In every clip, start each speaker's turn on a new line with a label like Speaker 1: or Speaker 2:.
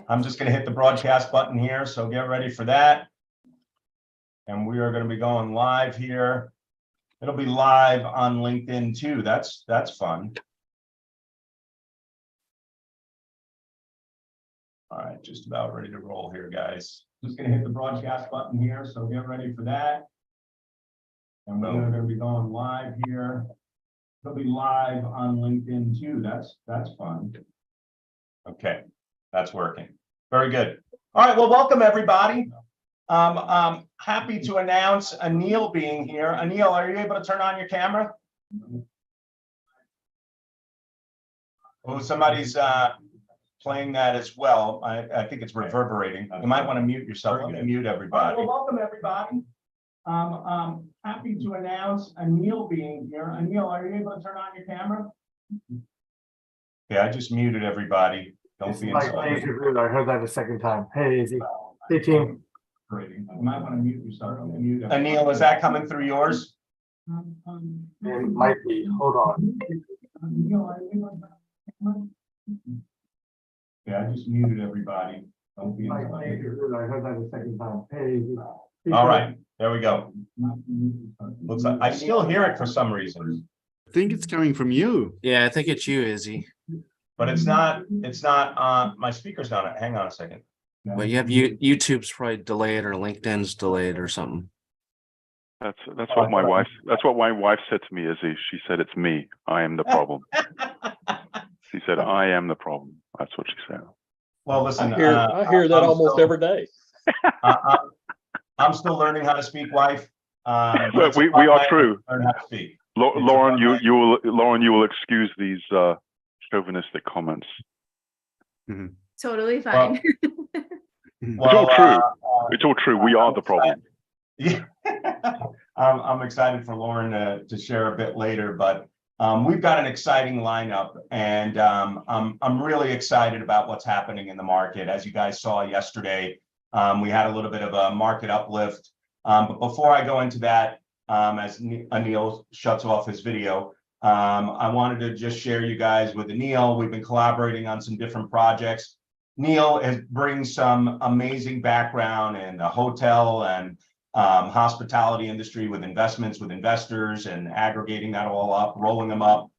Speaker 1: I'm just going to hit the broadcast button here, so get ready for that. And we are going to be going live here. It'll be live on LinkedIn too. That's fun. All right, just about ready to roll here, guys. Just going to hit the broadcast button here, so get ready for that. And we're going to be going live here. It'll be live on LinkedIn too. That's fun. Okay, that's working. Very good. All right, well, welcome everybody. Happy to announce Anil being here. Anil, are you able to turn on your camera? Oh, somebody's playing that as well. I think it's reverberating. You might want to mute yourself. Let me mute everybody. Well, welcome everybody. Happy to announce Anil being here. Anil, are you able to turn on your camera? Yeah, I just muted everybody. Don't be insulted.
Speaker 2: I heard that a second time. Hey, Izzy. Hey, team.
Speaker 1: You might want to mute yourself. Anil, is that coming through yours?
Speaker 2: It might be. Hold on.
Speaker 1: Yeah, I just muted everybody. Don't be
Speaker 2: I heard that a second time. Hey, Izzy.
Speaker 1: All right, there we go. Looks like I still hear it for some reason.
Speaker 3: I think it's coming from you.
Speaker 4: Yeah, I think it's you, Izzy.
Speaker 1: But it's not my speaker's not. Hang on a second.
Speaker 4: But you have YouTube's probably delayed or LinkedIn's delayed or something.
Speaker 5: That's what my wife said to me, Izzy. She said it's me. I am the problem. She said I am the problem. That's what she said.
Speaker 1: Well, listen,
Speaker 6: I hear that almost every day.
Speaker 1: I'm still learning how to speak, wife.
Speaker 5: But we are true.
Speaker 1: Learn how to speak.
Speaker 5: Lauren, you will excuse these chauvinistic comments.
Speaker 3: Mm-hmm.
Speaker 7: Totally fine.
Speaker 5: Well, it's all true. It's all true. We are the problem.
Speaker 1: Yeah, I'm excited for Lauren to share a bit later, but we've got an exciting lineup, and I'm really excited about what's happening in the market. As you guys saw yesterday, we had a little bit of a market uplift. But before I go into that, as Anil shuts off his video, I wanted to just share you guys with Anil. We've been collaborating on some different projects. Neil brings some amazing background in the hotel and hospitality industry with investments, with investors, and aggregating that all up, rolling them up,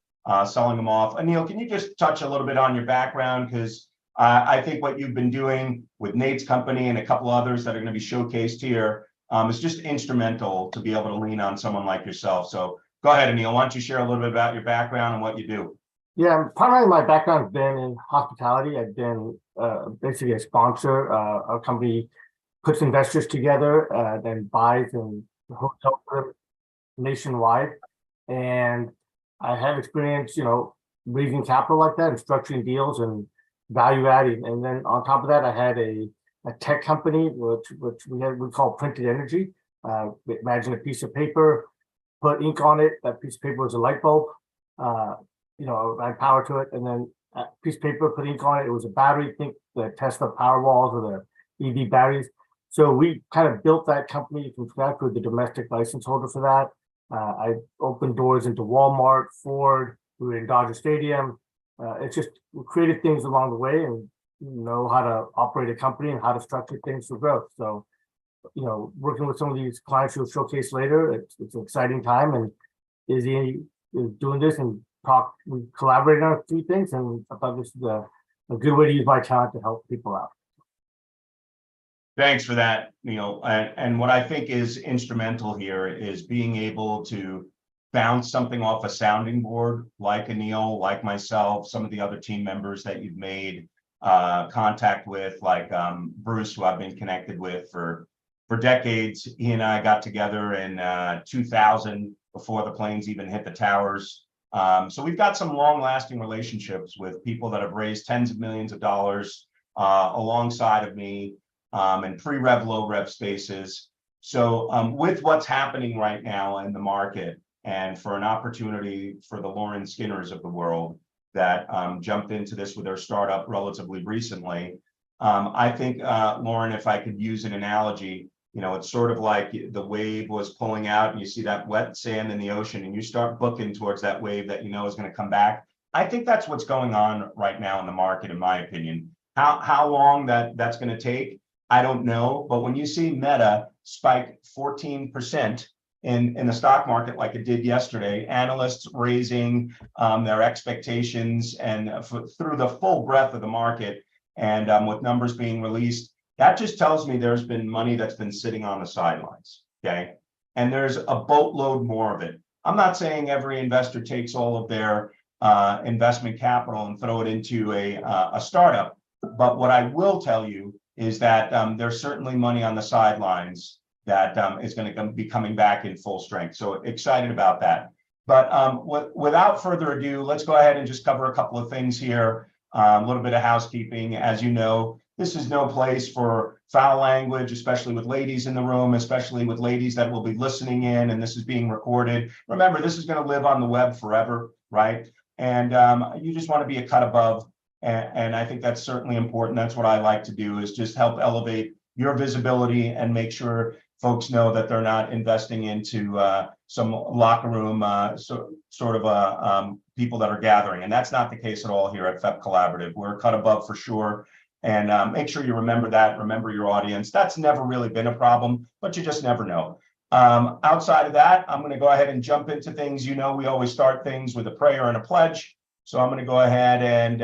Speaker 1: selling them off. Anil, can you just touch a little bit on your background? Because I think what you've been doing with Nate's company and a couple others that are going to be showcased here is just instrumental to be able to lean on someone like yourself. So go ahead, Anil. Why don't you share a little bit about your background and what you do?
Speaker 2: Yeah, primarily my background's been in hospitality. I've been basically a sponsor. Our company puts investors together, then buys and hotel nationwide. And I have experience, raising capital like that and structuring deals and value adding. And then on top of that, I had a tech company, which we call Printed Energy. Imagine a piece of paper, put ink on it. That piece of paper was a light bulb. Add power to it, and then a piece of paper, put ink on it. It was a battery. Think the Tesla Powerwalls or the EV batteries. So we kind of built that company from scratch with the domestic license holder for that. I opened doors into Walmart, Ford. We were in Dodger Stadium. It's just we created things along the way and know how to operate a company and how to structure things for growth. So, working with some of these clients who'll showcase later, it's an exciting time. And Izzy is doing this and we collaborated on a few things, and I thought this is a good way to use my talent to help people out.
Speaker 1: Thanks for that, Neil. And what I think is instrumental here is being able to bounce something off a sounding board like Anil, like myself, some of the other team members that you've made contact with, like Bruce, who I've been connected with for decades. He and I got together in 2000 before the planes even hit the towers. So we've got some long-lasting relationships with people that have raised tens of millions of dollars alongside of me in pre-rev, low-rev spaces. So with what's happening right now in the market, and for an opportunity for the Lauren Skinners of the world that jumped into this with their startup relatively recently, I think, Lauren, if I could use an analogy, it's sort of like the wave was pulling out and you see that wet sand in the ocean and you start booking towards that wave that is going to come back. I think that's what's going on right now in the market, in my opinion. How long that's going to take, I don't know. But when you see Meta spike 14% in the stock market like it did yesterday, analysts raising their expectations and through the full breadth of the market, and with numbers being released, that just tells me there's been money that's been sitting on the sidelines. Okay, and there's a boatload more of it. I'm not saying every investor takes all of their investment capital and throw it into a startup, but what I will tell you is that there's certainly money on the sidelines that is going to be coming back in full strength. So excited about that. But without further ado, let's go ahead and just cover a couple of things here. A little bit of housekeeping. As you know, this is no place for foul language, especially with ladies in the room, especially with ladies that will be listening in, and this is being recorded. Remember, this is going to live on the web forever, right? And you just want to be a cut above. And I think that's certainly important. That's what I like to do, is just help elevate your visibility and make sure folks know that they're not investing into some locker room people that are gathering. And that's not the case at all here at FEP Collaborative. We're cut above for sure. And make sure you remember that, remember your audience. That's never really been a problem, but you just never know. Outside of that, I'm going to go ahead and jump into things. You know, we always start things with a prayer and a pledge. So I'm going to go ahead and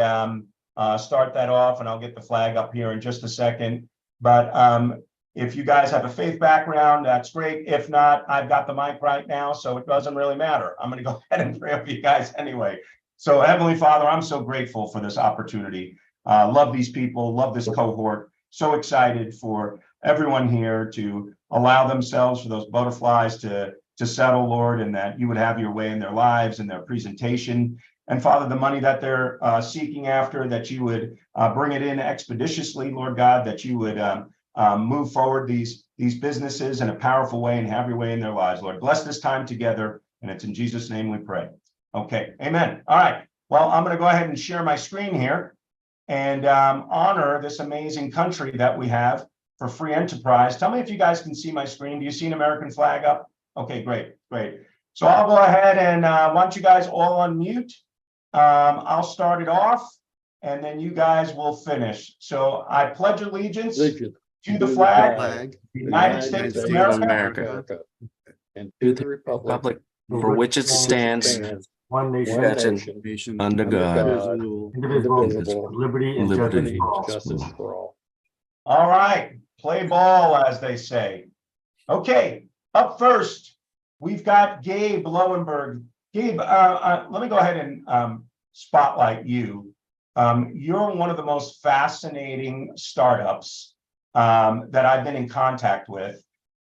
Speaker 1: start that off, and I'll get the flag up here in just a second. But if you guys have a faith background, that's great. If not, I've got the mic right now, so it doesn't really matter. I'm going to go ahead and pray over you guys anyway. So Heavenly Father, I'm so grateful for this opportunity. Love these people, love this cohort. So excited for everyone here to allow themselves, for those butterflies to settle, Lord, and that you would have your way in their lives and their presentation. And Father, the money that they're seeking after, that you would bring it in expeditiously, Lord God, that you would move forward these businesses in a powerful way and have your way in their lives, Lord. Bless this time together, and it's in Jesus' name we pray. Okay, amen. All right, well, I'm going to go ahead and share my screen here and honor this amazing country that we have for free enterprise. Tell me if you guys can see my screen. Do you see an American flag up? Okay, great. So I'll go ahead and why don't you guys all unmute? I'll start it off, and then you guys will finish. So I pledge allegiance to the flag, the United States of America,
Speaker 6: and to the republic
Speaker 4: for which it stands,
Speaker 2: one nation,
Speaker 3: Nation
Speaker 4: under God,
Speaker 2: indivisible, with liberty and
Speaker 6: justice for all.
Speaker 1: All right, play ball, as they say. Okay, up first, we've got Gabe Lowenberg. Gabe, let me go ahead and spotlight you. You're one of the most fascinating startups that I've been in contact with.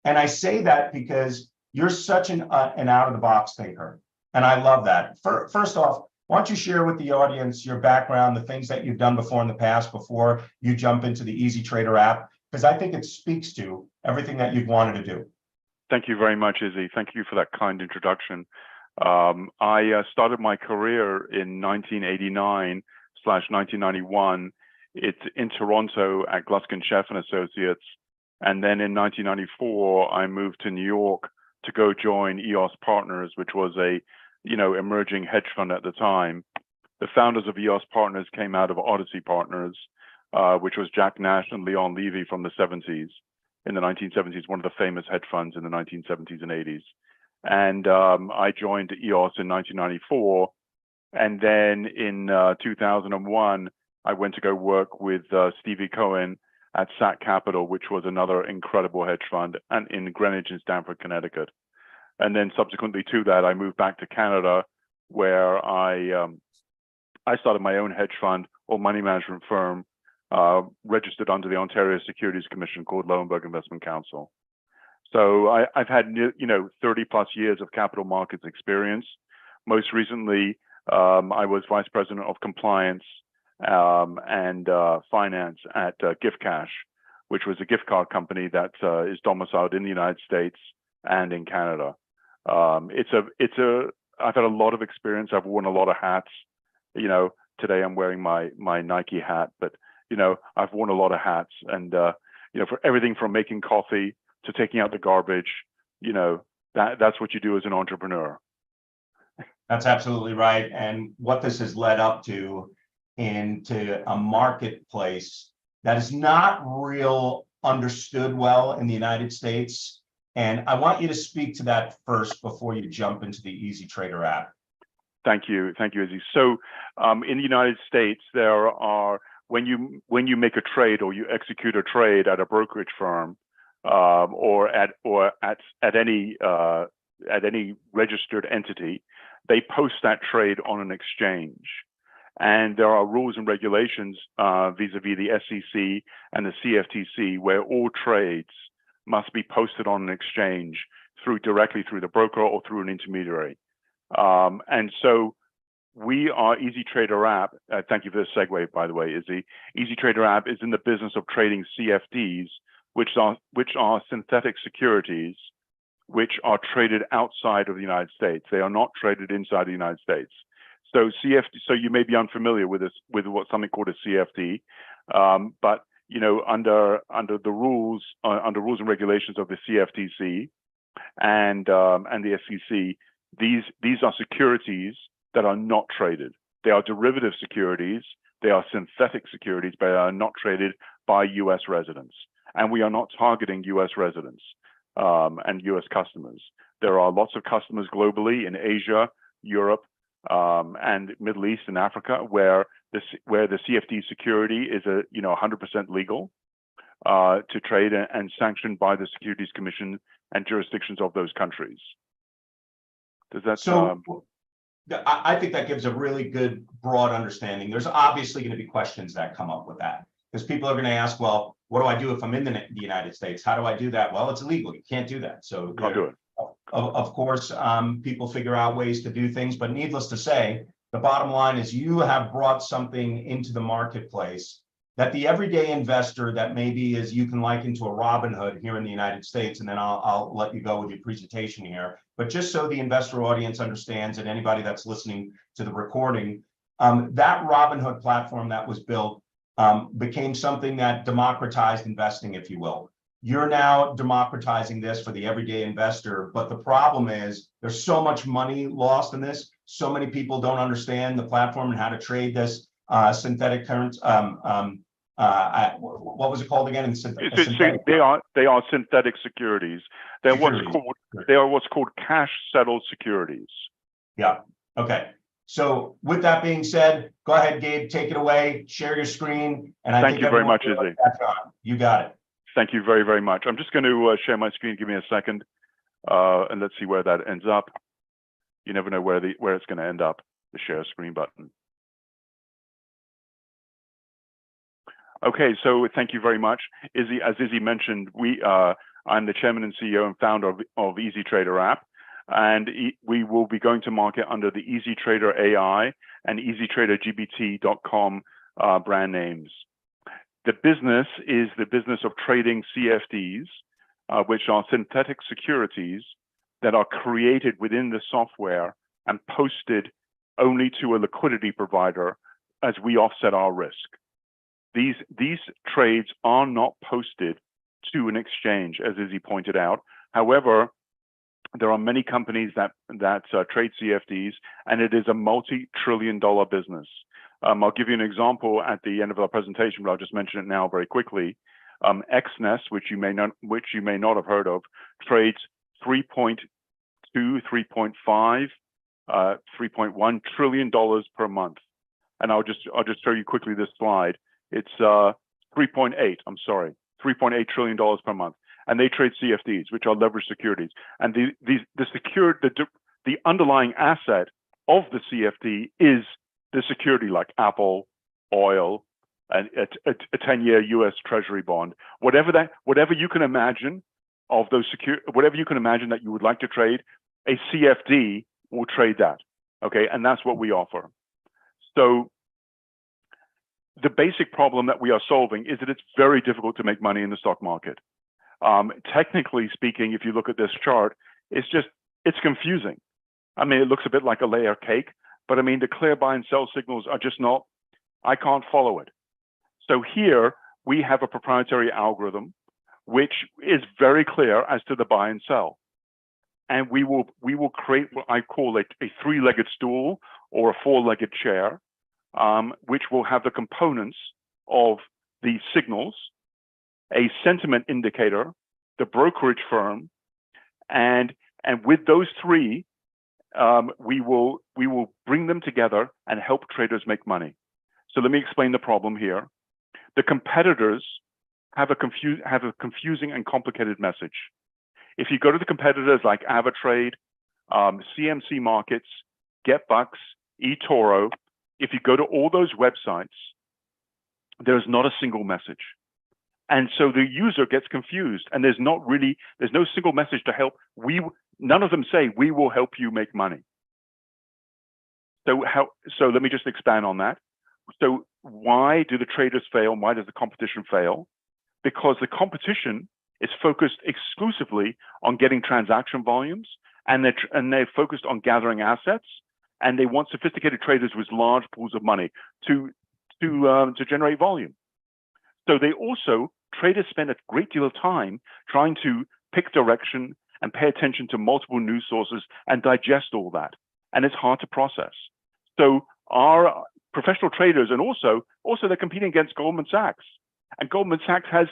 Speaker 1: And I say that because you're such an out-of-the-box thinker. And I love that. First off, why don't you share with the audience your background, the things that you've done before in the past, before you jump into the Easy Trader app, because I think it speaks to everything that you've wanted to do.
Speaker 5: Thank you very much, Izzy. Thank you for that kind introduction. I started my career in 1989/1991. It's in Toronto at Gluskin Sheff and Associates. And then in 1994, I moved to New York to go join EOS Partners, which was a emerging hedge fund at the time. The founders of EOS Partners came out of Odyssey Partners, which was Jack Nash and Leon Levy from the 70s. In the 1970s, one of the famous hedge funds in the 1970s and 80s. And I joined EOS in 1994. And then in 2001, I went to go work with Stevie Cohen at SAC Capital, which was another incredible hedge fund, and in Greenwich and Stamford, Connecticut. And then subsequently to that, I moved back to Canada, where I started my own hedge fund or money management firm, registered under the Ontario Securities Commission, called Lowenberg Investment Counsel. So I've had 30 plus years of capital markets experience. Most recently, I was vice president of compliance and finance at GiftCash, which was a gift card company that is domiciled in the United States and in Canada. I've had a lot of experience. I've worn a lot of hats. Today I'm wearing my Nike hat, but I've worn a lot of hats, and for everything from making coffee to taking out the garbage, that's what you do as an entrepreneur.
Speaker 1: That's absolutely right. And what this has led up to into a marketplace that is not real understood well in the United States. And I want you to speak to that first before you jump into the Easy Trader app.
Speaker 5: Thank you, Izzy. So in the United States, there are when you make a trade or you execute a trade at a brokerage firm or at any registered entity, they post that trade on an exchange. And there are rules and regulations vis-a-vis the SEC and the CFTC where all trades must be posted on an exchange directly through the broker or through an intermediary. And so we are Easy Trader app. Thank you for this segue, by the way, Izzy. Easy Trader app is in the business of trading CFDs, which are synthetic securities, which are traded outside of the United States. They are not traded inside the United States. So so you may be unfamiliar with something called a CFD, but under the rules and regulations of the CFTC and the SEC, these are securities that are not traded. They are derivative securities. They are synthetic securities, but they are not traded by U.S. residents. And we are not targeting U.S. residents and U.S. customers. There are lots of customers globally in Asia, Europe, and Middle East and Africa, where the CFD security is 100% legal to trade and sanctioned by the Securities Commission and jurisdictions of those countries. Does that?
Speaker 1: So I think that gives a really good broad understanding. There's obviously going to be questions that come up with that because people are going to ask, well, what do I do if I'm in the United States? How do I do that? Well, it's illegal. You can't do that. So
Speaker 5: Can't do it.
Speaker 1: Of course, people figure out ways to do things, but needless to say, the bottom line is you have brought something into the marketplace that the everyday investor that maybe is you can liken to a Robin Hood here in the United States, and then I'll let you go with your presentation here. But just so the investor audience understands and anybody that's listening to the recording, that Robin Hood platform that was built became something that democratized investing, if you will. You're now democratizing this for the everyday investor, but the problem is there's so much money lost in this. So many people don't understand the platform and how to trade this synthetic currency. What was it called again?
Speaker 5: They are synthetic securities. They are what's called cash settled securities.
Speaker 1: Yeah. Okay. So with that being said, go ahead, Gabe, take it away. Share your screen. And
Speaker 5: Thank you very much, Izzy.
Speaker 1: You got it.
Speaker 5: Thank you very, very much. I'm just going to share my screen. Give me a second, and let's see where that ends up. You never know where it's going to end up. The share screen button. Okay, so thank you very much, Izzy. As Izzy mentioned, I'm the chairman and CEO and founder of Easy Trader app, and we will be going to market under the Easy Trader AI and EasyTraderGBT.com brand names. The business is the business of trading CFDs, which are synthetic securities that are created within the software and posted only to a liquidity provider as we offset our risk. These trades are not posted to an exchange, as Izzy pointed out. However, there are many companies that trade CFDs, and it is a multi-trillion-dollar business. I'll give you an example at the end of our presentation, but I'll just mention it now very quickly. XNES, which you may not have heard of, trades 3.2, 3.5, 3.1 trillion dollars per month. And I'll just show you quickly this slide. It's 3.8. I'm sorry, 3.8 trillion dollars per month, and they trade CFDs, which are leveraged securities. And the underlying asset of the CFD is the security, like Apple, oil, and a 10-year U.S. Treasury bond, whatever you can imagine of those whatever you can imagine that you would like to trade, a CFD will trade that. Okay, and that's what we offer. So the basic problem that we are solving is that it's very difficult to make money in the stock market. Technically speaking, if you look at this chart, it's confusing. I mean, it looks a bit like a layer cake, but I mean, the clear buy and sell signals are just not, I can't follow it. So here we have a proprietary algorithm, which is very clear as to the buy and sell. And we will create what I call a three-legged stool or a four-legged chair, which will have the components of the signals, a sentiment indicator, the brokerage firm, and with those three, we will bring them together and help traders make money. So let me explain the problem here. The competitors have a confusing and complicated message. If you go to the competitors like AvaTrade, CMC Markets, GetBucks, eToro, if you go to all those websites, there's not a single message. And so the user gets confused, and there's no single message to help. None of them say, we will help you make money. So let me just expand on that. So why do the traders fail? Why does the competition fail? Because the competition is focused exclusively on getting transaction volumes, and they're focused on gathering assets, and they want sophisticated traders with large pools of money to generate volume. So traders spend a great deal of time trying to pick direction and pay attention to multiple news sources and digest all that, and it's hard to process. So our professional traders, and also they're competing against Goldman Sachs, and Goldman Sachs has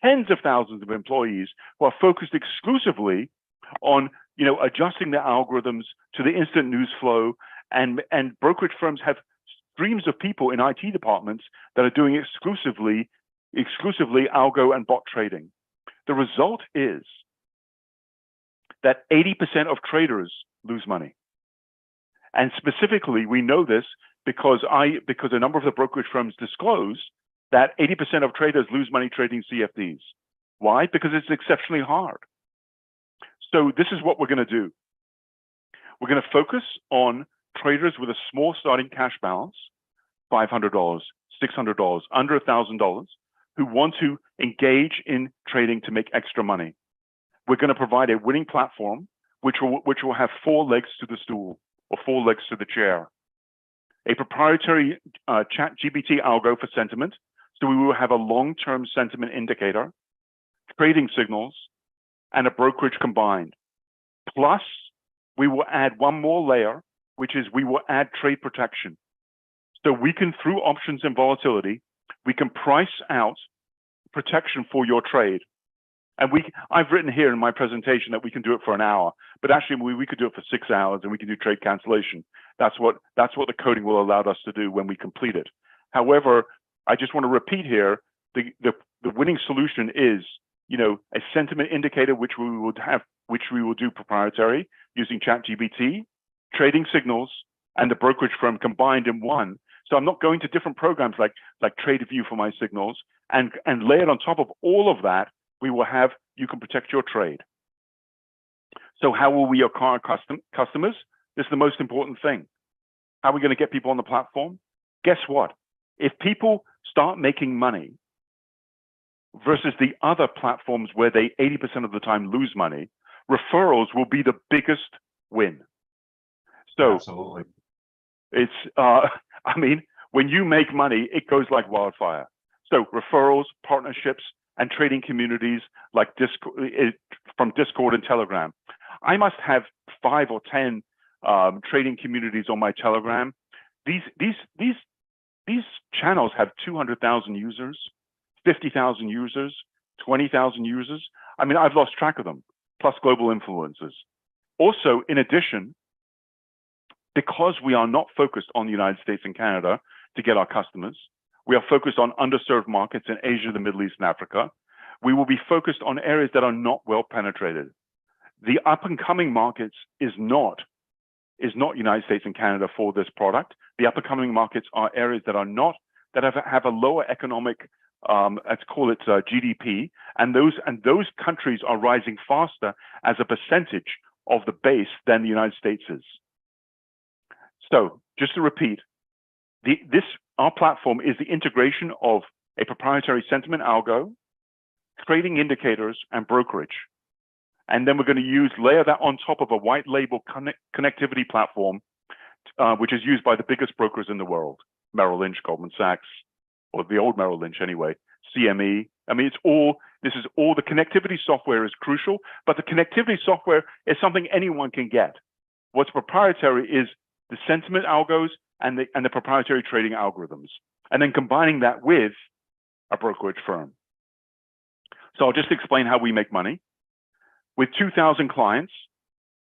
Speaker 5: tens of thousands of employees who are focused exclusively on adjusting their algorithms to the instant news flow, and brokerage firms have streams of people in IT departments that are doing exclusively algo and bot trading. The result is that 80% of traders lose money. And specifically, we know this because a number of the brokerage firms disclose that 80% of traders lose money trading CFDs. Why? Because it's exceptionally hard. So this is what we're going to do. We're going to focus on traders with a small starting cash balance, $500, $600, under $1,000, who want to engage in trading to make extra money. We're going to provide a winning platform which will have 4 legs to the stool, or 4 legs to the chair. A proprietary ChatGPT algo for sentiment, so we will have a long-term sentiment indicator, trading signals, and a brokerage combined. Plus, we will add one more layer, which is we will add trade protection. So we can, through options and volatility, we can price out protection for your trade. And I've written here in my presentation that we can do it for an hour, but actually we could do it for 6 hours, and we can do trade cancellation. That's what the coding will allow us to do when we complete it. However, I just want to repeat here, the winning solution is, a sentiment indicator, which we will do proprietary using ChatGPT, trading signals, and the brokerage firm combined in one. So I'm not going to different programs like TradeView for my signals, and layered on top of all of that, we will have, you can protect your trade. So how will we acquire customers? This is the most important thing. How are we going to get people on the platform? Guess what? If people start making money versus the other platforms where they 80% of the time lose money, referrals will be the biggest win. So
Speaker 1: Absolutely.
Speaker 5: it's, when you make money, it goes like wildfire. So referrals, partnerships, and trading communities like from Discord and Telegram. I must have 5 or 10 trading communities on my Telegram. These channels have 200,000 users, 50,000 users, 20,000 users. I've lost track of them, plus global influencers. Also, in addition, because we are not focused on the United States and Canada to get our customers, we are focused on underserved markets in Asia, the Middle East, and Africa. We will be focused on areas that are not well penetrated. The up and coming markets is not United States and Canada for this product. The up and coming markets are areas that have a lower economic, let's call it GDP, and those countries are rising faster as a percentage of the base than the United States is. So just to repeat, our platform is the integration of a proprietary sentiment algo, trading indicators, and brokerage. And then we're going to layer that on top of a white label connectivity platform, which is used by the biggest brokers in the world, Merrill Lynch, Goldman Sachs, or the old Merrill Lynch anyway, CME. This is all the connectivity software is crucial, but the connectivity software is something anyone can get. What's proprietary is the sentiment algos and the proprietary trading algorithms, and then combining that with a brokerage firm. So I'll just explain how we make money. With 2,000 clients,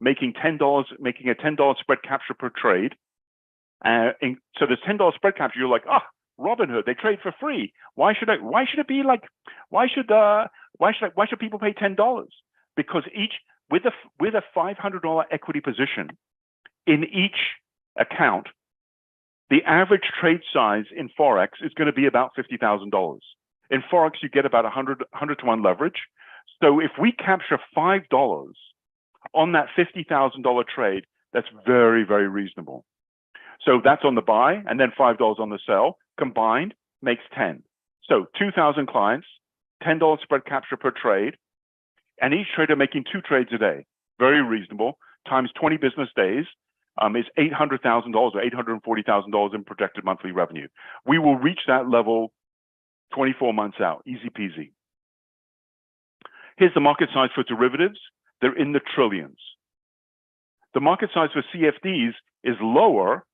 Speaker 5: making a $10 spread capture per trade. So there's $10 spread capture. You're like, oh, Robinhood, they trade for free. Why should it be like? Why should people pay $10? Because with a $500 equity position in each account, the average trade size in Forex is going to be about $50,000. In Forex, you get about 100 to 1 leverage. So if we capture $5 on that $50,000 trade, that's very, very reasonable. So that's on the buy, and then $5 on the sell. Combined makes 10. So 2,000 clients, $10 spread capture per trade, and each trader making 2 trades a day. Very reasonable. Times 20 business days is $800,000 or $840,000 in projected monthly revenue. We will reach that level 24 months out, easy peasy. Here's the market size for derivatives. They're in the trillions. The market size for CFDs is lower,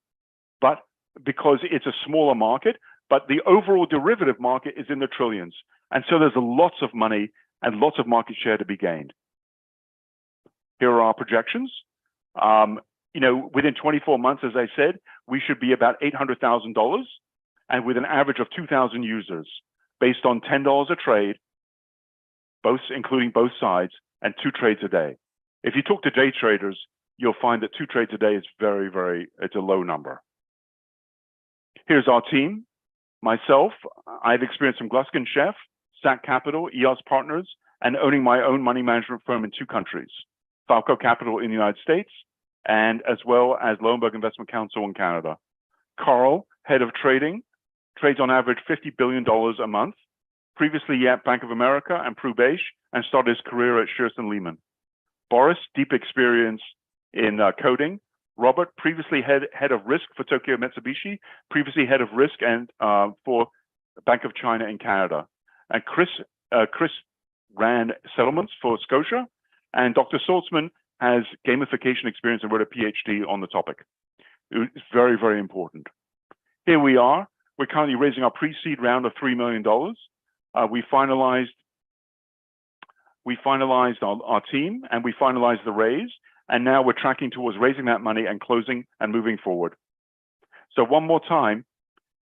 Speaker 5: but because it's a smaller market, but the overall derivative market is in the trillions. And so there's lots of money and lots of market share to be gained. Here are our projections. Within 24 months, as I said, we should be about $800,000 and with an average of 2,000 users based on $10 a trade, including both sides, and 2 trades a day. If you talk to day traders, you'll find that 2 trades a day is it's a low number. Here's our team. Myself, I've experience from Gluskin Sheff, SAC Capital, EOS Partners, and owning my own money management firm in 2 countries, Falco Capital in the United States, and as well as Lowenberg Investment Council in Canada. Carl, head of trading, trades on average $50 billion a month, previously at Bank of America and Prubesh, and started his career at Shearson Lehman. Boris, deep experience in coding. Robert, previously head of risk for Tokyo Mitsubishi, previously head of risk and for Bank of China in Canada. And Chris ran settlements for Scotia, and Dr. Saltzman has gamification experience and wrote a PhD on the topic. It's very, very important. Here we are. We're currently raising our pre-seed round of $3 million. We finalized our team, and we finalized the raise, and now we're tracking towards raising that money and closing and moving forward. So one more time,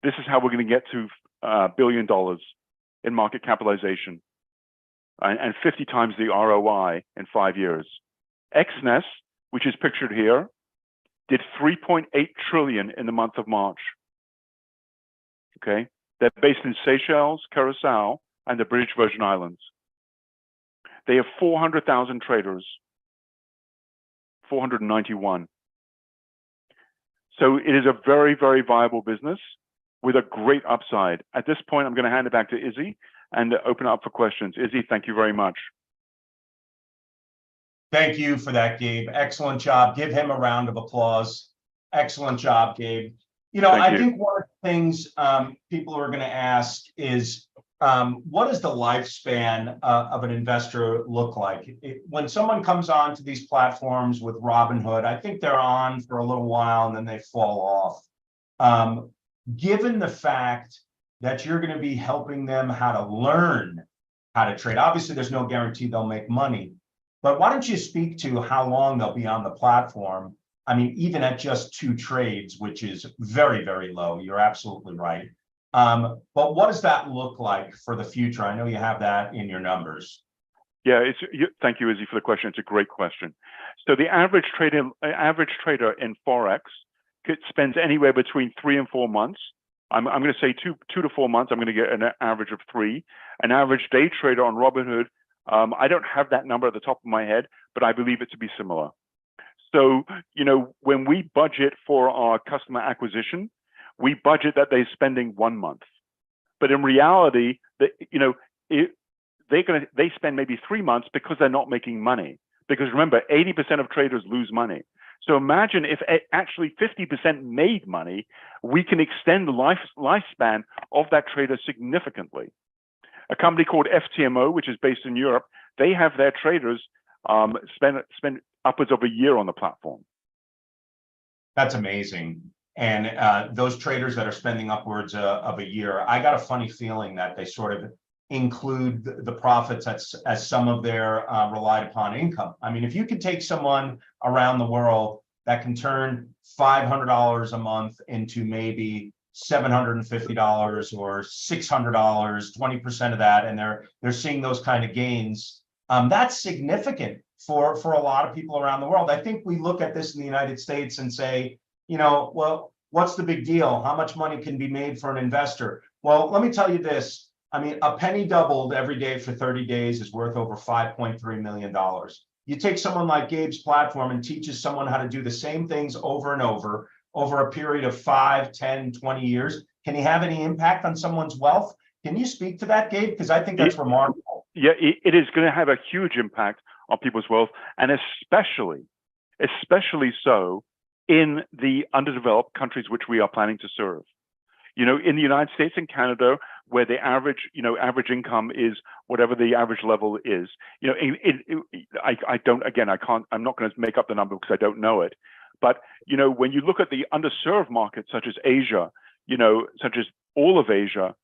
Speaker 5: this is how we're going to get to $1 billion in market capitalization and 50 times the ROI in 5 years. XNES, which is pictured here, did 3.8 trillion in the month of March. Okay, they're based in Seychelles, Curacao, and the British Virgin Islands. They have 400,000 traders, 491. So it is a very, very viable business with a great upside. At this point, I'm going to hand it back to Izzy and open up for questions. Izzy, thank you very much.
Speaker 1: Thank you for that, Gabe. Excellent job. Give him a round of applause. Excellent job, Gabe. I think one of the things people are going to ask is, what does the lifespan of an investor look like? When someone comes on to these platforms with Robinhood, I think they're on for a little while and then they fall off. Given the fact that you're going to be helping them how to learn how to trade, obviously there's no guarantee they'll make money, but why don't you speak to how long they'll be on the platform? I mean, even at just 2 trades, which is very, very low, you're absolutely right. But what does that look like for the future? I know you have that in your numbers.
Speaker 5: Yeah, thank you, Izzy, for the question. It's a great question. So the average trader in Forex spends anywhere between 3 and 4 months. I'm going to say 2 to 4 months. I'm going to get an average of 3. An average day trader on Robinhood, I don't have that number at the top of my head, but I believe it to be similar. So, when we budget for our customer acquisition, we budget that they're spending 1 month. But in reality, they spend maybe 3 months because they're not making money. Because remember, 80% of traders lose money. So imagine if actually 50% made money, we can extend the lifespan of that trader significantly. A company called FTMO, which is based in Europe, they have their traders spend upwards of a year on the platform.
Speaker 1: That's amazing. And those traders that are spending upwards of a year, I got a funny feeling that they sort of include the profits as some of their relied upon income. I mean, if you could take someone around the world that can turn $500 a month into maybe $750 or $600, 20% of that, and they're seeing those kind of gains, that's significant for a lot of people around the world. I think we look at this in the United States and say, you know, well, what's the big deal? How much money can be made for an investor? Well, let me tell you this. I mean, a penny doubled every day for 30 days is worth over $5.3 million. You take someone like Gabe's platform and teaches someone how to do the same things over and over a period of 5, 10, 20 years. Can he have any impact on someone's wealth? Can you speak to that, Gabe? Because I think that's remarkable.
Speaker 5: Yeah, it is going to have a huge impact on people's wealth, and especially so in the underdeveloped countries which we are planning to serve. You know, in the United States and Canada, where the average income is whatever the average level is, you know, I'm not going to make up the number because I don't know it. But, you know, when you look at the underserved markets, such as Asia, you know, such as all of Asia,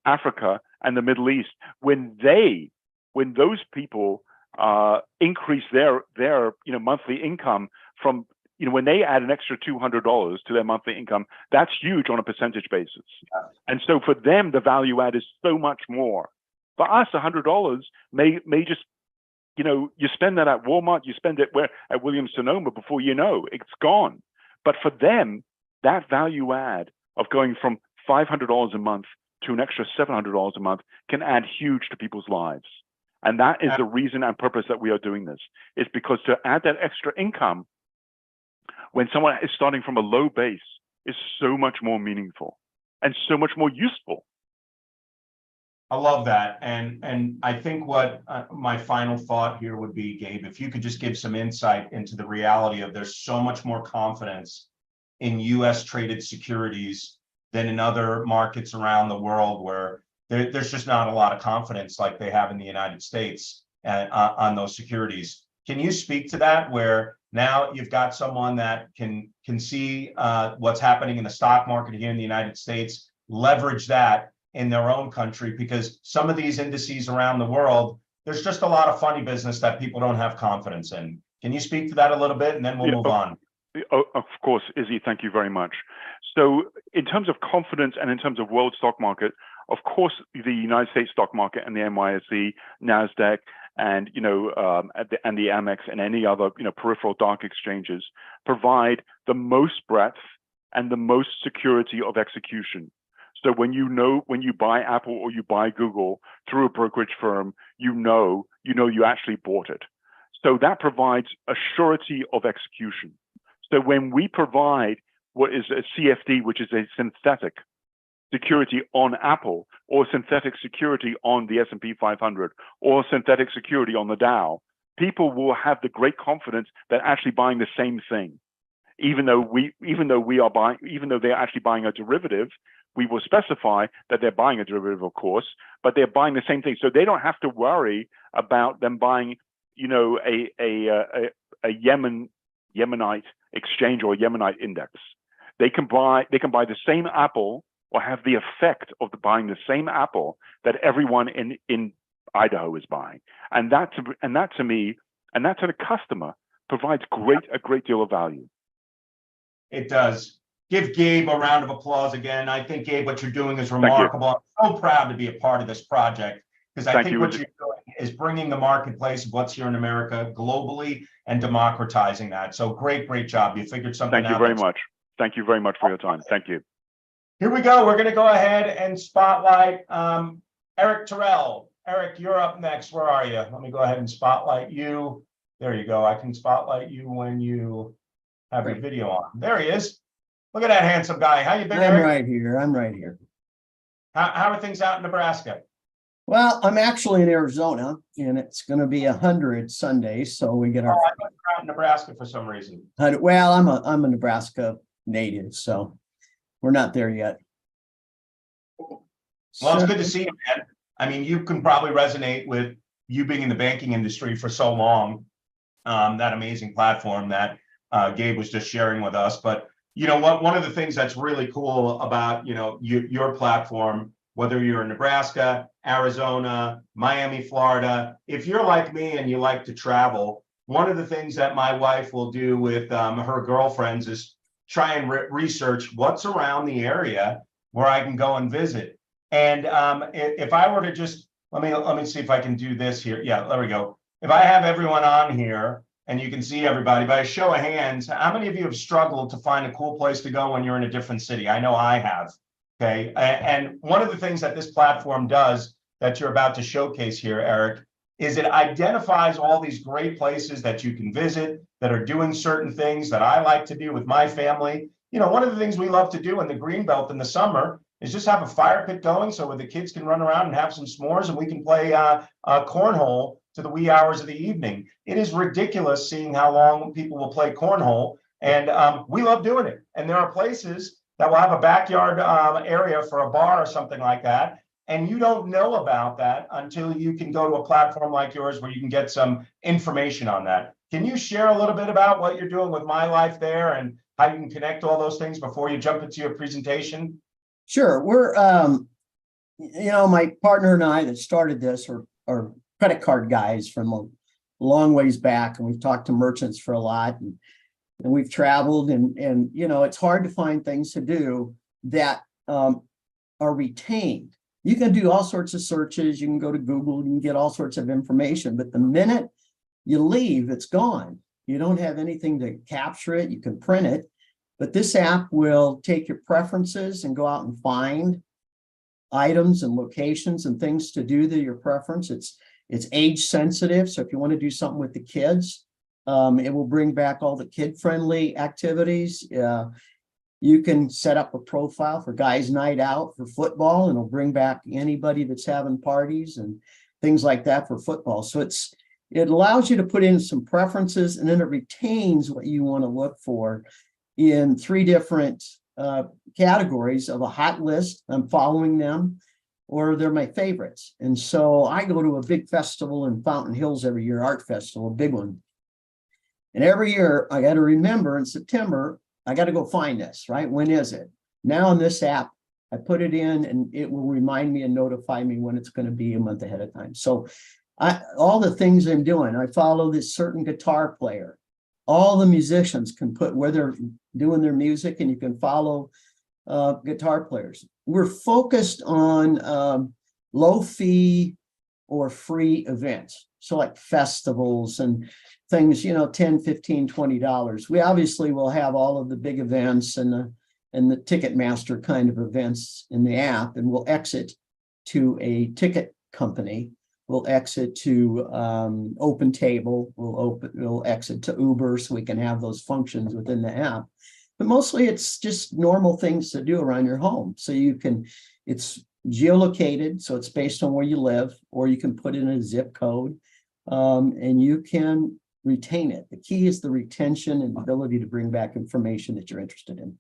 Speaker 5: Africa, and the Middle East, when those people increase their monthly income from, when they add an extra $200 to their monthly income, that's huge on a percentage basis. And so for them, the value add is so much more. For us, $100 may just, you spend that at Walmart, you spend it at Williams-Sonoma, before you know, it's gone. But for them, that value add of going from $500 a month to an extra $700 a month can add huge to people's lives. And that is the reason and purpose that we are doing this, is because to add that extra income when someone is starting from a low base is so much more meaningful and so much more useful.
Speaker 1: I love that. And I think what my final thought here would be, Gabe, if you could just give some insight into the reality of there's so much more confidence in US traded securities than in other markets around the world, where there's just not a lot of confidence like they have in the United States on those securities. Can you speak to that, where now you've got someone that can see what's happening in the stock market here in the United States, leverage that in their own country? Because some of these indices around the world, there's just a lot of funny business that people don't have confidence in. Can you speak to that a little bit, and then we'll move on?
Speaker 5: Of course, Izzy, thank you very much. So in terms of confidence and in terms of world stock market, of course, the United States stock market and the NYSE, NASDAQ, and and the Amex and any other peripheral dark exchanges provide the most breadth and the most security of execution. So when you buy Apple or you buy Google through a brokerage firm, you know you actually bought it. So that provides a surety of execution. So when we provide what is a CFD, which is a synthetic security on Apple, or synthetic security on the S&P 500, or synthetic security on the Dow, people will have the great confidence that actually buying the same thing. Even though they're actually buying a derivative, we will specify that they're buying a derivative, of course, but they're buying the same thing. So they don't have to worry about them buying, a Yemenite exchange or a Yemenite index. They can buy the same Apple, or have the effect of buying the same Apple that everyone in Idaho is buying. And that to me, and that to the customer, provides a great deal of value.
Speaker 1: It does. Give Gabe a round of applause again. I think, Gabe, what you're doing is remarkable. I'm so proud to be a part of this project, because I think what you're doing is bringing the marketplace of what's here in America globally and democratizing that. So great job. You figured something out.
Speaker 5: Thank you very much. Thank you very much for your time. Thank you.
Speaker 1: Here we go. We're going to go ahead and spotlight Eric Terrell. Eric, you're up next. Where are you? Let me go ahead and spotlight you. There you go. I can spotlight you when you have your video on. There he is. Look at that handsome guy. How you been, Eric?
Speaker 7: I'm right here.
Speaker 1: How are things out in Nebraska?
Speaker 7: Well, I'm actually in Arizona, and it's going to be 100 Sunday, so we get our.
Speaker 1: I thought you were out in Nebraska for some reason.
Speaker 7: Well, I'm a Nebraska native, so we're not there yet.
Speaker 1: Well, it's good to see you, man. I mean, you can probably resonate with you being in the banking industry for so long, that amazing platform that Gabe was just sharing with us. But you know what, one of the things that's really cool about, you know, your platform, whether you're in Nebraska, Arizona, Miami, Florida, if you're like me and you like to travel, one of the things that my wife will do with her girlfriends is try and research what's around the area where I can go and visit. And if I were to just, let me see if I can do this here. Yeah, there we go. If I have everyone on here and you can see everybody, by a show of hands, how many of you have struggled to find a cool place to go when you're in a different city? I know I have. Okay. And one of the things that this platform does that you're about to showcase here, Eric, is it identifies all these great places that you can visit that are doing certain things that I like to do with my family. You know, one of the things we love to do in the Greenbelt in the summer is just have a fire pit going so where the kids can run around and have some s'mores and we can play cornhole to the wee hours of the evening. It is ridiculous seeing how long people will play cornhole, and we love doing it. And there are places that will have a backyard area for a bar or something like that. And you don't know about that until you can go to a platform like yours where you can get some information on that. Can you share a little bit about what you're doing with My Life there and how you can connect all those things before you jump into your presentation?
Speaker 7: Sure. We're, you know, my partner and I that started this are credit card guys from a long ways back. And we've talked to merchants for a lot and we've traveled and, you know, it's hard to find things to do that are retained. You can do all sorts of searches. You can go to Google, you can get all sorts of information, but the minute you leave, it's gone. You don't have anything to capture it. You can print it, but this app will take your preferences and go out and find items and locations and things to do to your preference. It's age sensitive. So if you want to do something with the kids, it will bring back all the kid-friendly activities. You can set up a profile for guys' night out for football, and it'll bring back anybody that's having parties and things like that for football. So it allows you to put in some preferences, and then it retains what you want to look for in 3 different categories of a hot list. I'm following them, or they're my favorites. And so I go to a big festival in Fountain Hills every year, art festival, a big one. And every year I got to remember in September, I got to go find this, right? When is it? Now in this app, I put it in and it will remind me and notify me when it's going to be a month ahead of time. So all the things I'm doing, I follow this certain guitar player. All the musicians can put where they're doing their music, and you can follow guitar players. We're focused on low fee or free events. So like festivals and things, you know, $10, $15, $20. We obviously will have all of the big events and the Ticketmaster kind of events in the app, and we'll exit to a ticket company. We'll exit to Open Table. We'll exit to Uber, so we can have those functions within the app. But mostly it's just normal things to do around your home. So it's geolocated, so it's based on where you live, or you can put in a zip code, and you can retain it. The key is the retention and ability to bring back information that you're interested in.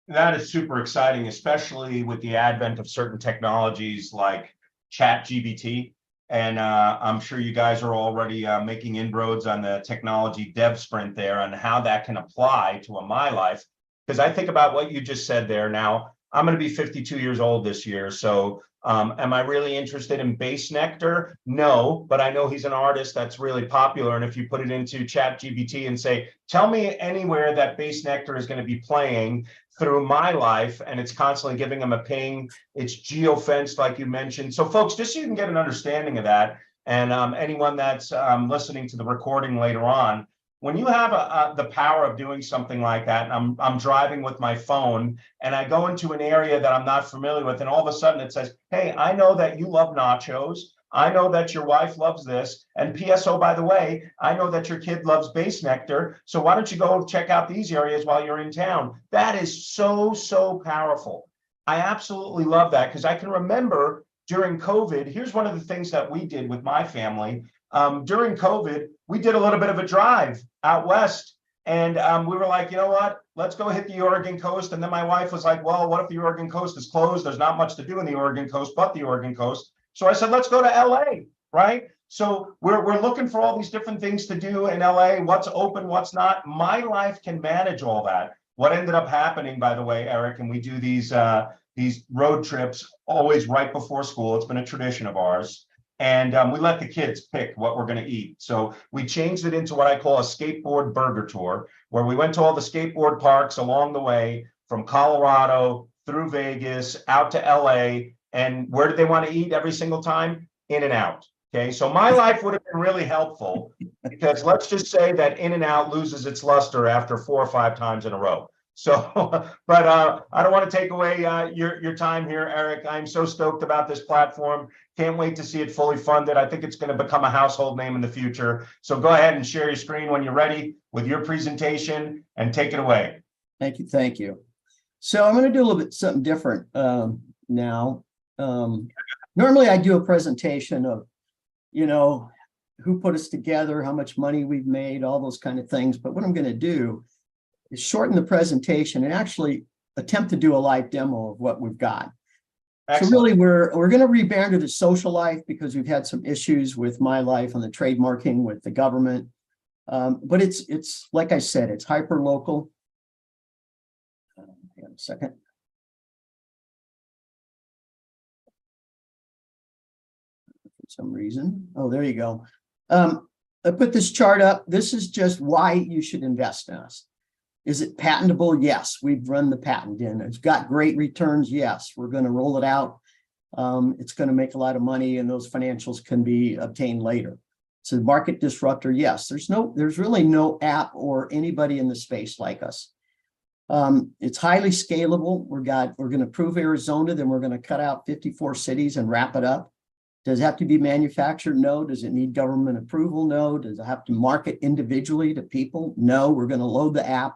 Speaker 1: That is super exciting, especially with the advent of certain technologies like ChatGPT. And I'm sure you guys are already making inroads on the technology dev sprint there and how that can apply to a My Life. Because I think about what you just said there. Now, I'm going to be 52 years old this year. So am I really interested in Bass Nectar? No, but I know he's an artist that's really popular. And if you put it into ChatGPT and say, tell me anywhere that Bass Nectar is going to be playing through My Life, and it's constantly giving him a ping, it's geo-fenced like you mentioned. So folks, just so you can get an understanding of that, and anyone that's listening to the recording later on, when you have the power of doing something like that, and I'm driving with my phone and I go into an area that I'm not familiar with, and all of a sudden it says, hey, I know that you love nachos. I know that your wife loves this. And PSO, by the way, I know that your kid loves Bass Nectar. So why don't you go check out these areas while you're in town? That is so, so powerful. I absolutely love that, because I can remember during COVID, here's one of the things that we did with my family. During COVID, we did a little bit of a drive out west, and we were like, you know what, let's go hit the Oregon coast. And then my wife was like, well, what if the Oregon coast is closed? There's not much to do in the Oregon coast but the Oregon coast. So I said, let's go to LA, right? So we're looking for all these different things to do in LA, what's open, what's not. My Life can manage all that. what ended up happening, by the way, Eric, and we do these road trips always right before school. It's been a tradition of ours. And we let the kids pick what we're going to eat. So we changed it into what I call a skateboard burger tour, where we went to all the skateboard parks along the way from Colorado through Vegas out to LA. And where did they want to eat every single time? In-N-Out. Okay, so my life would have been really helpful because let's just say that In-N-Out loses its luster after 4 or 5 times in a row. So, but I don't want to take away your time here, Eric. I'm so stoked about this platform. Can't wait to see it fully funded. I think it's going to become a household name in the future. So go ahead and share your screen when you're ready with your presentation and take it away.
Speaker 7: Thank you. Thank you. So I'm going to do a little bit something different now. Normally I do a presentation of, you know, who put us together, how much money we've made, all those kind of things. But what I'm going to do is shorten the presentation and actually attempt to do a live demo of what we've got.
Speaker 1: Excellent.
Speaker 7: So really we're going to rebrand to the social life because we've had some issues with my life on the trademarking with the government. But it's like I said, it's hyper local. Hang on a second. For some reason. Oh, there you go. I put this chart up. This is just why you should invest in us. Is it patentable? Yes, we've run the patent in. It's got great returns. Yes, we're going to roll it out. It's going to make a lot of money and those financials can be obtained later. So the market disruptor, yes, there's really no app or anybody in the space like us. It's highly scalable. We're going to prove Arizona, then we're going to cut out 54 cities and wrap it up. Does it have to be manufactured? No. Does it need government approval? No. Does it have to market individually to people? No. We're going to load the app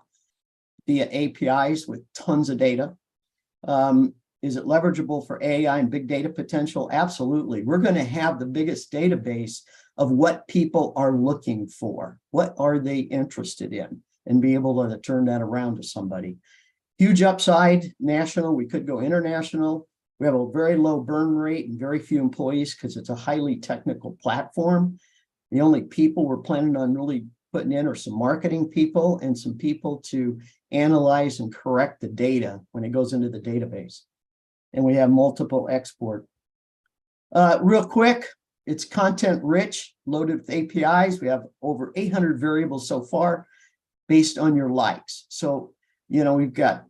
Speaker 7: via APIs with tons of data. Is it leverageable for AI and big data potential? Absolutely. We're going to have the biggest database of what people are looking for. What are they interested in? And be able to turn that around to somebody. Huge upside, national. We could go international. We have a very low burn rate and very few employees because it's a highly technical platform. The only people we're planning on really putting in are some marketing people and some people to analyze and correct the data when it goes into the database. And we have multiple export. Real quick, it's content rich, loaded with APIs. We have over 800 variables so far based on your likes. So, you know, we've got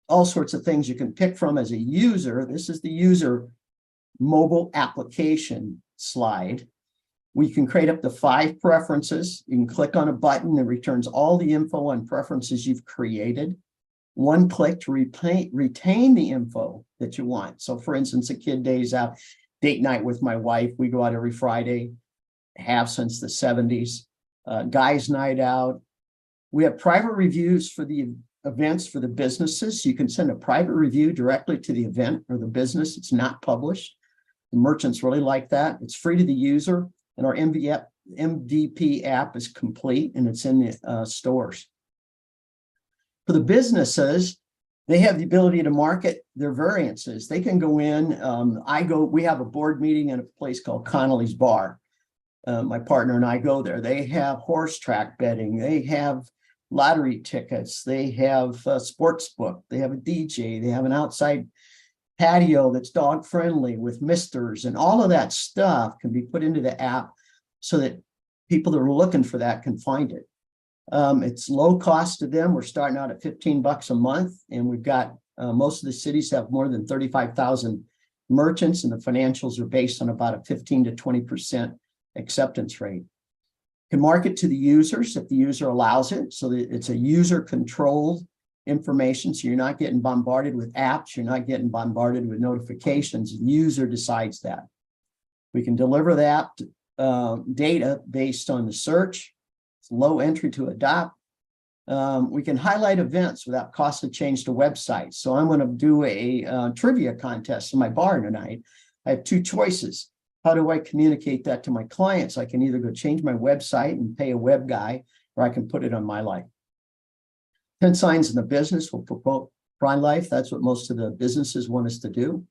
Speaker 7: all sorts of things you can pick from as a user. This is the user mobile application slide. We can create up to 5 preferences. You can click on a button that returns all the info on preferences you've created. 1 click to retain the info that you want. So for instance, a kid days out, date night with my wife. We go out every Friday, have since the 70s. Guys night out. We have private reviews for the events for the businesses. So you can send a private review directly to the event or the business. It's not published. The merchants really like that. It's free to the user. And our MVP app is complete and it's in the stores. For the businesses, they have the ability to market their variances. They can go in. We have a board meeting at a place called Connolly's Bar. My partner and I go there. They have horse track betting. They have lottery tickets. They have a sports book. They have a DJ. They have an outside patio that's dog friendly with misters, and all of that stuff can be put into the app so that people that are looking for that can find it. It's low cost to them. We're starting out at $15 a month, and we've got most of the cities have more than 35,000 merchants, and the financials are based on about a 15 to 20% acceptance rate. Can market to the users if the user allows it, so that it's a user controlled information. So you're not getting bombarded with apps. You're not getting bombarded with notifications. The user decides that. We can deliver that data based on the search. It's low entry to adopt. We can highlight events without cost of change to websites. So I'm going to do a trivia contest in my bar tonight. I have 2 choices. How do I communicate that to my clients? I can either go change my website and pay a web guy, or I can put it on my life. 10 signs in the business will promote Prime Life. That's what most of the businesses want us to do.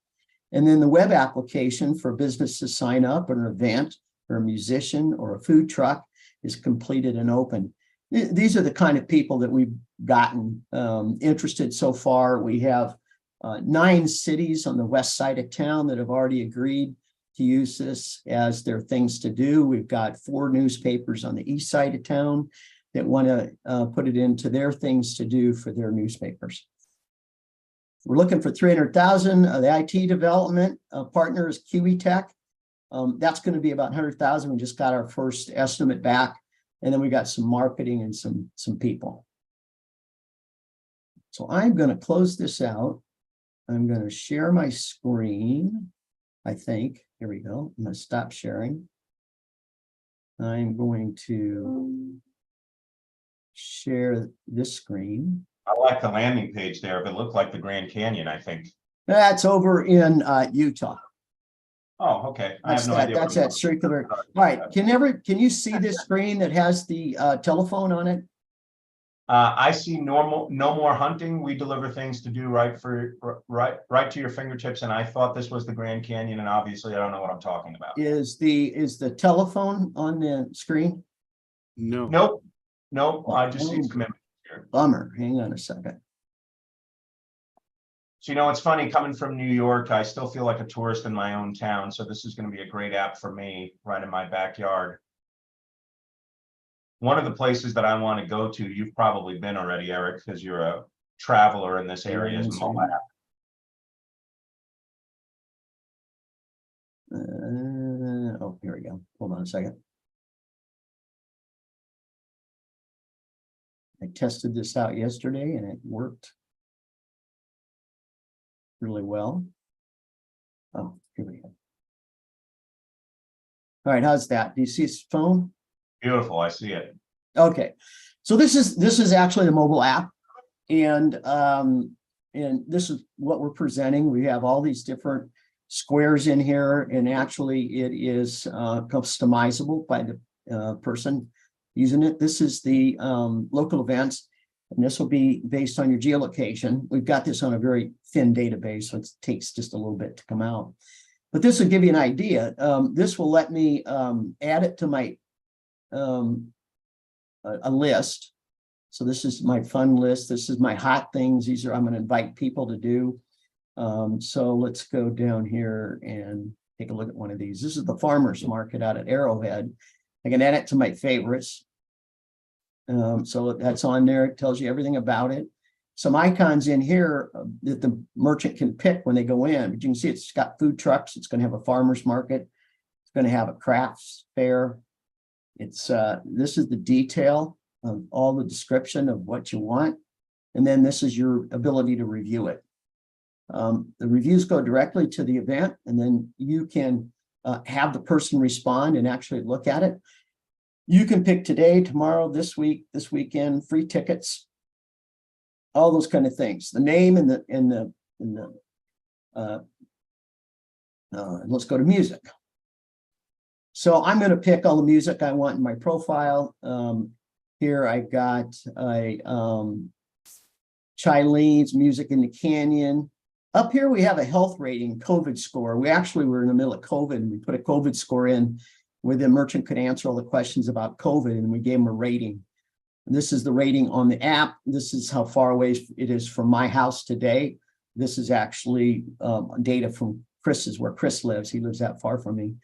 Speaker 7: And then the web application for business to sign up, or an event, or a musician, or a food truck is completed and open. these are the kind of people that we've gotten interested so far. We have 9 cities on the west side of town that have already agreed to use this as their things to do. We've got 4 newspapers on the east side of town that want to put it into their things to do for their newspapers. We're looking for 300,000. The IT development partner is Kiwi Tech. That's going to be about 100,000. We just got our first estimate back, and then we got some marketing and some people. So I'm going to close this out. I'm going to share my screen. I think here we go. I'm going to stop sharing. I'm going to share this screen.
Speaker 1: I like the landing page there, but it looked like the Grand Canyon, I think.
Speaker 7: That's over in Utah.
Speaker 1: Oh, okay. I have no idea.
Speaker 7: That's that circular. All right. Can you see this screen that has the telephone on it?
Speaker 1: I see no more hunting. We deliver things to do right to your fingertips. And I thought this was the Grand Canyon, and obviously I don't know what I'm talking about.
Speaker 7: Is the telephone on the screen?
Speaker 3: No.
Speaker 1: Nope. I just see some images here.
Speaker 7: Bummer. Hang on a second.
Speaker 1: So, it's funny coming from New York, I still feel like a tourist in my own town. So this is going to be a great app for me right in my backyard. One of the places that I want to go to, you've probably been already, Eric, because you're a traveler in this area, is Moab.
Speaker 7: Oh, here we go. Hold on a second. I tested this out yesterday and it worked really well. Oh, here we go. All right, how's that? Do you see his phone?
Speaker 1: Beautiful, I see it.
Speaker 7: Okay, so this is actually a mobile app, and this is what we're presenting. We have all these different squares in here, and actually it is customizable by the person using it. This is the local events, and this will be based on your geolocation. We've got this on a very thin database, so it takes just a little bit to come out. But this will give you an idea. This will let me add it to my a list. So this is my fun list. This is my hot things. These are I'm going to invite people to do. So let's go down here and take a look at one of these. This is the farmers market out at Arrowhead. I can add it to my favorites. So that's on there. It tells you everything about it. Some icons in here that the merchant can pick when they go in. But you can see it's got food trucks. It's going to have a farmers market. It's going to have a crafts fair. It's this is the detail of all the description of what you want. And then this is your ability to review it. The reviews go directly to the event, and then you can have the person respond and actually look at it. You can pick today, tomorrow, this week, this weekend, free tickets, all those kind of things. The name and let's go to music. So I'm going to pick all the music I want in my profile. Here I got Chilene's Music in the Canyon. Up here we have a health rating, COVID score. We actually were in the middle of COVID, and we put a COVID score in where the merchant could answer all the questions about COVID, and we gave them a rating. And this is the rating on the app. This is how far away it is from my house today. This is actually data from Chris's, where Chris lives. He lives that far from me.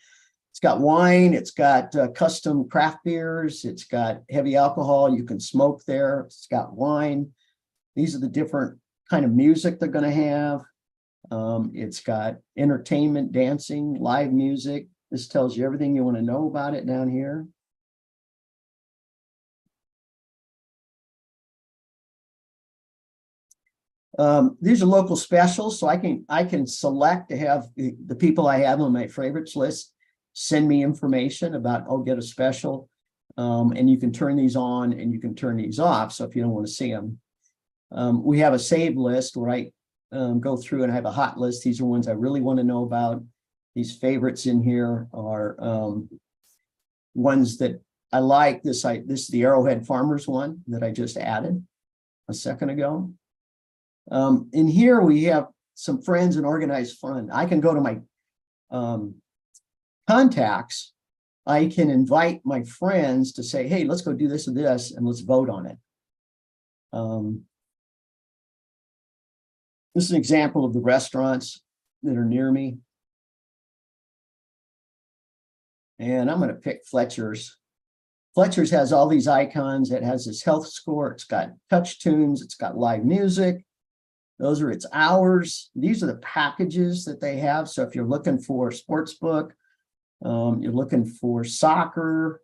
Speaker 7: It's got wine, it's got custom craft beers, it's got heavy alcohol, you can smoke there, it's got wine. These are the different kind of music they're going to have. It's got entertainment, dancing, live music. This tells you everything you want to know about it down here. These are local specials, so I can select to have the people I have on my favorites list send me information about, oh, get a special, and you can turn these on and you can turn these off. So if you don't want to see them, we have a save list where I go through and I have a hot list. These are ones I really want to know about. These favorites in here are ones that I like. This is the Arrowhead Farmers one that I just added a second ago. In here we have some friends and organized fun. I can go to my contacts I can invite my friends to say, hey, let's go do this and this, and let's vote on it. This is an example of the restaurants that are near me. And I'm going to pick Fletcher's. Fletcher's has all these icons. It has this health score. It's got touch tunes. It's got live music. Those are its hours. These are the packages that they have. So if you're looking for sports book, you're looking for soccer,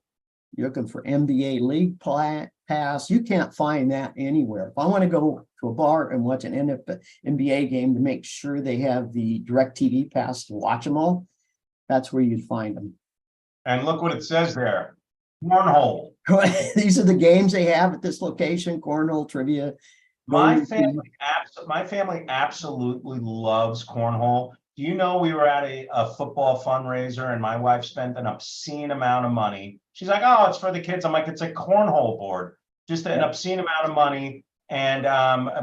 Speaker 7: you're looking for NBA league pass, you can't find that anywhere. If I want to go to a bar and watch an NBA game to make sure they have the DirecTV pass to watch them all, that's where you'd find them.
Speaker 1: And look what it says there. Cornhole.
Speaker 7: These are the games they have at this location, cornhole, trivia.
Speaker 1: My family absolutely loves cornhole. Do you know we were at a football fundraiser and my wife spent an obscene amount of money. She's like, oh, it's for the kids. I'm like, it's a cornhole board, just an obscene amount of money. And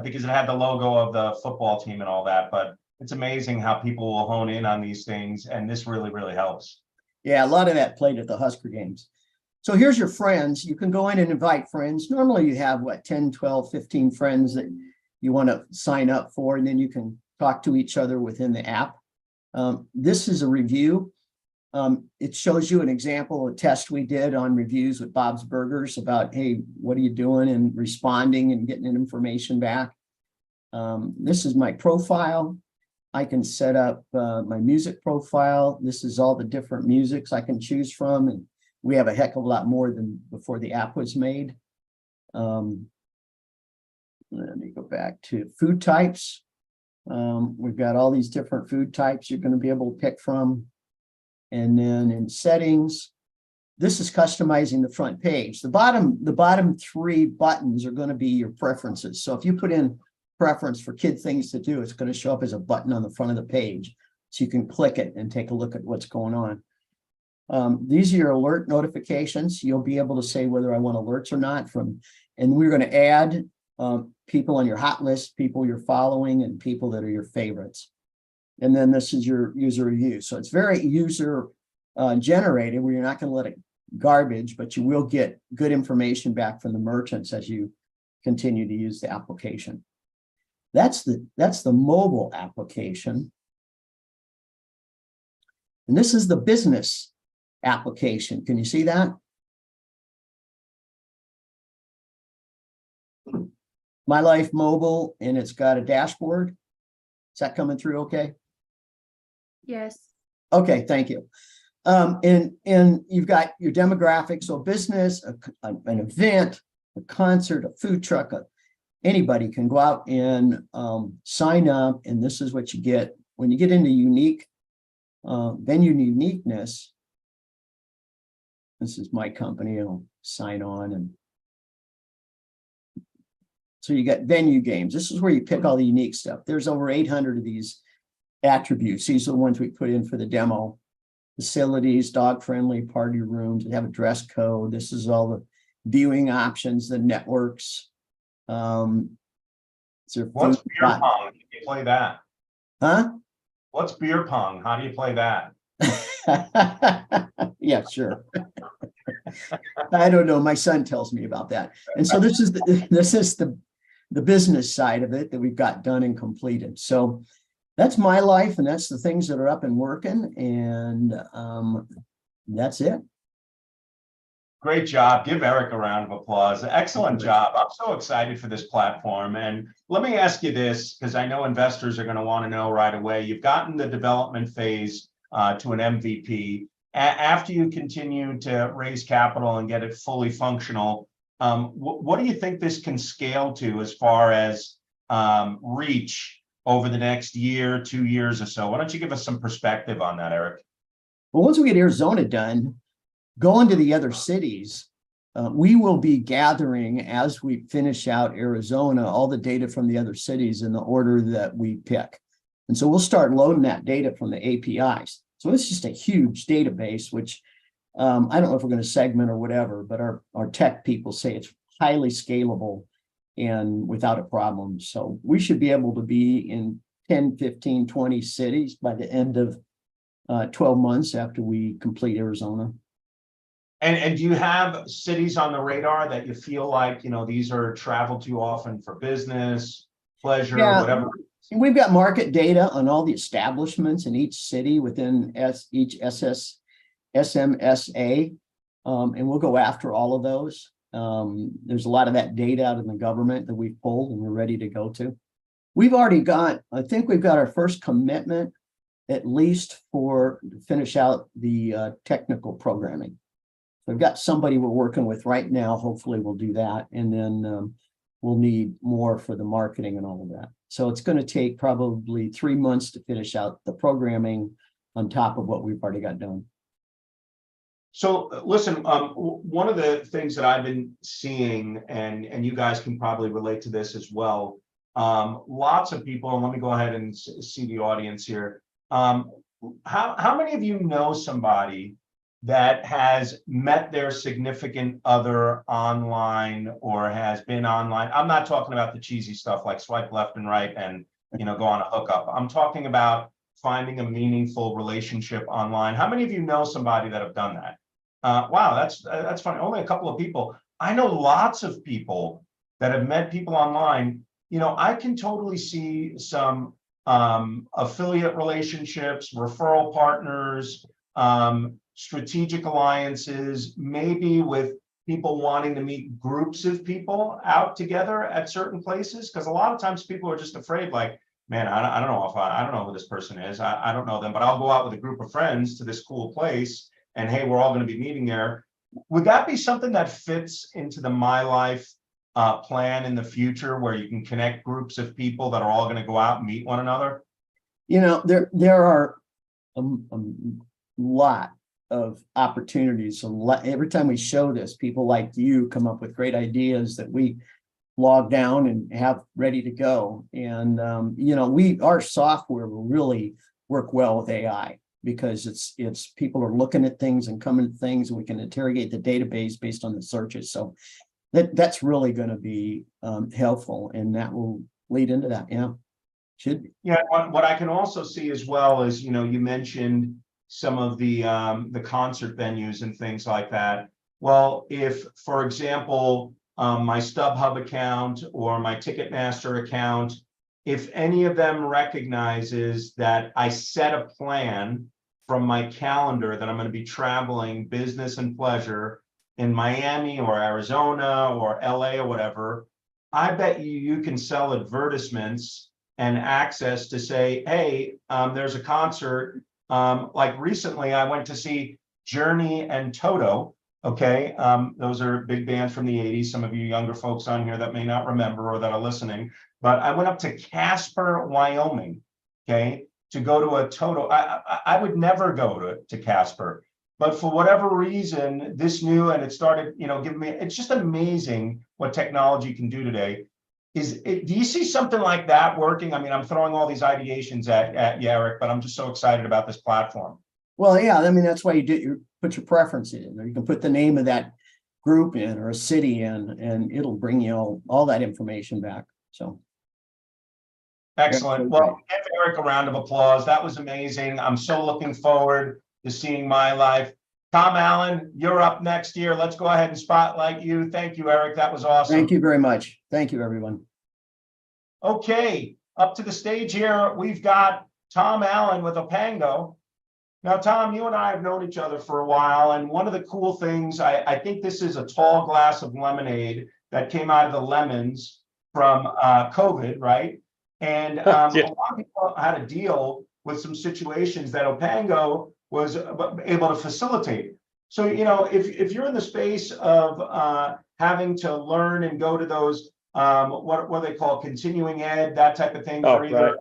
Speaker 1: because it had the logo of the football team and all that, but it's amazing how people will hone in on these things. And this really, really helps.
Speaker 7: Yeah, a lot of that played at the Husker games. So here's your friends. You can go in and invite friends. Normally you have what, 10, 12, 15 friends that you want to sign up for, and then you can talk to each other within the app. This is a review. It shows you an example, a test we did on reviews with Bob's Burgers about, hey, what are you doing, and responding and getting information back. This is my profile. I can set up my music profile. This is all the different musics I can choose from. And we have a heck of a lot more than before the app was made. Let me go back to food types. We've got all these different food types you're going to be able to pick from. And then in settings, this is customizing the front page. The bottom three buttons are going to be your preferences. So if you put in preference for kid things to do, it's going to show up as a button on the front of the page. So you can click it and take a look at what's going on. These are your alert notifications. You'll be able to say whether I want alerts or not and we're going to add people on your hot list, people you're following, and people that are your favorites. And then this is your user review. So it's very user generated, where you're not going to let it garbage, but you will get good information back from the merchants as you continue to use the application. That's the mobile application. And this is the business application. Can you see that? My Life Mobile, and it's got a dashboard. Is that coming through okay?
Speaker 8: Yes.
Speaker 7: Okay, thank you. And you've got your demographics, so business, an event, a concert, a food truck, anybody can go out and sign up, and this is what you get. When you get into unique venue uniqueness, this is my company, I'll sign on, and so you got venue games. This is where you pick all the unique stuff. There's over 800 of these attributes. These are the ones we put in for the demo. Facilities, dog-friendly party rooms, they have a dress code. This is all the viewing options, the networks.
Speaker 1: What's beer pong? How do you play that?
Speaker 7: Huh?
Speaker 1: What's beer pong? How do you play that?
Speaker 7: Yeah, sure. I don't know. My son tells me about that. And so this is the business side of it that we've got done and completed. So that's my life, and that's the things that are up and working, and that's it.
Speaker 1: Great job. Give Eric a round of applause. Excellent job. I'm so excited for this platform. And let me ask you this, because I know investors are going to want to know right away. You've gotten the development phase to an MVP. After you continue to raise capital and get it fully functional, what do you think this can scale to as far as reach over the next year, 2 years or so? Why don't you give us some perspective on that, Eric?
Speaker 7: Well, once we get Arizona done, going to the other cities, we will be gathering, as we finish out Arizona, all the data from the other cities in the order that we pick. And so we'll start loading that data from the APIs. So it's just a huge database, which I don't know if we're going to segment or whatever, but our tech people say it's highly scalable and without a problem. So we should be able to be in 10, 15, 20 cities by the end of 12 months after we complete Arizona.
Speaker 1: And do you have cities on the radar that you feel like, these are traveled to often for business, pleasure,
Speaker 7: Yeah.
Speaker 1: whatever?
Speaker 7: We've got market data on all the establishments in each city within each SMSA. And we'll go after all of those. There's a lot of that data out in the government that we've pulled and we're ready to go to. I think we've got our first commitment, at least to finish out the technical programming. We've got somebody we're working with right now. Hopefully we'll do that. And then we'll need more for the marketing and all of that. So it's going to take probably 3 months to finish out the programming on top of what we've already got done.
Speaker 1: So listen, one of the things that I've been seeing, and you guys can probably relate to this as well, lots of people, and let me go ahead and see the audience here. How many of you know somebody that has met their significant other online or has been online? I'm not talking about the cheesy stuff like swipe left and right and go on a hookup. I'm talking about finding a meaningful relationship online. How many of you know somebody that have done that? Wow, that's funny. Only a couple of people. I know lots of people that have met people online. I can totally see some affiliate relationships, referral partners, strategic alliances, maybe with people wanting to meet groups of people out together at certain places. Because a lot of times people are just afraid, like, man, I don't know I don't know who this person is. I don't know them, but I'll go out with a group of friends to this cool place. And hey, we're all going to be meeting there. Would that be something that fits into the My Life plan in the future, where you can connect groups of people that are all going to go out and meet one another?
Speaker 7: There are a lot of opportunities. Every time we show this, people like you come up with great ideas that we log down and have ready to go. And our software will really work well with AI, because it's people are looking at things and coming to things, and we can interrogate the database based on the searches. So that's really going to be helpful, and that will lead into that. Yeah, should be.
Speaker 1: Yeah, what I can also see as well is, you mentioned some of the concert venues and things like that. Well, if, for example, my StubHub account or my Ticketmaster account, if any of them recognizes that I set a plan from my calendar that I'm going to be traveling business and pleasure in Miami or Arizona or LA or whatever, I bet you can sell advertisements and access to say, hey, there's a concert. Like recently, I went to see Journey and Toto. Okay, those are big bands from the 80s. Some of you younger folks on here that may not remember or that are listening, but I went up to Casper, Wyoming, okay, to go to a Toto. I would never go to Casper, but for whatever reason, this new, and it started, giving me, it's just amazing what technology can do today. Do you see something like that working? I mean, I'm throwing all these ideations at you, Eric, but I'm just so excited about this platform.
Speaker 7: Well, yeah, I mean, that's why you put your preference in, or you can put the name of that group in or a city in, and it'll bring you all that information back. So.
Speaker 1: Excellent. Well, give Eric a round of applause. That was amazing. I'm so looking forward to seeing My Life. Tom Allen, you're up next year. Let's go ahead and spotlight you. Thank you, Eric. That was awesome.
Speaker 7: Thank you very much. Thank you, everyone.
Speaker 1: Okay, up to the stage here, we've got Tom Allen with Opango. Now, Tom, you and I have known each other for a while, and one of the cool things, I think this is a tall glass of lemonade that came out of the lemons from COVID, right? And a lot of people had to deal with some situations that Opango was able to facilitate. So, if you're in the space of having to learn and go to those, what they call continuing ed, that type of thing, for either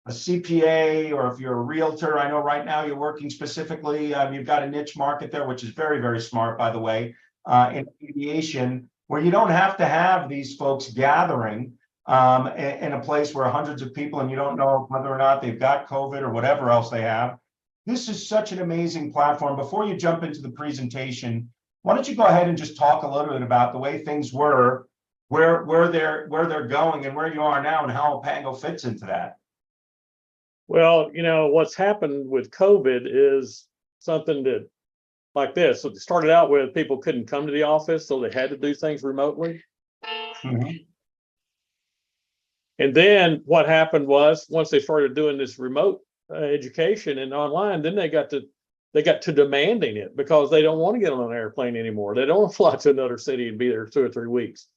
Speaker 1: a CPA or if you're a realtor, I know right now you're working specifically, you've got a niche market there, which is very, very smart, by the way, in aviation, where you don't have to have these folks gathering in a place where hundreds of people and you don't know whether or not they've got COVID or whatever else they have. This is such an amazing platform. Before you jump into the presentation, why don't you go ahead and just talk a little bit about the way things were, where they're going and where you are now and how Opango fits into that.
Speaker 6: Well, what's happened with COVID is something that like this. So it started out with people couldn't come to the office, so they had to do things remotely.
Speaker 1: Mhm.
Speaker 6: And then what happened was once they started doing this remote education and online, then they got to demanding it because they don't want to get on an airplane anymore. They don't want to fly to another city and be there 2 or 3 weeks.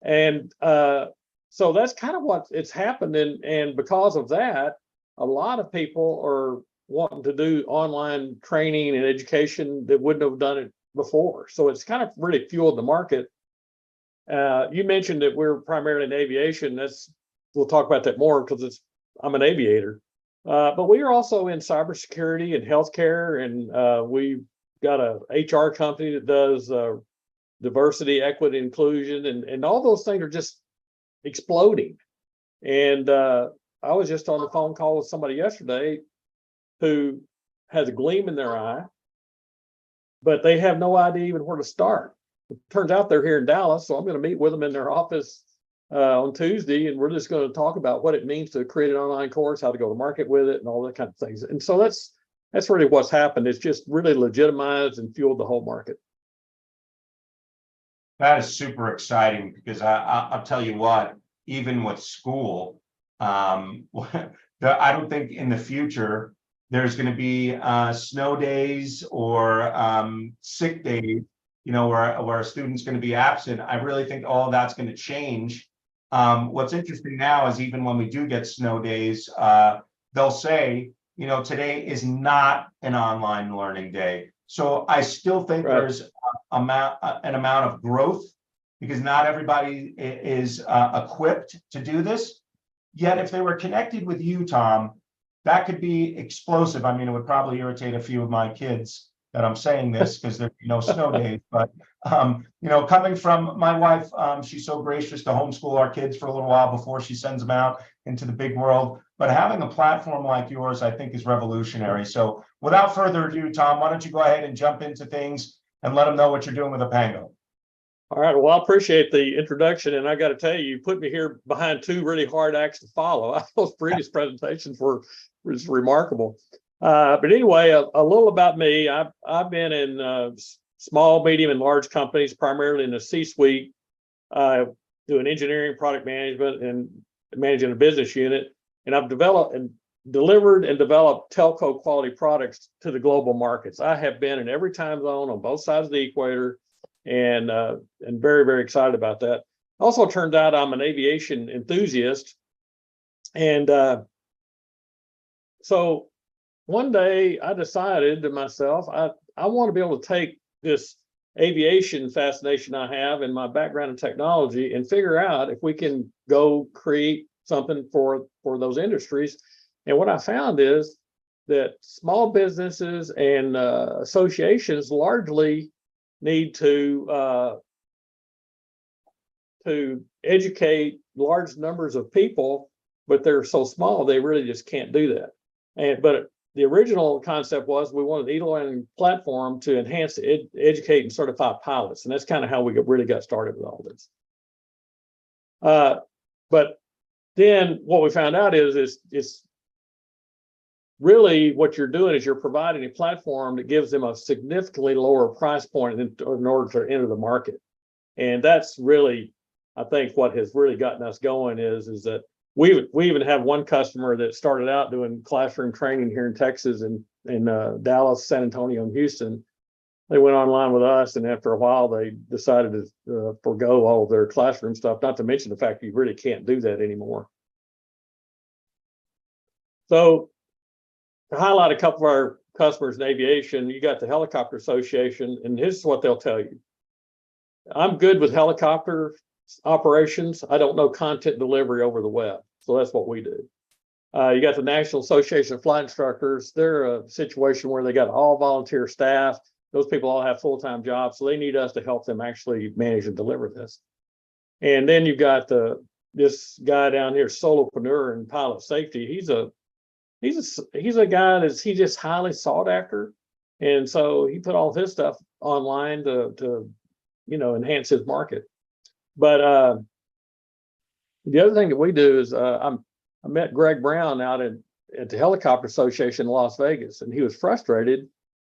Speaker 6: And so that's kind of what it's happened. And because of that, a lot of people are wanting to do online training and education that wouldn't have done it before. So it's kind of really fueled the market. You mentioned that we're primarily in aviation. We'll talk about that more because I'm an aviator. But we are also in cybersecurity and healthcare, and we've got a HR company that does diversity, equity, inclusion, and all those things are just exploding. And I was just on the phone call with somebody yesterday who has a gleam in their eye, but they have no idea even where to start. It turns out they're here in Dallas, so I'm going to meet with them in their office on Tuesday, and we're just going to talk about what it means to create an online course, how to go to market with it, and all that kind of things. And so that's really what's happened. It's just really legitimized and fueled the whole market.
Speaker 1: That is super exciting because I'll tell you what, even with school, I don't think in the future there's going to be snow days or sick days, where a student's going to be absent. I really think all of that's going to change. What's interesting now is even when we do get snow days, they'll say, today is not an online learning day. So I still think there's an amount of growth because not everybody is equipped to do this. Yet if they were connected with you, Tom, that could be explosive. I mean, it would probably irritate a few of my kids that I'm saying this because there'd be no snow days. But, coming from my wife, she's so gracious to homeschool our kids for a little while before she sends them out into the big world. But having a platform like yours, I think, is revolutionary. So without further ado, Tom, why don't you go ahead and jump into things and let them know what you're doing with Apango.
Speaker 6: All right. Well, I appreciate the introduction. And I got to tell you, you put me here behind 2 really hard acts to follow. Those previous presentations were just remarkable. But anyway, a little about me. I've been in small, medium, and large companies, primarily in the C-suite, doing engineering, product management, and managing a business unit. And I've delivered and developed telco quality products to the global markets. I have been in every time zone on both sides of the equator, and very, very excited about that. Also, turned out I'm an aviation enthusiast, and so one day I decided to myself, I want to be able to take this aviation fascination I have and my background in technology and figure out if we can go create something for those industries. And what I found is that small businesses and associations largely need to educate large numbers of people, but they're so small they really just can't do that. But the original concept was we wanted an e-learning platform to enhance, educate, and certify pilots, and that's kind of how we really got started with all this. But then what we found out is it's really what you're doing is you're providing a platform that gives them a significantly lower price point in order to enter the market. And that's really, I think, what has really gotten us going is that we even have one customer that started out doing classroom training here in Texas and in Dallas, San Antonio, and Houston. They went online with us, and after a while, they decided to forego all of their classroom stuff, not to mention the fact you really can't do that anymore. So to highlight a couple of our customers in aviation, you got the Helicopter Association, and this is what they'll tell you. I'm good with helicopter operations. I don't know content delivery over the web. So that's what we do. You got the National Association of Flight Instructors. They're a situation where they got all volunteer staff. Those people all have full-time jobs, so they need us to help them actually manage and deliver this. And then you've got this guy down here, solopreneur in pilot safety. He's a guy he's just highly sought after, and so he put all his stuff online to enhance his market. But the other thing that we do is I met Greg Brown out at the Helicopter Association in Las Vegas, and he was frustrated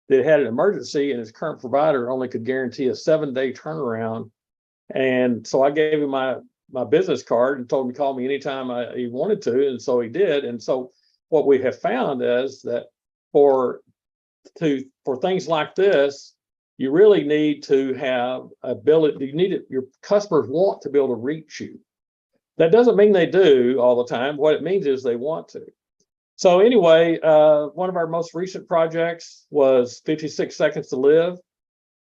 Speaker 6: that had an emergency, and his current provider only could guarantee a 7-day turnaround. And so I gave him my business card and told him to call me anytime he wanted to, and so he did. And so what we have found is that for things like this, you really need to have ability. You need it. Your customers want to be able to reach you. That doesn't mean they do all the time. What it means is they want to. So anyway, one of our most recent projects was 56 Seconds to Live.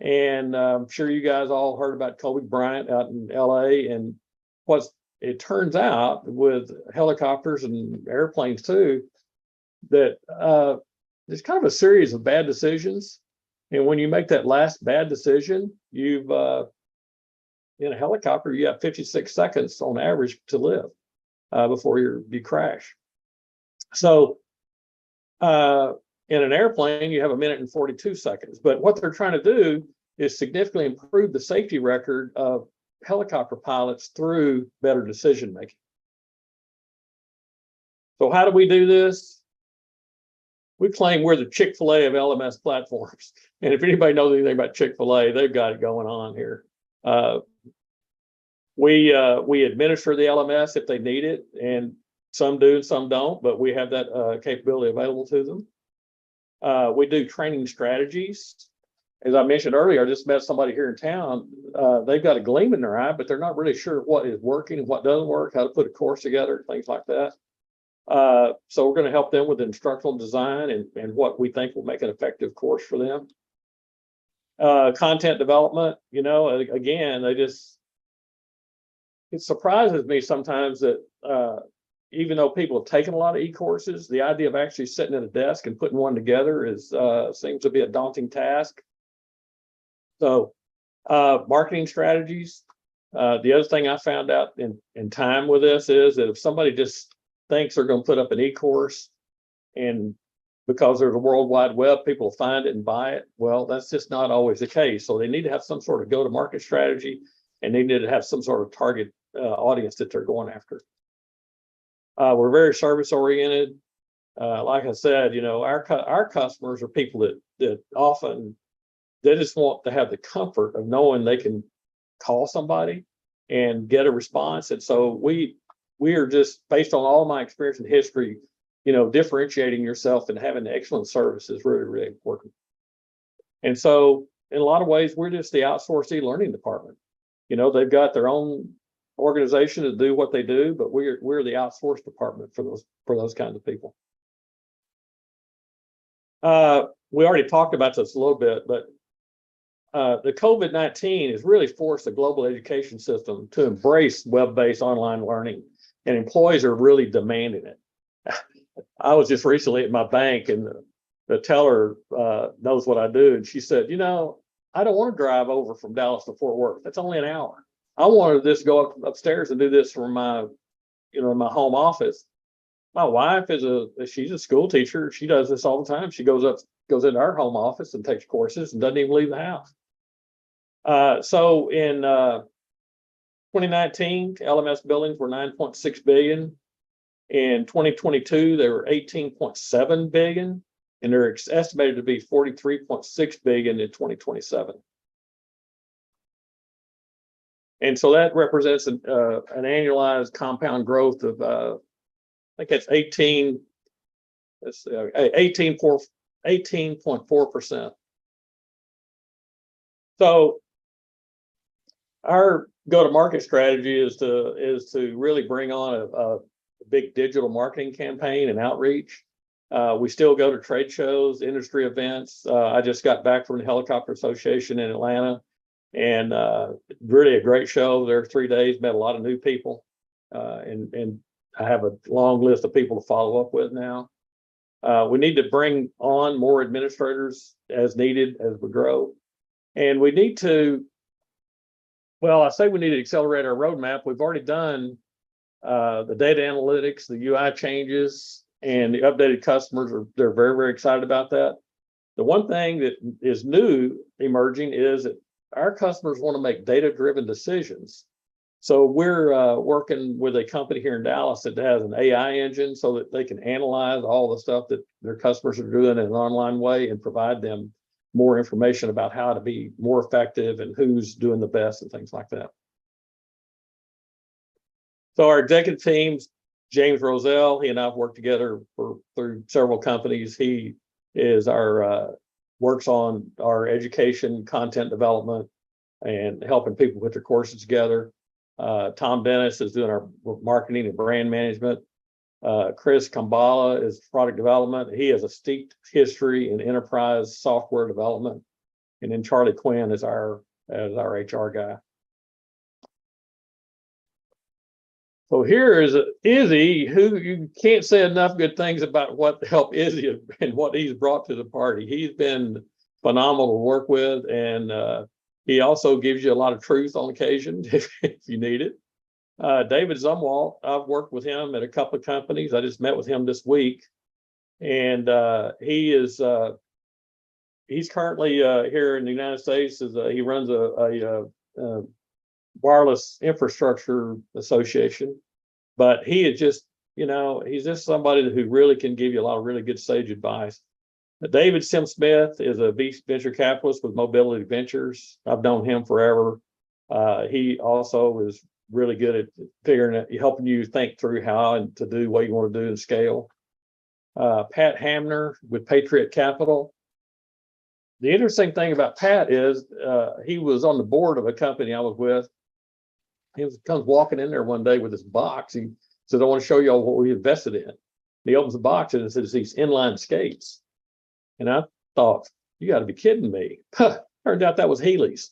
Speaker 6: And I'm sure you guys all heard about Kobe Bryant out in LA. And it turns out with helicopters and airplanes too, that there's kind of a series of bad decisions. And when you make that last bad decision, you've in a helicopter, you have 56 seconds on average to live before you crash. So in an airplane, you have 1 minute and 42 seconds. But what they're trying to do is significantly improve the safety record of helicopter pilots through better decision making. So how do we do this? We claim we're the Chick-fil-A of LMS platforms. And if anybody knows anything about Chick-fil-A, they've got it going on here. We administer the LMS if they need it, and some do and some don't, but we have that capability available to them. We do training strategies. As I mentioned earlier, I just met somebody here in town. They've got a gleam in their eye, but they're not really sure what is working and what doesn't work, how to put a course together, things like that. So we're going to help them with instructional design and what we think will make an effective course for them. Content development, again, it surprises me sometimes that even though people have taken a lot of e-courses, the idea of actually sitting at a desk and putting one together seems to be a daunting task. So marketing strategies. The other thing I found out in time with this is that if somebody just thinks they're going to put up an e-course, and because there's a World Wide Web, people will find it and buy it. Well, that's just not always the case. So they need to have some sort of go-to-market strategy, and they need to have some sort of target audience that they're going after. We're very service-oriented. Like I said, our customers are people that often they just want to have the comfort of knowing they can call somebody and get a response. And so we are just, based on all my experience and history, differentiating yourself and having excellent service is really, really important. And so in a lot of ways, we're just the outsourced e-learning department. They've got their own organization to do what they do, but we're the outsourced department for those kinds of people. We already talked about this a little bit, but the COVID-19 has really forced the global education system to embrace web-based online learning, and employees are really demanding it. I was just recently at my bank, and the teller knows what I do, and she said, I don't want to drive over from Dallas to Fort Worth. That's only an hour. I wanted to just go upstairs and do this from my, my home office. My wife she's a school teacher. She does this all the time. She goes into our home office and takes courses and doesn't even leave the house. So in 2019, LMS billings were 9.6 billion. In 2022, they were 18.7 billion, and they're estimated to be 43.6 billion in 2027. And so that represents an annualized compound growth of, I think it's 18.4%. So our go-to-market strategy is to really bring on a big digital marketing campaign and outreach. We still go to trade shows, industry events. I just got back from the Helicopter Association in Atlanta, and really a great show. There 3 days, met a lot of new people, and I have a long list of people to follow up with now. We need to bring on more administrators as needed as we grow. And we need to, I say we need to accelerate our roadmap. We've already done the data analytics, the UI changes, and the updated customers they're very, very excited about that. The one thing that is new emerging is that our customers want to make data-driven decisions. So we're working with a company here in Dallas that has an AI engine so that they can analyze all the stuff that their customers are doing in an online way and provide them more information about how to be more effective and who's doing the best and things like that. So our executive teams, James Roselle, he and I have worked together through several companies. He is our works on our education, content development, and helping people put their courses together. Tom Dennis is doing our marketing and brand management. Chris Kambala is product development. He has a steeped history in enterprise software development. And then Charlie Quinn is our HR guy. So here is Izzy, who you can't say enough good things about what help Izzy and what he's brought to the party. He's been phenomenal to work with, and he also gives you a lot of truth on occasion if you need it. David Zumwalt, I've worked with him at a couple of companies. I just met with him this week, and he's currently here in the United States. He runs a wireless infrastructure association, but he is just, he's just somebody who really can give you a lot of really good sage advice. David Sim Smith is a venture capitalist with Mobility Ventures. I've known him forever. He also is really good at figuring out, helping you think through how and to do what you want to do and scale. Pat Hamner with Patriot Capital. The interesting thing about Pat is he was on the board of a company I was with. He comes walking in there one day with this box. He said, I want to show you all what we invested in. And he opens the box and it says these inline skates. And I thought, you got to be kidding me. Turned out that was Heelys.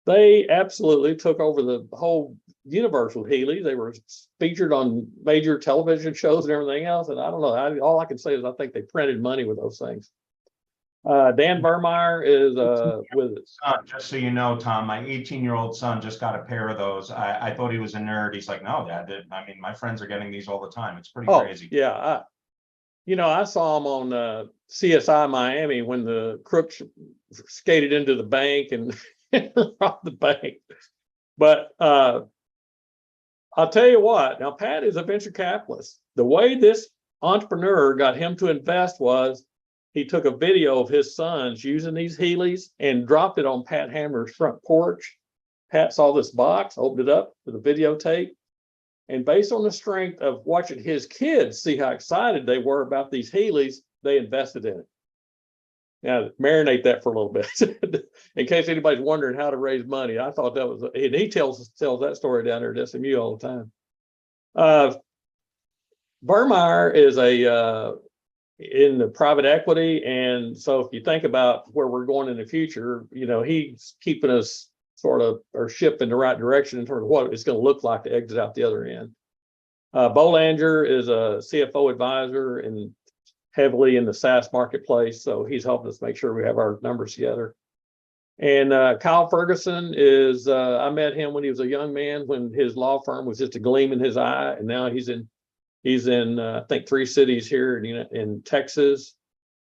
Speaker 6: They absolutely took over the whole universe with Heelys. They were featured on major television shows and everything else. And I don't know, all I can say is I think they printed money with those things. Dan Vermeyer is with
Speaker 1: Just so you know, Tom, my 18-year-old son just got a pair of those. I thought he was a nerd. He's like, no, Dad. I mean, my friends are getting these all the time. It's pretty crazy.
Speaker 6: Yeah, I saw him on CSI Miami when the crooks skated into the bank and robbed the bank. But I'll tell you what, now Pat is a venture capitalist. The way this entrepreneur got him to invest was he took a video of his sons using these Heelys and dropped it on Pat Hammer's front porch. Pat saw this box, opened it up with a videotape, and based on the strength of watching his kids see how excited they were about these Heelys, they invested in it. Now, marinate that for a little bit. In case anybody's wondering how to raise money, I thought that was, and he tells that story down there at SMU all the time. Burmeyer is in the private equity. And so if you think about where we're going in the future, he's keeping us sort of our ship in the right direction in terms of what it's going to look like to exit out the other end. Bolanger is a CFO advisor and heavily in the SaaS marketplace. So he's helping us make sure we have our numbers together. And Kyle Ferguson is, I met him when he was a young man, when his law firm was just a gleam in his eye. And now he's in I think 3 cities here in Texas.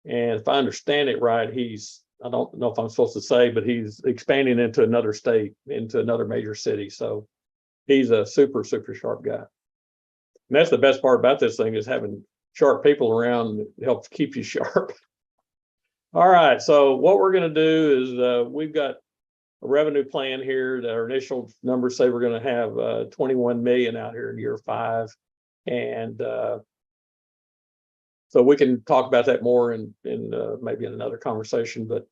Speaker 6: And if I understand it right, I don't know if I'm supposed to say, but he's expanding into another state, into another major city. So he's a super, super sharp guy. And that's the best part about this thing, is having sharp people around that helps keep you sharp. All right. So what we're going to do is we've got a revenue plan here that our initial numbers say we're going to have 21 million out here in year 5. And so we can talk about that more in maybe in another conversation. But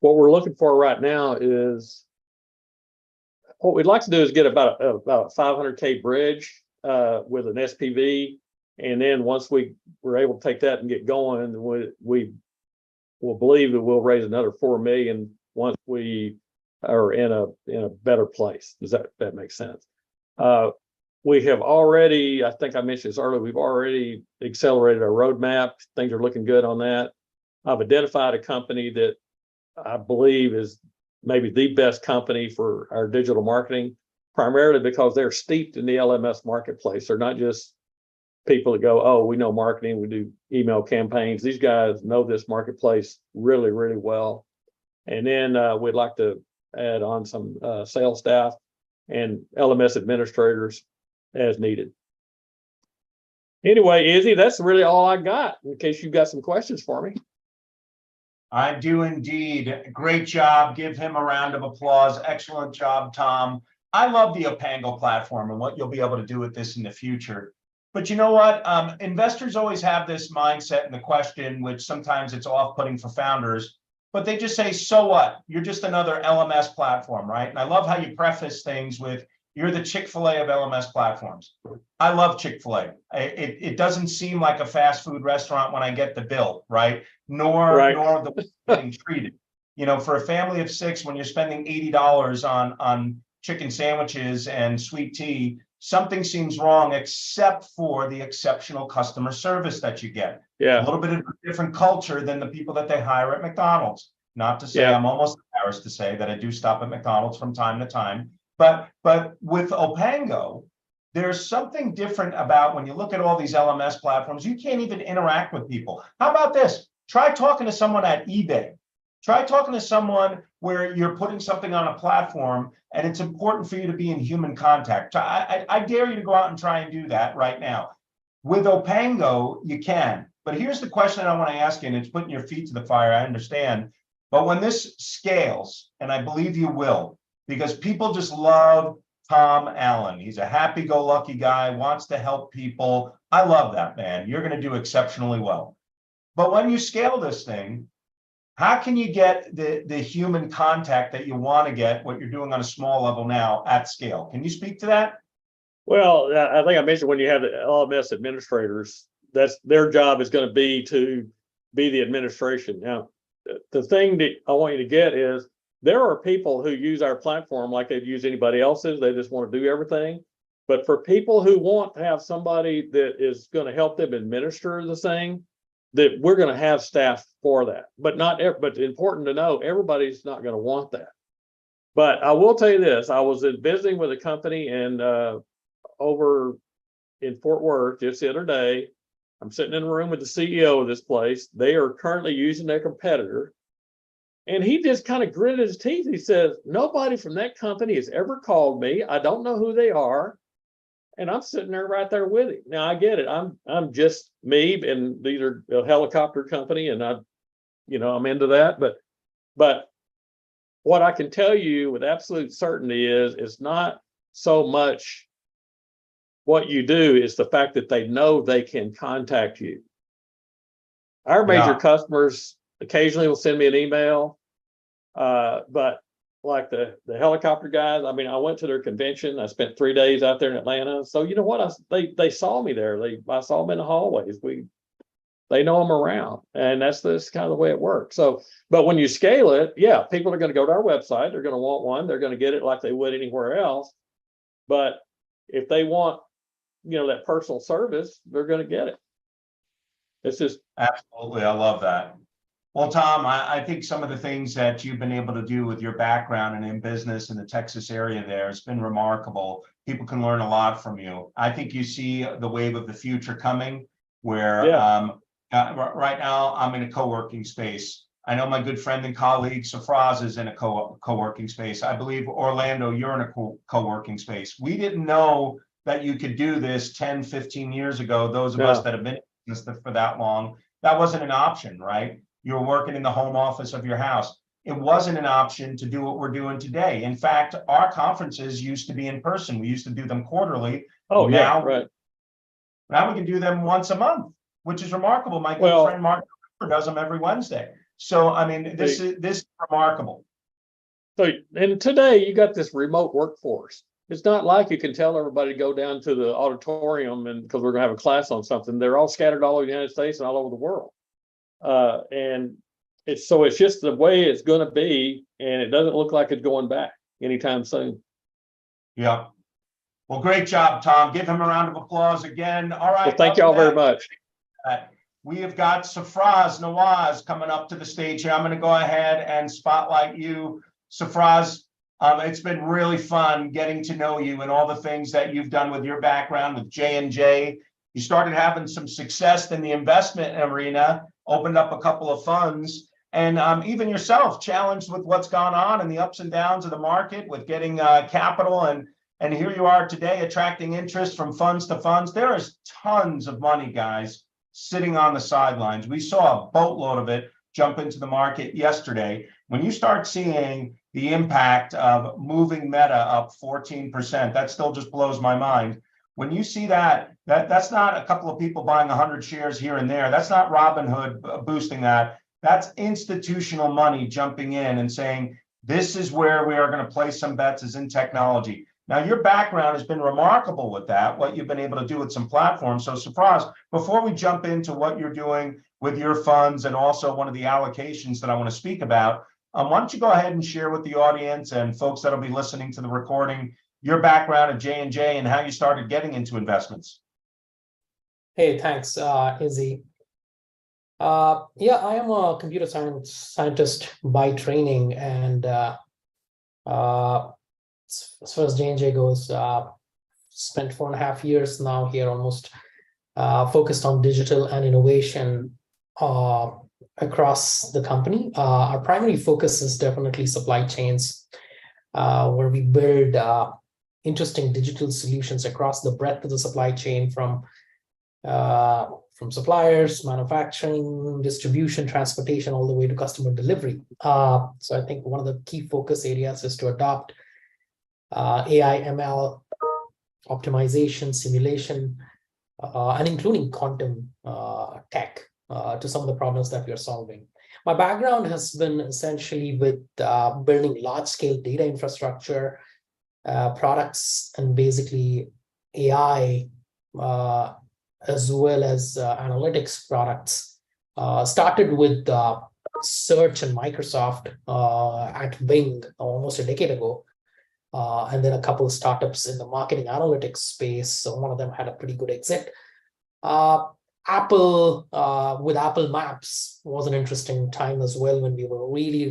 Speaker 6: what we're looking for right now is, what we'd like to do is get about a 500K bridge with an SPV. And then once we're able to take that and get going, we will believe that we'll raise another 4 million once we are in a better place. Does that make sense? We have already, I think I mentioned this earlier, we've already accelerated our roadmap. Things are looking good on that. I've identified a company that I believe is maybe the best company for our digital marketing, primarily because they're steeped in the LMS marketplace. They're not just people that go, oh, we know marketing, we do email campaigns. These guys know this marketplace really, really well. And then we'd like to add on some sales staff and LMS administrators as needed. Anyway, Izzy, that's really all I got, in case you've got some questions for me.
Speaker 1: I do indeed. Great job. Give him a round of applause. Excellent job, Tom. I love the Opango platform and what you'll be able to do with this in the future. But you know what? Investors always have this mindset and the question, which sometimes it's off-putting for founders, but they just say, so what? You're just another LMS platform, right? And I love how you preface things with, you're the Chick-fil-A of LMS platforms. I love Chick-fil-A. It doesn't seem like a fast food restaurant when I get the bill, right? Nor the way it's getting treated. You know, for a family of 6, when you're spending $80 on chicken sandwiches and sweet tea, something seems wrong, except for the exceptional customer service that you get.
Speaker 6: Yeah.
Speaker 1: A little bit of a different culture than the people that they hire at McDonald's. Not to say,
Speaker 6: Yeah.
Speaker 1: I'm almost embarrassed to say that I do stop at McDonald's from time to time. But with Opango, there's something different about when you look at all these LMS platforms, you can't even interact with people. How about this? Try talking to someone at eBay. Try talking to someone where you're putting something on a platform and it's important for you to be in human contact. I dare you to go out and try and do that right now. With Opango, you can. But here's the question I want to ask you, and it's putting your feet to the fire, I understand. But when this scales, and I believe you will, because people just love Tom Allen. He's a happy-go-lucky guy, wants to help people. I love that, man. You're going to do exceptionally well. But when you scale this thing, how can you get the human contact that you want to get, what you're doing on a small level now at scale? Can you speak to that?
Speaker 6: Well, I think I mentioned when you have the LMS administrators, that's their job is going to be the administration. Now, the thing that I want you to get is there are people who use our platform like they'd use anybody else's. They just want to do everything. But for people who want to have somebody that is going to help them administer the thing, that we're going to have staff for that. But but important to know, everybody's not going to want that. But I will tell you this: I was visiting with a company over in Fort Worth just the other day. I'm sitting in a room with the CEO of this place. They are currently using their competitor. And he just kind of gritted his teeth. He says, nobody from that company has ever called me. I don't know who they are. And I'm sitting there right there with him. Now I get it. I'm just me, and these are a helicopter company, and I'm into that. But what I can tell you with absolute certainty is it's not so much what you do, is the fact that they know they can contact you. Our major customers occasionally will send me an email, but like the helicopter guys, I mean, I went to their convention. I spent 3 days out there in Atlanta. So you know what? They saw me there. I saw them in the hallways. They know I'm around, and that's kind of the way it works. So, but when you scale it, yeah, people are going to go to our website. They're going to want one. They're going to get it like they would anywhere else. But if they want, that personal service, they're going to get it. It's just
Speaker 1: absolutely. I love that. Well, Tom, I think some of the things that you've been able to do with your background and in business in the Texas area there has been remarkable. People can learn a lot from you. I think you see the wave of the future coming where right now I'm in a co-working space. I know my good friend and colleague Safraz is in a co-working space. I believe, Orlando, you're in a co-working space. We didn't know that you could do this 10, 15 years ago. Those of us that have been in business for that long, that wasn't an option, right? You were working in the home office of your house. It wasn't an option to do what we're doing today. In fact, our conferences used to be in person. We used to do them quarterly.
Speaker 6: Oh,
Speaker 1: now,
Speaker 6: yeah, right.
Speaker 1: Now we can do them once a month, which is remarkable. My good friend Mark does them every Wednesday. So, I mean, this is remarkable.
Speaker 6: So, and today you got this remote workforce. It's not like you can tell everybody to go down to the auditorium and because we're going to have a class on something. They're all scattered all over the United States and all over the world. And it's just the way it's going to be, and it doesn't look like it's going back anytime soon.
Speaker 1: Yeah. Well, great job, Tom. Give him a round of applause again. All right.
Speaker 6: Well, thank y'all very much.
Speaker 1: We have got Safraz Nawaz coming up to the stage here. I'm going to go ahead and spotlight you, Safraz. It's been really fun getting to know you and all the things that you've done with your background with J&J. You started having some success in the investment arena, opened up a couple of funds, and even yourself challenged with what's gone on and the ups and downs of the market with getting capital. And here you are today attracting interest from funds to funds. There is tons of money, guys, sitting on the sidelines. We saw a boatload of it jump into the market yesterday. When you start seeing the impact of moving Meta up 14%, that still just blows my mind. When you see that's not a couple of people buying 100 shares here and there. That's not Robinhood boosting that. That's institutional money jumping in and saying, this is where we are going to place some bets is in technology. Now, your background has been remarkable with that, what you've been able to do with some platforms. So, Safraz, before we jump into what you're doing with your funds and also one of the allocations that I want to speak about, why don't you go ahead and share with the audience and folks that'll be listening to the recording your background at J&J and how you started getting into investments.
Speaker 9: Hey, thanks, Izzy. Yeah, I am a computer scientist by training, and as far as J&J goes, spent 4.5 years now here, almost focused on digital and innovation across the company. Our primary focus is definitely supply chains, where we build interesting digital solutions across the breadth of the supply chain, from suppliers, manufacturing, distribution, transportation, all the way to customer delivery. So I think one of the key focus areas is to adopt AI, ML, optimization, simulation, and including quantum tech to some of the problems that we are solving. My background has been essentially with building large-scale data infrastructure, products, and basically AI, as well as analytics products. Started with search and Microsoft at Bing almost a decade ago, and then a couple of startups in the marketing analytics space. So one of them had a pretty good exit. Apple, with Apple Maps, was an interesting time as well when we were really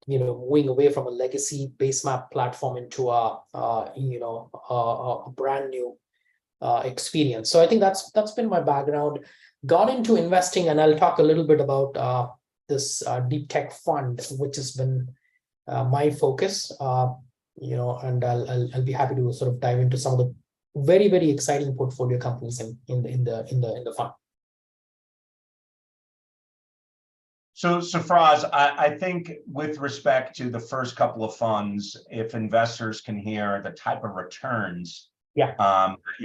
Speaker 9: moving away from a legacy base map platform into a brand new experience. So I think that's been my background. Got into investing, and I'll talk a little bit about this deep tech fund, which has been my focus. And I'll be happy to sort of dive into some of the very, very exciting portfolio companies in the fund.
Speaker 1: So, Safraz, I think with respect to the first couple of funds, if investors can hear the type of returns you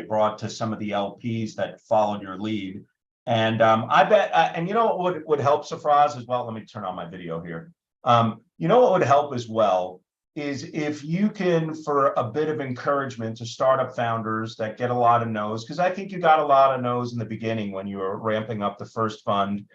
Speaker 1: brought to some of the LPs that followed your lead, and I bet, and you know what would help, Safraz, as well? Let me turn on my video here. You know what would help as well is if you can, for a bit of encouragement to startup founders that get a lot of no's, because I think you got a lot of no's in the beginning when you were ramping up the first fund,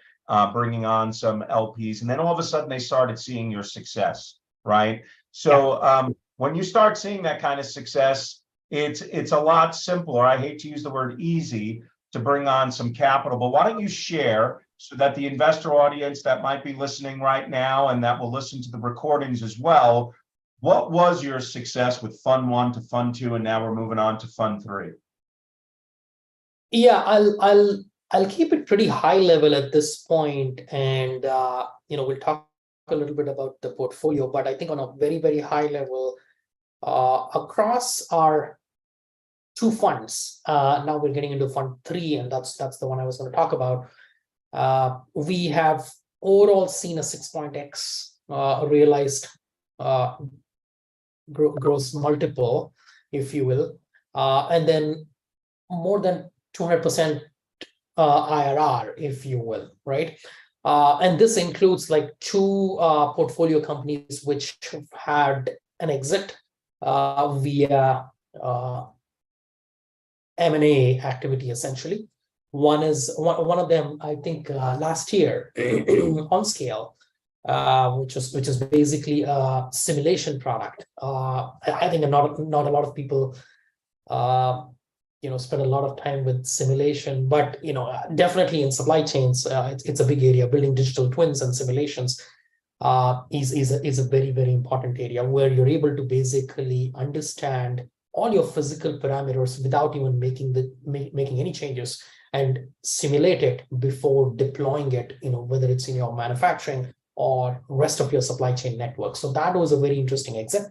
Speaker 1: bringing on some LPs, and then all of a sudden they started seeing your success, right? So when you start seeing that kind of success, it's a lot simpler. I hate to use the word easy to bring on some capital, but why don't you share so that the investor audience that might be listening right now and that will listen to the recordings as well, what was your success with Fund 1 to Fund 2, and now we're moving on to Fund 3?
Speaker 9: Yeah, I'll keep it pretty high level at this point, and we'll talk a little bit about the portfolio. But I think on a very, very high level, across our two funds, now we're getting into Fund 3, and that's the one I was going to talk about. We have overall seen a 6.x realized gross multiple, if you will, and then more than 200% IRR, if you will, right? And this includes like two portfolio companies which had an exit via M&A activity, essentially. One of them, I think, last year, on scale, which is basically a simulation product. I think not a lot of people spend a lot of time with simulation, but definitely in supply chains, it's a big area. Building digital twins and simulations is a very, very important area where you're able to basically understand all your physical parameters without even making any changes, and simulate it before deploying it, whether it's in your manufacturing or rest of your supply chain network. So that was a very interesting exit.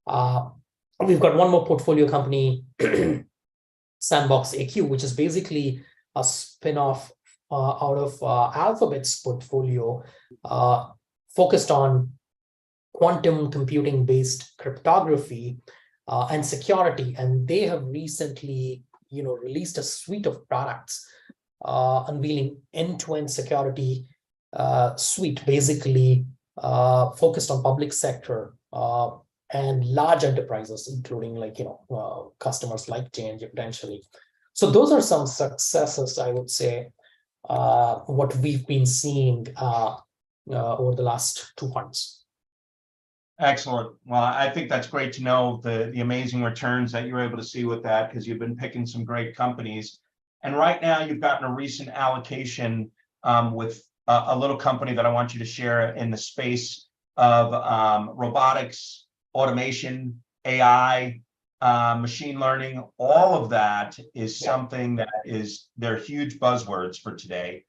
Speaker 9: We've got one more portfolio company, Sandbox AQ, which is basically a spin-off out of Alphabet's portfolio focused on quantum computing based cryptography and security, and they have recently released a suite of products unveiling end-to-end security suite, basically focused on public sector and large enterprises, including customers like J&J potentially. So those are some successes, I would say, what we've been seeing over the last 2 months.
Speaker 1: Excellent. Well, I think that's great to know the amazing returns that you're able to see with that, because you've been picking some great companies. And right now you've gotten a recent allocation with a little company that I want you to share in the space of robotics, automation, AI, machine learning. All of that is something that they're huge buzzwords for today.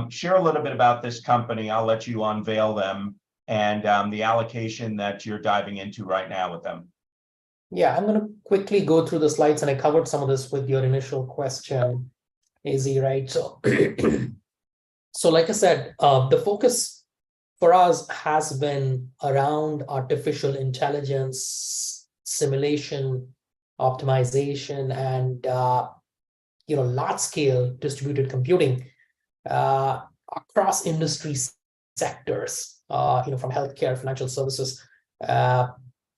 Speaker 1: Share a little bit about this company. I'll let you unveil them and the allocation that you're diving into right now with them.
Speaker 9: Yeah, I'm going to quickly go through the slides, and I covered some of this with your initial question, AZ, right? So, so like I said, the focus for us has been around artificial intelligence, simulation, optimization, and large-scale distributed computing across industry sectors. From healthcare, financial services,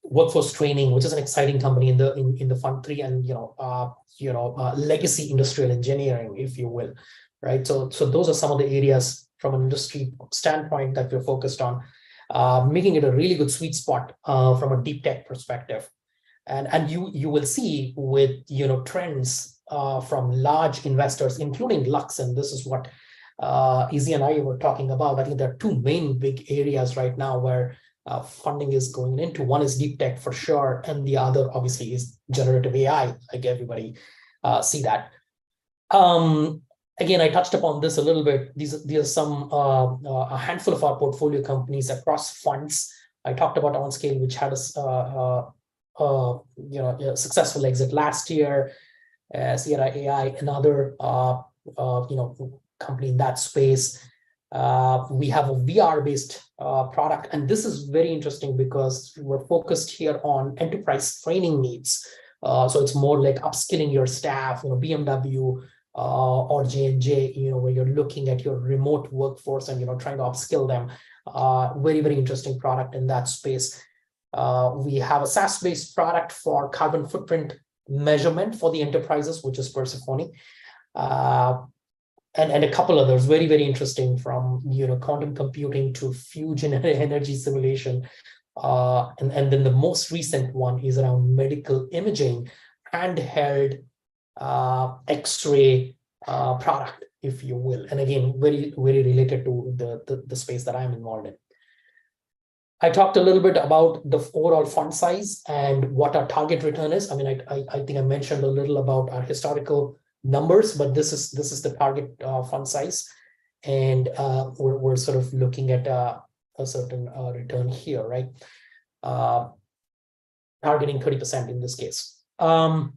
Speaker 9: workforce training, which is an exciting company in the Fund 3, and legacy industrial engineering, if you will, right? So those are some of the areas from an industry standpoint that we're focused on, making it a really good sweet spot from a deep tech perspective. And you will see with trends from large investors, including Lux, and this is what Izzy and I were talking about. I think there are two main big areas right now where funding is going into. One is deep tech for sure, and the other obviously is generative AI. Like everybody see that. Again, I touched upon this a little bit. These are some a handful of our portfolio companies across funds. I talked about OnScale, which had a successful exit last year. Sierra AI, another company in that space. We have a VR-based product, and this is very interesting because we're focused here on enterprise training needs. So it's more like upskilling your staff, BMW or J&J, where you're looking at your remote workforce and trying to upskill them. Very, very interesting product in that space. We have a SaaS-based product for carbon footprint measurement for the enterprises, which is Persephone. And a couple others, very, very interesting, from quantum computing to fusion energy simulation. And then the most recent one is around medical imaging, handheld X-ray product, if you will. And again, very, very related to the space that I'm involved in. I talked a little bit about the overall fund size and what our target return is. I mean, I think I mentioned a little about our historical numbers, but this is the target fund size, and we're sort of looking at a certain return here, right? Targeting 30% in this case. Some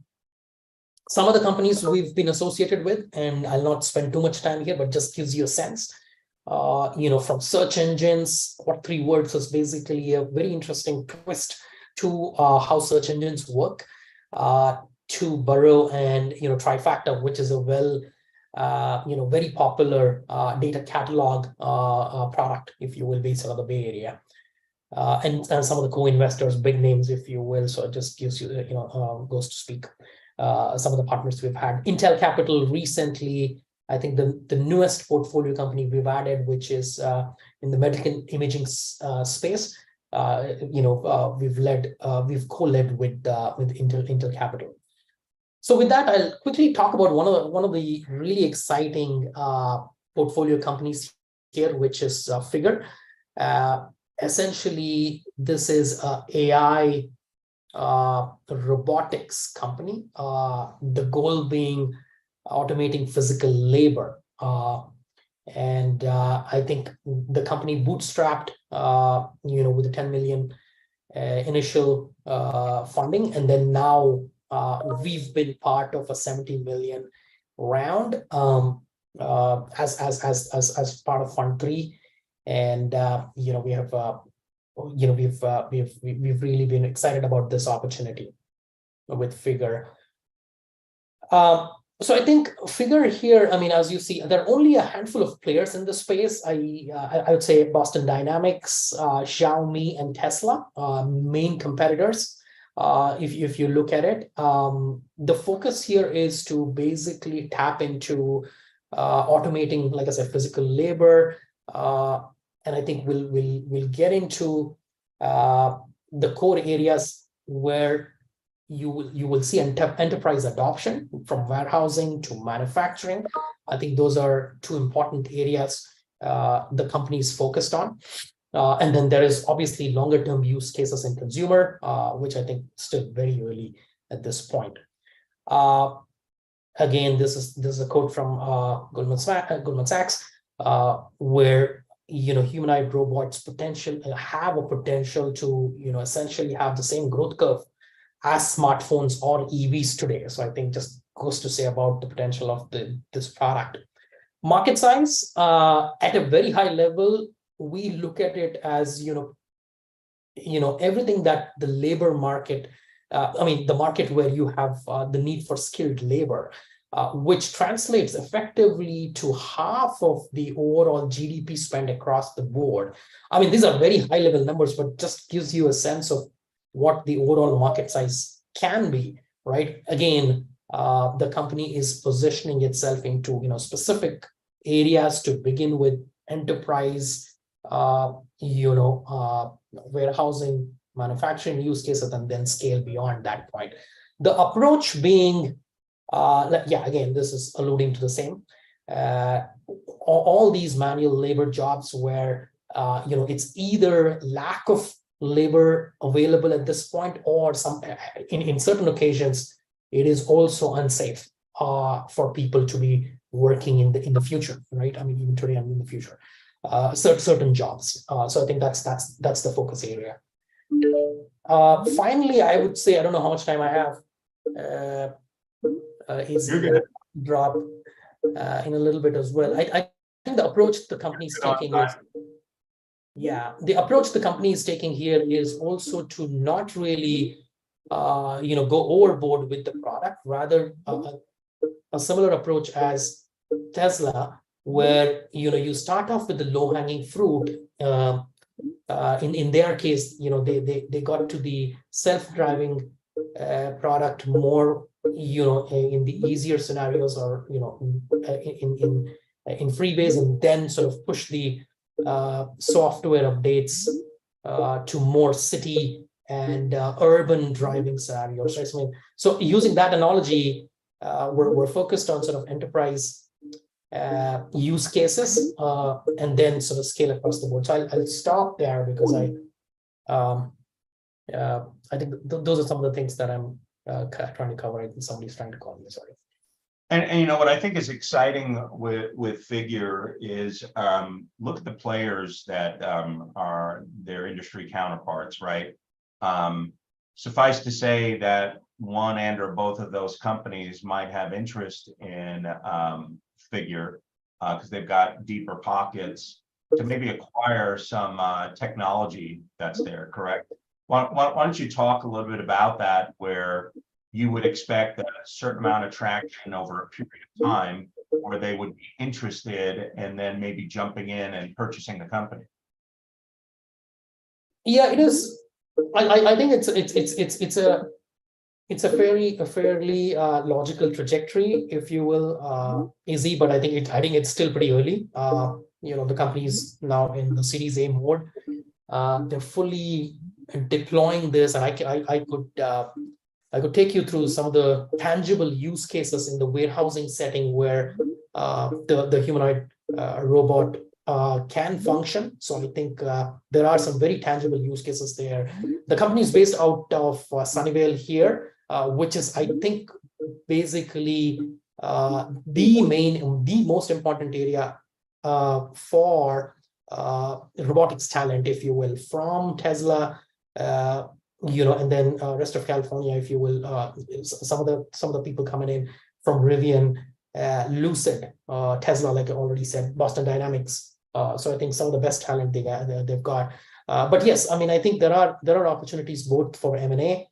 Speaker 9: of the companies we've been associated with, and I'll not spend too much time here, but just gives you a sense. From search engines, what 3 words is basically a very interesting twist to how search engines work. To Burrow and Trifacta, which is a very popular data catalog product, if you will, based out of the Bay Area, and some of the co-investors, big names, if you will. So it just gives you goes to speak some of the partners we've had. Intel Capital recently, I think the newest portfolio company we've added, which is in the medical imaging space. We've co-led with Intel Capital. So with that, I'll quickly talk about one of the really exciting portfolio companies here, which is Figure. Essentially, this is an AI robotics company. The goal being automating physical labor. And I think the company bootstrapped, with a 10 million initial funding, and then now we've been part of a 70 million round. as part of Fund 3, and we have we've really been excited about this opportunity with Figure. So I think Figure here, I mean, as you see, there are only a handful of players in the space. I would say Boston Dynamics, Xiaomi, and Tesla, main competitors. If you look at it, the focus here is to basically tap into automating, like I said, physical labor, and I think we'll get into the core areas where you will see enterprise adoption, from warehousing to manufacturing. I think those are two important areas the company is focused on. And then there is obviously longer term use cases in consumer, which I think still very early at this point. Again, this is a quote from Goldman Sachs, where humanoid robots have a potential to essentially have the same growth curve as smartphones or EVs today. So I think just goes to say about the potential of this product. Market size, at a very high level, we look at it as everything that the labor market, the market where you have the need for skilled labor, which translates effectively to half of the overall GDP spend across the board. I mean, these are very high level numbers, but just gives you a sense of what the overall market size can be, right? Again, the company is positioning itself into specific areas to begin with: enterprise, warehousing, manufacturing use cases, and then scale beyond that point. The approach being, again, this is alluding to the same. All these manual labor jobs where it's either lack of labor available at this point, or in certain occasions it is also unsafe for people to be working in the future, right? I mean, even today and in the future, certain jobs. So I think that's the focus area. Finally, I would say, I don't know how much time I have. He's drop in a little bit as well. I think the approach the company is taking is. Yeah, the approach the company is taking here is also to not really, go overboard with the product, rather a similar approach as Tesla, where you start off with the low-hanging fruit. In their case, they got to the self-driving product more, in the easier scenarios, or in freeways, and then sort of push the software updates to more city and urban driving scenarios, right? So using that analogy, we're focused on sort of enterprise use cases, and then sort of scale across the board. So I'll stop there, because I think those are some of the things that I'm trying to cover. I think somebody's trying to call me, sorry.
Speaker 1: And what I think is exciting with Figure is look at the players that are their industry counterparts, right? Suffice to say that one and or both of those companies might have interest in Figure because they've got deeper pockets to maybe acquire some technology that's there, correct? Why don't you talk a little bit about that, where you would expect a certain amount of traction over a period of time, where they would be interested and then maybe jumping in and purchasing the company?
Speaker 9: Yeah, it is. I think it's a fairly logical trajectory, if you will, easy. But I think it's still pretty early. The company is now in the Series A mode. They're fully deploying this, and I could take you through some of the tangible use cases in the warehousing setting where the humanoid robot can function. So I think there are some very tangible use cases there. The company is based out of Sunnyvale here, which is, I think, basically the most important area for robotics talent, if you will, from Tesla. And then rest of California, if you will, some of the people coming in from Rivian, Lucid, Tesla, like I already said, Boston Dynamics. So I think some of the best talent they've got. But yes, I mean, I think there are opportunities both for M&A.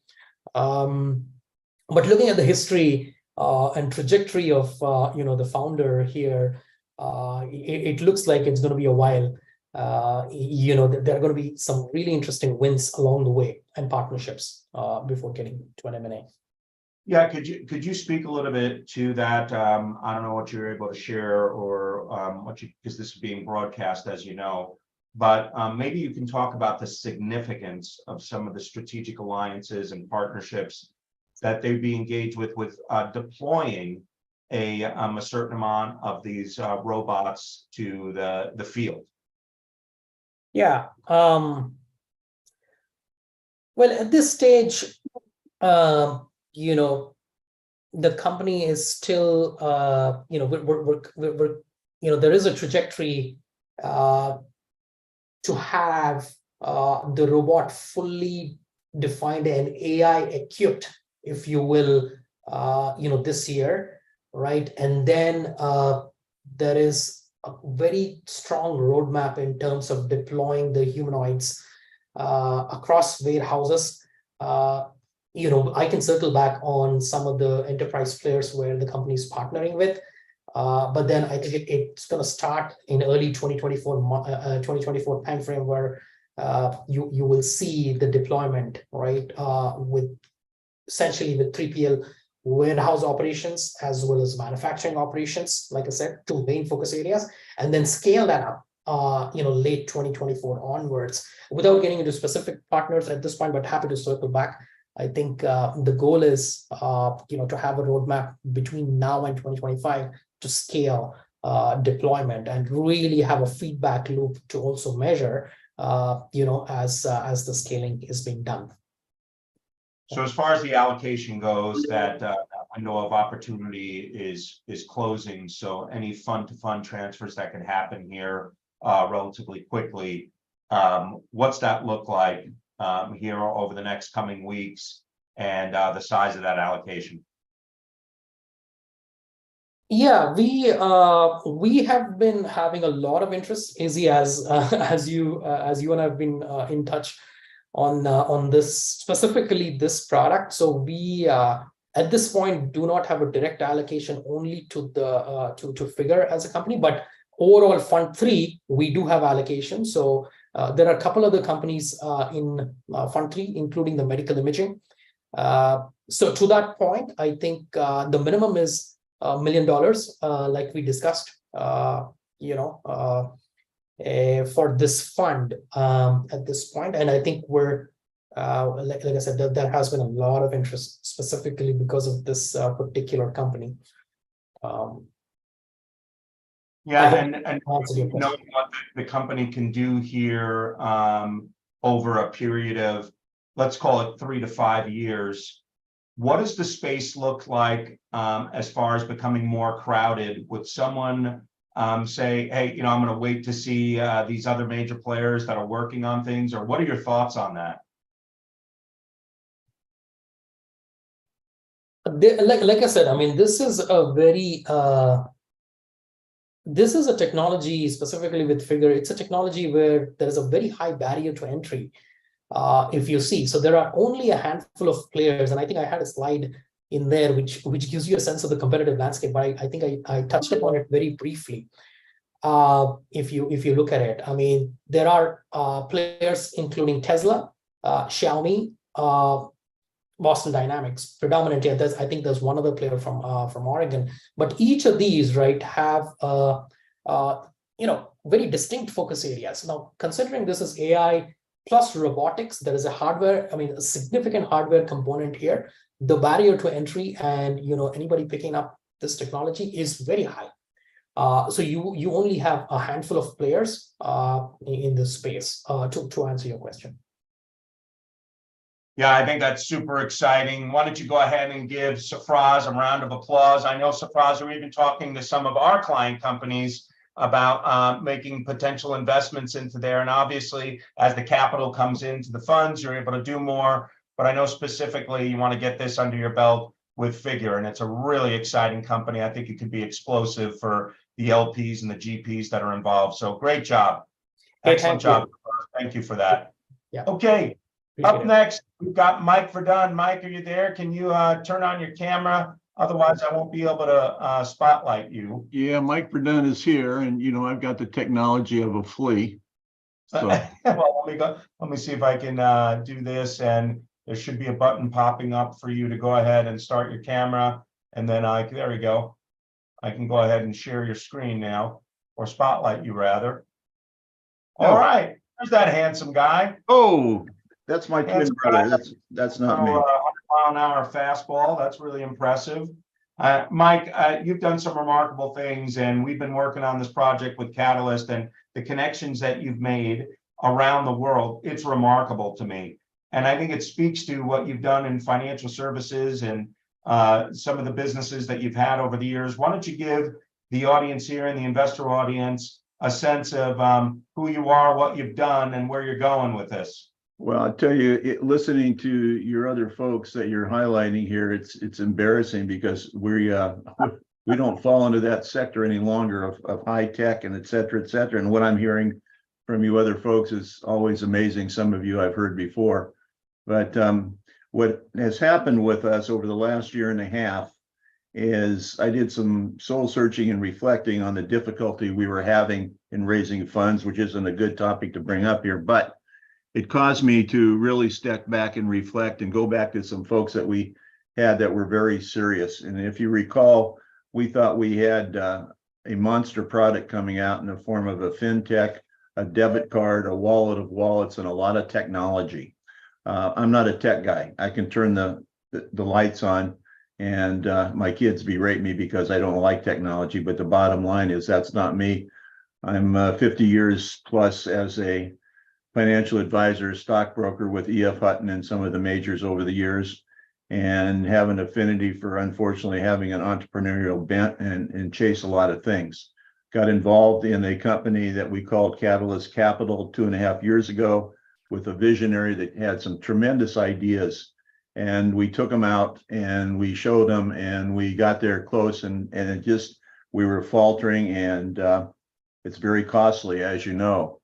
Speaker 9: But looking at the history and trajectory of the founder here, it looks like it's going to be a while. There are going to be some really interesting wins along the way and partnerships before getting to an M&A.
Speaker 1: Yeah, could you speak a little bit to that? I don't know what you're able to share or because this is being broadcast, as you know, but maybe you can talk about the significance of some of the strategic alliances and partnerships that they'd be engaged with deploying a certain amount of these robots to the field.
Speaker 9: Yeah. Well, at this stage, the company is still, there is a trajectory to have the robot fully defined and AI equipped, if you will, this year, right? And then there is a very strong roadmap in terms of deploying the humanoids across warehouses. I can circle back on some of the enterprise players where the company is partnering with, but then I think it's going to start in early 2024 timeframe where you will see the deployment, right, with 3PL warehouse operations as well as manufacturing operations, like I said, two main focus areas, and then scale that up late 2024 onwards, without getting into specific partners at this point, but happy to circle back. I think the goal is to have a roadmap between now and 2025 to scale deployment and really have a feedback loop to also measure as the scaling is being done.
Speaker 1: So as far as the allocation goes, that window of opportunity is closing. So any fund-to-fund transfers that can happen here relatively quickly, what's that look like here over the next coming weeks, and the size of that allocation?
Speaker 9: Yeah, we have been having a lot of interest, Izzy, as you and I have been in touch on this, specifically this product. So we at this point do not have a direct allocation only to the to Figure as a company, but overall Fund 3 we do have allocation. So there are a couple other companies in Fund 3, including the medical imaging. So to that point, I think the minimum is $1 million, like we discussed, for this fund at this point. And I think we're, like I said, there has been a lot of interest specifically because of this particular company.
Speaker 1: Yeah, and knowing what the company can do here over a period of, let's call it 3 to 5 years, what does the space look like as far as becoming more crowded? Would someone say, hey, I'm going to wait to see these other major players that are working on things, or what are your thoughts on that?
Speaker 9: Like I said, I mean, this is a very this is a technology, specifically with Figure. It's a technology where there is a very high barrier to entry. If you see, so there are only a handful of players, and I think I had a slide in there which gives you a sense of the competitive landscape. But I think I touched upon it very briefly. If you look at it, I mean, there are players including Tesla, Xiaomi, Boston Dynamics, predominantly. I think there's one other player from Oregon, but each of these, right, have very distinct focus areas. Now, considering this is AI plus robotics, there is a significant hardware component here. The barrier to entry and anybody picking up this technology is very high. So you only have a handful of players in this space to answer your question.
Speaker 1: Yeah, I think that's super exciting. Why don't you go ahead and give Safraz a round of applause? I know, Safraz, we're even talking to some of our client companies about making potential investments into there. And obviously, as the capital comes into the funds, you're able to do more. But I know specifically you want to get this under your belt. with Figure, and it's a really exciting company. I think it could be explosive for the LPs and the GPs that are involved. So great job.
Speaker 9: Hey,
Speaker 1: Excellent
Speaker 9: thank you.
Speaker 1: job. Thank you for that.
Speaker 9: Yeah.
Speaker 1: Okay,
Speaker 9: Appreciate
Speaker 1: up
Speaker 9: it.
Speaker 1: next, we've got Mike Verdun. Mike, are you there? Can you turn on your camera? Otherwise, I won't be able to spotlight you.
Speaker 10: Yeah, Mike Verdun is here, and you know, I've got the technology of a flea. So
Speaker 1: Well, let me see if I can do this, and there should be a button popping up for you to go ahead and start your camera. And then there we go. I can go ahead and share your screen now, or spotlight you rather. All right, there's that handsome guy.
Speaker 10: oh, that's my twin
Speaker 1: Handsome
Speaker 10: brother.
Speaker 1: guy.
Speaker 10: That's not me.
Speaker 1: 100-mile-an-hour fastball. That's really impressive. Mike, you've done some remarkable things, and we've been working on this project with Catalyst, and the connections that you've made around the world. It's remarkable to me. And I think it speaks to what you've done in financial services and some of the businesses that you've had over the years. Why don't you give the audience here and the investor audience a sense of who you are, what you've done, and where you're going with this?
Speaker 10: Well, I tell you, listening to your other folks that you're highlighting here, it's embarrassing because we don't fall into that sector any longer of high tech and et cetera, et cetera. And what I'm hearing from you other folks is always amazing. Some of you I've heard before, but what has happened with us over the last year and a half is I did some soul searching and reflecting on the difficulty we were having in raising funds, which isn't a good topic to bring up here, but it caused me to really step back and reflect and go back to some folks that we had that were very serious. And if you recall, we thought we had a monster product coming out in the form of a fintech, a debit card, a wallet of wallets, and a lot of technology. I'm not a tech guy. I can turn the lights on and my kids berate me because I don't like technology, but the bottom line is that's not me. I'm 50 years plus as a financial advisor, stockbroker with EF Hutton and some of the majors over the years, and have an affinity for, unfortunately, having an entrepreneurial bent and chase a lot of things. Got involved in a company that we called Catalyst Capital 2.5 years ago with a visionary that had some tremendous ideas. And we took them out and we showed them and we got there close and it just, we were faltering and it's very costly, as you know.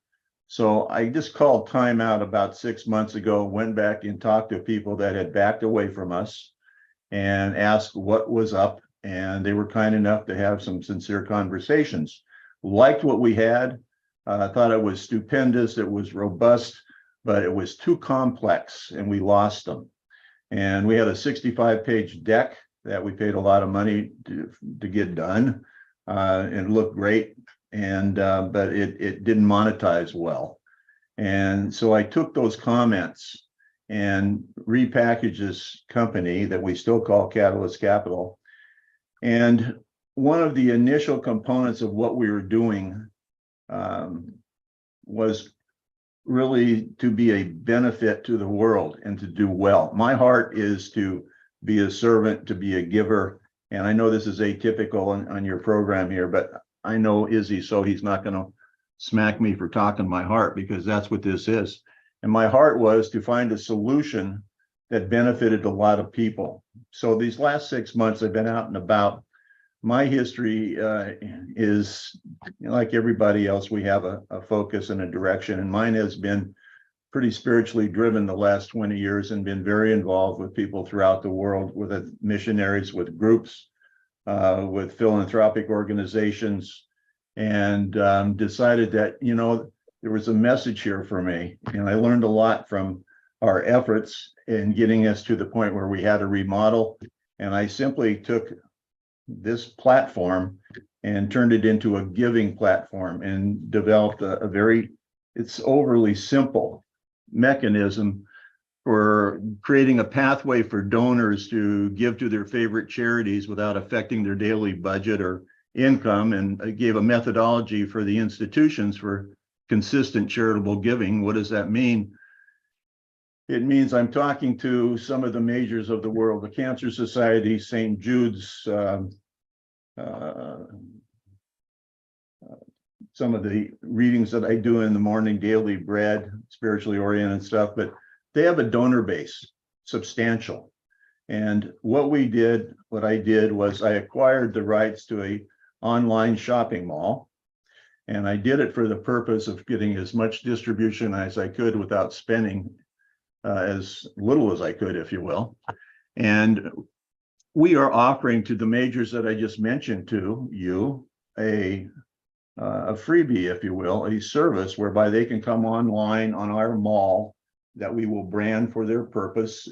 Speaker 10: So I just called time out about 6 months ago, went back and talked to people that had backed away from us and asked what was up. And they were kind enough to have some sincere conversations. Liked what we had, thought it was stupendous, it was robust, but it was too complex and we lost them. And we had a 65-page deck that we paid a lot of money to get done. It looked great. And but it didn't monetize well. And so I took those comments and repackaged this company that we still call Catalyst Capital. And one of the initial components of what we were doing was really to be a benefit to the world and to do well. My heart is to be a servant, to be a giver. And I know this is atypical on your program here, but I know Izzy, so he's not going to smack me for talking my heart because that's what this is. And my heart was to find a solution that benefited a lot of people. So these last 6 months I've been out and about. My history is like everybody else. We have a focus and a direction, and mine has been pretty spiritually driven the last 20 years and been very involved with people throughout the world, with missionaries, with groups, with philanthropic organizations, and decided that, you know, there was a message here for me. And I learned a lot from our efforts in getting us to the point where we had a remodel. And I simply took this platform and turned it into a giving platform and developed a very, it's overly simple mechanism for creating a pathway for donors to give to their favorite charities without affecting their daily budget or income. And I gave a methodology for the institutions for consistent charitable giving. What does that mean? It means I'm talking to some of the majors of the world, the Cancer Society, St. Jude's, some of the readings that I do in the morning, Daily Bread, spiritually oriented stuff, but they have a donor base, substantial. And what I did was I acquired the rights to a online shopping mall. And I did it for the purpose of getting as much distribution as I could without spending as little as I could, if you will. And we are offering to the majors that I just mentioned to you a freebie, if you will, a service whereby they can come online on our mall that we will brand for their purpose.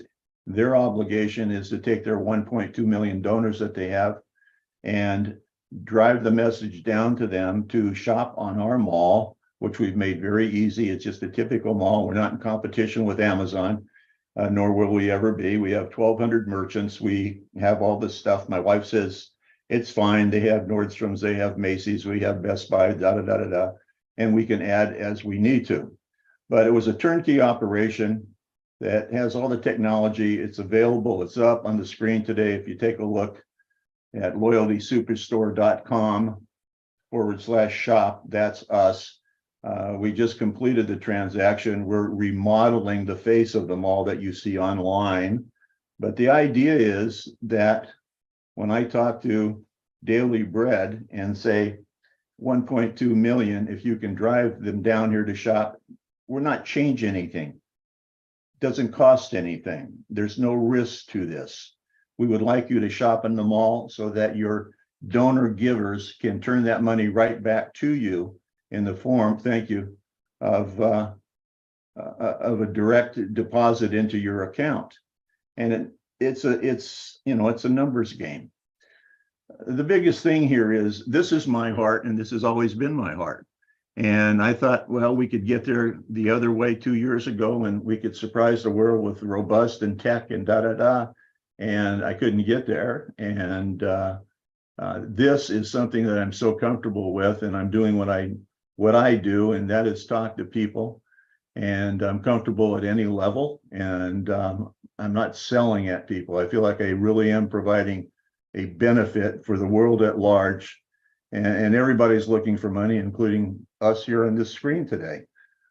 Speaker 10: Their obligation is to take their 1.2 million donors that they have and drive the message down to them to shop on our mall, which we've made very easy. It's just a typical mall. We're not in competition with Amazon, nor will we ever be. We have 1,200 merchants. We have all this stuff. My wife says it's fine. They have Nordstrom's, they have Macy's, we have Best Buy, and we can add as we need to. But it was a turnkey operation that has all the technology. It's available. It's up on the screen today. If you take a look at loyaltysuperstore.com/shop, that's us. We just completed the transaction. We're remodeling the face of the mall that you see online. But the idea is that when I talk to Daily Bread and say 1.2 million, if you can drive them down here to shop, we're not changing anything. Doesn't cost anything. There's no risk to this. We would like you to shop in the mall so that your donor givers can turn that money right back to you in the form, thank you, of a direct deposit into your account. And it's a numbers game. The biggest thing here is this is my heart, and this has always been my heart. And I thought, well, we could get there the other way 2 years ago, and we could surprise the world with robust and tech and and I couldn't get there. And this is something that I'm so comfortable with, and I'm doing what I do, and that is talk to people. And I'm comfortable at any level, and I'm not selling at people. I feel like I really am providing a benefit for the world at large, and everybody's looking for money, including us here on this screen today.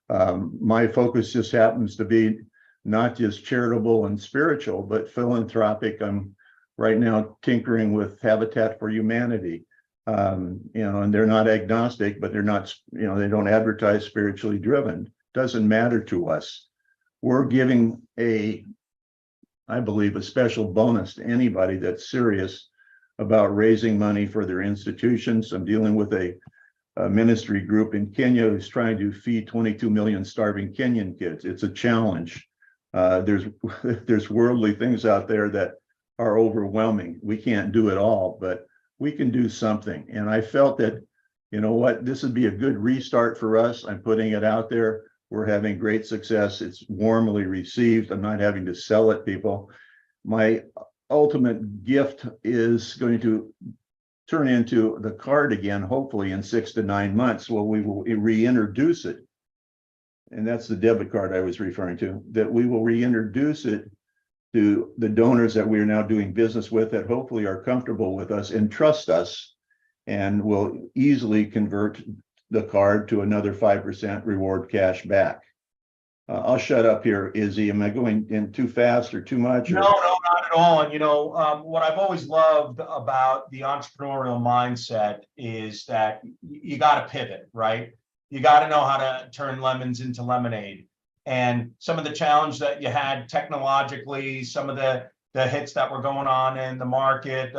Speaker 10: My focus just happens to be not just charitable and spiritual, but philanthropic. I'm right now tinkering with Habitat for Humanity, and they're not agnostic, but they're not, they don't advertise spiritually driven. Doesn't matter to us. We're giving I believe, a special bonus to anybody that's serious about raising money for their institutions. I'm dealing with a ministry group in Kenya who's trying to feed 22 million starving Kenyan kids. It's a challenge. There's worldly things out there that are overwhelming. We can't do it all, but we can do something. And I felt that, this would be a good restart for us. I'm putting it out there. We're having great success. It's warmly received. I'm not having to sell it, people. My ultimate gift is going to turn into the card again, hopefully in 6 to 9 months. Well, we will reintroduce it. And that's the debit card I was referring to, that we will reintroduce it to the donors that we are now doing business with, that hopefully are comfortable with us and trust us, and will easily convert the card to another 5% reward cash back. I'll shut up here. Izzy, am I going in too fast or too much?
Speaker 1: No, not at all. And what I've always loved about the entrepreneurial mindset is that you got to pivot, right? You got to know how to turn lemons into lemonade. And some of the challenge that you had technologically, some of the hits that were going on in the market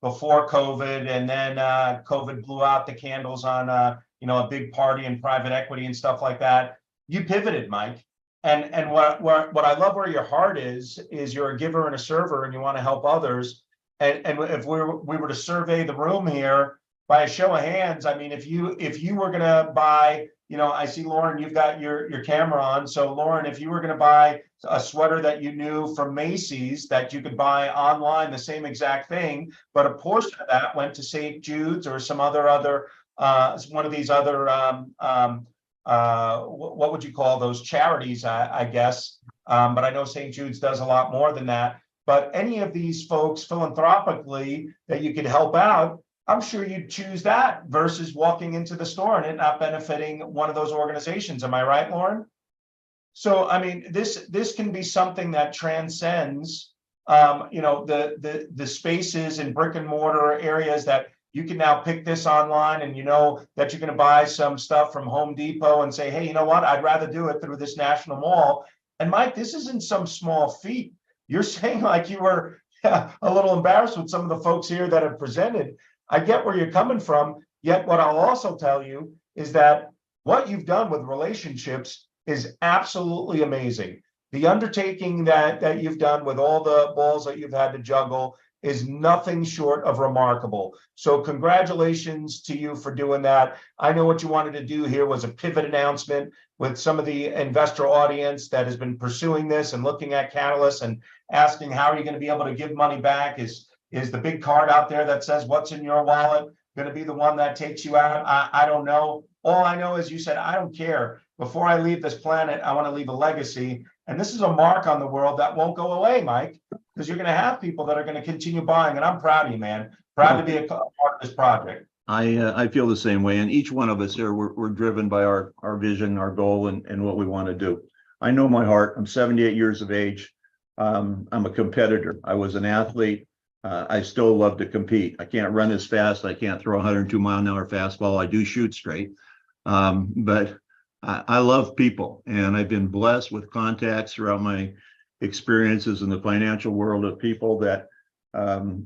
Speaker 1: before COVID, and then COVID blew out the candles on a big party in private equity and stuff like that. You pivoted, Mike. And what I love where your heart is you're a giver and a server, and you want to help others. And if we were to survey the room here by a show of hands, I mean, if you were going to buy, I see Lauren, you've got your camera on. So Lauren, if you were going to buy a sweater that you knew from Macy's that you could buy online, the same exact thing, but a portion of that went to St. Jude's or some other one of these other what would you call those, charities, I guess. But I know St. Jude's does a lot more than that. But any of these folks philanthropically that you could help out, I'm sure you'd choose that versus walking into the store and it not benefiting one of those organizations. Am I right, Lauren? So, I mean, this can be something that transcends the spaces in brick and mortar areas that you can now pick this online, and you know that you're going to buy some stuff from Home Depot and say, hey, you know what? I'd rather do it through this national mall. And Mike, this isn't some small feat. You're saying like you were a little embarrassed with some of the folks here that have presented. I get where you're coming from. Yet what I'll also tell you is that what you've done with relationships is absolutely amazing. The undertaking that you've done with all the balls that you've had to juggle is nothing short of remarkable. So congratulations to you for doing that. I know what you wanted to do here was a pivot announcement with some of the investor audience that has been pursuing this and looking at Catalyst and asking, how are you going to be able to give money back? Is the big card out there that says what's in your wallet going to be the one that takes you out? I don't know. All I know is you said, I don't care. Before I leave this planet, I want to leave a legacy. And this is a mark on the world that won't go away, Mike, because you're going to have people that are going to continue buying. And I'm proud of you, man. Proud to be a part of this project.
Speaker 10: I feel the same way. And each one of us here, we're driven by our vision, our goal, and what we want to do. I know my heart. I'm 78 years of age. I'm a competitor. I was an athlete. I still love to compete. I can't run as fast. I can't throw 102-mile-an-hour fastball. I do shoot straight. But I love people, and I've been blessed with contacts throughout my experiences in the financial world of people that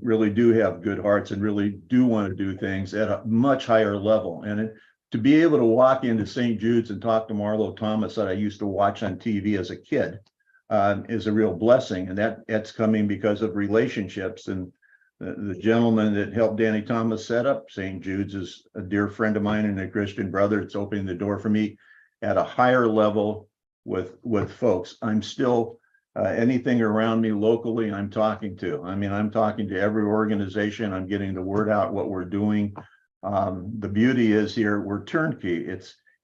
Speaker 10: really do have good hearts and really do want to do things at a much higher level. And to be able to walk into St. Jude's and talk to Marlo Thomas that I used to watch on TV as a kid is a real blessing. And that's coming because of relationships. And the gentleman that helped Danny Thomas set up St. Jude's is a dear friend of mine and a Christian brother. It's opening the door for me at a higher level with folks. I'm still anything around me locally, I'm talking to. I mean, I'm talking to every organization. I'm getting the word out what we're doing. The beauty is here, we're turnkey.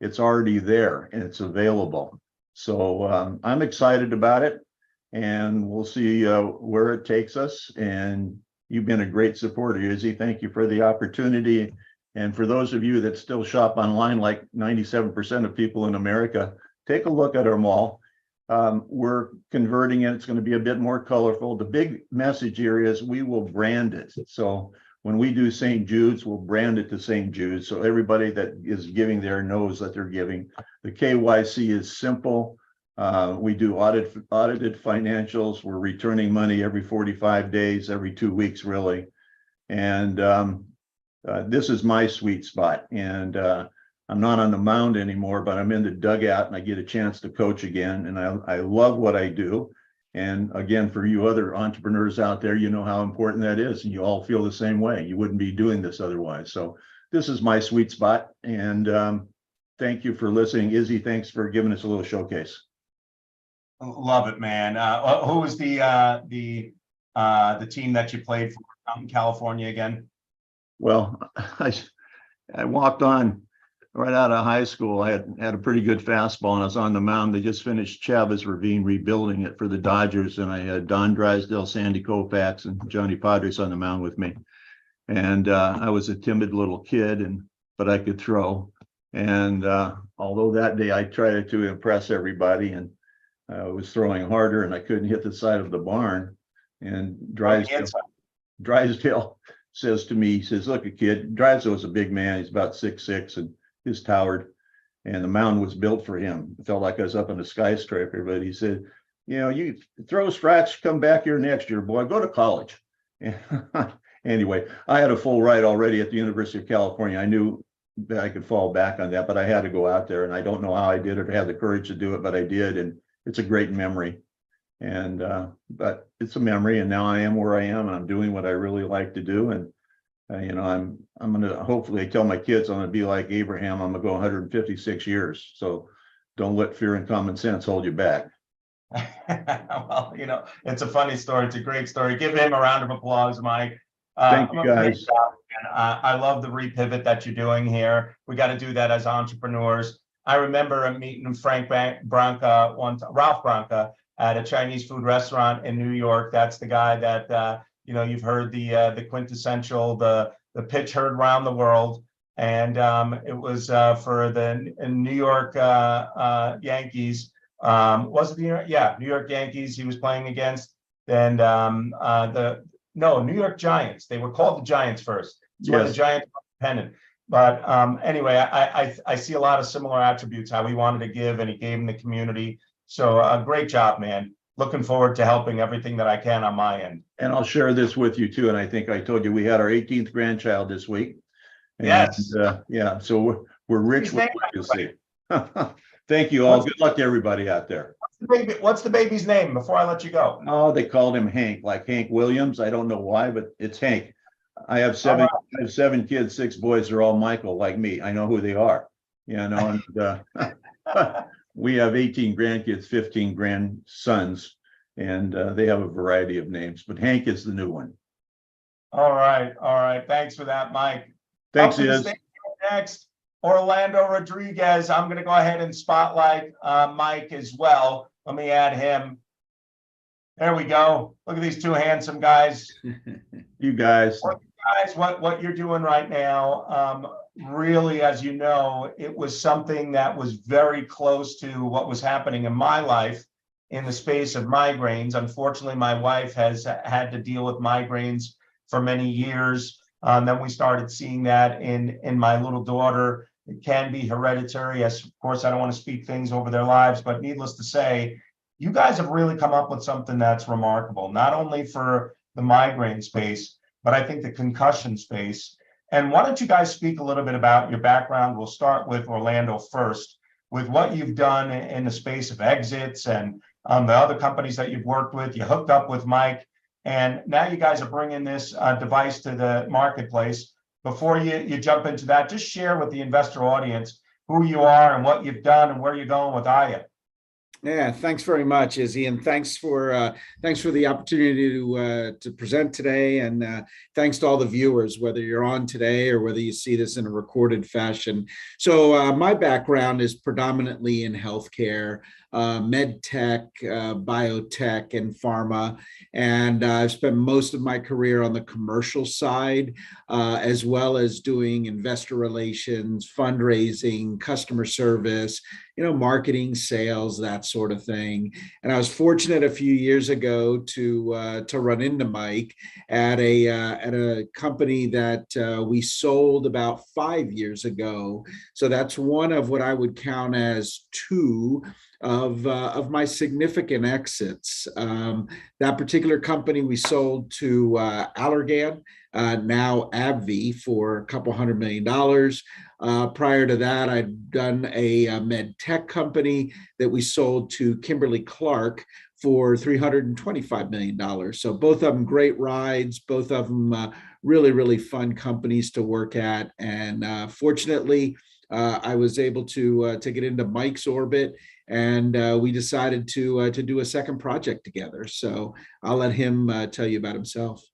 Speaker 10: It's already there and it's available. So I'm excited about it, and we'll see where it takes us. And you've been a great supporter, Izzy. Thank you for the opportunity. And for those of you that still shop online, like 97% of people in America, take a look at our mall. We're converting it. It's going to be a bit more colorful. The big message here is we will brand it. So when we do St. Jude's, we'll brand it to St. Jude's. So everybody that is giving there knows that they're giving. The KYC is simple. We do audited financials. We're returning money every 45 days, every 2 weeks, really. And this is my sweet spot. And I'm not on the mound anymore, but I'm in the dugout and I get a chance to coach again. And I love what I do. And again, for you other entrepreneurs out there, you know how important that is. And you all feel the same way. You wouldn't be doing this otherwise. So this is my sweet spot. And thank you for listening. Izzy, thanks for giving us a little showcase.
Speaker 1: Love it, man. Who was the team that you played for out in California again?
Speaker 10: Well, I walked on right out of high school. I had a pretty good fastball, and I was on the mound. They just finished Chavez Ravine rebuilding it for the Dodgers, and I had Don Drysdale, Sandy Koufax, and Johnny Padres on the mound with me. And I was a timid little kid, but I could throw. And although that day I tried to impress everybody, and I was throwing harder, and I couldn't hit the side of the barn. And Drysdale says to me, he says, "Look, a kid." Drysdale was a big man. He's about 6'6", and he's towered, and the mound was built for him. It felt like I was up in a skyscraper. But he said, "You know, you throw strikes, come back here next year, boy. Go to college." Anyway, I had a full ride already at the University of California. I knew that I could fall back on that, but I had to go out there, and I don't know how I did it or had the courage to do it, but I did, and it's a great memory. And but it's a memory, and now I am where I am, and I'm doing what I really like to do. And you know, I'm gonna hopefully tell my kids I'm gonna be like Abraham. I'm gonna go 156 years. So don't let fear and common sense hold you back.
Speaker 1: Well, you know, it's a funny story. It's a great story. Give him a round of applause, Mike.
Speaker 10: Thank you, guys.
Speaker 1: I love the repivot that you're doing here. We got to do that as entrepreneurs. I remember meeting Ralph Branca at a Chinese food restaurant in New York. That's the guy that you know, you've heard the quintessential, the pitch heard around the world, and it was for the New York Yankees. Was it the New York Yankees he was playing against? and New York Giants. They were called the Giants first. It's why the
Speaker 10: Yes.
Speaker 1: Giants were independent. But anyway, I see a lot of similar attributes, how he wanted to give and he gave in the community. So great job, man. Looking forward to helping everything that I can on my end.
Speaker 10: And I'll share this with you too. And I think I told you we had our 18th grandchild this week. And,
Speaker 1: Yes.
Speaker 10: yeah, so we're rich
Speaker 1: His
Speaker 10: with
Speaker 1: name,
Speaker 10: what you see. Thank you all. Good luck to everybody out there.
Speaker 1: What's the baby's name before I let you go?
Speaker 10: Oh, they called him Hank, like Hank Williams. I don't know why, but it's Hank. I have seven kids, 6 boys. They're all Michael, like me. I know who they are. You know, and we have 18 grandkids, 15 grandsons, and they have a variety of names. But Hank is the new one.
Speaker 1: All right. Thanks for that, Mike.
Speaker 10: Thanks,
Speaker 1: Up to the
Speaker 10: Iz.
Speaker 1: stage next, Orlando Rodriguez. I'm going to go ahead and spotlight Mike as well. Let me add him. There we go. Look at these 2 handsome guys.
Speaker 10: You guys.
Speaker 1: Guys, what you're doing right now, really, as you know, it was something that was very close to what was happening in my life in the space of migraines. Unfortunately, my wife has had to deal with migraines for many years. Then we started seeing that in my little daughter. It can be hereditary. Yes, of course, I don't want to speak things over their lives, but needless to say, you guys have really come up with something that's remarkable, not only for the migraine space, but I think the concussion space. And why don't you guys speak a little bit about your background? We'll start with Orlando first, with what you've done in the space of exits and the other companies that you've worked with. You hooked up with Mike, and now you guys are bringing this device to the marketplace. Before you jump into that, just share with the investor audience who you are and what you've done and where you're going with Aya.
Speaker 11: Yeah, thanks very much, Izzy, and thanks for the opportunity to present today, and thanks to all the viewers, whether you're on today or whether you see this in a recorded fashion. So my background is predominantly in healthcare, med tech, biotech, and pharma, and I've spent most of my career on the commercial side, as well as doing investor relations, fundraising, customer service, marketing, sales, that sort of thing. And I was fortunate a few years ago to run into Mike at a company that we sold about 5 years ago. So that's one of what I would count as 2 of my significant exits. That particular company we sold to Allergan, now AbbVie, for a couple $100 million. Prior to that, I'd done a med tech company that we sold to Kimberly-Clark for $325 million. So both of them great rides, both of them really, really fun companies to work at. And fortunately, I was able to get into Mike's orbit, and we decided to do a second project together. So I'll let him tell you about himself.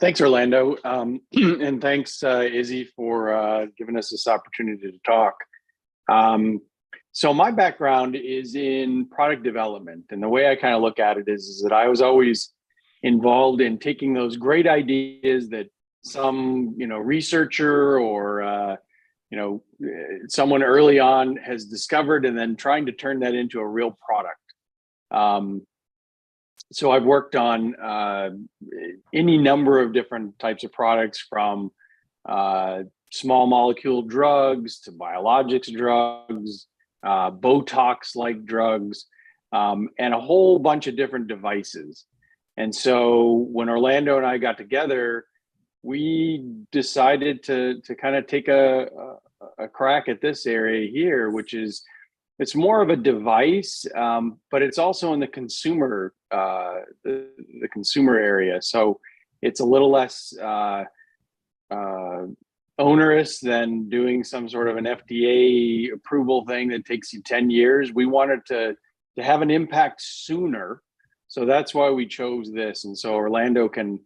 Speaker 12: Thanks, Orlando. And thanks, Izzy, for giving us this opportunity to talk. So my background is in product development. And the way I kind of look at it is that I was always involved in taking those great ideas that some, researcher or, someone early on has discovered, and then trying to turn that into a real product. So I've worked on any number of different types of products, from small molecule drugs to biologics drugs, Botox-like drugs, and a whole bunch of different devices. And so when Orlando and I got together, we decided to kind of take a crack at this area here, which is, it's more of a device, but it's also in the consumer the consumer area. So it's a little less onerous than doing some sort of an FDA approval thing that takes you 10 years. We wanted to have an impact sooner. So that's why we chose this. And so Orlando can,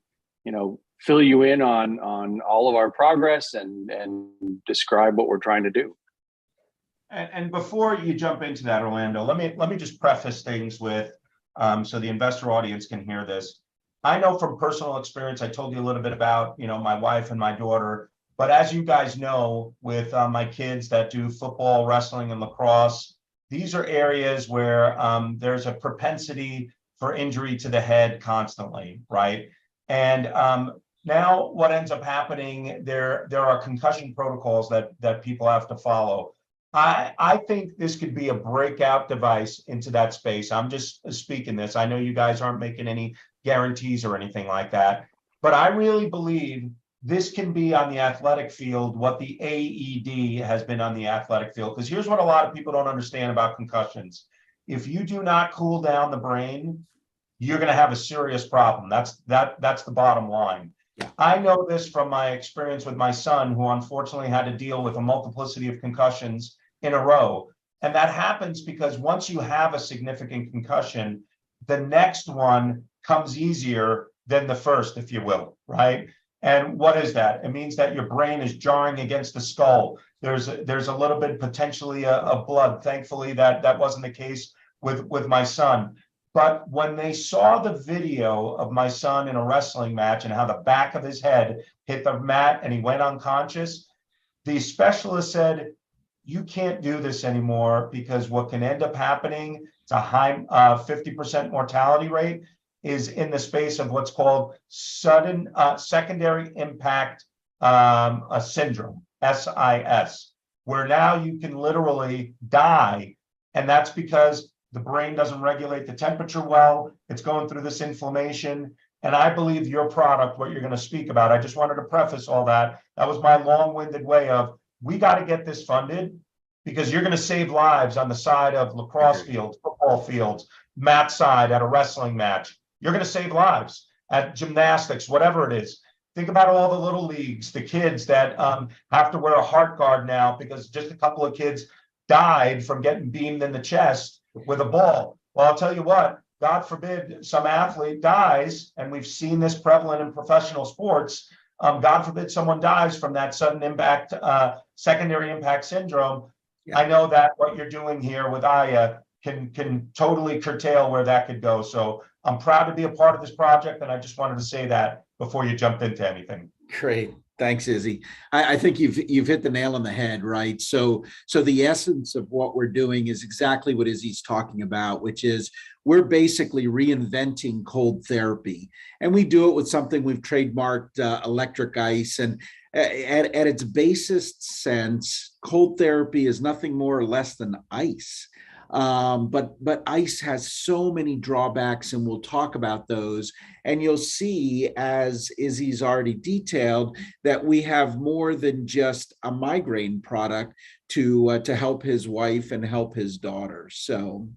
Speaker 12: fill you in on all of our progress and describe what we're trying to do.
Speaker 1: And before you jump into that, Orlando, let me just preface things with, so the investor audience can hear this. I know from personal experience, I told you a little bit about, my wife and my daughter, but as you guys know, with my kids that do football, wrestling, and lacrosse, these are areas where there's a propensity for injury to the head constantly, right? And now what ends up happening, there are concussion protocols that people have to follow. I think this could be a breakout device into that space. I'm just speaking this. I know you guys aren't making any guarantees or anything like that, but I really believe this can be on the athletic field what the AED has been on the athletic field. Because here's what a lot of people don't understand about concussions. If you do not cool down the brain, you're going to have a serious problem. That's the bottom line. I know this from my experience with my son, who unfortunately had to deal with a multiplicity of concussions in a row. And that happens because once you have a significant concussion, the next one comes easier than the first, if you will, right? And what is that? It means that your brain is jarring against the skull. There's a little bit potentially of blood. Thankfully, that wasn't the case with my son. But when they saw the video of my son in a wrestling match and how the back of his head hit the mat and he went unconscious, the specialist said, you can't do this anymore, because what can end up happening, it's a high 50% mortality rate, is in the space of what's called sudden secondary impact syndrome, SIS, where now you can literally die. And that's because the brain doesn't regulate the temperature well. It's going through this inflammation. And I believe your product, what you're going to speak about, I just wanted to preface all that. That was my long-winded way of, we got to get this funded, because you're going to save lives on the side of lacrosse fields, football fields, mat side at a wrestling match. You're going to save lives at gymnastics, whatever it is. Think about all the little leagues, the kids that have to wear a heart guard now because just a couple of kids died from getting beamed in the chest with a ball. Well, I'll tell you what, God forbid some athlete dies, and we've seen this prevalent in professional sports. God forbid someone dies from that sudden impact, secondary impact syndrome. Yeah. I know that what you're doing here with Aya can totally curtail where that could go. So I'm proud to be a part of this project, and I just wanted to say that before you jumped into anything.
Speaker 11: Great. Thanks, Izzy. I think you've hit the nail on the head, right? So the essence of what we're doing is exactly what Izzy's talking about, which is we're basically reinventing cold therapy. And we do it with something we've trademarked, electric ice. And at its basest sense, cold therapy is nothing more or less than ice. But ice has so many drawbacks, and we'll talk about those. And you'll see, as Izzy's already detailed, that we have more than just a migraine product to help his wife and help his daughter. So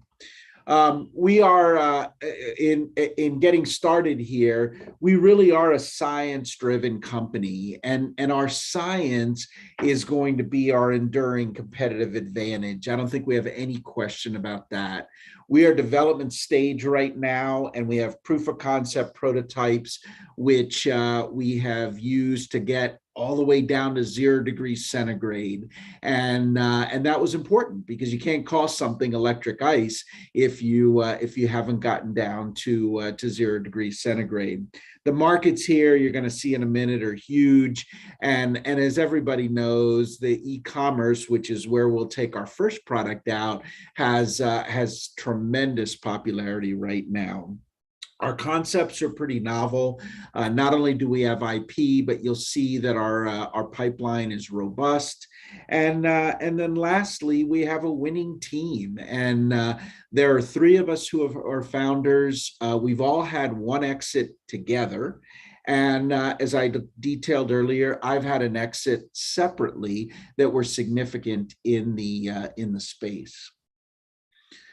Speaker 11: we are in getting started here. We really are a science-driven company, and our science is going to be our enduring competitive advantage. I don't think we have any question about that. We are development stage right now, and we have proof of concept prototypes, which we have used to get all the way down to 0 degrees centigrade. And that was important, because you can't call something electric ice if you haven't gotten down to 0 degrees centigrade. The markets here, you're going to see in a minute, are huge. And as everybody knows, the e-commerce, which is where we'll take our first product out, has tremendous popularity right now. Our concepts are pretty novel. Not only do we have IP, but you'll see that our pipeline is robust. And then lastly, we have a winning team. And there are 3 of us who are founders. We've all had one exit together. And as I detailed earlier, I've had an exit separately that were significant in the space.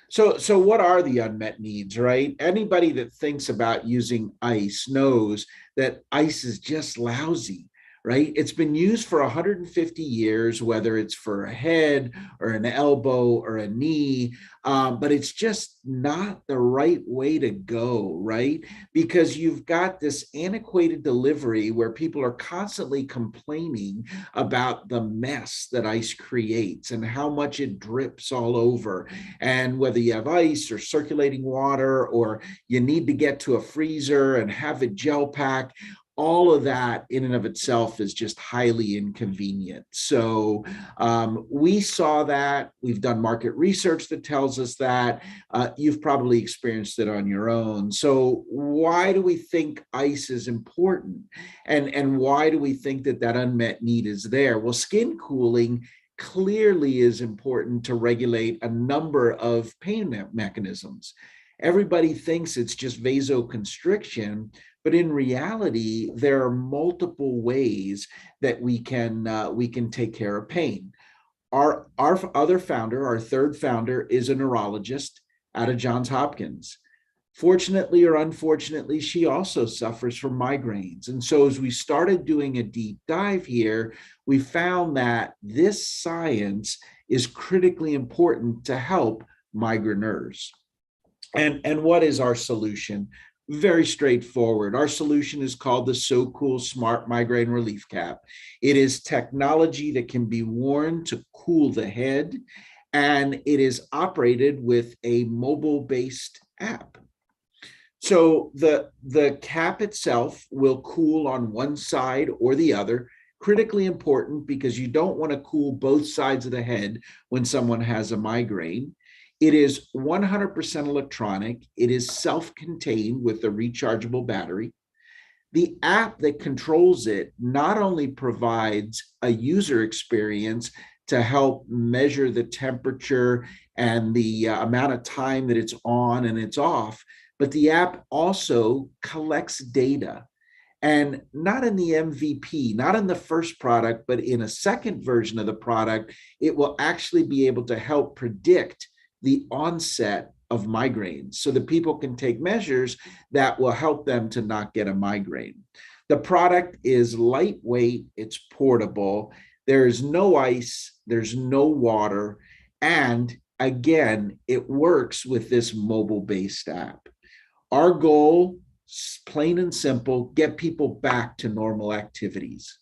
Speaker 11: So what are the unmet needs, right? Anybody that thinks about using ice knows that ice is just lousy, right? It's been used for 150 years, whether it's for a head or an elbow or a knee, but it's just not the right way to go, right? Because you've got this antiquated delivery where people are constantly complaining about the mess that ice creates and how much it drips all over. And whether you have ice or circulating water, or you need to get to a freezer and have it gel pack, all of that in and of itself is just highly inconvenient. So we saw that. We've done market research that tells us that. You've probably experienced it on your own. So why do we think ice is important? And why do we think that that unmet need is there? Well, skin cooling clearly is important to regulate a number of pain mechanisms. Everybody thinks it's just vasoconstriction, but in reality, there are multiple ways that we can take care of pain. Our other founder, our third founder, is a neurologist out of Johns Hopkins. Fortunately or unfortunately, she also suffers from migraines. And so as we started doing a deep dive here, we found that this science is critically important to help migraineurs. And what is our solution? Very straightforward. Our solution is called the So Cool Smart Migraine Relief Cap. It is technology that can be worn to cool the head, and it is operated with a mobile-based app. So the cap itself will cool on one side or the other. Critically important because you don't want to cool both sides of the head when someone has a migraine. It is 100% electronic. It is self-contained with a rechargeable battery. The app that controls it not only provides a user experience to help measure the temperature and the amount of time that it's on and it's off, but the app also collects data. And not in the MVP, not in the first product, but in a second version of the product, it will actually be able to help predict the onset of migraines so that people can take measures that will help them to not get a migraine. The product is lightweight, it's portable, there is no ice, there's no water, and again, it works with this mobile-based app. Our goal, plain and simple, get people back to normal activities.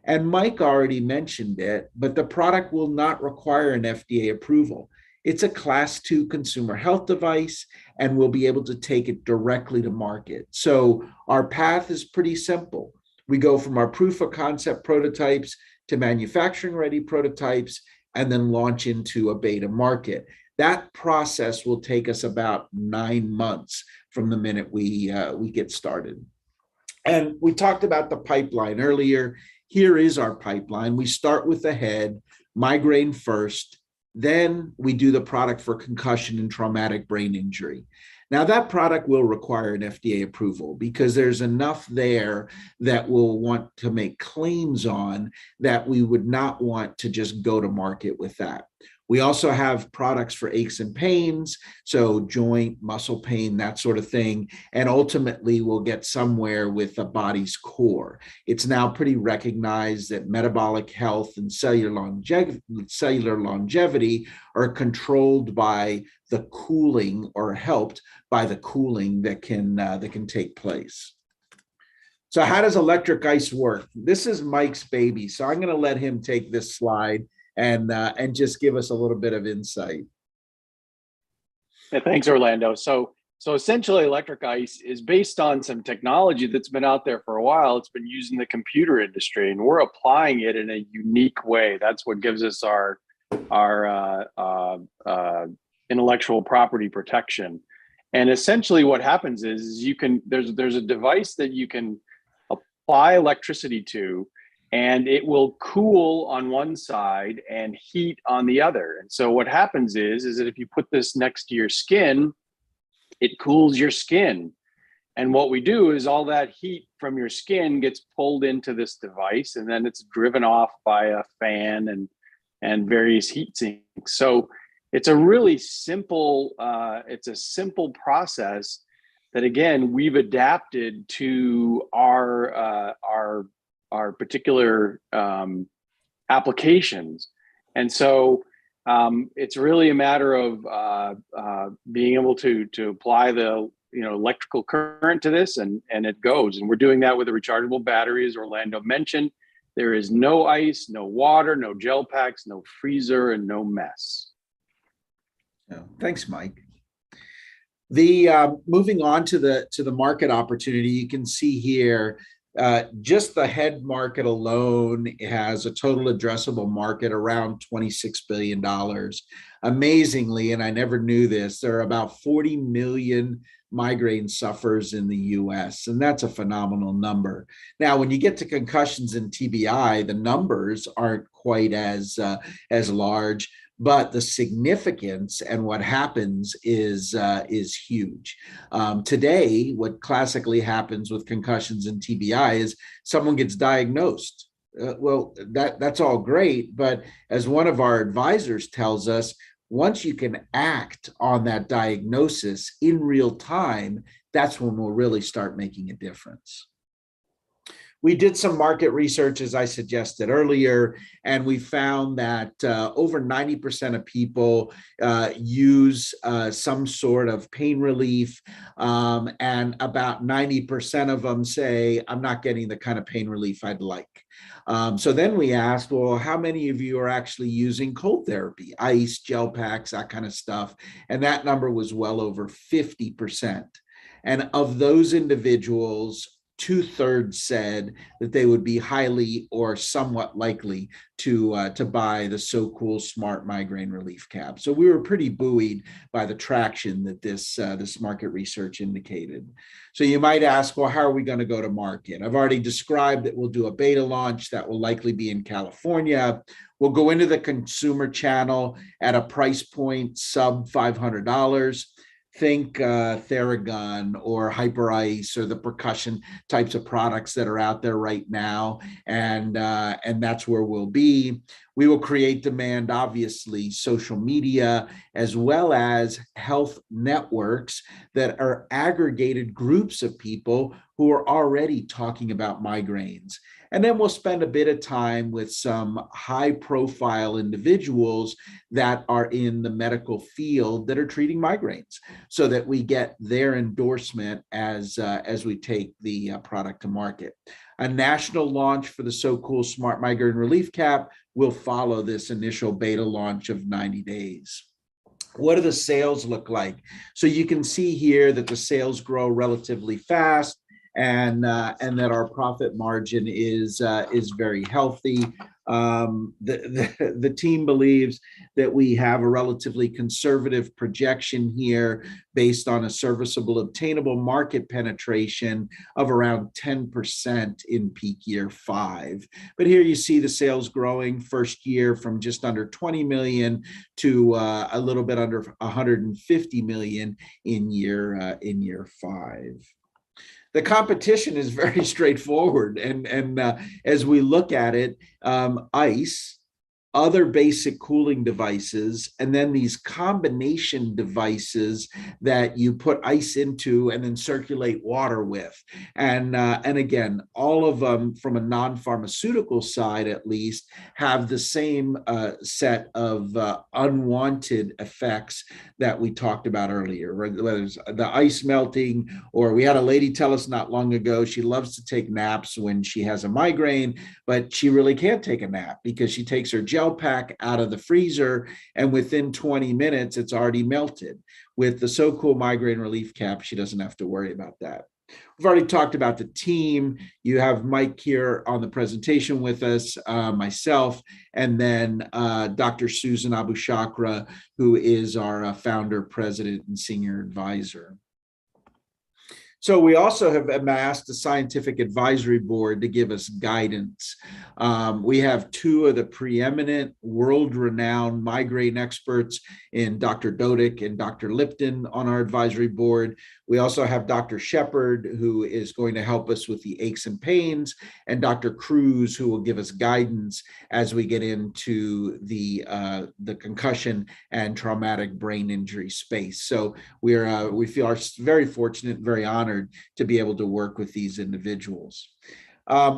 Speaker 11: And Mike already mentioned it, but the product will not require an FDA approval. It's a Class 2 consumer health device, and we'll be able to take it directly to market. So our path is pretty simple. We go from our proof of concept prototypes to manufacturing ready prototypes, and then launch into a beta market. That process will take us about 9 months from the minute we get started. And we talked about the pipeline earlier. Here is our pipeline. We start with the head, migraine first. Then we do the product for concussion and traumatic brain injury. Now that product will require an FDA approval because there's enough there that we'll want to make claims on that we would not want to just go to market with that. We also have products for aches and pains, so joint, muscle pain, that sort of thing. And ultimately, we'll get somewhere with the body's core. It's now pretty recognized that metabolic health and cellular longevity are controlled by the cooling or helped by the cooling that can take place. So how does electric ice work? This is Mike's baby, so I'm going to let him take this slide and just give us a little bit of insight.
Speaker 12: Yeah, thanks, Orlando. So essentially, electric ice is based on some technology that's been out there for a while. It's been used in the computer industry, and we're applying it in a unique way. That's what gives us our intellectual property protection. And essentially, what happens is there's a device that you can apply electricity to, and it will cool on one side and heat on the other. And so what happens is that if you put this next to your skin, it cools your skin. And what we do is all that heat from your skin gets pulled into this device, and then it's driven off by a fan and various heat sinks. So it's a really simple, it's a simple process that, again, we've adapted to our particular applications. And so it's really a matter of being able to apply the electrical current to this, and it goes. And we're doing that with a rechargeable battery, as Orlando mentioned. There is no ice, no water, no gel packs, no freezer, and no mess.
Speaker 11: Yeah, thanks, Mike. The moving on to the market opportunity, you can see here Just the head market alone has a total addressable market around $26 billion. Amazingly, and I never knew this, there are about 40 million migraine sufferers in the US, and that's a phenomenal number. Now, when you get to concussions and TBI, the numbers aren't quite as large, but the significance and what happens is huge. Today, what classically happens with concussions and TBI is someone gets diagnosed. Well, that's all great, but as one of our advisors tells us, once you can act on that diagnosis in real time, that's when we'll really start making a difference. We did some market research, as I suggested earlier, and we found that over 90% of people use some sort of pain relief, and about 90% of them say, I'm not getting the kind of pain relief I'd like. So then we asked, well, how many of you are actually using cold therapy, ice, gel packs, that kind of stuff? And that number was well over 50%. And of those individuals, 2/3 said that they would be highly or somewhat likely to buy the So Cool Smart Migraine Relief Cap. So we were pretty buoyed by the traction that this market research indicated. So you might ask, well, how are we going to go to market? I've already described that we'll do a beta launch that will likely be in California. We'll go into the consumer channel at a price point sub $500. Think Theragun or Hyper Ice or the percussion types of products that are out there right now, and that's where we'll be. We will create demand, obviously, social media, as well as health networks that are aggregated groups of people who are already talking about migraines. And then we'll spend a bit of time with some high-profile individuals that are in the medical field that are treating migraines, so that we get their endorsement as we take the product to market. A national launch for the So Cool Smart Migraine Relief Cap will follow this initial beta launch of 90 days. What do the sales look like? So you can see here that the sales grow relatively fast, and that our profit margin is very healthy. The team believes that we have a relatively conservative projection here based on a serviceable obtainable market penetration of around 10% in peak year 5. But here you see the sales growing first year from just under 20 million to a little bit under 150 million in year 5. The competition is very straightforward, and as we look at it, ice, other basic cooling devices, and then these combination devices that you put ice into and then circulate water with. And again, all of them from a non-pharmaceutical side, at least, have the same set of unwanted effects that we talked about earlier, whether it's the ice melting, or we had a lady tell us not long ago, she loves to take naps when she has a migraine, but she really can't take a nap because she takes her gel pack out of the freezer and within 20 minutes it's already melted. With the So Cool Migraine Relief Cap, she doesn't have to worry about that. We've already talked about the team. You have Mike here on the presentation with us, myself, and then Dr. Susan Abushakra, who is our founder, president, and senior advisor. So we also have amassed a scientific advisory board to give us guidance. We have 2 of the preeminent world-renowned migraine experts in Dr. Dodick and Dr. Lipton on our advisory board. We also have Dr. Shepard, who is going to help us with the aches and pains, and Dr. Cruz, who will give us guidance as we get into the concussion and traumatic brain injury space. So we feel very fortunate, very honored to be able to work with these individuals.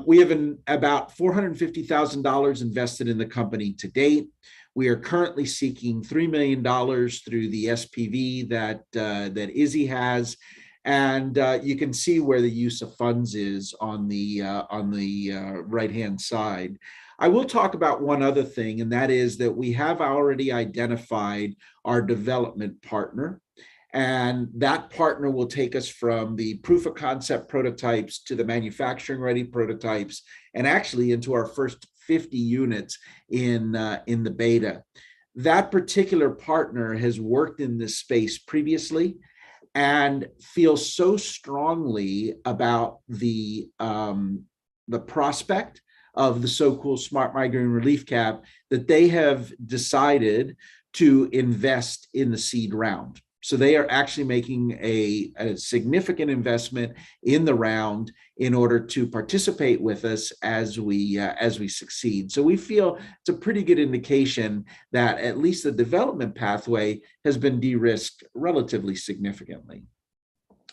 Speaker 11: We have about $450,000 invested in the company to date. We are currently seeking $3 million through the SPV that Izzy has, and you can see where the use of funds is on the right-hand side. I will talk about one other thing, and that is that we have already identified our development partner. And that partner will take us from the proof of concept prototypes to the manufacturing ready prototypes, and actually into our first 50 units in the beta. That particular partner has worked in this space previously and feels so strongly about the prospect of the So Cool Smart Migraine Relief Cap that they have decided to invest in the seed round. So they are actually making a significant investment in the round in order to participate with us as we succeed. So we feel it's a pretty good indication that at least the development pathway has been de-risked relatively significantly.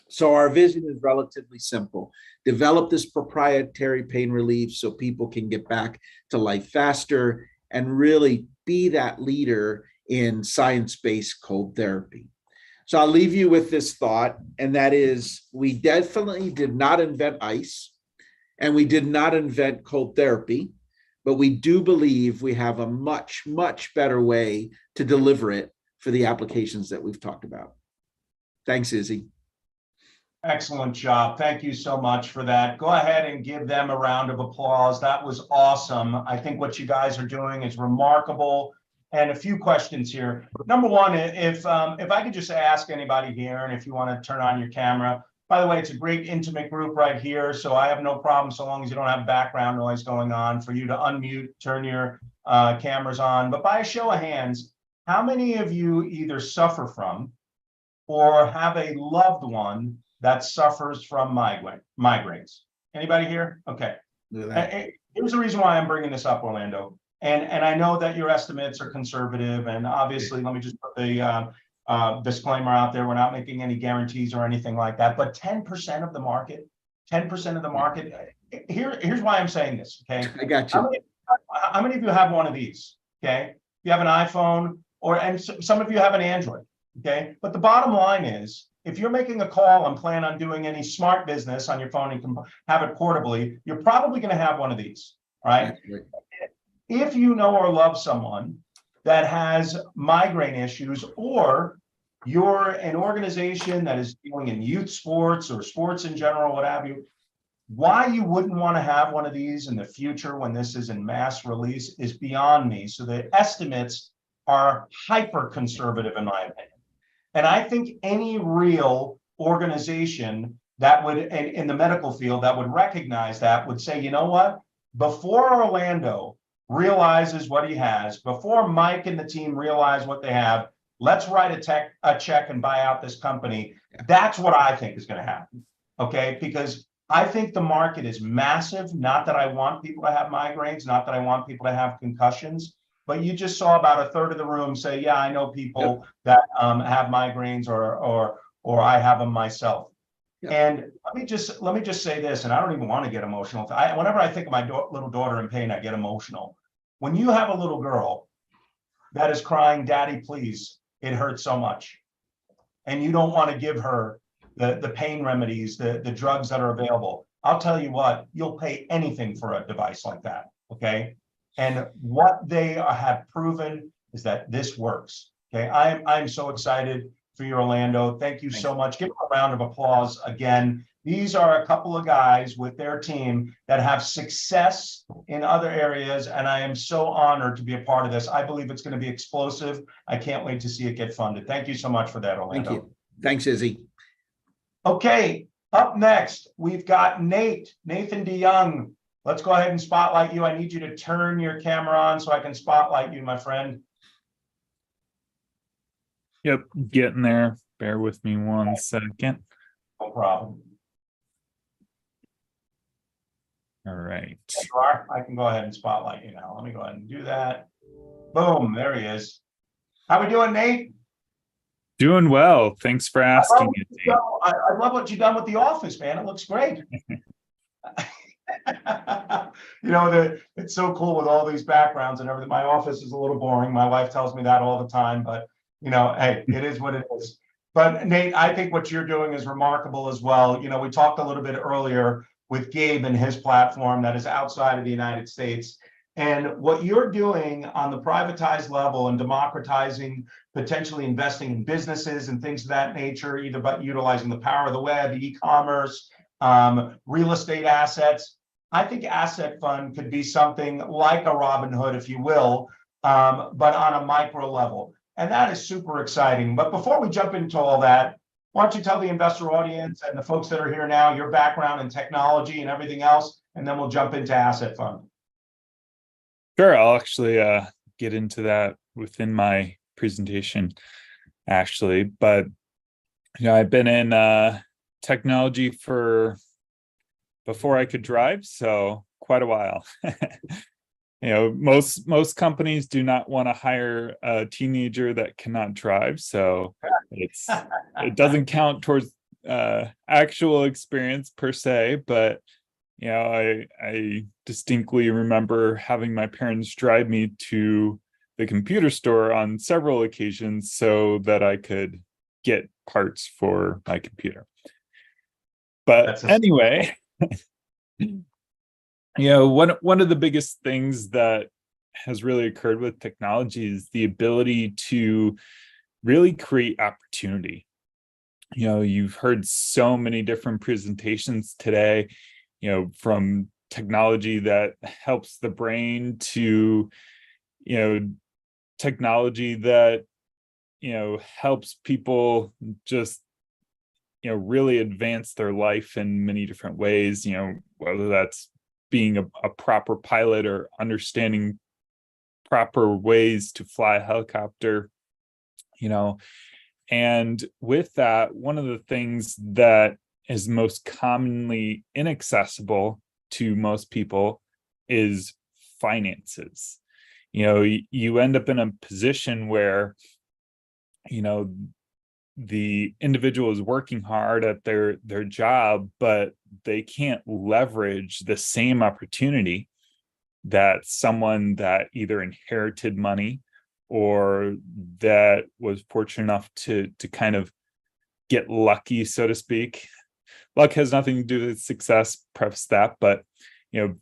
Speaker 11: So our vision is relatively simple. Develop this proprietary pain relief so people can get back to life faster and really be that leader in science-based cold therapy. So I'll leave you with this thought, and that is, we definitely did not invent ice, and we did not invent cold therapy, but we do believe we have a much, much better way to deliver it for the applications that we've talked about. Thanks, Izzy.
Speaker 1: Excellent job. Thank you so much for that. Go ahead and give them a round of applause. That was awesome. I think what you guys are doing is remarkable. And a few questions here. Number one, if I could just ask anybody here, and if you want to turn on your camera, by the way, it's a great intimate group right here, so I have no problem so long as you don't have background noise going on for you to unmute, turn your cameras on. But by a show of hands, how many of you either suffer from or have a loved one that suffers from migraines? Anybody here? Okay. Here's the reason why I'm bringing this up, Orlando. And I know that your estimates are conservative, and obviously, let me just put the disclaimer out there: we're not making any guarantees or anything like that. But 10% of the market, 10% of the market. Here's why I'm saying this. Okay,
Speaker 11: I got you.
Speaker 1: How many of you have one of these? Okay, you have an iPhone, and some of you have an Android. Okay, but the bottom line is, if you're making a call and plan on doing any smart business on your phone and can have it portably, you're probably going to have one of these, right? If you know or love someone that has migraine issues, or you're an organization that is dealing in youth sports or sports in general, what have you, why you wouldn't want to have one of these in the future when this is in mass release is beyond me. So the estimates are hyper conservative in my opinion. And I think any real organization that would, in the medical field, that would recognize that would say, you know what, before Orlando realizes what he has, before Mike and the team realize what they have, let's write a check and buy out this company. That's what I think is going to happen. Okay, because I think the market is massive. Not that I want people to have migraines, not that I want people to have concussions, but you just saw about a third of the room say, yeah, I know people that have migraines, or I have them myself. And let me just say this, and I don't even want to get emotional. Whenever I think of my little daughter in pain, I get emotional. When you have a little girl that is crying, "Daddy, please," it hurts so much, and you don't want to give her the pain remedies, the drugs that are available. I'll tell you what, you'll pay anything for a device like that. Okay, and what they have proven is that this works. Okay, I'm so excited for you, Orlando. Thank you so much. Give them a round of applause again. These are a couple of guys with their team that have success in other areas, and I am so honored to be a part of this. I believe it's going to be explosive. I can't wait to see it get funded. Thank you so much for that, Orlando.
Speaker 11: Thank you. Thanks, Izzy.
Speaker 1: Okay, up next, we've got Nathan DeYoung. Let's go ahead and spotlight you. I need you to turn your camera on so I can spotlight you, my friend.
Speaker 13: Yep, getting there. Bear with me 1 second.
Speaker 1: No problem.
Speaker 13: All right.
Speaker 1: There you are. I can go ahead and spotlight you now. Let me go ahead and do that. Boom, there he is. How we doing, Nate?
Speaker 13: Doing well. Thanks for asking.
Speaker 1: I love what you've done with the office, man. It looks great. You know, it's so cool with all these backgrounds and everything. My office is a little boring. My wife tells me that all the time, but you know, hey, it is what it is. But Nate, I think what you're doing is remarkable as well. You know, we talked a little bit earlier with Gabe and his platform that is outside of the United States. And what you're doing on the privatized level and democratizing, potentially investing in businesses and things of that nature, either by utilizing the power of the web, e-commerce, real estate assets. I think asset fund could be something like a Robinhood, if you will, but on a micro level. And that is super exciting. But before we jump into all that, why don't you tell the investor audience and the folks that are here now your background in technology and everything else, and then we'll jump into asset fund.
Speaker 13: Sure, I'll actually get into that within my presentation, actually. But I've been in technology for before I could drive, so quite a while. Most companies do not want to hire a teenager that cannot drive, so it doesn't count towards actual experience per se, but I distinctly remember having my parents drive me to the computer store on several occasions so that I could get parts for my computer. But anyway, one of the biggest things that has really occurred with technology is the ability to really create opportunity. You've heard so many different presentations today, from technology that helps the brain to, technology that, helps people just, really advance their life in many different ways, whether that's being a proper pilot or understanding proper ways to fly a helicopter, and with that, one of the things that is most commonly inaccessible to most people is finances. You end up in a position where, the individual is working hard at their job, but they can't leverage the same opportunity that someone that either inherited money or that was fortunate enough to kind of get lucky, so to speak. Luck has nothing to do with success, preface that, but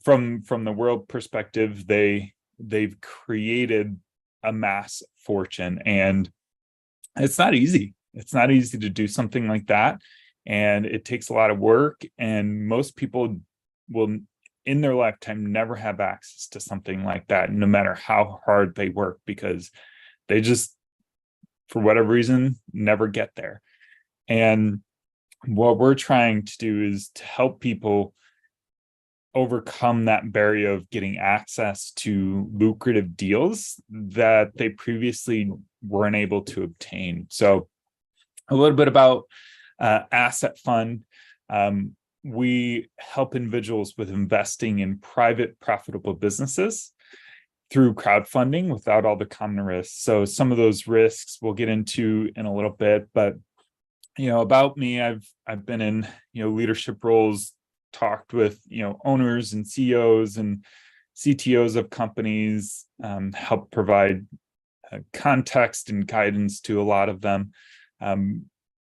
Speaker 13: from the world perspective, they've created a mass fortune, and it's not easy. It's not easy to do something like that, and it takes a lot of work, and most people will in their lifetime never have access to something like that, no matter how hard they work, because they just, for whatever reason, never get there. And what we're trying to do is to help people overcome that barrier of getting access to lucrative deals that they previously weren't able to obtain. So a little bit about Asset Fund. We help individuals with investing in private profitable businesses through crowdfunding without all the common risks. So some of those risks we'll get into in a little bit, but about me, I've been in leadership roles, talked with owners and CEOs and CTOs of companies, helped provide context and guidance to a lot of them.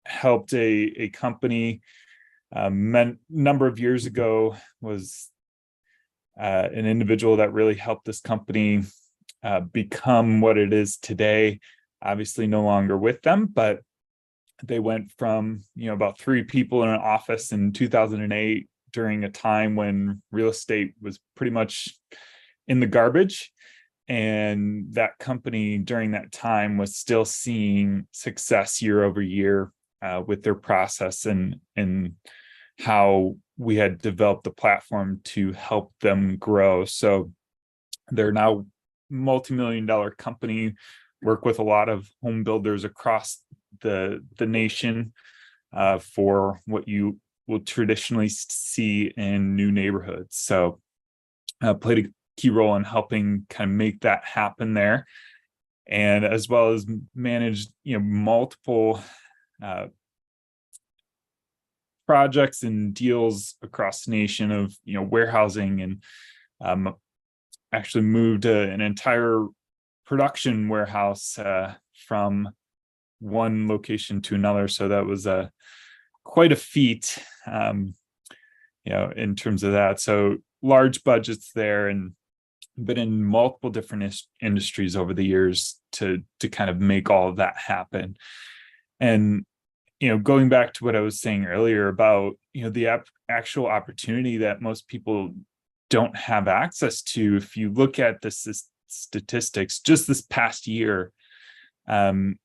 Speaker 13: Helped a company number of years ago, was an individual that really helped this company become what it is today. Obviously no longer with them, but they went from about 3 people in an office in 2008 during a time when real estate was pretty much in the garbage, and that company during that time was still seeing success year over year with their process and how we had developed the platform to help them grow. So they're now multi-million-dollar company, work with a lot of home builders across the nation for what you will traditionally see in new neighborhoods. So played a key role in helping kind of make that happen there, and as well as managed multiple projects and deals across the nation of warehousing, and actually moved an entire production warehouse from one location to another. So that was quite a feat, in terms of that. So large budgets there, and been in multiple different industries over the years to kind of make all of that happen. And going back to what I was saying earlier about the actual opportunity that most people don't have access to. If you look at the statistics, just this past year, there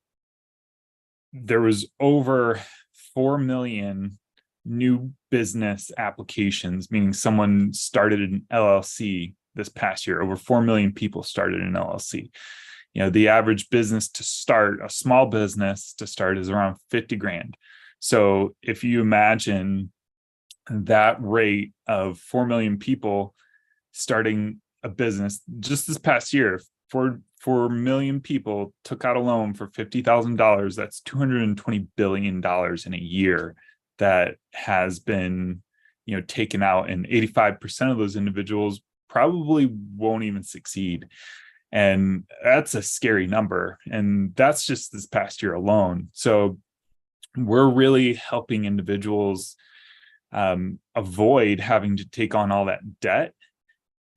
Speaker 13: was over 4 million new business applications, meaning someone started an LLC this past year. Over 4 million people started an LLC. The average business to start, a small business to start, is around 50 grand. So if you imagine that rate of 4 million people starting a business just this past year, 4 million people took out a loan for $50,000. That's $220 billion in a year that has been, taken out, and 85% of those individuals probably won't even succeed. And that's a scary number. And that's just this past year alone. So we're really helping individuals avoid having to take on all that debt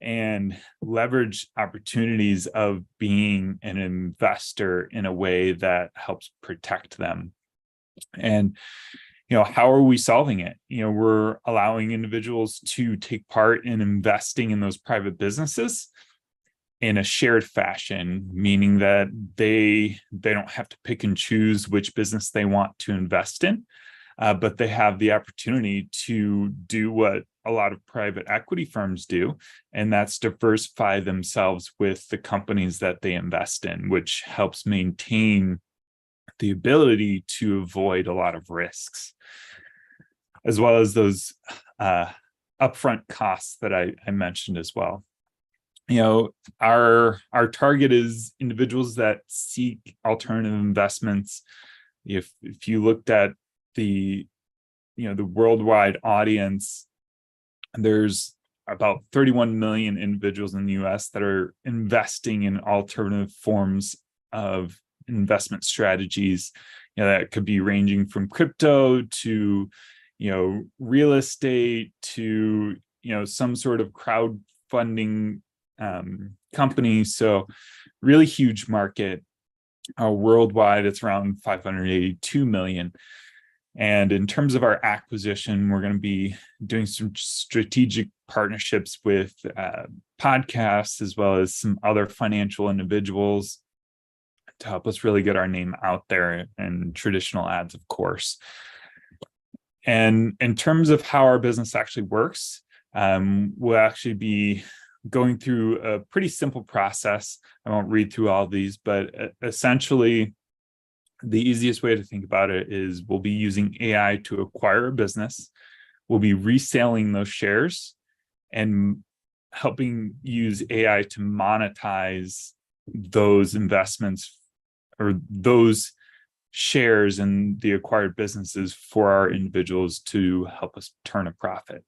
Speaker 13: and leverage opportunities of being an investor in a way that helps protect them. And how are we solving it? We're allowing individuals to take part in investing in those private businesses in a shared fashion, meaning that they don't have to pick and choose which business they want to invest in, but they have the opportunity to do what a lot of private equity firms do, and that's diversify themselves with the companies that they invest in, which helps maintain the ability to avoid a lot of risks, as well as those upfront costs that I mentioned as well. Our target is individuals that seek alternative investments. If you looked at the worldwide audience, there's about 31 million individuals in the US that are investing in alternative forms of investment strategies. That could be ranging from crypto to real estate to some sort of crowdfunding company. So really huge market. Worldwide, it's around 582 million. And in terms of our acquisition, we're going to be doing some strategic partnerships with podcasts, as well as some other financial individuals, to help us really get our name out there, and traditional ads, of course. And in terms of how our business actually works, we'll actually be going through a pretty simple process. I won't read through all of these, but essentially, the easiest way to think about it is we'll be using AI to acquire a business. We'll be reselling those shares and helping use AI to monetize those investments or those shares in the acquired businesses for our individuals to help us turn a profit.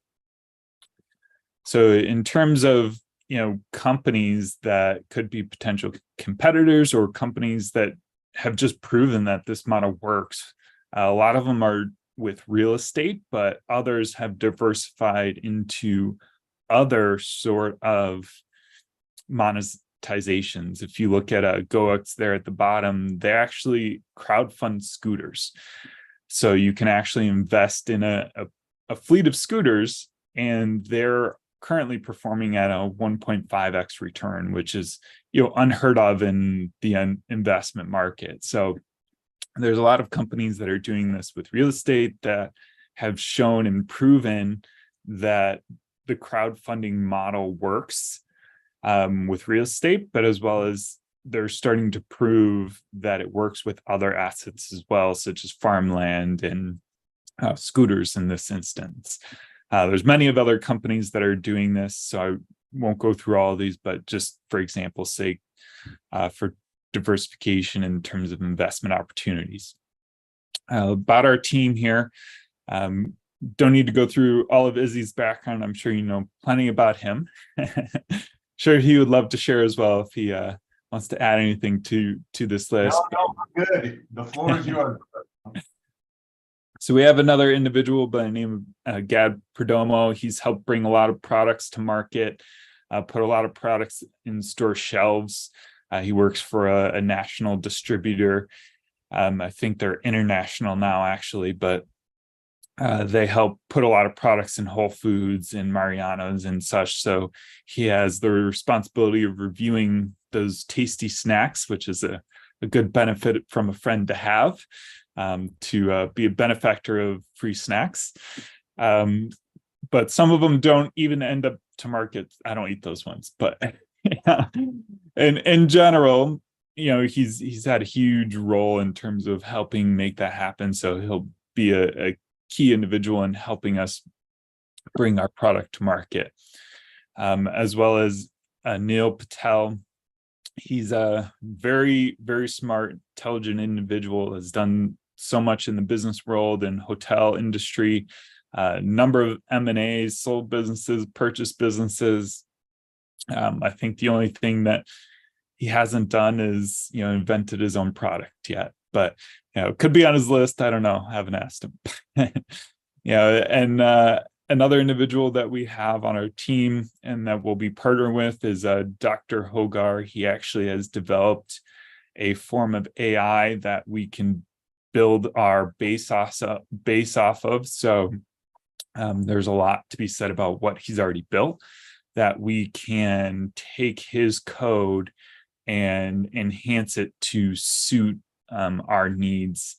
Speaker 13: So in terms of companies that could be potential competitors, or companies that have just proven that this model works, a lot of them are with real estate, but others have diversified into other sort of monetizations. If you look at GoX there at the bottom, they actually crowdfund scooters. So you can actually invest in a fleet of scooters, and they're currently performing at a 1.5x return, which is unheard of in the investment market. So there's a lot of companies that are doing this with real estate that have shown and proven that the crowdfunding model works with real estate, but as well as they're starting to prove that it works with other assets as well, such as farmland and scooters in this instance. There's many of other companies that are doing this, so I won't go through all of these, but just for example's sake, for diversification in terms of investment opportunities. About our team here, don't need to go through all of Izzy's background. I'm sure you know plenty about him. Sure, he would love to share as well if he wants to add anything to this list.
Speaker 1: No, good. The floor is yours.
Speaker 13: So we have another individual by the name of Gad Perdomo. He's helped bring a lot of products to market. put a lot of products in store shelves. He works for a national distributor. I think they're international now, actually, but they help put a lot of products in Whole Foods and Mariano's and such. So he has the responsibility of reviewing those tasty snacks, which is a good benefit from a friend to have, to be a benefactor of free snacks. But some of them don't even end up to market. I don't eat those ones, but yeah. And in general, he's had a huge role in terms of helping make that happen. So he'll be a key individual in helping us bring our product to market, as well as Neil Patel. He's a very, very smart, intelligent individual, has done so much in the business world and hotel industry, number of M&As, sold businesses, purchased businesses. I think the only thing that he hasn't done is, invented his own product yet, but, it could be on his list. I don't know. I haven't asked him. And another individual that we have on our team and that we'll be partnering with is Dr. Hogar. He actually has developed a form of AI that we can build our base off of. So there's a lot to be said about what he's already built, that we can take his code and enhance it to suit our needs.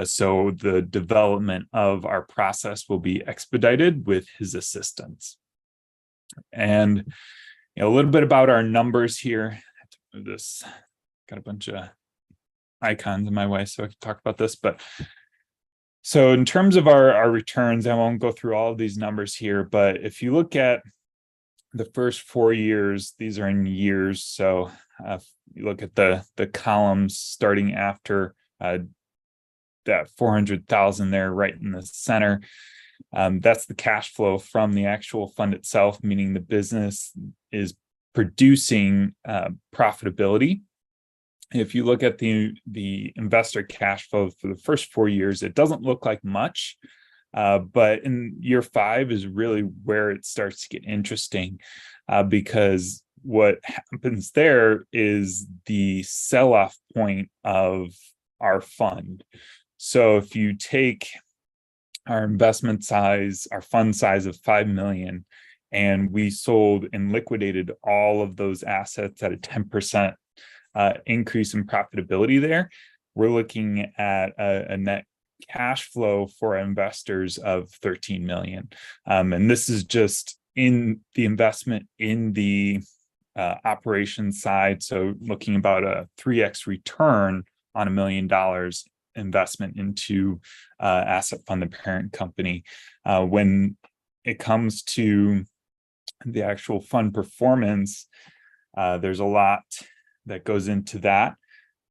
Speaker 13: So the development of our process will be expedited with his assistance. And a little bit about our numbers here. I have to move this. Got a bunch of icons in my way so I can talk about this. But so in terms of our returns, I won't go through all of these numbers here, but if you look at the first 4 years, these are in years. So you look at the columns starting after that 400,000 there right in the center. That's the cash flow from the actual fund itself, meaning the business is producing profitability. If you look at the investor cash flow for the first 4 years, it doesn't look like much. But in year 5 is really where it starts to get interesting, because what happens there is the sell-off point of our fund. So if you take our investment size, our fund size of 5 million, and we sold and liquidated all of those assets at a 10% increase in profitability there, we're looking at a net cash flow for investors of 13 million. And this is just in the investment in the operations side. So looking about a 3x return on $1 million investment into asset funded parent company. When it comes to the actual fund performance, there's a lot that goes into that.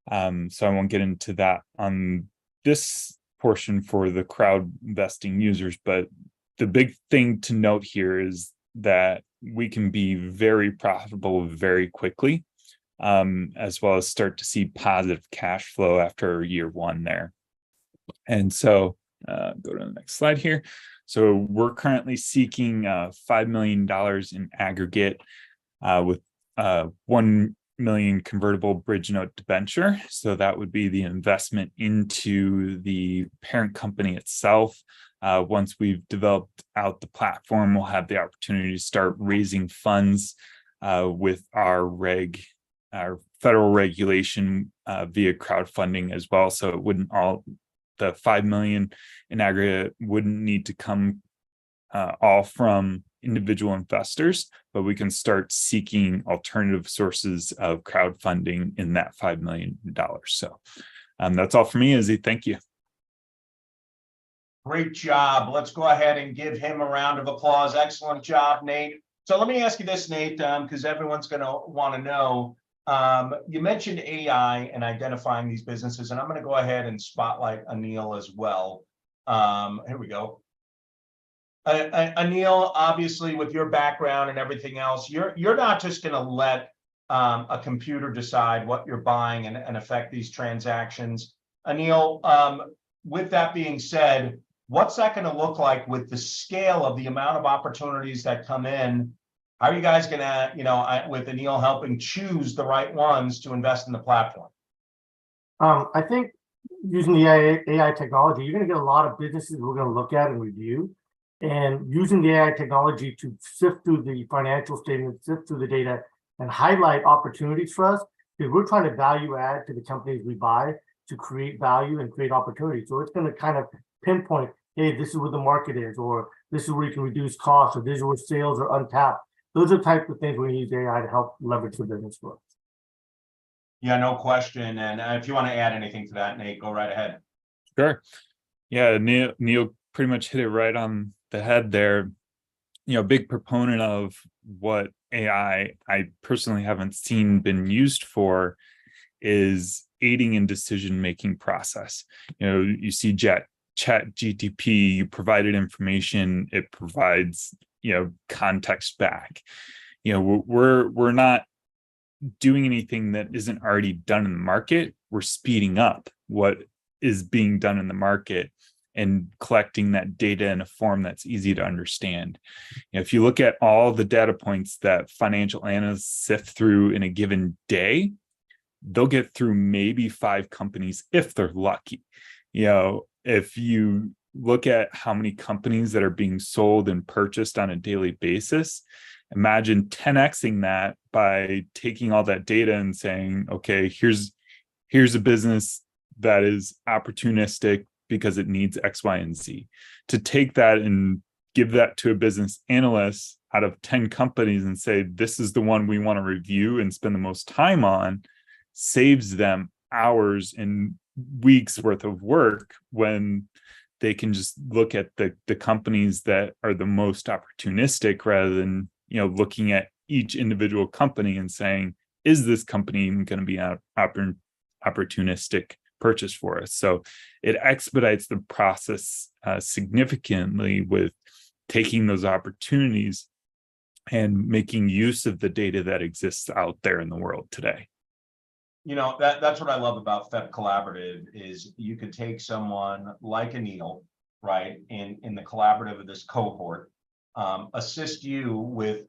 Speaker 13: So I won't get into that on this portion for the crowd investing users, but the big thing to note here is that we can be very profitable very quickly, as well as start to see positive cash flow after year 1 there. And so go to the next slide here. So we're currently seeking $5 million in aggregate with 1 million convertible bridge note debenture. So that would be the investment into the parent company itself. Once we've developed out the platform, we'll have the opportunity to start raising funds with our federal regulation via crowdfunding as well. So it wouldn't the 5 million in aggregate wouldn't need to come all from individual investors, but we can start seeking alternative sources of crowdfunding in that $5 million. So that's all for me, Izzy. Thank you.
Speaker 1: Great job. Let's go ahead and give him a round of applause. Excellent job, Nate. So let me ask you this, Nate, because everyone's going to want to know. You mentioned AI and identifying these businesses, and I'm going to go ahead and spotlight Anil as well. Here we go. Anil, obviously, with your background and everything else, you're not just going to let a computer decide what you're buying and affect these transactions. Anil, with that being said, what's that going to look like with the scale of the amount of opportunities that come in How are you guys gonna, with Anil helping choose the right ones to invest in the platform?
Speaker 2: I think using the AI technology, you're going to get a lot of businesses we're going to look at and review. And using the AI technology to sift through the financial statements, sift through the data, and highlight opportunities for us, because we're trying to value add to the companies we buy to create value and create opportunity. So it's going to kind of pinpoint, hey, this is where the market is, or this is where you can reduce costs, or this is where sales are untapped. Those are the types of things we use AI to help leverage the business for us.
Speaker 1: Yeah, no question. And if you want to add anything to that, Nate, go right ahead.
Speaker 13: Sure. Yeah, Neil pretty much hit it right on the head there. Big proponent of what AI I personally haven't seen been used for is aiding in decision-making process. You see chat GTP, you provided information, it provides, context back. We're not doing anything that isn't already done in the market. We're speeding up what is being done in the market and collecting that data in a form that's easy to understand. If you look at all the data points that financial analysts sift through in a given day, they'll get through maybe 5 companies if they're lucky. If you look at how many companies that are being sold and purchased on a daily basis, imagine 10xing that by taking all that data and saying, okay, here's a business that is opportunistic because it needs X, Y, and Z. To take that and give that to a business analyst out of 10 companies and say, this is the one we want to review and spend the most time on, saves them hours and weeks worth of work when they can just look at the companies that are the most opportunistic rather than looking at each individual company and saying, is this company even going to be an opportunistic purchase for us? So it expedites the process significantly with taking those opportunities and making use of the data that exists out there in the world today.
Speaker 1: That's what I love about FEP Collaborative is you could take someone like Anil, right, in the collaborative of this cohort, assist you with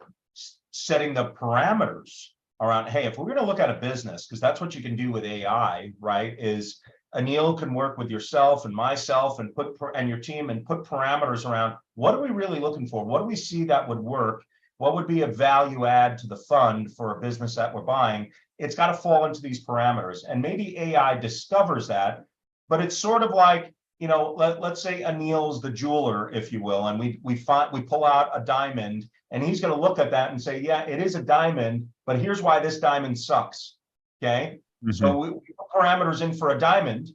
Speaker 1: setting the parameters around, hey, if we're going to look at a business, because that's what you can do with AI, right, is Anil can work with yourself and myself and your team and put parameters around what are we really looking for? What do we see that would work? What would be a value add to the fund for a business that we're buying? It's got to fall into these parameters. And maybe AI discovers that, but it's sort of like, let's say Anil's the jeweler, if you will, and we pull out a diamond and he's going to look at that and say, yeah, it is a diamond, but here's why this diamond sucks. Okay. Mm-hmm. So we put parameters in for a diamond,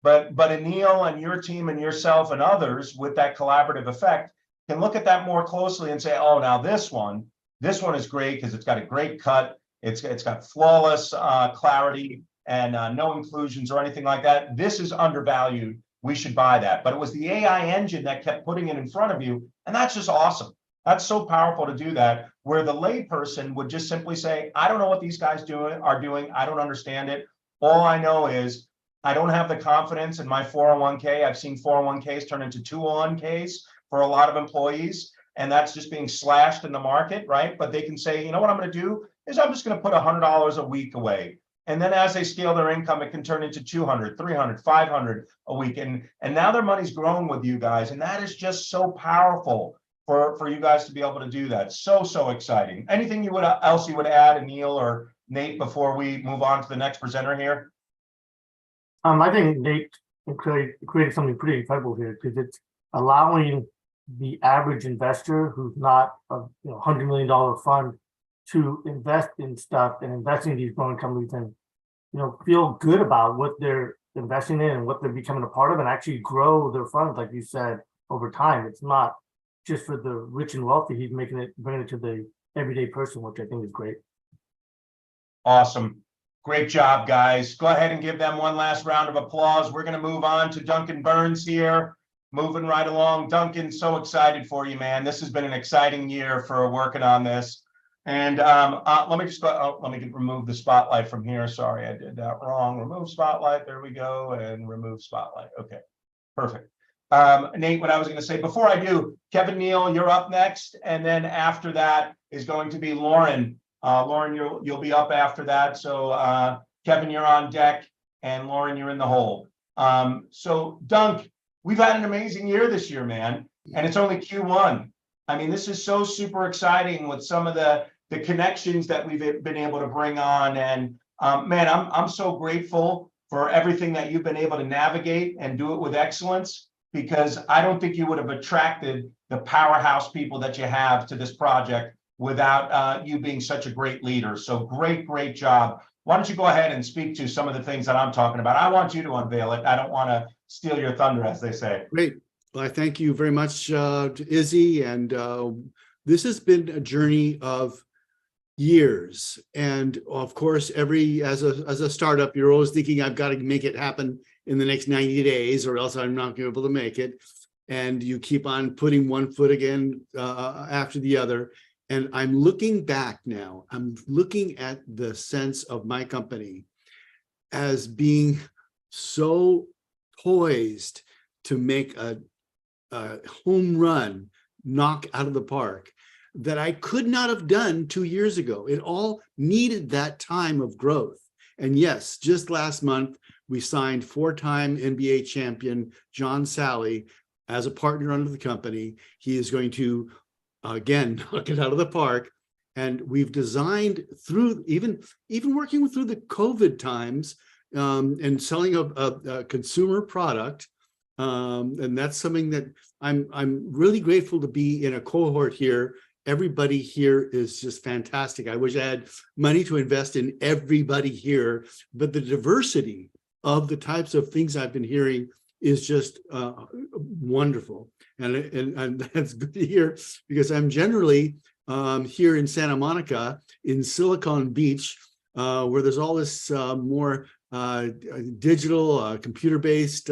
Speaker 1: but Anil and your team and yourself and others with that collaborative effect can look at that more closely and say, oh, now this one is great because it's got a great cut. It's got flawless clarity and no inclusions or anything like that. This is undervalued. We should buy that. But it was the AI engine that kept putting it in front of you. And that's just awesome. That's so powerful to do that, where the layperson would just simply say, I don't know what these guys are doing. I don't understand it. All I know is I don't have the confidence in my 401k. I've seen 401ks turn into 201ks for a lot of employees. And that's just being slashed in the market, right? But they can say, you know what I'm going to do is I'm just going to put $100 a week away. And then as they scale their income, it can turn into 200, 300, 500 a week. And now their money's growing with you guys. And that is just so powerful for you guys to be able to do that. So exciting. Anything else you would add, Anil or Nate, before we move on to the next presenter here?
Speaker 2: I think Nate created something pretty incredible here because it's allowing the average investor who's not a $100 million fund to invest in stuff and invest in these growing companies and feel good about what they're investing in and what they're becoming a part of and actually grow their funds, like you said, over time. It's not just for the rich and wealthy. He's bringing it to the everyday person, which I think is great.
Speaker 1: Awesome. Great job, guys. Go ahead and give them one last round of applause. We're going to move on to Duncan Burns here. Moving right along. Duncan, so excited for you, man. This has been an exciting year for working on this. And let me just go, let me remove the spotlight from here. Sorry, I did that wrong. Remove spotlight. There we go. And remove spotlight. Okay, perfect. Nate, what I was going to say before I do, Kevin Neal, you're up next, and then after that is going to be Lauren. Lauren, you'll be up after that. So Kevin, you're on deck, and Lauren, you're in the hole. So Dunk, we've had an amazing year this year, man, and it's only Q1. I mean, this is so super exciting with some of the connections that we've been able to bring on, and man, I'm so grateful for everything that you've been able to navigate and do it with excellence, because I don't think you would have attracted the powerhouse people that you have to this project without you being such a great leader. So great job. Why don't you go ahead and speak to some of the things that I'm talking about? I want you to unveil it. I don't want to steal your thunder, as they say.
Speaker 3: Great. Well, I thank you very much, to Izzy. And this has been a journey of years. And of course, as a startup, you're always thinking, I've got to make it happen in the next 90 days or else I'm not going to be able to make it. And you keep on putting one foot again after the other. And I'm looking back now, I'm looking at the sense of my company as being so poised to make a home run, knock out of the park, that I could not have done 2 years ago. It all needed that time of growth. And yes, just last month, we signed 4-time NBA champion John Sally as a partner under the company. He is going to, again, knock it out of the park. And we've designed through, even working through the COVID times and selling a consumer product. And that's something that I'm really grateful to be in a cohort here. Everybody here is just fantastic. I wish I had money to invest in everybody here, but the diversity of the types of things I've been hearing is just wonderful. And that's good to hear, because I'm generally here in Santa Monica, in Silicon Beach, where there's all this more digital, computer-based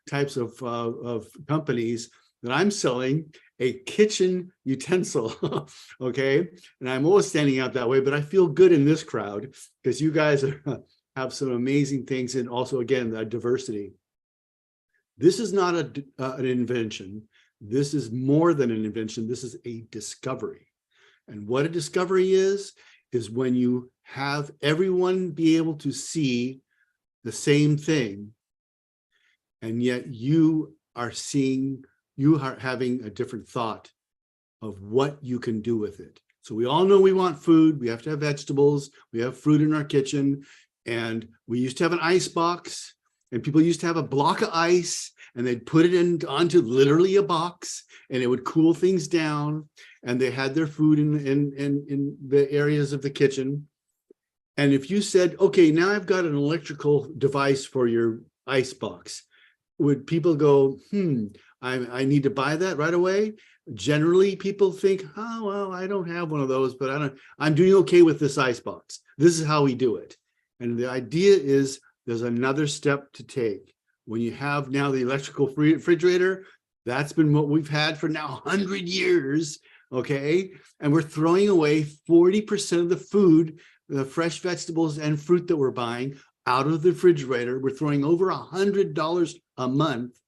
Speaker 3: types of companies, that I'm selling a kitchen utensil, okay? And I'm always standing out that way, but I feel good in this crowd because you guys have some amazing things, and also, again, the diversity. This is not an invention. This is more than an invention. This is a discovery. And what a discovery is when you have everyone be able to see the same thing, and yet you are having a different thought of what you can do with it. So we all know we want food. We have to have vegetables. We have fruit in our kitchen. And we used to have an ice box, and people used to have a block of ice, and they'd put it onto literally a box, and it would cool things down. And they had their food in the areas of the kitchen. And if you said, okay, now I've got an electrical device for your ice box, would people go, I need to buy that right away? Generally, people think, oh, well, I don't have one of those, but I'm doing okay with this ice box. This is how we do it. And the idea is there's another step to take. When you have now the electrical refrigerator, that's been what we've had for now 100 years, okay? And we're throwing away 40% of the food, the fresh vegetables and fruit that we're buying out of the refrigerator. We're throwing over $100 a month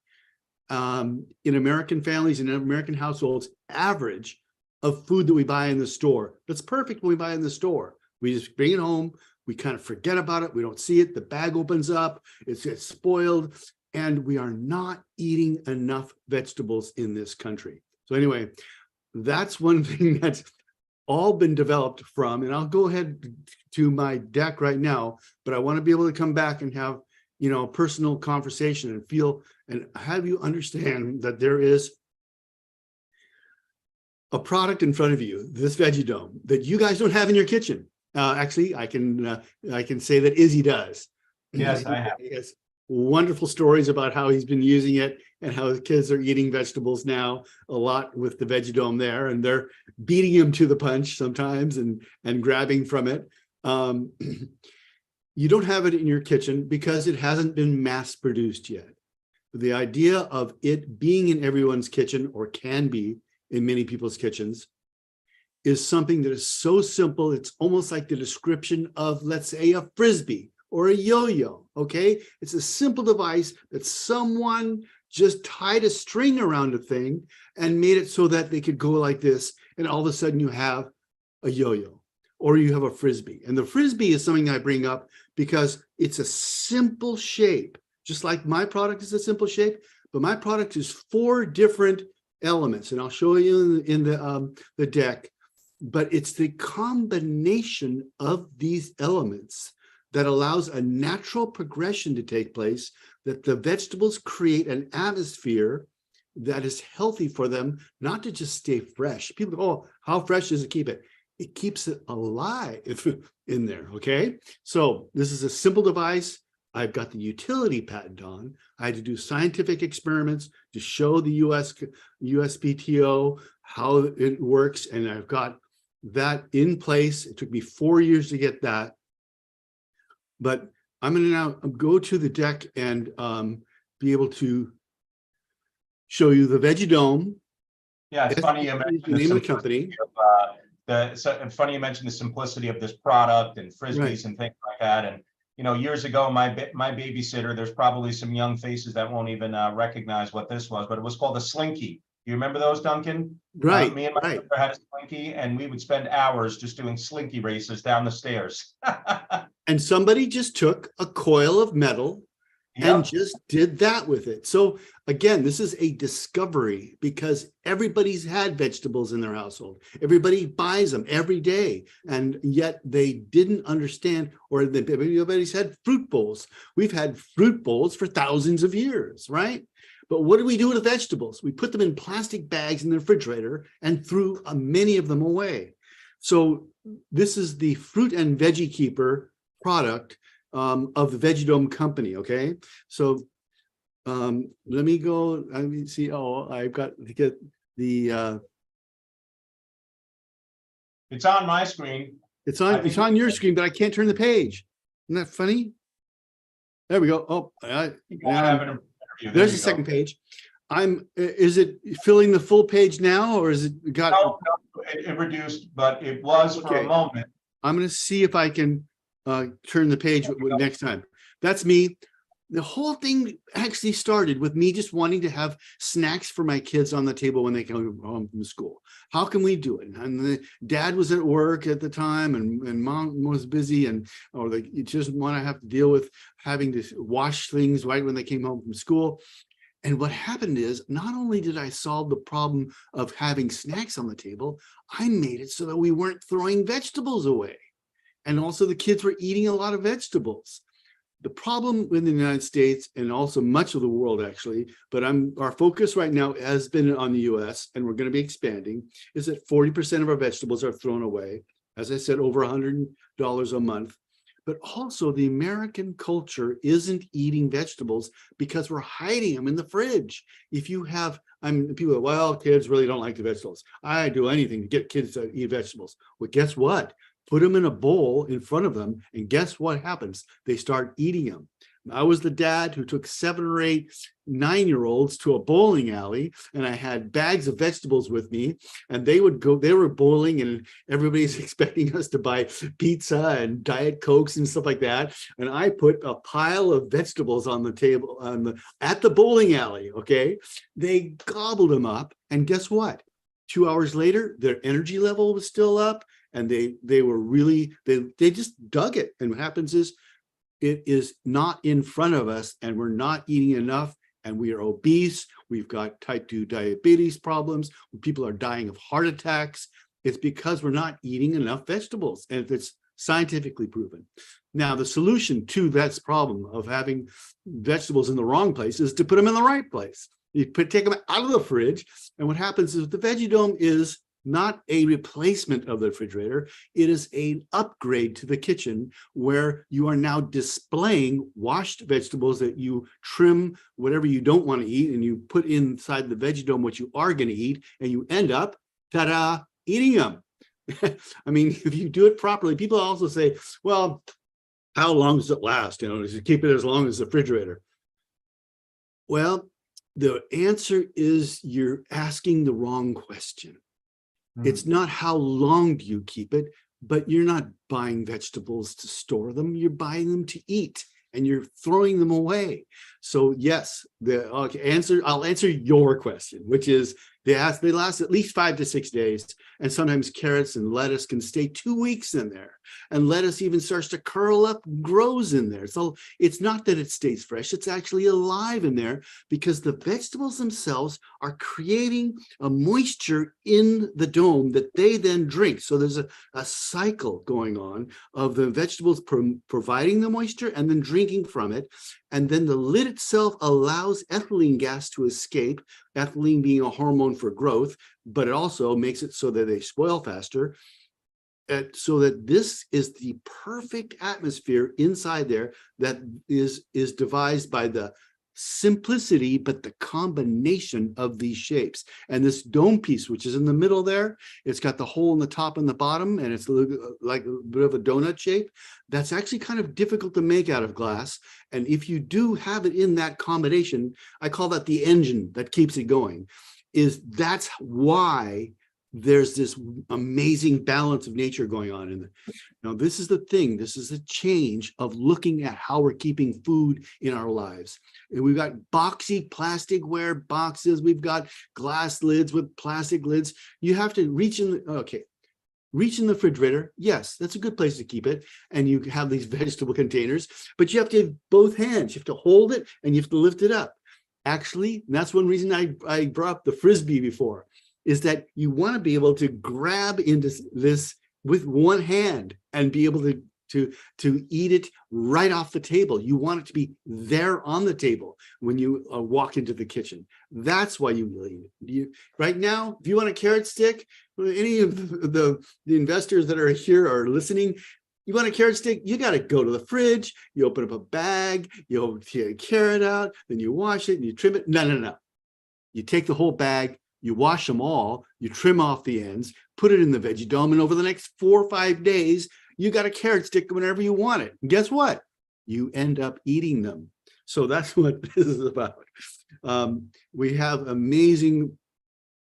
Speaker 3: in American families and American households, average of food that we buy in the store. That's perfect when we buy in the store. We just bring it home. We kind of forget about it. We don't see it. The bag opens up. It's spoiled. And we are not eating enough vegetables in this country. So anyway, that's one thing that's all been developed from, and I'll go ahead to my deck right now, but I want to be able to come back and have, a personal conversation and feel and have you understand that there is a product in front of you, this Veggie Dome, that you guys don't have in your kitchen. Actually, I can say that Izzy does.
Speaker 1: Yes, I have.
Speaker 3: He has wonderful stories about how he's been using it and how the kids are eating vegetables now a lot with the Veggie Dome there, and they're beating him to the punch sometimes and grabbing from it. You don't have it in your kitchen because it hasn't been mass produced yet. The idea of it being in everyone's kitchen, or can be in many people's kitchens, is something that is so simple. It's almost like the description of, let's say, a Frisbee or a yo-yo, okay? It's a simple device that someone just tied a string around a thing and made it so that they could go like this. And all of a sudden you have a yo-yo or you have a Frisbee. And the Frisbee is something I bring up because it's a simple shape, just like my product is a simple shape, but my product is 4 different elements. And I'll show you in the deck, but it's the combination of these elements that allows a natural progression to take place, that the vegetables create an atmosphere that is healthy for them, not to just stay fresh. People go, oh, how fresh does it keep it? It keeps it alive in there, okay? So this is a simple device. I've got the utility patent on. I had to do scientific experiments to show the USPTO how it works, and I've got that in place. It took me 4 years to get that. But I'm going to now go to the deck and be able to show you the Veggie-Dome.
Speaker 1: Yeah, it's funny you mentioned
Speaker 3: the name of the company.
Speaker 1: It's funny you mentioned the simplicity of this product and Frisbees
Speaker 3: Right.
Speaker 1: and things like that. And you know, years ago, my babysitter, there's probably some young faces that won't even recognize what this was, but it was called a Slinky. You remember those, Duncan?
Speaker 3: Right.
Speaker 1: Me and my
Speaker 3: right.
Speaker 1: sister had a Slinky, and we would spend hours just doing Slinky races down the stairs.
Speaker 3: And somebody just took a coil of metal and
Speaker 1: Yep.
Speaker 3: just did that with it. So again, this is a discovery because everybody's had vegetables in their household. Everybody buys them every day. And yet they didn't understand, or everybody's had fruit bowls. We've had fruit bowls for thousands of years, right? But what do we do with the vegetables? We put them in plastic bags in the refrigerator and threw many of them away. So this is the Fruit and Veggie Keeper product of the Veggie-Dome company, okay? So let me go, let me see, oh, I've got to get the...
Speaker 1: It's on my screen.
Speaker 3: It's on your screen, but I can't turn the page. Isn't that funny? There we go. Oh, there's the second page. Is it filling the full page now, or is it got?
Speaker 1: No, it reduced, but it was for a moment.
Speaker 3: I'm going to see if I can turn the page next time. That's me. The whole thing actually started with me just wanting to have snacks for my kids on the table when they come home from school. How can we do it? And the dad was at work at the time, and mom was busy, or they just want to have to deal with having to wash things right when they came home from school. And what happened is, not only did I solve the problem of having snacks on the table, I made it so that we weren't throwing vegetables away. And also the kids were eating a lot of vegetables. The problem in the United States, and also much of the world actually, but our focus right now has been on the US, and we're going to be expanding, is that 40% of our vegetables are thrown away. As I said, over $100 a month. But also the American culture isn't eating vegetables because we're hiding them in the fridge. If you have, people are, well, kids really don't like the vegetables. I do anything to get kids to eat vegetables. Well, guess what? Put them in a bowl in front of them, and guess what happens? They start eating them. I was the dad who took 7 or 8 9-year-olds to a bowling alley, and I had bags of vegetables with me, and they were bowling, and everybody's expecting us to buy pizza and Diet Cokes and stuff like that. And I put a pile of vegetables on the table at the bowling alley, okay? They gobbled them up, and guess what? 2 hours later, their energy level was still up, and they were really, they just dug it. And what happens is, it is not in front of us, and we're not eating enough, and we are obese. We've got type 2 diabetes problems. People are dying of heart attacks. It's because we're not eating enough vegetables, and it's scientifically proven. Now, the solution to that problem of having vegetables in the wrong place is to put them in the right place. You take them out of the fridge, and what happens is the Veggie-Dome is not a replacement of the refrigerator. It is an upgrade to the kitchen where you are now displaying washed vegetables that you trim whatever you don't want to eat, and you put inside the Veggie-Dome what you are going to eat, and you end up, ta-da, eating them. I mean, if you do it properly, people also say, well, how long does it last? Does it keep it as long as the refrigerator? Well, the answer is you're asking the wrong question. It's not how long do you keep it, but you're not buying vegetables to store them. You're buying them to eat. and you're throwing them away. So yes, I'll answer your question, which is they last at least 5 to 6 days. And sometimes carrots and lettuce can stay 2 weeks in there. And lettuce even starts to curl up, grows in there. So it's not that it stays fresh, it's actually alive in there because the vegetables themselves are creating a moisture in the dome that they then drink. So there's a cycle going on of the vegetables providing the moisture and then drinking from it. And then the lid itself allows ethylene gas to escape, ethylene being a hormone for growth, but it also makes it so that they spoil faster. So that this is the perfect atmosphere inside there that is devised by the simplicity, but the combination of these shapes. And this dome piece, which is in the middle there, it's got the hole in the top and the bottom, and it's like a bit of a donut shape. That's actually kind of difficult to make out of glass. And if you do have it in that combination, I call that the engine that keeps it going, that's why there's this amazing balance of nature going on in there. Now, this is the thing. This is a change of looking at how we're keeping food in our lives. And we've got boxy plasticware boxes. We've got glass lids with plastic lids. You have to reach in the refrigerator. Yes, that's a good place to keep it. And you have these vegetable containers, but you have to have both hands. You have to hold it and you have to lift it up. Actually, that's one reason I brought up the Frisbee before, is that you want to be able to grab into this with one hand and be able to eat it right off the table. You want it to be there on the table when you walk into the kitchen. That's why you really eat it. Right now, if you want a carrot stick, any of the investors that are here are listening, you want a carrot stick, you got to go to the fridge, you open up a bag, you take a carrot out, then you wash it and you trim it. No. You take the whole bag, you wash them all, you trim off the ends, put it in the veggie dome, and over the next 4 or 5 days, you got a carrot stick whenever you want it. And guess what? You end up eating them. So that's what this is about. We have amazing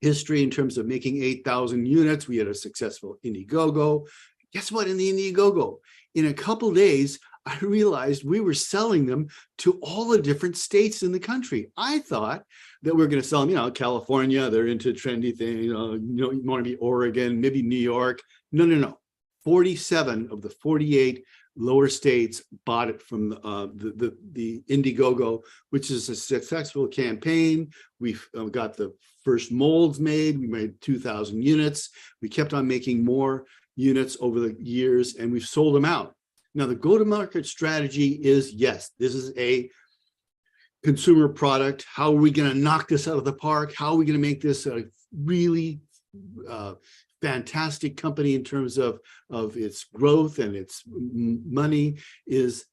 Speaker 3: history in terms of making 8,000 units. We had a successful Indiegogo. Guess what? In the Indiegogo, in a couple days, I realized we were selling them to all the different states in the country. I thought that we were going to sell them, California, they're into trendy things, you want to be Oregon, maybe New York. No. 47 of the 48 lower states bought it from the Indiegogo, which is a successful campaign. We've got the first molds made. We made 2,000 units. We kept on making more units over the years, and we've sold them out. Now, the go-to-market strategy is, yes, this is a consumer product. How are we going to knock this out of the park? How are we going to make this a really fantastic company in terms of its growth and its money? Is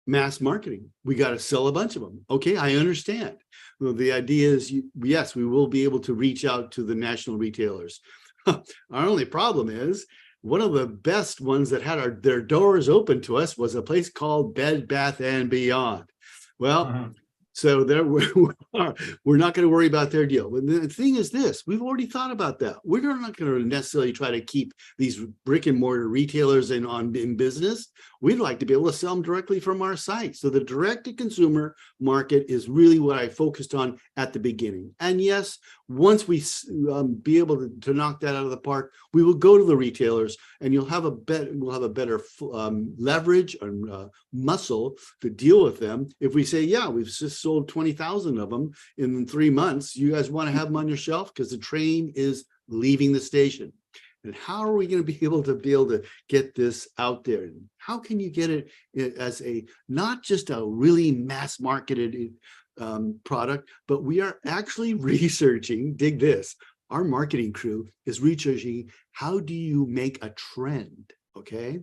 Speaker 3: mass marketing. We got to sell a bunch of them. Okay, I understand. Well, the idea is, yes, we will be able to reach out to the national retailers. Our only problem is, one of the best ones that had their doors open to us was a place called Bed Bath & Beyond. Well, so there we're not going to worry about their deal. But the thing is this, we've already thought about that. We're not going to necessarily try to keep these brick and mortar retailers in business. We'd like to be able to sell them directly from our site. So the direct to consumer market is really what I focused on at the beginning. And yes, once we be able to knock that out of the park, we will go to the retailers, and we'll have a better leverage and muscle to deal with them. If we say, yeah, we've just sold 20,000 of them in 3 months, you guys want to have them on your shelf because the train is leaving the station. And how are we going to be able to get this out there? How can you get it as not just a really mass marketed product, but we are actually researching, dig this, our marketing crew is researching, how do you make a trend? Okay,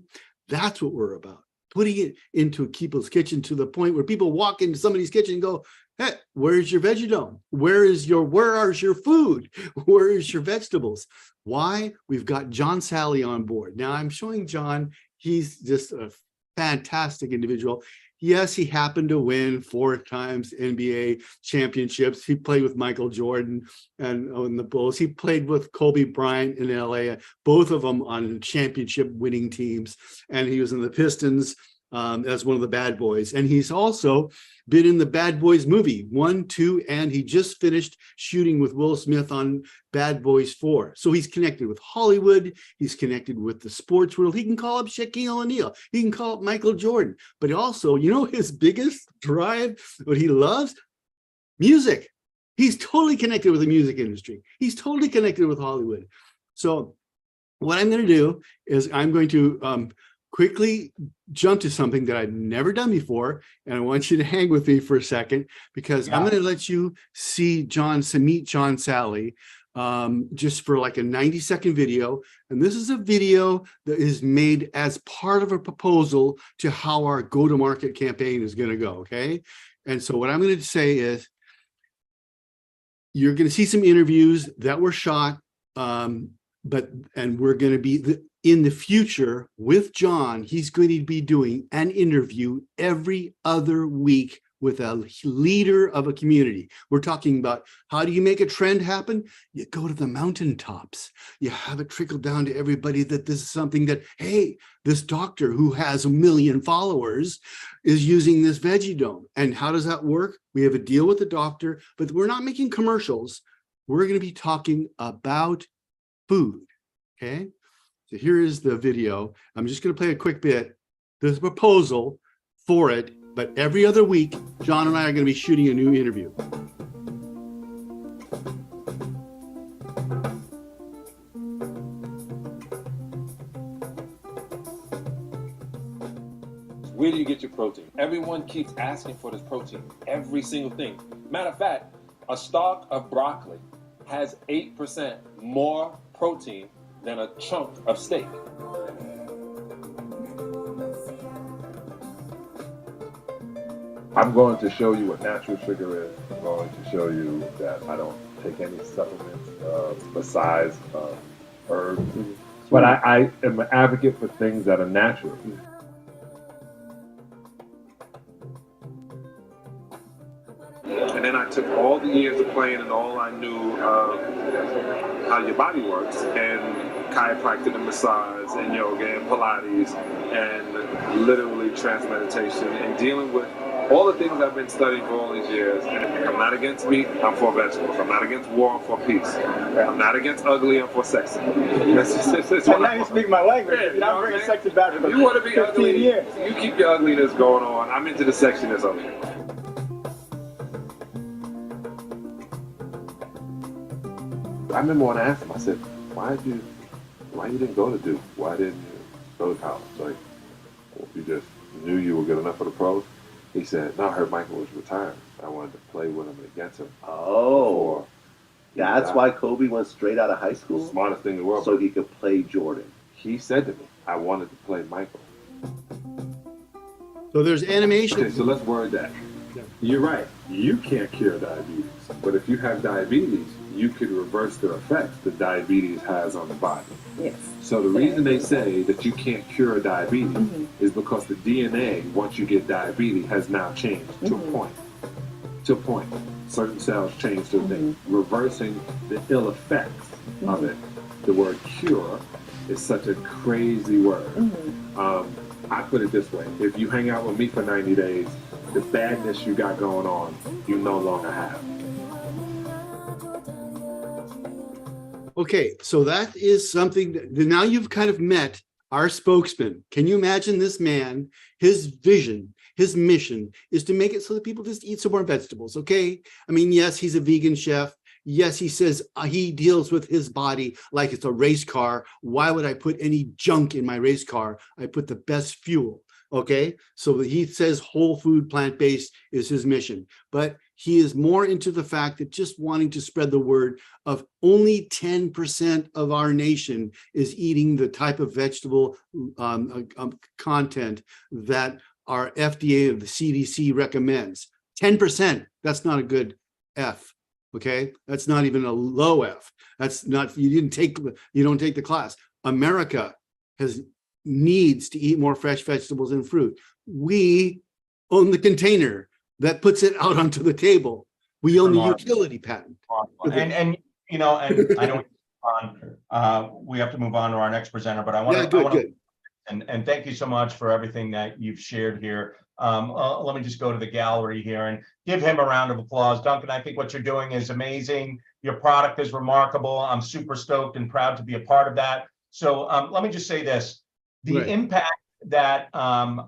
Speaker 3: that's what we're about. Putting it into people's kitchen to the point where people walk into somebody's kitchen and go, hey, where's your veggie dome? Where is your food? Where is your vegetables? Why? We've got John Sally on board. Now I'm showing John, he's just a fantastic individual. Yes, he happened to win 4 times NBA championships. He played with Michael Jordan and on the Bulls. He played with Kobe Bryant in LA, both of them on championship winning teams. And he was in the Pistons as one of the bad boys. And he's also been in the Bad Boys movie 1, 2, and he just finished shooting with Will Smith on Bad Boys 4. So he's connected with Hollywood. He's connected with the sports world. He can call up Shaquille O'Neal. He can call up Michael Jordan. But also, you know, his biggest drive, what he loves? Music. He's totally connected with the music industry. He's totally connected with Hollywood. So what I'm going to do is I'm going to quickly jump to something that I've never done before. And I want you to hang with me for a second, because I'm going to let you see meet John Sally just for like a 90-second video. And this is a video that is made as part of a proposal to how our go-to-market campaign is going to go. Okay. And so what I'm going to say is, you're going to see some interviews that were shot, and we're going to be in the future with John. He's going to be doing an interview every other week with a leader of a community. We're talking about, how do you make a trend happen? You go to the mountaintops. You have it trickle down to everybody that this is something that, hey, this doctor who has 1 million followers is using this veggie dome. And how does that work? We have a deal with the doctor, but we're not making commercials. We're going to be talking about food. Okay. So here is the video. I'm just going to play a quick bit. There's a proposal for it, but every other week, John and I are going to be shooting a new interview.
Speaker 14: Where do you get your protein? Everyone keeps asking for this protein, every single thing. Matter of fact, a stalk of broccoli has 8% more protein than a chunk of steak.
Speaker 15: I'm going to show you what natural sugar is. I'm going to show you that I don't take any supplements besides herbs. But I am an advocate for things that are natural. And then I took all the years of playing and all I knew how your body works, and chiropractic and massage and yoga and Pilates and literally trance meditation and dealing with all the things I've been studying for all these years. And I'm not against meat, I'm for vegetables. I'm not against war, I'm for peace. I'm not against ugly, I'm for sexy. That's
Speaker 16: now you speak my language. Yeah, I'm bringing sexy back for
Speaker 15: you want to be
Speaker 16: 15
Speaker 15: ugly,
Speaker 16: years.
Speaker 15: You keep your ugliness going on. I'm into the sexiness of it. I remember when I asked him, I said, why you didn't go to Duke? Why didn't you go to college? Like, well, you just knew you were good enough for the pros? He said, no, I heard Michael was retiring. I wanted to play with him and against him.
Speaker 17: Oh, that's why Kobe went straight out of high school?
Speaker 15: Smartest thing in the world.
Speaker 17: So he could play Jordan.
Speaker 15: He said to me, I wanted to play Michael.
Speaker 3: So there's animation.
Speaker 15: Okay, so let's word that. Yeah. You're right. You can't cure diabetes. But if you have diabetes, you can reverse the effects that diabetes has on the body.
Speaker 18: Yes.
Speaker 15: So the reason they say that you can't cure diabetes is because the DNA, once you get diabetes, has now changed to a point. To a point. Certain cells change to a thing. Reversing the ill effects of it. The word cure is such a crazy word. I put it this way. If you hang out with me for 90 days, the badness you got going on, you no longer have.
Speaker 3: Okay, so that is something that now you've kind of met our spokesman. Can you imagine this man, his vision, his mission is to make it so that people just eat some more vegetables, okay? I mean, yes, he's a vegan chef. Yes, he says he deals with his body like it's a race car. Why would I put any junk in my race car? I put the best fuel, okay? So he says whole food, plant-based is his mission. But he is more into the fact that just wanting to spread the word of only 10% of our nation is eating the type of vegetable content that our FDA or the CDC recommends. 10%, that's not a good F, okay? That's not even a low F. That's not, you don't take the class. America needs to eat more fresh vegetables and fruit. We own the container that puts it out onto the table. We own the utility patent.
Speaker 1: And you know, and I don't we have to move on to our next presenter, but I want to And thank you so much for everything that you've shared here. Let me just go to the gallery here and give him a round of applause. Duncan, I think what you're doing is amazing. Your product is remarkable. I'm super stoked and proud to be a part of that. So let me just say this. The impact that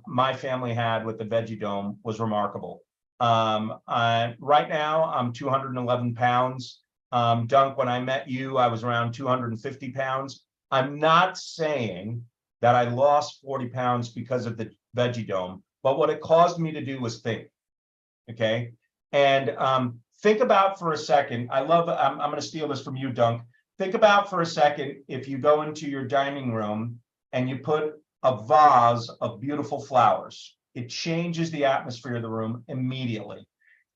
Speaker 1: my family had with the Veggie Dome was remarkable. Right now, I'm 211 pounds. Dunk, when I met you, I was around 250 pounds. I'm not saying that I lost 40 pounds because of the Veggie Dome, but what it caused me to do was think, okay? And think about for a second, I'm going to steal this from you, Dunk. Think about for a second, if you go into your dining room and you put a vase of beautiful flowers, it changes the atmosphere of the room immediately.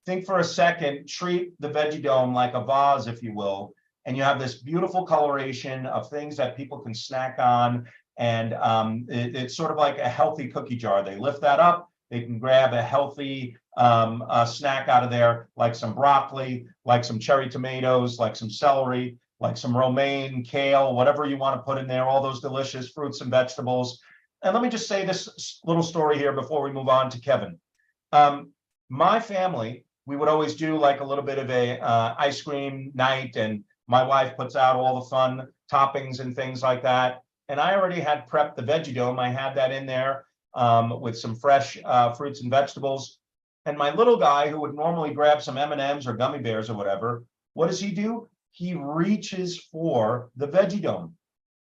Speaker 1: Think for a second, treat the Veggie Dome like a vase, if you will, and you have this beautiful coloration of things that people can snack on. And it's sort of like a healthy cookie jar. They lift that up, they can grab a healthy snack out of there, like some broccoli, like some cherry tomatoes, like some celery, like some romaine, kale, whatever you want to put in there, all those delicious fruits and vegetables. And let me just say this little story here before we move on to Kevin. My family, we would always do like a little bit of a ice cream night, and my wife puts out all the fun toppings and things like that. And I already had prepped the Veggie Dome. I had that in there with some fresh fruits and vegetables. And my little guy, who would normally grab some M&Ms or gummy bears or whatever, what does he do? He reaches for the Veggie Dome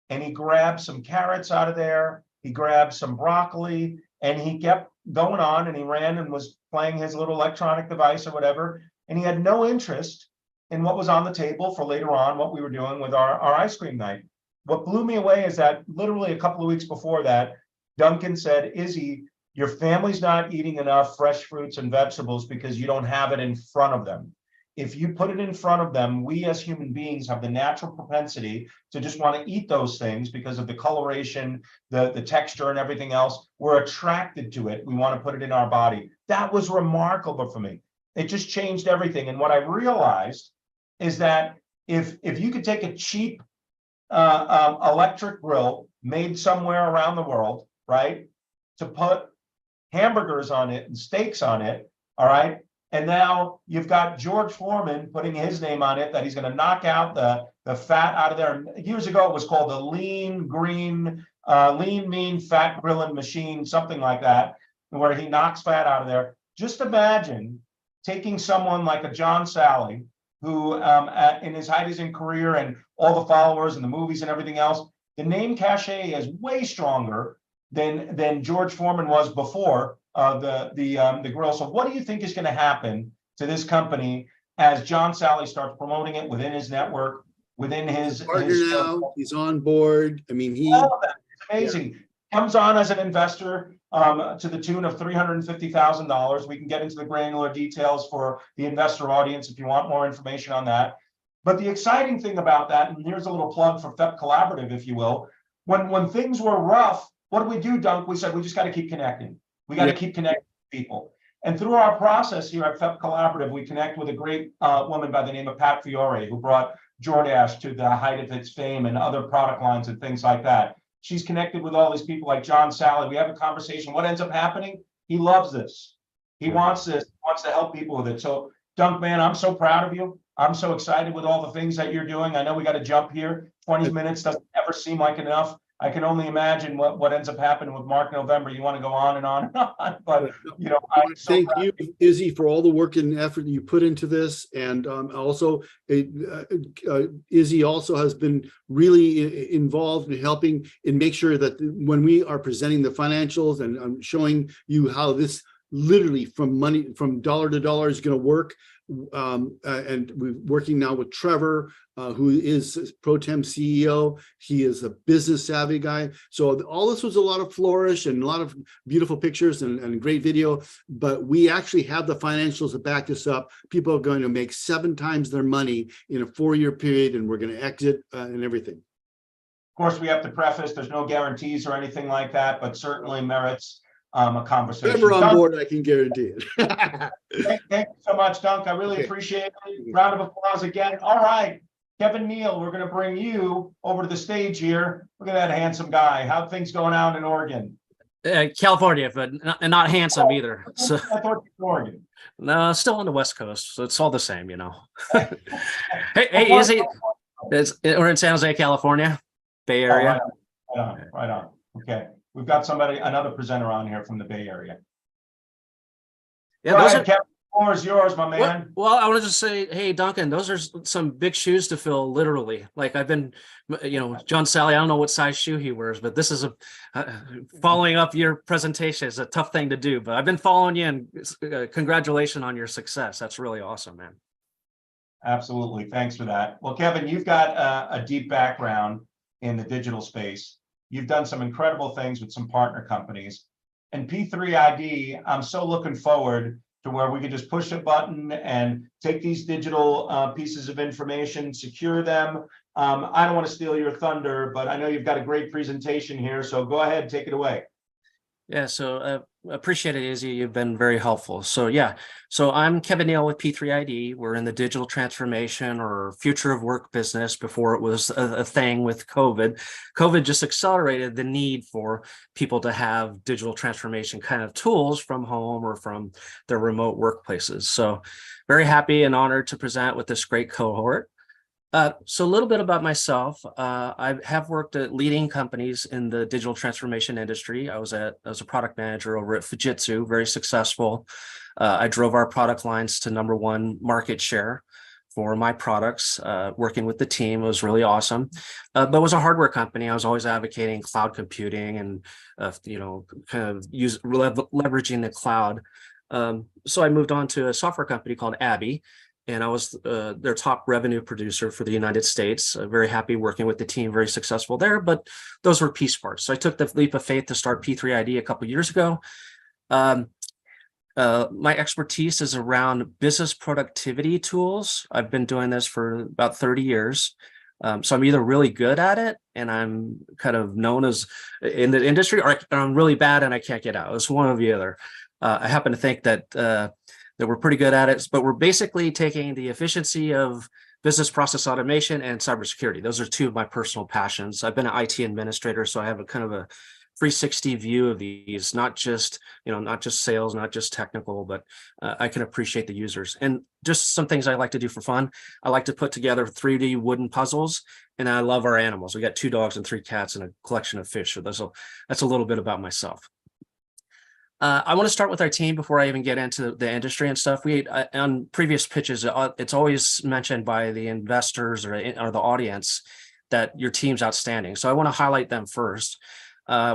Speaker 1: and he grabs some carrots out of there. He grabbed some broccoli and he kept going on, and he ran and was playing his little electronic device or whatever. And he had no interest in what was on the table for later on, what we were doing with our ice cream night. What blew me away is that literally a couple of weeks before that, Duncan said, Izzy, your family's not eating enough fresh fruits and vegetables because you don't have it in front of them. If you put it in front of them, we as human beings have the natural propensity to just want to eat those things because of the coloration, the texture and everything else. We're attracted to it. We want to put it in our body. That was remarkable for me. It just changed everything. And what I realized is that if you could take a cheap electric grill made somewhere around the world, right, to put hamburgers on it and steaks on it, all right, and now you've got George Foreman putting his name on it, that he's going to knock out the fat out of there. Years ago, it was called the lean mean fat grilling machine, something like that, where he knocks fat out of there. Just imagine taking someone like a John Sally, who in his height of his career and all the followers and the movies and everything else, the name cachet is way stronger than George Foreman was before the grill. So what do you think is going to happen to this company as John Sally starts promoting it within his network, within his
Speaker 3: partner now? He's on board. I mean,
Speaker 1: all of that is amazing. Comes on as an investor to the tune of $350,000. We can get into the granular details for the investor audience if you want more information on that. But the exciting thing about that, and here's a little plug for FEP Collaborative, if you will, when things were rough, what did we do, Dunk? We said, we just got to keep connecting. We got to keep connecting with people. And through our process here at FEP Collaborative, we connect with a great woman by the name of Pat Fiore, who brought Jordache to the height of its fame and other product lines and things like that. She's connected with all these people like John Sally. We have a conversation. What ends up happening? He loves this. He wants this, wants to help people with it. So, Dunk, man, I'm so proud of you. I'm so excited with all the things that you're doing. I know we got to jump here. 20 minutes doesn't ever seem like enough. I can only imagine what ends up happening with Mark November. You want to go on and on and on, but you know,
Speaker 3: thank you, Izzy, for all the work and effort you put into this, and also Izzy also has been really involved in helping and make sure that when we are presenting the financials and I'm showing you how this literally from dollar to dollar is going to work. And we're working now with Trevor, who is Pro Tem CEO. He is a business savvy guy. So all this was a lot of flourish and a lot of beautiful pictures and great video, but we actually have the financials to back this up. People are going to make 7 times their money in a 4-year period, and we're going to exit and everything.
Speaker 1: Of course, we have to preface, there's no guarantees or anything like that, but certainly merits a conversation.
Speaker 3: If we're on board, I can guarantee it.
Speaker 1: Thank you so much, Dunk. I really appreciate it. Round of applause again. All right, Kevin Neal, we're going to bring you over to the stage here. Look at that handsome guy. How things going out in Oregon?
Speaker 4: California, but not handsome either. So
Speaker 1: I thought you were Oregon.
Speaker 4: no, still on the West Coast, so it's all the same, you know. Hey, Izzy, we're in San Jose, California, Bay
Speaker 1: Oh,
Speaker 4: Area.
Speaker 1: right on. Okay, we've got another presenter on here from the Bay Area.
Speaker 4: Yeah,
Speaker 1: Go
Speaker 4: those
Speaker 1: ahead,
Speaker 4: are.
Speaker 1: Kevin. The floor is yours, my man.
Speaker 4: Well, I want to just say, hey, Duncan, those are some big shoes to fill, literally. Like I've been, John Sally, I don't know what size shoe he wears, but this is following up your presentation is a tough thing to do. But I've been following you, and congratulations on your success. That's really awesome, man.
Speaker 1: Absolutely. Thanks for that. Well, Kevin, you've got a deep background in the digital space. You've done some incredible things with some partner companies. And P3ID, I'm so looking forward to where we can just push a button and take these digital pieces of information, secure them. I don't want to steal your thunder, but I know you've got a great presentation here. So go ahead, take it away.
Speaker 4: Yeah, so appreciate it, Izzy. You've been very helpful. So yeah, so I'm Kevin Neal with P3ID. We're in the digital transformation or future of work business before it was a thing with COVID. COVID just accelerated the need for people to have digital transformation kind of tools from home or from their remote workplaces. So very happy and honored to present with this great cohort. So a little bit about myself. I have worked at leading companies in the digital transformation industry. I was a product manager over at Fujitsu, very successful. I drove our product lines to #1 market share for my products. Working with the team, it was really awesome. But it was a hardware company. I was always advocating cloud computing and kind of leveraging the cloud. So I moved on to a software company called Abby. And I was their top revenue producer for the United States. Very happy working with the team, very successful there, but those were piece parts. So I took the leap of faith to start P3ID a couple of years ago. My expertise is around business productivity tools. I've been doing this for about 30 years. So I'm either really good at it and I'm kind of known as in the industry, or I'm really bad and I can't get out. It's one or the other. I happen to think that we're pretty good at it, but we're basically taking the efficiency of business process automation and cybersecurity. Those are two of my personal passions. I've been an IT administrator, so I have a kind of a 360 view of these, not just sales, not just technical, but I can appreciate the users. And just some things I like to do for fun. I like to put together 3D wooden puzzles, and I love our animals. We got 2 dogs and 3 cats and a collection of fish. So that's a little bit about myself. I want to start with our team before I even get into the industry and stuff. On previous pitches, it's always mentioned by the investors or the audience that your team's outstanding. So I want to highlight them first.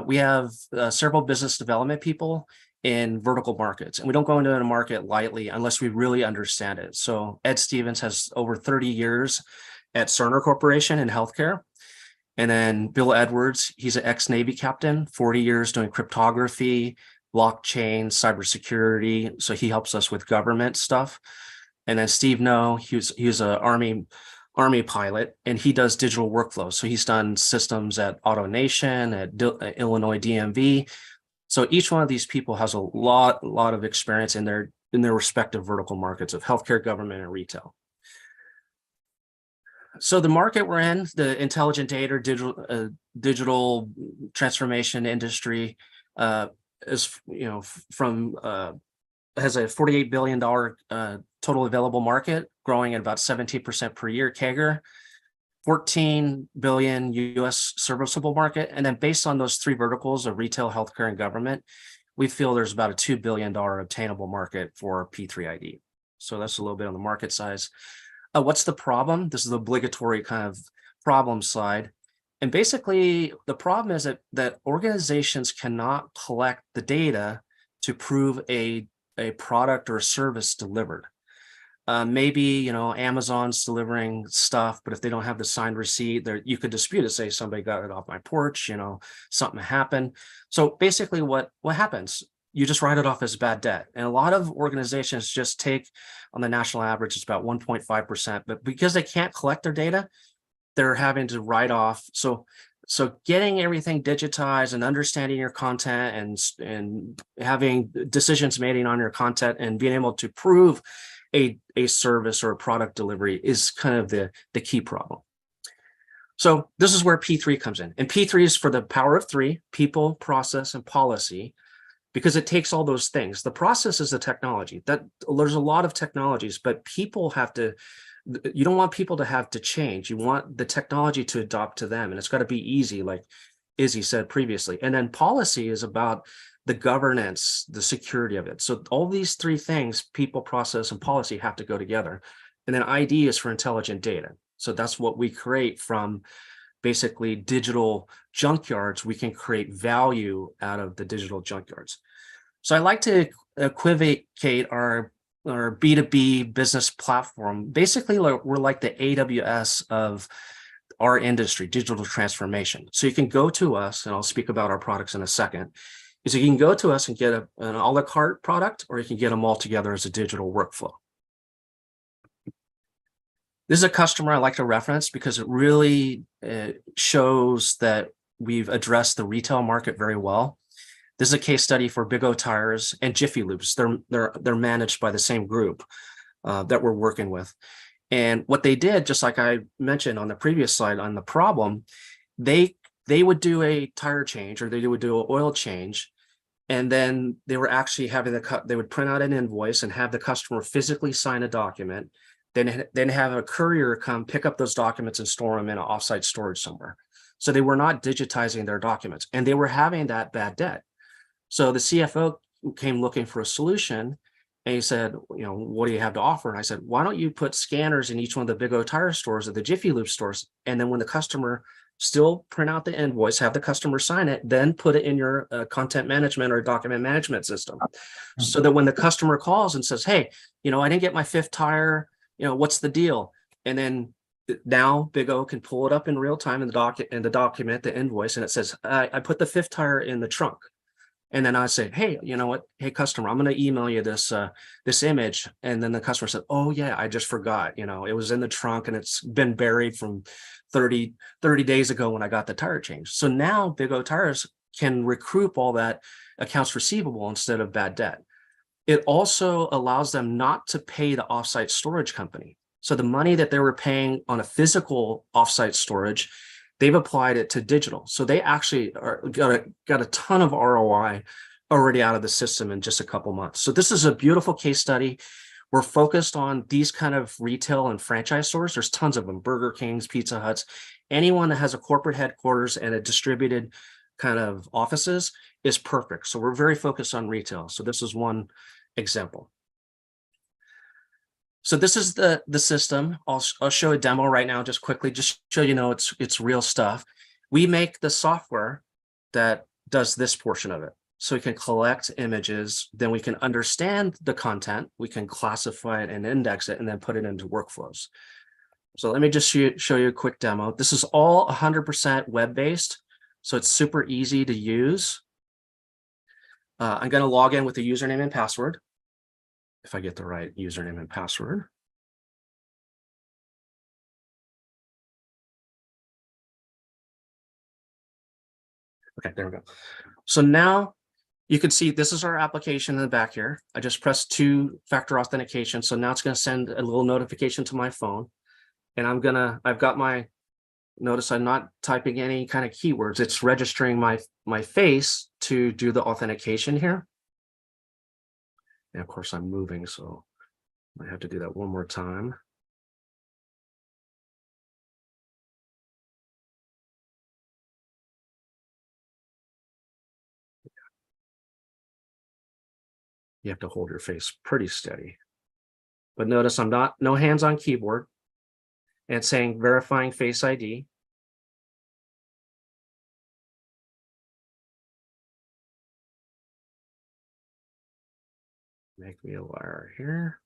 Speaker 4: We have several business development people in vertical markets, and we don't go into a market lightly unless we really understand it. So Ed Stevens has over 30 years at Cerner Corporation in healthcare. And then Bill Edwards, he's an ex-Navy captain, 40 years doing cryptography, blockchain, cybersecurity. So he helps us with government stuff. And then Steve No, he's an Army pilot, and he does digital workflows. So he's done systems at AutoNation, at Illinois DMV. So each one of these people has a lot of experience in their respective vertical markets of healthcare, government, and retail. So the market we're in, the intelligent data, digital transformation industry, is has a $48 billion total available market, growing at about 17% per year CAGR, 14 billion US serviceable market. And then based on those 3 verticals of retail, healthcare, and government, we feel there's about a $2 billion obtainable market for P3ID. So that's a little bit on the market size. What's the problem? This is the obligatory kind of problem slide. And basically, the problem is that organizations cannot collect the data to prove a product or a service delivered. Maybe, Amazon's delivering stuff, but if they don't have the signed receipt, you could dispute it, say somebody got it off my porch, something happened. So basically what happens? You just write it off as bad debt. And a lot of organizations just take, on the national average, it's about 1.5%, but because they can't collect their data, they're having to write off. So getting everything digitized and understanding your content and having decisions made on your content and being able to prove a service or a product delivery is kind of the key problem. So this is where P3 comes in. And P3 is for the power of three: people, process, and policy, because it takes all those things. The process is the technology. That there's a lot of technologies, but people have to, you don't want people to have to change. You want the technology to adopt to them, and it's got to be easy, like Izzy said previously. And then policy is about the governance, the security of it. So all these three things, people, process, and policy, have to go together. And then ID is for intelligent data. So that's what we create from basically digital junkyards. We can create value out of the digital junkyards. So I like to equivocate our B2B business platform. Basically, we're like the AWS of our industry, digital transformation. So you can go to us, and I'll speak about our products in a second, is you can go to us and get an a la carte product, or you can get them all together as a digital workflow. This is a customer I like to reference because it really shows that we've addressed the retail market very well. This is a case study for Big O Tires and Jiffy Lubes. They're managed by the same group that we're working with. And what they did, just like I mentioned on the previous slide on the problem, they would do a tire change, or they would do an oil change, and then they were actually having they would print out an invoice and have the customer physically sign a document, then have a courier come pick up those documents and store them in an offsite storage somewhere. So they were not digitizing their documents, and they were having that bad debt. So the CFO came looking for a solution, and he said, what do you have to offer? And I said, why don't you put scanners in each one of the Big O Tire stores or the Jiffy Lube stores, and then when the customer still print out the invoice, have the customer sign it, then put it in your content management or document management system, so that when the customer calls and says, hey, I didn't get my fifth tire, what's the deal? And then now Big O can pull it up in real time in the document, the invoice, and it says, I put the fifth tire in the trunk. And then I say, hey, you know what? Hey, customer, I'm going to email you this image. And then the customer said, oh yeah, I just forgot. It was in the trunk and it's been buried from 30 days ago when I got the tire change. So now Big O Tires can recoup all that accounts receivable instead of bad debt. It also allows them not to pay the offsite storage company. So the money that they were paying on a physical offsite storage, they've applied it to digital. So they actually got a ton of ROI already out of the system in just a couple months. So this is a beautiful case study. We're focused on these kind of retail and franchise stores. There's tons of them: Burger Kings, Pizza Huts, anyone that has a corporate headquarters and a distributed kind of offices is perfect. So we're very focused on retail. So this is one example. So this is the system. I'll show a demo right now, just quickly, just so it's real stuff. We make the software that does this portion of it. So we can collect images, then we can understand the content, we can classify it and index it, and then put it into workflows. So let me just show you a quick demo. This is all 100% web-based, so it's super easy to use. I'm going to log in with the username and password, if I get the right username and password. Okay, there we go. So now you can see this is our application in the back here. I just pressed two-factor authentication. So now it's going to send a little notification to my phone. And I've got my, notice I'm not typing any kind of keywords. It's registering my face to do the authentication here. And of course I'm moving, so I have to do that one more time. You have to hold your face pretty steady. But notice I'm no hands on keyboard, and it's saying verifying Face ID. Make me a liar here.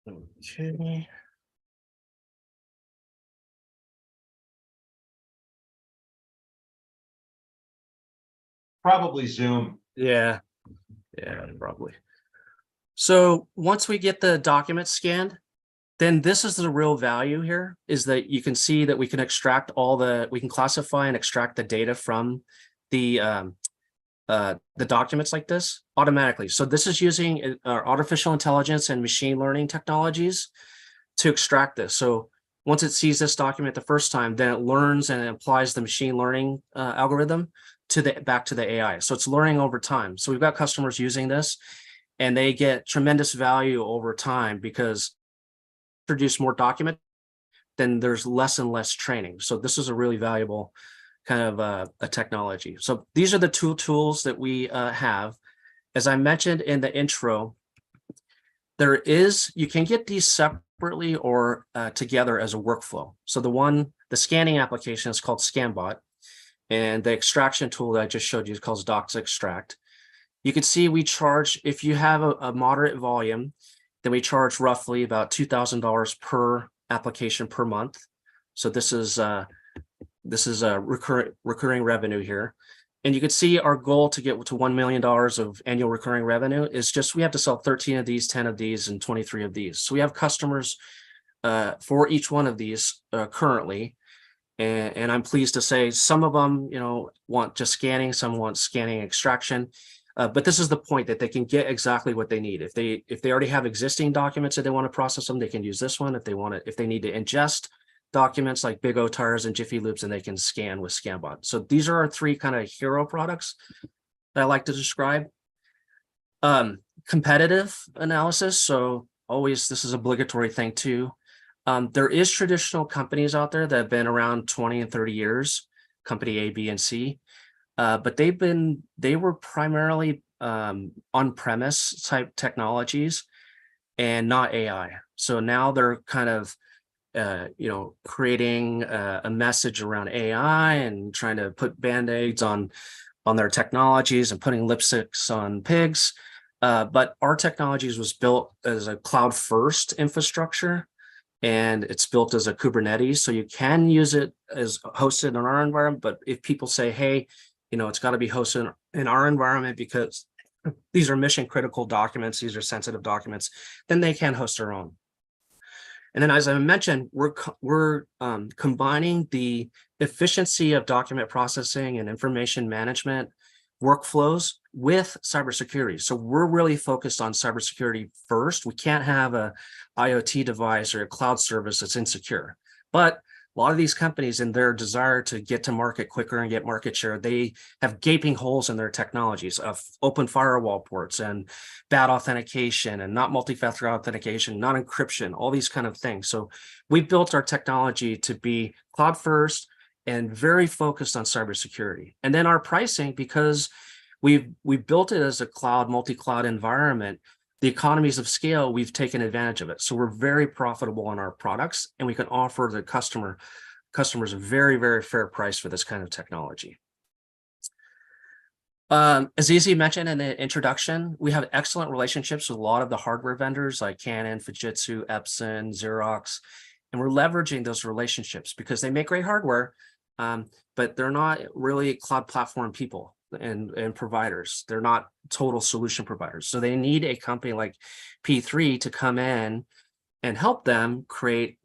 Speaker 4: Okay.
Speaker 1: Probably Zoom.
Speaker 4: Yeah, probably. So once we get the document scanned, then this is the real value here, is that you can see that we can extract we can classify and extract the data from the documents like this automatically. So this is using artificial intelligence and machine learning technologies to extract this. So once it sees this document the first time, then it learns and it applies the machine learning algorithm back to the AI. So it's learning over time. So we've got customers using this, and they get tremendous value over time because produce more document, then there's less and less training. So this is a really valuable kind of a technology. So these are the tools that we have. As I mentioned in the intro, you can get these separately or together as a workflow. So the scanning application is called ScanBot, and the extraction tool that I just showed you is called Docs Extract. You can see we charge, if you have a moderate volume, then we charge roughly about $2,000 per application per month. So this is a recurring revenue here. And you can see our goal to get to $1 million of annual recurring revenue is just, we have to sell 13 of these, 10 of these, and 23 of these. So we have customers for each one of these currently. And I'm pleased to say some of them, want just scanning, some want scanning extraction. But this is the point, that they can get exactly what they need. If they already have existing documents that they want to process them, they can use this one. If they need to ingest documents like Big O Tires and Jiffy Lubes, and they can scan with ScanBot. So these are our three kind of hero products that I like to describe. Competitive analysis. So always, this is an obligatory thing too. There is traditional companies out there that have been around 20 and 30 years, company A, B, and C. But they were primarily on-premise type technologies and not AI. So now they're kind of, creating a message around AI and trying to put band-aids on their technologies and putting lipsticks on pigs. But our technologies was built as a cloud-first infrastructure, and it's built as a Kubernetes. So you can use it as hosted in our environment. But if people say, hey, it's got to be hosted in our environment because these are mission critical documents, these are sensitive documents, then they can host their own. And then, as I mentioned, we're combining the efficiency of document processing and information management workflows with cybersecurity. So we're really focused on cybersecurity first. We can't have a IoT device or a cloud service that's insecure. But a lot of these companies, in their desire to get to market quicker and get market share, they have gaping holes in their technologies of open firewall ports and bad authentication and not multi-factor authentication, not encryption, all these kind of things. So we built our technology to be cloud first and very focused on cybersecurity. And then our pricing, because we built it as a multi-cloud environment, the economies of scale, we've taken advantage of it. So we're very profitable in our products, and we can offer the customers a very, very fair price for this kind of technology. As Izzy mentioned in the introduction, we have excellent relationships with a lot of the hardware vendors like Canon, Fujitsu, Epson, Xerox, and we're leveraging those relationships because they make great hardware, but they're not really cloud platform people and providers. They're not total solution providers. So they need a company like P3 to come in and help them create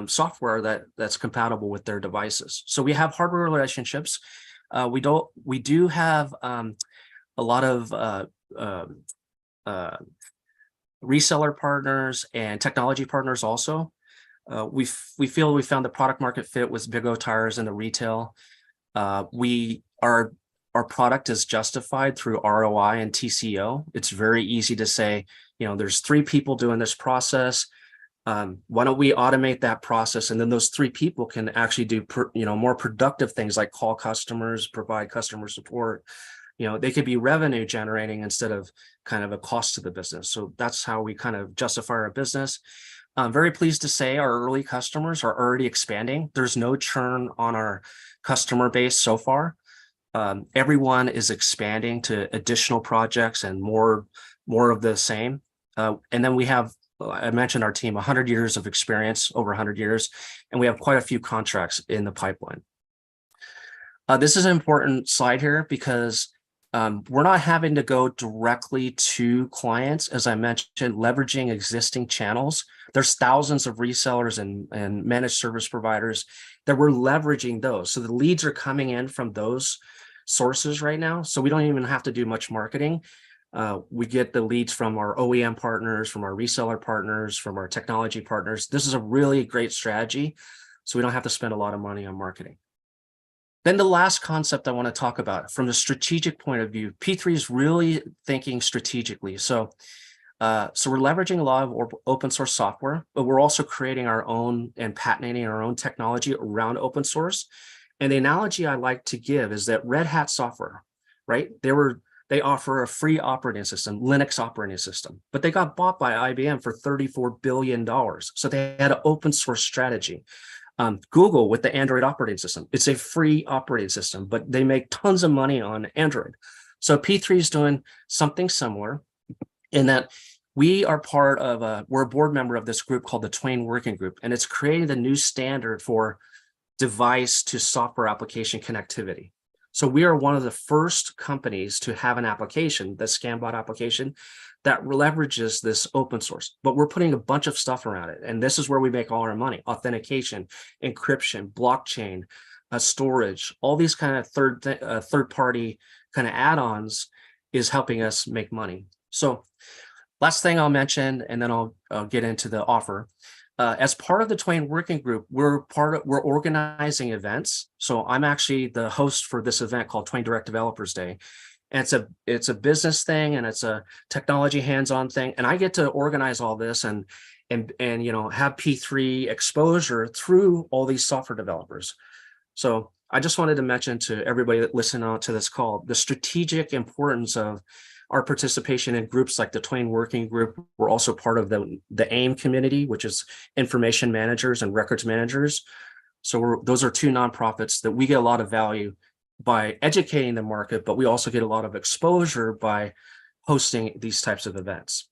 Speaker 4: software that's compatible with their devices. So we have hardware relationships. We do have a lot of reseller partners and technology partners also. We feel we found the product market fit with Big O Tires in the retail. Our product is justified through ROI and TCO. It's very easy to say, there's 3 people doing this process. Why don't we automate that process? And then those 3 people can actually do, more productive things like call customers, provide customer support. They could be revenue generating instead of kind of a cost to the business. So that's how we kind of justify our business. I'm very pleased to say our early customers are already expanding. There's no churn on our customer base so far. Everyone is expanding to additional projects and more of the same. And then we have, I mentioned our team, 100 years of experience, over 100 years, and we have quite a few contracts in the pipeline. This is an important slide here because We're not having to go directly to clients, as I mentioned, leveraging existing channels. There's thousands of resellers and managed service providers that we're leveraging those. So the leads are coming in from those sources right now. So we don't even have to do much marketing. We get the leads from our OEM partners, from our reseller partners, from our technology partners. This is a really great strategy. So we don't have to spend a lot of money on marketing. Then the last concept I want to talk about from a strategic point of view, P3 is really thinking strategically. So we're leveraging a lot of open source software, but we're also creating our own and patenting our own technology around open source. And the analogy I like to give is that Red Hat software, right? They offer a free operating system, Linux operating system, but they got bought by IBM for $34 billion. So they had an open source strategy. Google with the Android operating system, it's a free operating system, but they make tons of money on Android. So P3 is doing something similar in that we are part of we're a board member of this group called the Twain Working Group, and it's creating the new standard for device to software application connectivity. So we are one of the first companies to have an application, the ScanBot application, that leverages this open source, but we're putting a bunch of stuff around it. And this is where we make all our money: authentication, encryption, blockchain, storage, all these kind of third-party kind of add-ons is helping us make money. So last thing I'll mention, and then I'll get into the offer. As part of the Twain Working Group, we're organizing events. So I'm actually the host for this event called Twain Direct Developers Day. And it's a business thing, and it's a technology hands-on thing. And I get to organize all this and have P3 exposure through all these software developers. So I just wanted to mention to everybody that listened to this call, the strategic importance of our participation in groups like the Twain Working Group. We're also part of the AIM community, which is information managers and records managers. So those are two nonprofits that we get a lot of value by educating the market, but we also get a lot of exposure by hosting these types of events.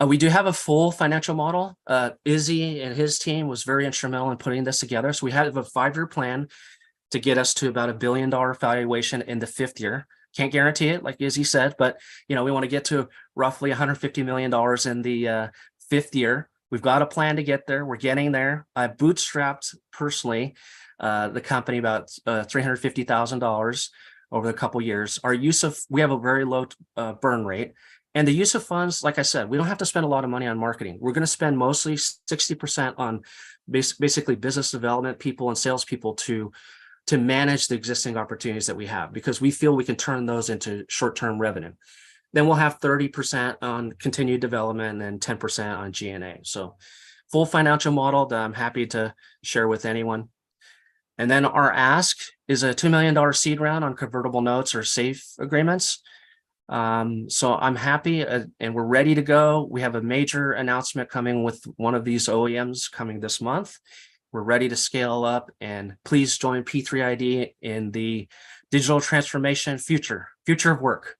Speaker 4: We do have a full financial model. Izzy and his team was very instrumental in putting this together. So we have a 5-year plan to get us to about $1 billion valuation in the 5th year. Can't guarantee it, like Izzy said, but we want to get to roughly $150 million in the 5th year. We've got a plan to get there. We're getting there. I bootstrapped personally the company about $350,000 over the couple years. We have a very low burn rate, and the use of funds, like I said, we don't have to spend a lot of money on marketing. We're going to spend mostly 60% on basically business development people and salespeople to manage the existing opportunities that we have, because we feel we can turn those into short-term revenue. Then we'll have 30% on continued development and 10% on G&A. So full financial model that I'm happy to share with anyone. And then our ask is a $2 million seed round on convertible notes or SAFE agreements. So I'm happy and we're ready to go. We have a major announcement coming with one of these OEMs coming this month. We're ready to scale up, and please join P3ID in the digital transformation future of work.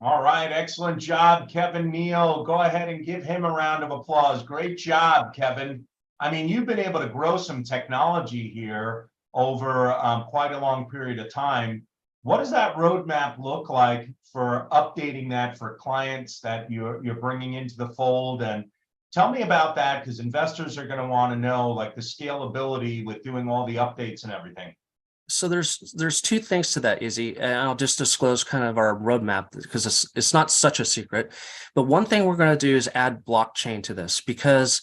Speaker 1: All right, excellent job, Kevin Neal. Go ahead and give him a round of applause. Great job, Kevin. I mean, you've been able to grow some technology here over quite a long period of time. What does that roadmap look like for updating that for clients that you're bringing into the fold? And tell me about that, because investors are going to want to know, like, the scalability with doing all the updates and everything.
Speaker 4: So there's two things to that, Izzy, and I'll just disclose kind of our roadmap because it's not such a secret. But one thing we're going to do is add blockchain to this, because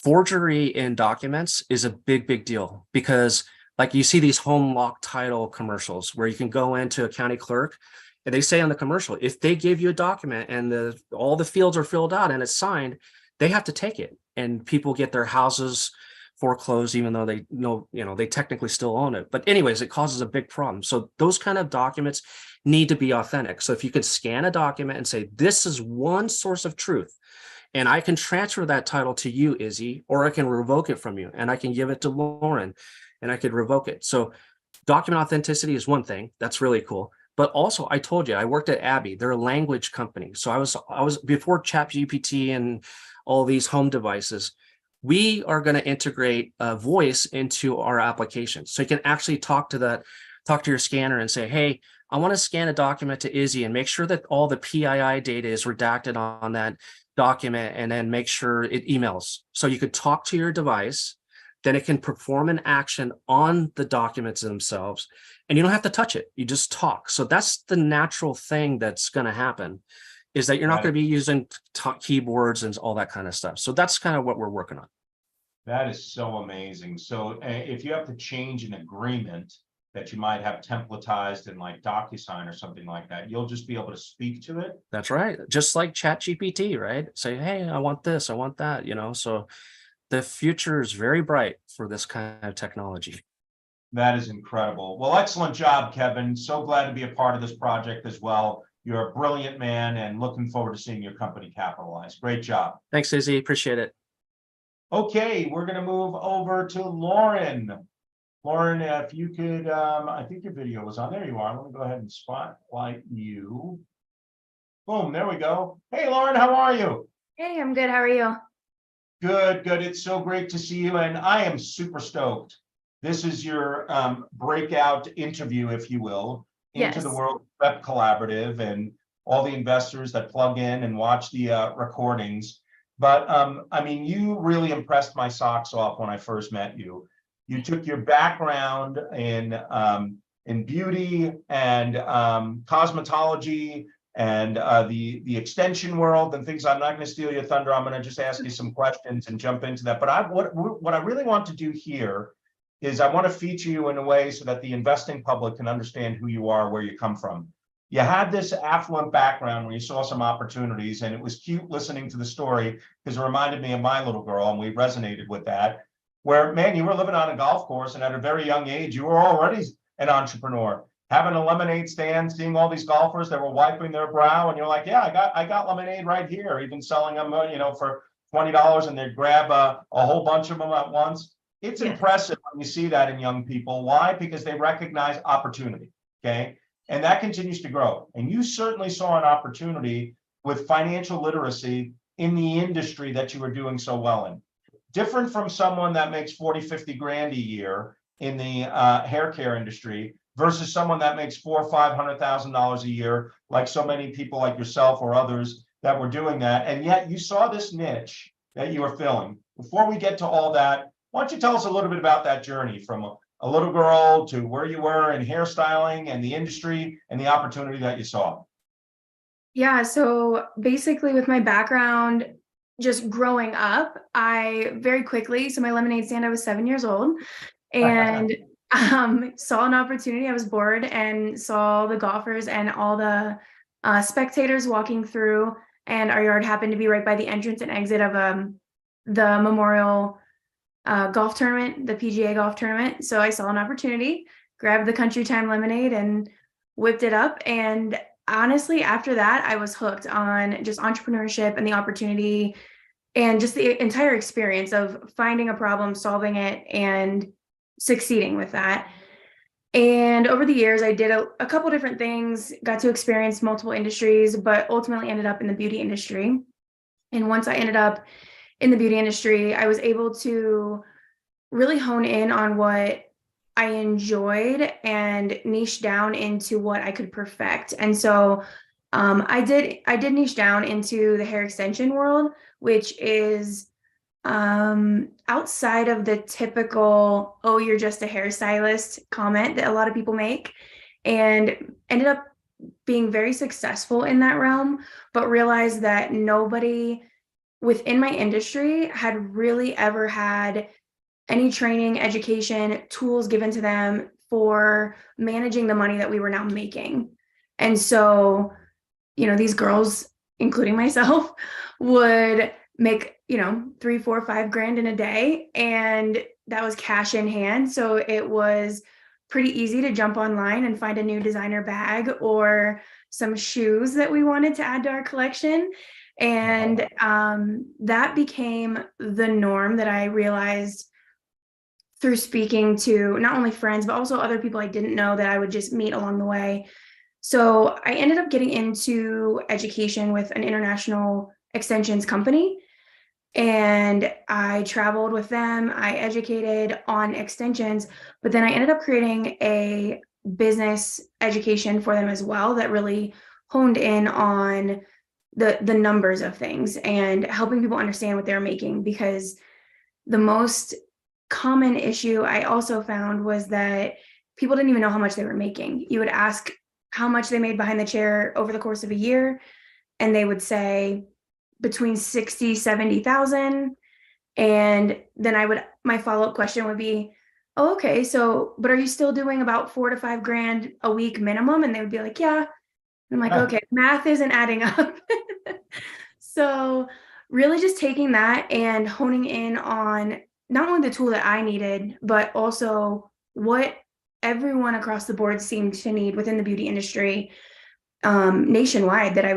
Speaker 4: forgery in documents is a big deal. Because like you see these home lock title commercials where you can go into a county clerk and they say on the commercial, if they give you a document and all the fields are filled out and it's signed, they have to take it, and people get their houses foreclosed, even though they know, they technically still own it. But anyways, it causes a big problem. So those kind of documents need to be authentic. So if you could scan a document and say, this is one source of truth, and I can transfer that title to you, Izzy, or I can revoke it from you, and I can give it to Lauren, and I could revoke it. So document authenticity is one thing. That's really cool. But also, I told you, I worked at Abby. They're a language company. So I was before ChatGPT and all these home devices. We are going to integrate voice into our application. So you can actually talk to your scanner and say, hey, I want to scan a document to Izzy and make sure that all the PII data is redacted on that document, and then make sure it emails. So you could talk to your device, then it can perform an action on the documents themselves, and you don't have to touch it. You just talk. So that's the natural thing that's going to happen, is that you're not going to be using keyboards and all that kind of stuff. So that's kind of what we're working on.
Speaker 1: That is so amazing. So if you have to change an agreement that you might have templatized in like DocuSign or something like that, you'll just be able to speak to it.
Speaker 4: That's right. Just like ChatGPT, right? Say, hey, I want this, I want that, so the future is very bright for this kind of technology.
Speaker 1: That is incredible. Well, excellent job, Kevin. So glad to be a part of this project as well. You're a brilliant man, and looking forward to seeing your company capitalize. Great job.
Speaker 4: Thanks, Izzy. Appreciate it.
Speaker 1: Okay, we're going to move over to Lauren. Lauren, if you could, I think your video was on. There you are. Let me go ahead and spotlight you. Boom, there we go. Hey, Lauren, how are you?
Speaker 8: Hey, I'm good. How are you?
Speaker 1: Good, good. It's so great to see you, and I am super stoked. This is your breakout interview, if you will, into the World FEP Collaborative and all the investors that plug in and watch the recordings. But I mean, you really impressed my socks off when I first met you. You took your background in beauty and cosmetology and the extension world and things. I'm not going to steal your thunder. I'm going to just ask you some questions and jump into that. But what I really want to do here is I want to feature you in a way so that the investing public can understand who you are, where you come from. You had this affluent background where you saw some opportunities, and it was cute listening to the story because it reminded me of my little girl, and we resonated with that, where, man, you were living on a golf course, and at a very young age, you were already an entrepreneur, having a lemonade stand, seeing all these golfers that were wiping their brow, and you're like, yeah, I got lemonade right here, even selling them, for $20, and they'd grab a whole bunch of them at once. It's impressive when you see that in young people. Why? Because they recognize opportunity, okay? And that continues to grow. And you certainly saw an opportunity with financial literacy in the industry that you were doing so well in. Different from someone that makes 40, 50 grand a year in the hair care industry versus someone that makes $400,000 or $500,000 a year, like so many people like yourself or others that were doing that. And yet you saw this niche that you were filling. Before we get to all that, why don't you tell us a little bit about that journey from a little girl to where you were in hairstyling and the industry and the opportunity that you saw?
Speaker 8: Yeah, so basically with my background, just growing up, I very quickly, so my lemonade stand, I was 7 years old, and saw an opportunity. I was bored and saw the golfers and all the spectators walking through, and our yard happened to be right by the entrance and exit of the Memorial golf tournament, the PGA golf tournament. So I saw an opportunity, grabbed the Country Time lemonade and whipped it up. And honestly, after that, I was hooked on just entrepreneurship and the opportunity and just the entire experience of finding a problem, solving it, and succeeding with that. And over the years, I did a couple different things, got to experience multiple industries, but ultimately ended up in the beauty industry. And once I ended up in the beauty industry, I was able to really hone in on what I enjoyed and niche down into what I could perfect. And so I did niche down into the hair extension world, which is outside of the typical, oh, you're just a hairstylist comment that a lot of people make, and ended up being very successful in that realm, but realized that nobody within my industry had really ever had any training, education, tools given to them for managing the money that we were now making. And so, these girls, including myself, would make, 3, 4, 5 grand in a day. And that was cash in hand. So it was pretty easy to jump online and find a new designer bag or some shoes that we wanted to add to our collection. And that became the norm that I realized through speaking to not only friends, but also other people I didn't know that I would just meet along the way. So I ended up getting into education with an international extensions company, and I traveled with them. I educated on extensions, but then I ended up creating a business education for them as well that really honed in on the numbers of things and helping people understand what they're making, because the most common issue I also found was that people didn't even know how much they were making. You would ask how much they made behind the chair over the course of a year, and they would say between 60, 70,000. And then my follow-up question would be, oh, okay, so, but are you still doing about 4 to 5 grand a week minimum? And they would be like, yeah. And I'm like, okay, math isn't adding up. So really just taking that and honing in on not only the tool that I needed, but also what everyone across the board seemed to need within the beauty industry, nationwide, that I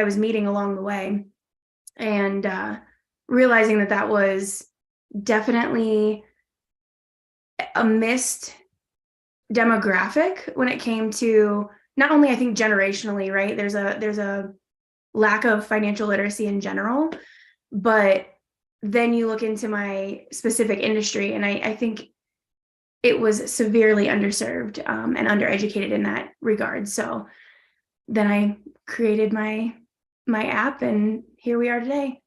Speaker 8: was meeting along the way, and realizing that was definitely a missed demographic when it came to not only, I think, generationally, right? There's a lack of financial literacy in general, but then you look into my specific industry, and I think it was severely underserved and undereducated in that regard. So then I created my app, and here we are today.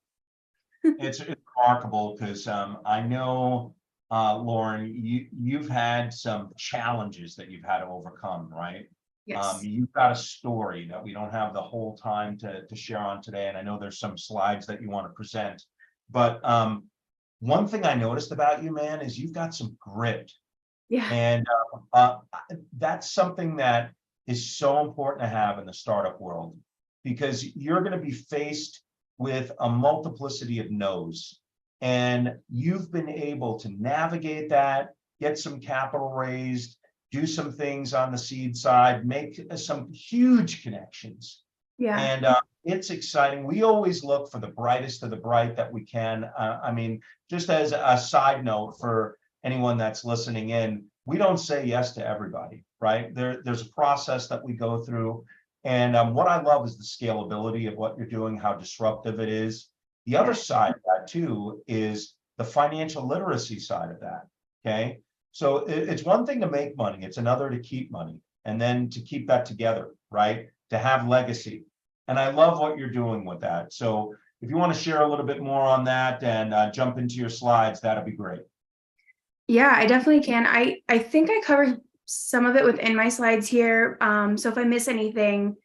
Speaker 1: It's remarkable because I know, Lauren, you've had some challenges that you've had to overcome, right?
Speaker 8: Yes.
Speaker 1: You've got a story that we don't have the whole time to share on today, and I know there's some slides that you want to present. But one thing I noticed about you, man, is you've got some grit.
Speaker 8: Yeah.
Speaker 1: And that's something that is so important to have in the startup world, because you're going to be faced with a multiplicity of no's. And you've been able to navigate that, get some capital raised, do some things on the seed side, make some huge connections.
Speaker 8: Yeah.
Speaker 1: And it's exciting. We always look for the brightest of the bright that we can. I mean, just as a side note for anyone that's listening in, we don't say yes to everybody, right? There's a process that we go through. And what I love is the scalability of what you're doing, how disruptive it is. The other side of that too is the financial literacy side of that, okay? So it's one thing to make money, it's another to keep money, and then to keep that together, right? To have legacy. And I love what you're doing with that. So if you want to share a little bit more on that and jump into your slides, that'd be great.
Speaker 8: Yeah, I definitely can. I think I covered some of it within my slides here. So if I miss anything,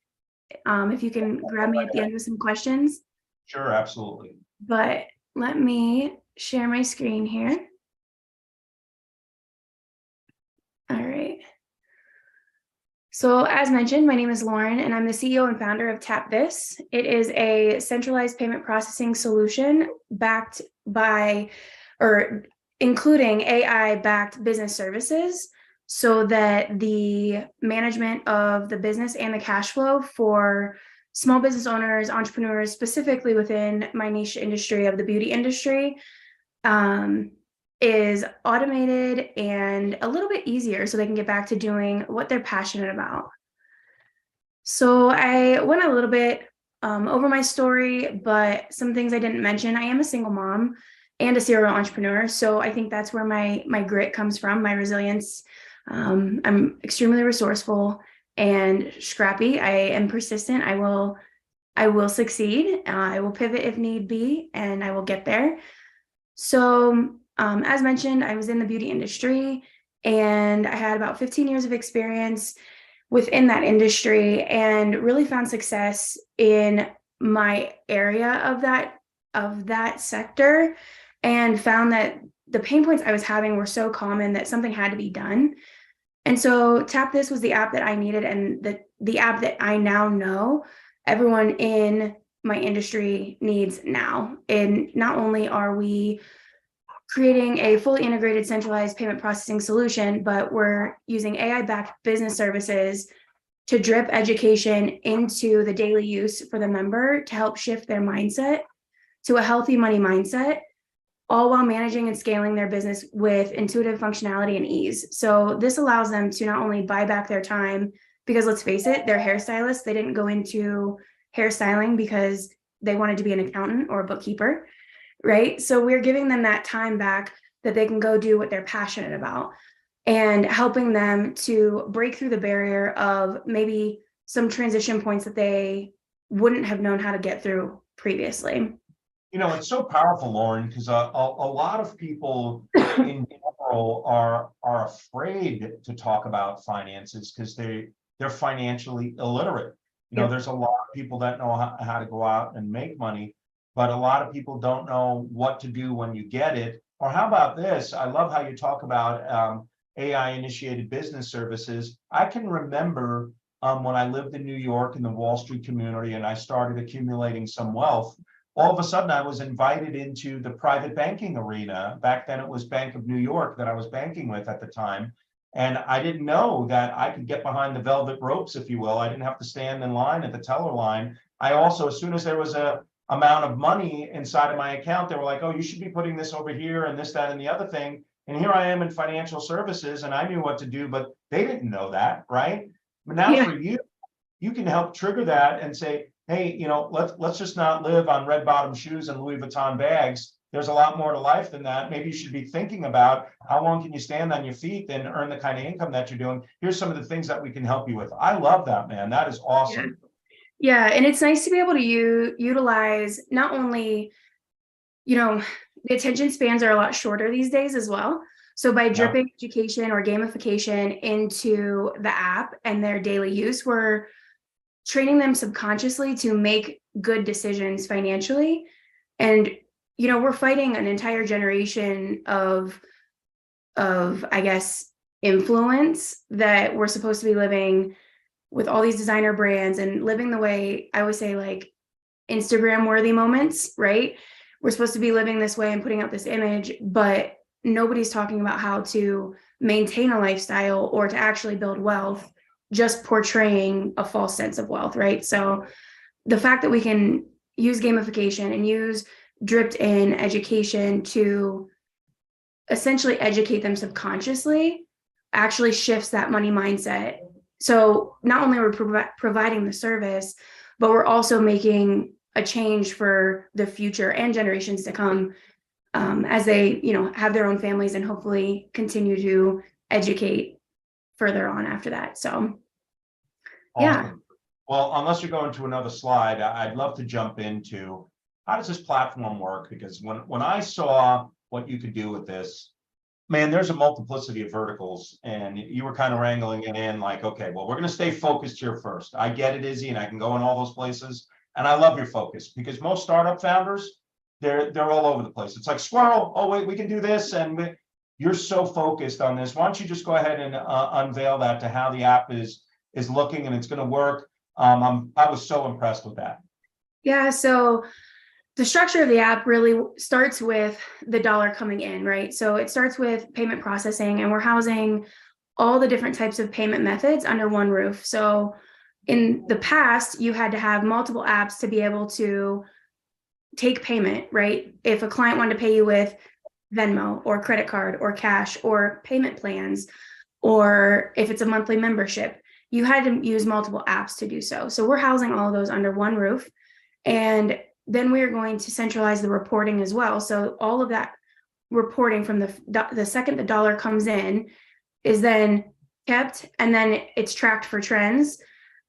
Speaker 8: if you can grab me at the end with some questions.
Speaker 1: Sure, absolutely.
Speaker 8: But let me share my screen here. All right. So as mentioned, my name is Lauren, and I'm the CEO and founder of Tap This. It is a centralized payment processing solution backed by, or including AI-backed business services, so that the management of the business and the cash flow for small business owners, entrepreneurs, specifically within my niche industry of the beauty industry, is automated and a little bit easier, so they can get back to doing what they're passionate about. So I went a little bit over my story, but some things I didn't mention. I am a single mom and a serial entrepreneur, so I think that's where my grit comes from, my resilience. I'm extremely resourceful and scrappy. I am persistent. I will succeed. I will pivot if need be, and I will get there. So as mentioned, I was in the beauty industry, and I had about 15 years of experience within that industry, and really found success in my area of that sector, and found that the pain points I was having were so common that something had to be done. And so Tap This was the app that I needed, and the app that I now know everyone in my industry needs now. And not only are we creating a fully integrated centralized payment processing solution, but we're using AI-backed business services to drip education into the daily use for the member to help shift their mindset to a healthy money mindset, all while managing and scaling their business with intuitive functionality and ease. So this allows them to not only buy back their time, because let's face it, they're hairstylists. They didn't go into hairstyling because they wanted to be an accountant or a bookkeeper, right? So we're giving them that time back that they can go do what they're passionate about. and helping them to break through the barrier of maybe some transition points that they wouldn't have known how to get through previously.
Speaker 1: You know, it's so powerful, Lauren, because a lot of people in general are afraid to talk about finances because they're financially illiterate. You know, there's a lot of people that know how to go out and make money, but a lot of people don't know what to do when you get it. Or how about this? I love how you talk about AI-initiated business services. I can remember when I lived in New York in the Wall Street community and I started accumulating some wealth, all of a sudden I was invited into the private banking arena. Back then it was Bank of New York that I was banking with at the time. And I didn't know that I could get behind the velvet ropes, if you will. I didn't have to stand in line at the teller line. I also, as soon as there was a amount of money inside of my account, they were like, oh, you should be putting this over here and this, that, and the other thing. And here I am in financial services and I knew what to do, but they didn't know that, right? But now for you, you can help trigger that and say, hey, you know, let's just not live on red bottom shoes and Louis Vuitton bags. There's a lot more to life than that. Maybe you should be thinking about how long can you stand on your feet and earn the kind of income that you're doing. Here's some of the things that we can help you with. I love that, man. That is awesome.
Speaker 8: Yeah, and it's nice to be able to utilize not only, you know, the attention spans are a lot shorter these days as well. So by dripping education or gamification into the app and their daily use, we're training them subconsciously to make good decisions financially. And, you know, we're fighting an entire generation of I guess, influence that we're supposed to be living with all these designer brands and living the way I always say, like Instagram worthy moments, right? We're supposed to be living this way and putting out this image, but nobody's talking about how to maintain a lifestyle or to actually build wealth, just portraying a false sense of wealth, right? So the fact that we can use gamification and use dripped in education to essentially educate them subconsciously actually shifts that money mindset. So not only are we providing the service, but we're also making a change for the future and generations to come as they, you know, have their own families and hopefully continue to educate further on after that. So, yeah.
Speaker 1: Well, unless you're going to another slide, I'd love to jump into how does this platform work? Because when I saw what you could do with this, man, there's a multiplicity of verticals, and you were kind of wrangling it in like, okay, well, we're going to stay focused here first. I get it, Izzy, and I can go in all those places. And I love your focus because most startup founders, they're all over the place. It's like squirrel. Oh, wait, we can do this. And you're so focused on this. Why don't you just go ahead and unveil that to how the app is looking and it's going to work. I was so impressed with that.
Speaker 8: Yeah. So the structure of the app really starts with the dollar coming in, right? So it starts with payment processing, and we're housing all the different types of payment methods under one roof. So in the past, you had to have multiple apps to be able to take payment, right? If a client wanted to pay you with Venmo or credit card or cash or payment plans, or if it's a monthly membership, you had to use multiple apps to do so. So we're housing all of those under one roof. And then we're going to centralize the reporting as well. So all of that reporting from the second the dollar comes in is then kept, and then it's tracked for trends.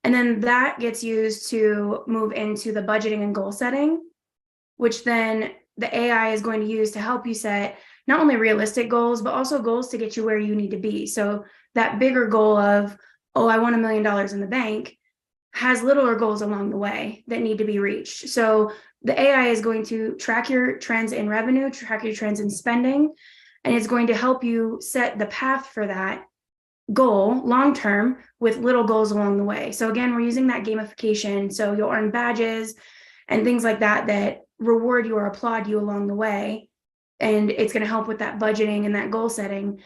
Speaker 8: And then that gets used to move into the budgeting and goal setting, which then the AI is going to use to help you set not only realistic goals, but also goals to get you where you need to be. So that bigger goal of, oh, I want $1 million in the bank, has littler goals along the way that need to be reached. So the AI is going to track your trends in revenue, track your trends in spending, and it's going to help you set the path for that goal long-term with little goals along the way. So again, we're using that gamification. So you'll earn badges and things like that that reward you or applaud you along the way. And it's going to help with that budgeting and that goal setting.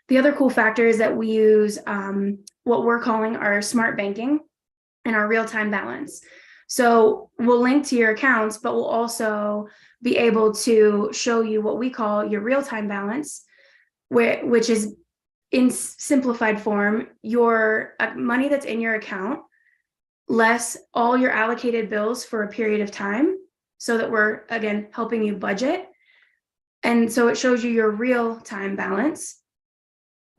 Speaker 8: The other cool factor is that we use what we're calling our smart banking and our real-time balance. So we'll link to your accounts, but we'll also be able to show you what we call your real-time balance, which is in simplified form, your money that's in your account, less all your allocated bills for a period of time, so that we're, again, helping you budget. And so it shows you your real-time balance.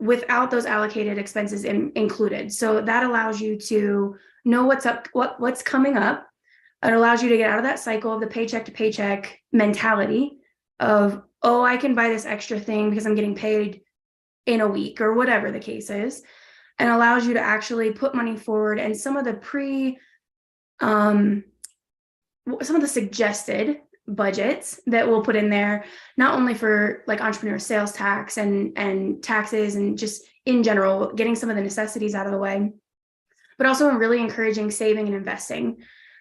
Speaker 8: without those allocated expenses included. So that allows you to know what's coming up. It allows you to get out of that cycle of the paycheck to paycheck mentality of, oh, I can buy this extra thing because I'm getting paid in a week or whatever the case is, and allows you to actually put money forward. And some of the suggested budgets that we'll put in there, not only for like entrepreneur sales tax and taxes and just in general, getting some of the necessities out of the way, but also really encouraging saving and investing.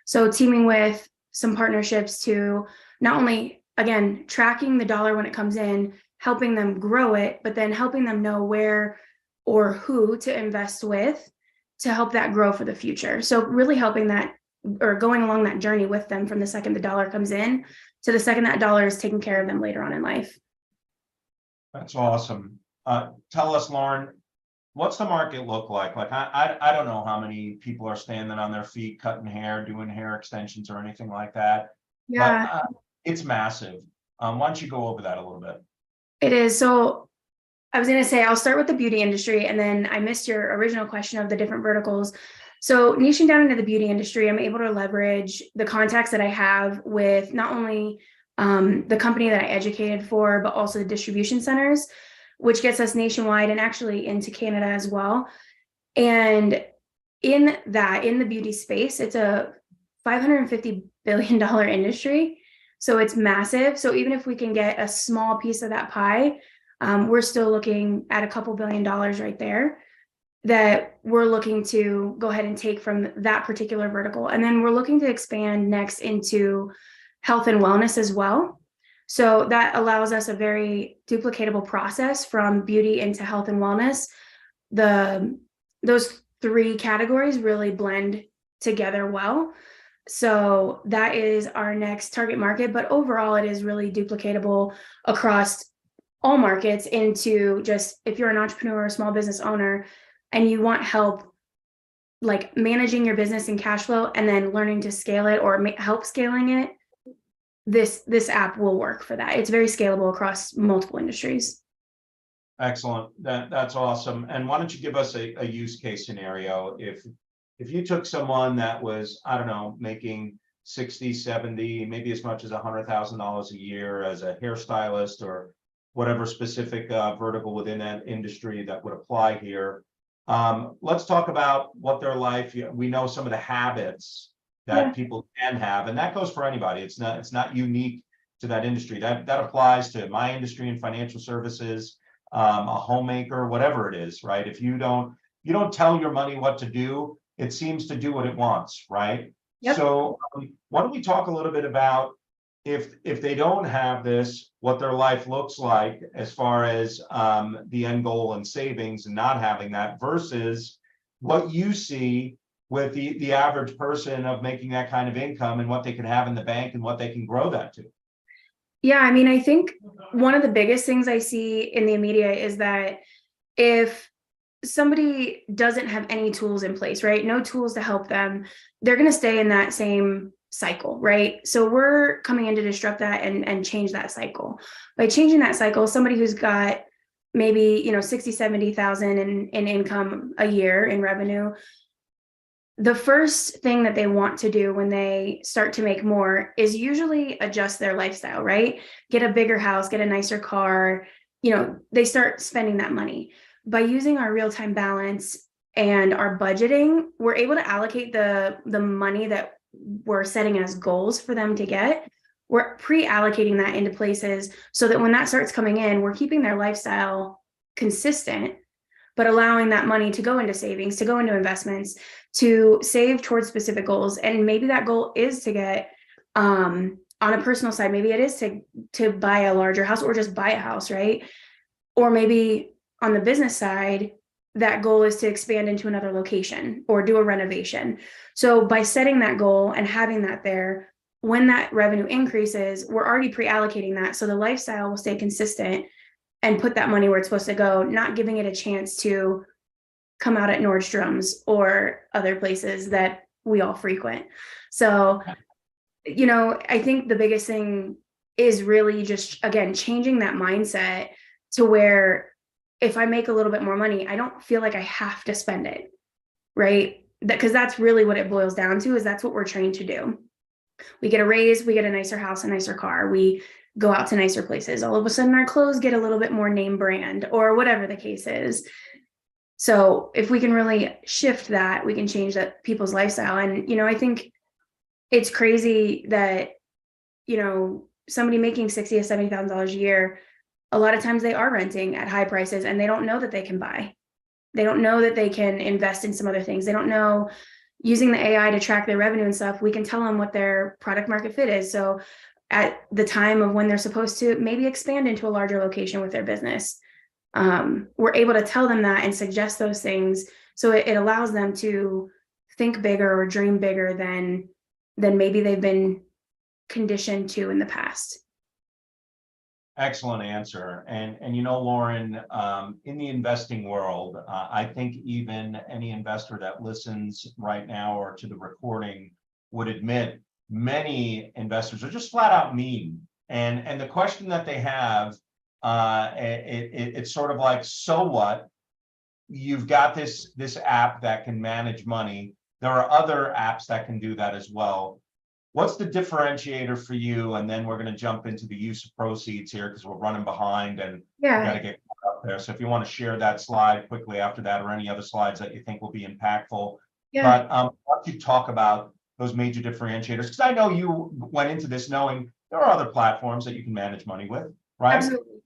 Speaker 8: So teaming with some partnerships to not only, again, tracking the dollar when it comes in, helping them grow it, but then helping them know where or who to invest with to help that grow for the future. So really helping that, or going along that journey with them from the second the dollar comes in to the second that dollar is taking care of them later on in life.
Speaker 1: That's awesome. Tell us, Lauren, what's the market look like? Like, I don't know how many people are standing on their feet, cutting hair, doing hair extensions or anything like that.
Speaker 8: Yeah,
Speaker 1: But it's massive. Why don't you go over that a little bit?
Speaker 8: it is. So I was going to say, I'll start with the beauty industry, and then I missed your original question of the different verticals. So niching down into the beauty industry, I'm able to leverage the contacts that I have with not only the company that I educated for, but also the distribution centers, which gets us nationwide and actually into Canada as well. And in the beauty space, it's a $550 billion industry. So it's massive. So even if we can get a small piece of that pie, we're still looking at a couple $2 billion right there that we're looking to go ahead and take from that particular vertical. And then we're looking to expand next into health and wellness as well. So that allows us a very duplicatable process from beauty into health and wellness. Those three categories really blend together well. So that is our next target market, but overall it is really duplicatable across all markets into just, if you're an entrepreneur or a small business owner and you want help like managing your business and cash flow and then learning to scale it or help scaling it, this app will work for that. It's very scalable across multiple industries.
Speaker 1: Excellent. That's awesome. And why don't you give us a use case scenario? If you took someone that was, I don't know, making 60, 70, maybe as much as $100,000 a year as a hairstylist or whatever specific vertical within that industry that would apply here. Let's talk about what their life, we know some of the habits that people can have, and that goes for anybody. It's not unique to that industry. That applies to my industry in financial services, a homemaker, whatever it is, right? If you don't tell your money what to do, it seems to do what it wants, right?
Speaker 8: Yep.
Speaker 1: So why don't we talk a little bit about if they don't have this, what their life looks like as far as the end goal and savings and not having that versus what you see with the average person of making that kind of income and what they can have in the bank and what they can grow that to.
Speaker 8: Yeah, I mean, I think one of the biggest things I see in the immediate is that if somebody doesn't have any tools in place, right? No tools to help them, they're going to stay in that same cycle, right? So we're coming in to disrupt that and change that cycle. By changing that cycle, somebody who's got maybe, 60, 70,000 in income a year in revenue, the first thing that they want to do when they start to make more is usually adjust their lifestyle, right? Get a bigger house, get a nicer car, they start spending that money. By using our real-time balance and our budgeting, we're able to allocate the money that we're setting as goals for them to get. We're pre-allocating that into places so that when that starts coming in, we're keeping their lifestyle consistent, but allowing that money to go into savings, to go into investments, to save towards specific goals. And maybe that goal is to get, on a personal side, maybe it is to buy a larger house or just buy a house, right? Or maybe on the business side, that goal is to expand into another location or do a renovation. So by setting that goal and having that there, when that revenue increases, we're already pre-allocating that. So the lifestyle will stay consistent and put that money where it's supposed to go, not giving it a chance to come out at Nordstrom's or other places that we all frequent. So, I think the biggest thing is really just, again, changing that mindset to where if I make a little bit more money, I don't feel like I have to spend it, right? Because that's really what it boils down to, is that's what we're trained to do. We get a raise, we get a nicer house, a nicer car, we go out to nicer places. All of a sudden our clothes get a little bit more name brand or whatever the case is. So if we can really shift that, we can change that people's lifestyle. And, I think it's crazy that, somebody making $60,000 to $70,000 a year, a lot of times they are renting at high prices and they don't know that they can buy. They don't know that they can invest in some other things. They don't know, using the AI to track their revenue and stuff, we can tell them what their product market fit is. So at the time of when they're supposed to maybe expand into a larger location with their business, we're able to tell them that and suggest those things. So it allows them to think bigger or dream bigger than maybe they've been conditioned to in the past.
Speaker 1: Excellent answer. And Lauren, in the investing world, I think even any investor that listens right now or to the recording would admit many investors are just flat out mean. And the question that they have, it's sort of like, so what? You've got this app that can manage money. There are other apps that can do that as well. What's the differentiator for you? And then we're going to jump into the use of proceeds here because we're running behind and we got to get up there. So if you want to share that slide quickly after that, or any other slides that you think will be impactful.
Speaker 8: Yeah.
Speaker 1: But why don't you talk about those major differentiators? Because I know you went into this knowing there are other platforms that you can manage money with, right?
Speaker 8: Absolutely.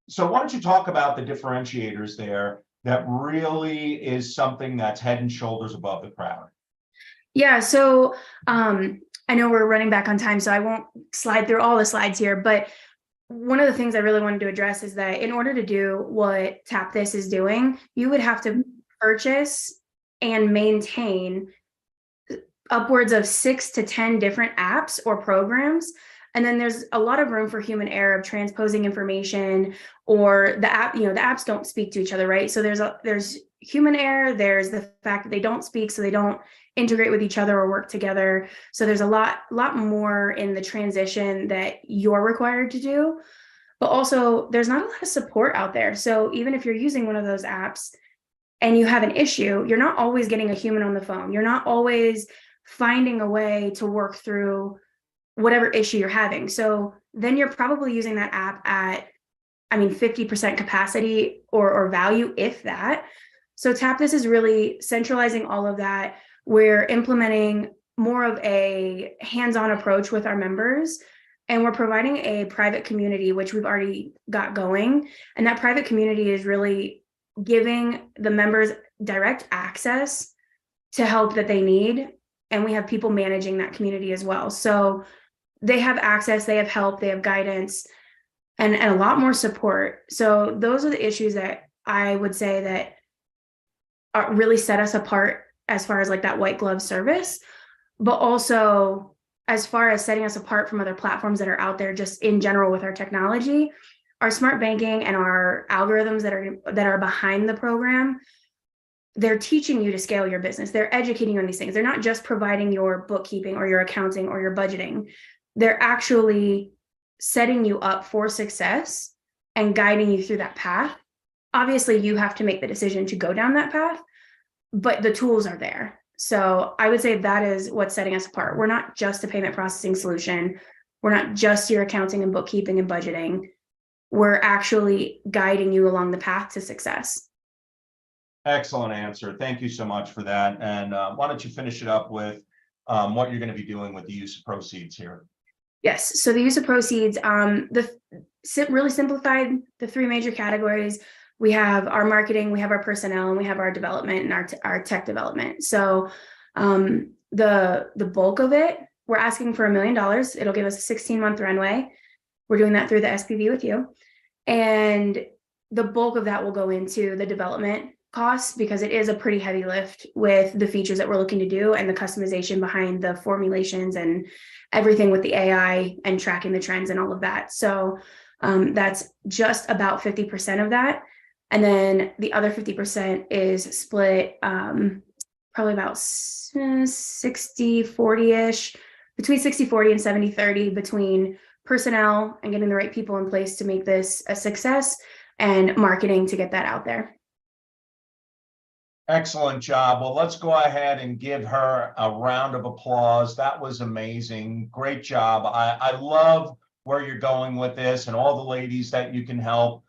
Speaker 1: So why don't you talk about the differentiators there that really is something that's head and shoulders above the crowd?
Speaker 8: Yeah. So I know we're running back on time, so I won't slide through all the slides here, but one of the things I really wanted to address is that in order to do what Tap This is doing, you would have to purchase and maintain upwards of 6 to 10 different apps or programs. And then there's a lot of room for human error of transposing information, or the apps don't speak to each other, right? So there's human error, there's the fact that they don't speak, so they don't integrate with each other or work together. So there's a lot more in the transition that you're required to do. But also there's not a lot of support out there. So even if you're using one of those apps and you have an issue, you're not always getting a human on the phone. You're not always finding a way to work through whatever issue you're having. So then you're probably using that app at, 50% capacity or value, if that. So Tap This is really centralizing all of that. We're implementing more of a hands-on approach with our members, and we're providing a private community, which we've already got going. And that private community is really giving the members direct access to help that they need. And we have people managing that community as well. So they have access, they have help, they have guidance, and a lot more support. So those are the issues that I would say that really set us apart as far as like that white glove service, but also as far as setting us apart from other platforms that are out there just in general with our technology, our smart banking and our algorithms that are behind the program. They're teaching you to scale your business. They're educating you on these things. They're not just providing your bookkeeping or your accounting or your budgeting. They're actually setting you up for success and guiding you through that path. Obviously, you have to make the decision to go down that path, but the tools are there. So I would say that is what's setting us apart. We're not just a payment processing solution. We're not just your accounting and bookkeeping and budgeting. We're actually guiding you along the path to success.
Speaker 1: Excellent answer. Thank you so much for that. And why don't you finish it up with what you're going to be doing with the use of proceeds here?
Speaker 8: Yes. So the use of proceeds, really simplified the 3 major categories. We have our marketing, we have our personnel, and we have our development and our tech development. So the bulk of it, we're asking for $1 million. It'll give us a 16-month runway. We're doing that through the SPV with you. And the bulk of that will go into the development costs, because it is a pretty heavy lift with the features that we're looking to do and the customization behind the formulations and everything with the AI and tracking the trends and all of that. So that's just about 50% of that. And then the other 50% is split probably about 60-40-ish, between 60-40 and 70-30 between personnel and getting the right people in place to make this a success, and marketing to get that out there.
Speaker 1: Excellent job. Well, let's go ahead and give her a round of applause. That was amazing. Great job. I love where you're going with this and all the ladies that you can help,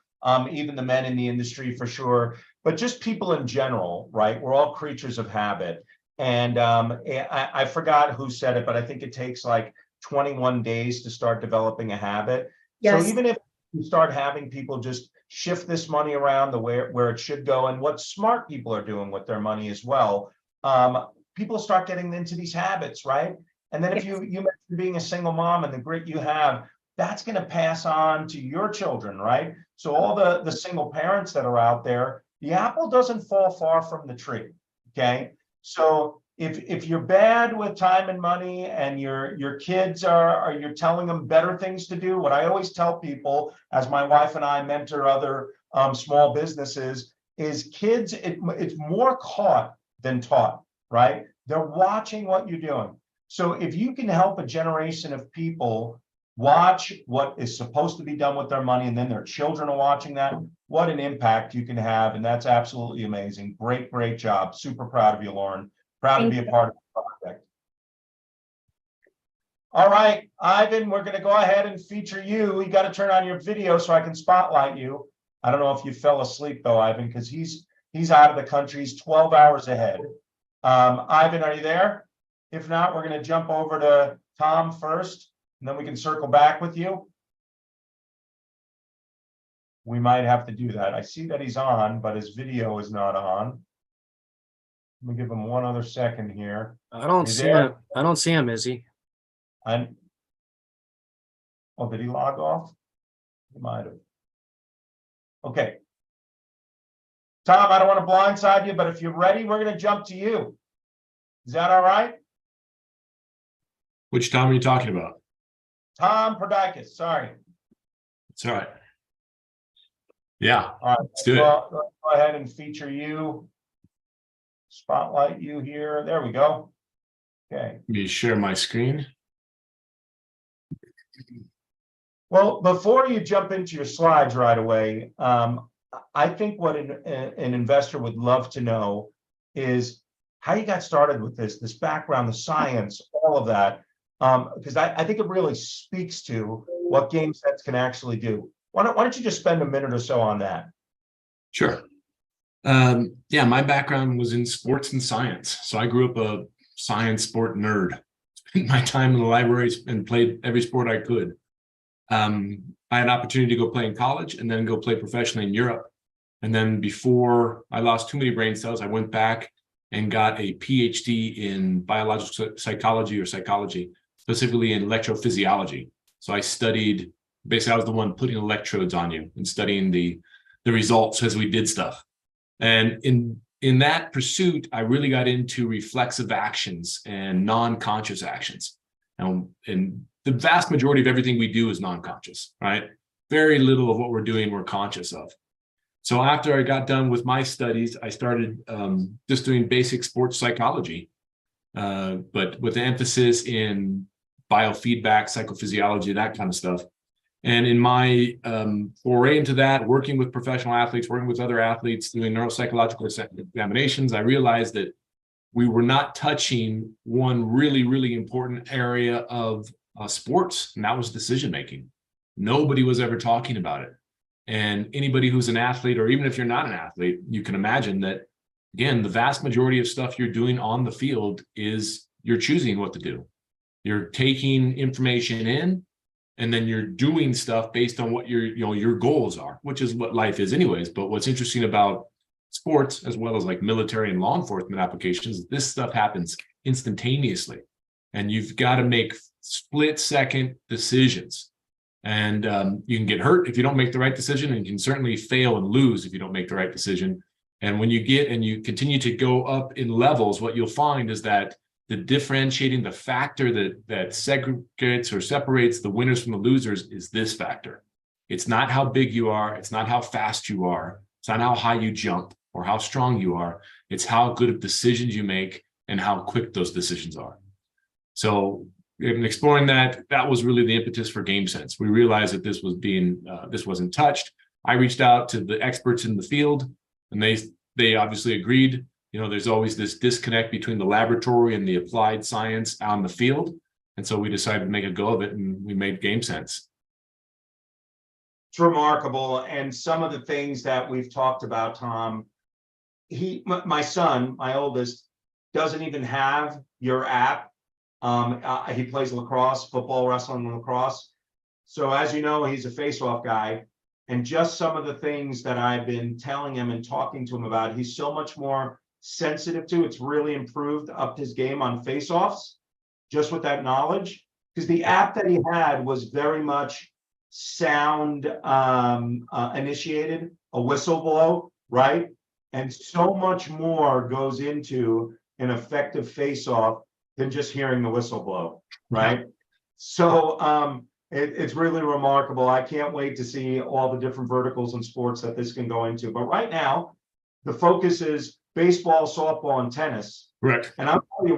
Speaker 1: even the men in the industry for sure, but just people in general, right? We're all creatures of habit. And I forgot who said it, but I think it takes like 21 days to start developing a habit.
Speaker 8: Yes.
Speaker 1: So even if you start having people just shift this money around the where it should go, and what smart people are doing with their money as well, people start getting into these habits, right? And then if you mentioned being a single mom and the grit you have, that's going to pass on to your children, right? So all the single parents that are out there, the apple doesn't fall far from the tree. Okay, so if you're bad with time and money, and your kids are you're telling them better things to do, what I always tell people, as my wife and I mentor other small businesses, is kids, it's more caught than taught, right? They're watching what you're doing. So if you can help a generation of people watch what is supposed to be done with their money, and then their children are watching that, what an impact you can have. And that's absolutely amazing. Great job. Super proud of you, Lauren. Proud to be a part of the project. All right, Ivan, we're going to go ahead and feature you. You got to turn on your video so I can spotlight you. I don't know if you fell asleep though, Ivan, because he's out of the country. He's 12 hours ahead. Ivan, are you there? If not, we're going to jump over to Tom first, and then we can circle back with you. We might have to do that. I see that he's on, but his video is not on. Let me give him one other second here.
Speaker 4: I don't see him. I don't see him, Izzy.
Speaker 1: Oh, did he log off? He might have. Okay. Tom, I don't want to blindside you, but if you're ready, we're going to jump to you. Is that all right?
Speaker 18: Which Tom are you talking about?
Speaker 1: Tom Prodakis, sorry.
Speaker 18: It's all right. Yeah,
Speaker 1: All right,
Speaker 18: let's do it.
Speaker 1: Let's go ahead and feature you. Spotlight you here. There we go. Okay.
Speaker 18: Let me share my screen.
Speaker 1: Well, before you jump into your slides right away, I think what an investor would love to know is how you got started with this background, the science, all of that, because I think it really speaks to what GameSense can actually do. Why don't you just spend a minute or so on that?
Speaker 18: Sure. Yeah, my background was in sports and science. So I grew up a science sport nerd. Spent my time in the libraries and played every sport I could. I had an opportunity to go play in college and then go play professionally in Europe. And then before I lost too many brain cells, I went back and got a PhD in biological psychology, specifically in electrophysiology. So I studied, basically I was the one putting electrodes on you and studying the results as we did stuff. And in that pursuit, I really got into reflexive actions and non-conscious actions. And the vast majority of everything we do is non-conscious, right? Very little of what we're doing we're conscious of. So after I got done with my studies, I started just doing basic sports psychology, but with the emphasis in biofeedback, psychophysiology, that kind of stuff. And in my foray into that, working with professional athletes, working with other athletes, doing neuropsychological examinations, I realized that we were not touching one really, really important area of sports, and that was decision-making. Nobody was ever talking about it. And anybody who's an athlete, or even if you're not an athlete, you can imagine that, again, the vast majority of stuff you're doing on the field is you're choosing what to do. You're taking information in, and then you're doing stuff based on what your goals are, which is what life is anyways. But what's interesting about sports, as well as like military and law enforcement applications, this stuff happens instantaneously. And you've got to make split-second decisions. And you can get hurt if you don't make the right decision, and you can certainly fail and lose if you don't make the right decision. And when you get and you continue to go up in levels, what you'll find is that the differentiating, the factor that segregates or separates the winners from the losers is this factor. It's not how big you are. It's not how fast you are. It's not how high you jump or how strong you are. It's how good of decisions you make and how quick those decisions are. So in exploring that was really the impetus for GameSense. We realized that this was this wasn't touched. I reached out to the experts in the field, and they obviously agreed. You know, there's always this disconnect between the laboratory and the applied science on the field. And so we decided to make a go of it, and we made GameSense.
Speaker 1: It's remarkable. And some of the things that we've talked about, Tom, my son, my oldest, doesn't even have your app. He plays lacrosse, football, wrestling, and lacrosse. So as you know, he's a face-off guy. And just some of the things that I've been telling him and talking to him about, he's so much more sensitive to. It's really improved, upped his game on face-offs, just with that knowledge. Because the app that he had was very much sound initiated, a whistle blow, right? And so much more goes into an effective face-off than just hearing the whistle blow, right? So it's really remarkable. I can't wait to see all the different verticals in sports that this can go into. But right now, the focus is baseball, softball, and tennis.
Speaker 18: Correct.
Speaker 1: And I'll tell you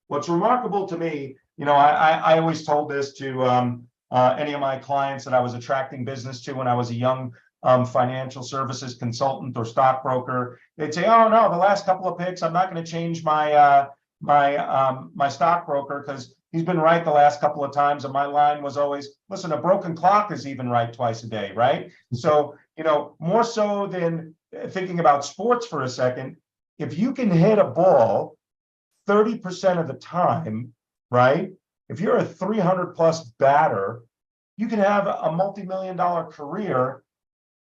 Speaker 1: what's remarkable to me, you know, I always told this to any of my clients that I was attracting business to when I was a young financial services consultant or stockbroker. They'd say, "Oh no, the last couple of picks, I'm not going to change my my stockbroker because he's been right the last couple of times." And my line was always, "Listen, a broken clock is even right twice a day, right?" So, you know, more so than thinking about sports for a second, if you can hit a ball 30% of the time, right? If you're a 300 plus batter, you can have a multi-million-dollar career.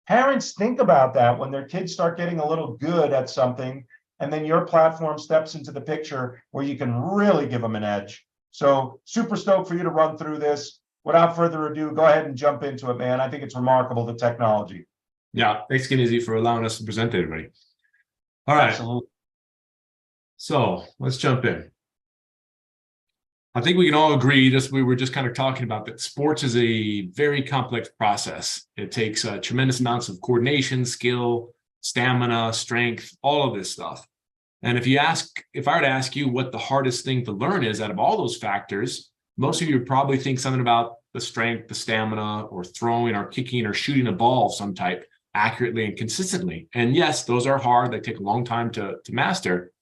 Speaker 1: Parents think about that when their kids start getting a little good at something, and then your platform steps into the picture where you can really give them an edge. So super stoked for you to run through this. Without further ado, go ahead and jump into it, man. I think it's remarkable, the technology.
Speaker 18: Yeah, thanks again, Izzy, for allowing us to present to everybody. All right.
Speaker 1: Absolutely.
Speaker 18: So let's jump in. I think we can all agree, we were just kind of talking about that sports is a very complex process. It takes tremendous amounts of coordination, skill, stamina, strength, all of this stuff. And if I were to ask you what the hardest thing to learn is out of all those factors, most of you would probably think something about the strength, the stamina, or throwing or kicking or shooting a ball of some type accurately and consistently. And yes, those are hard. They take a long time to master.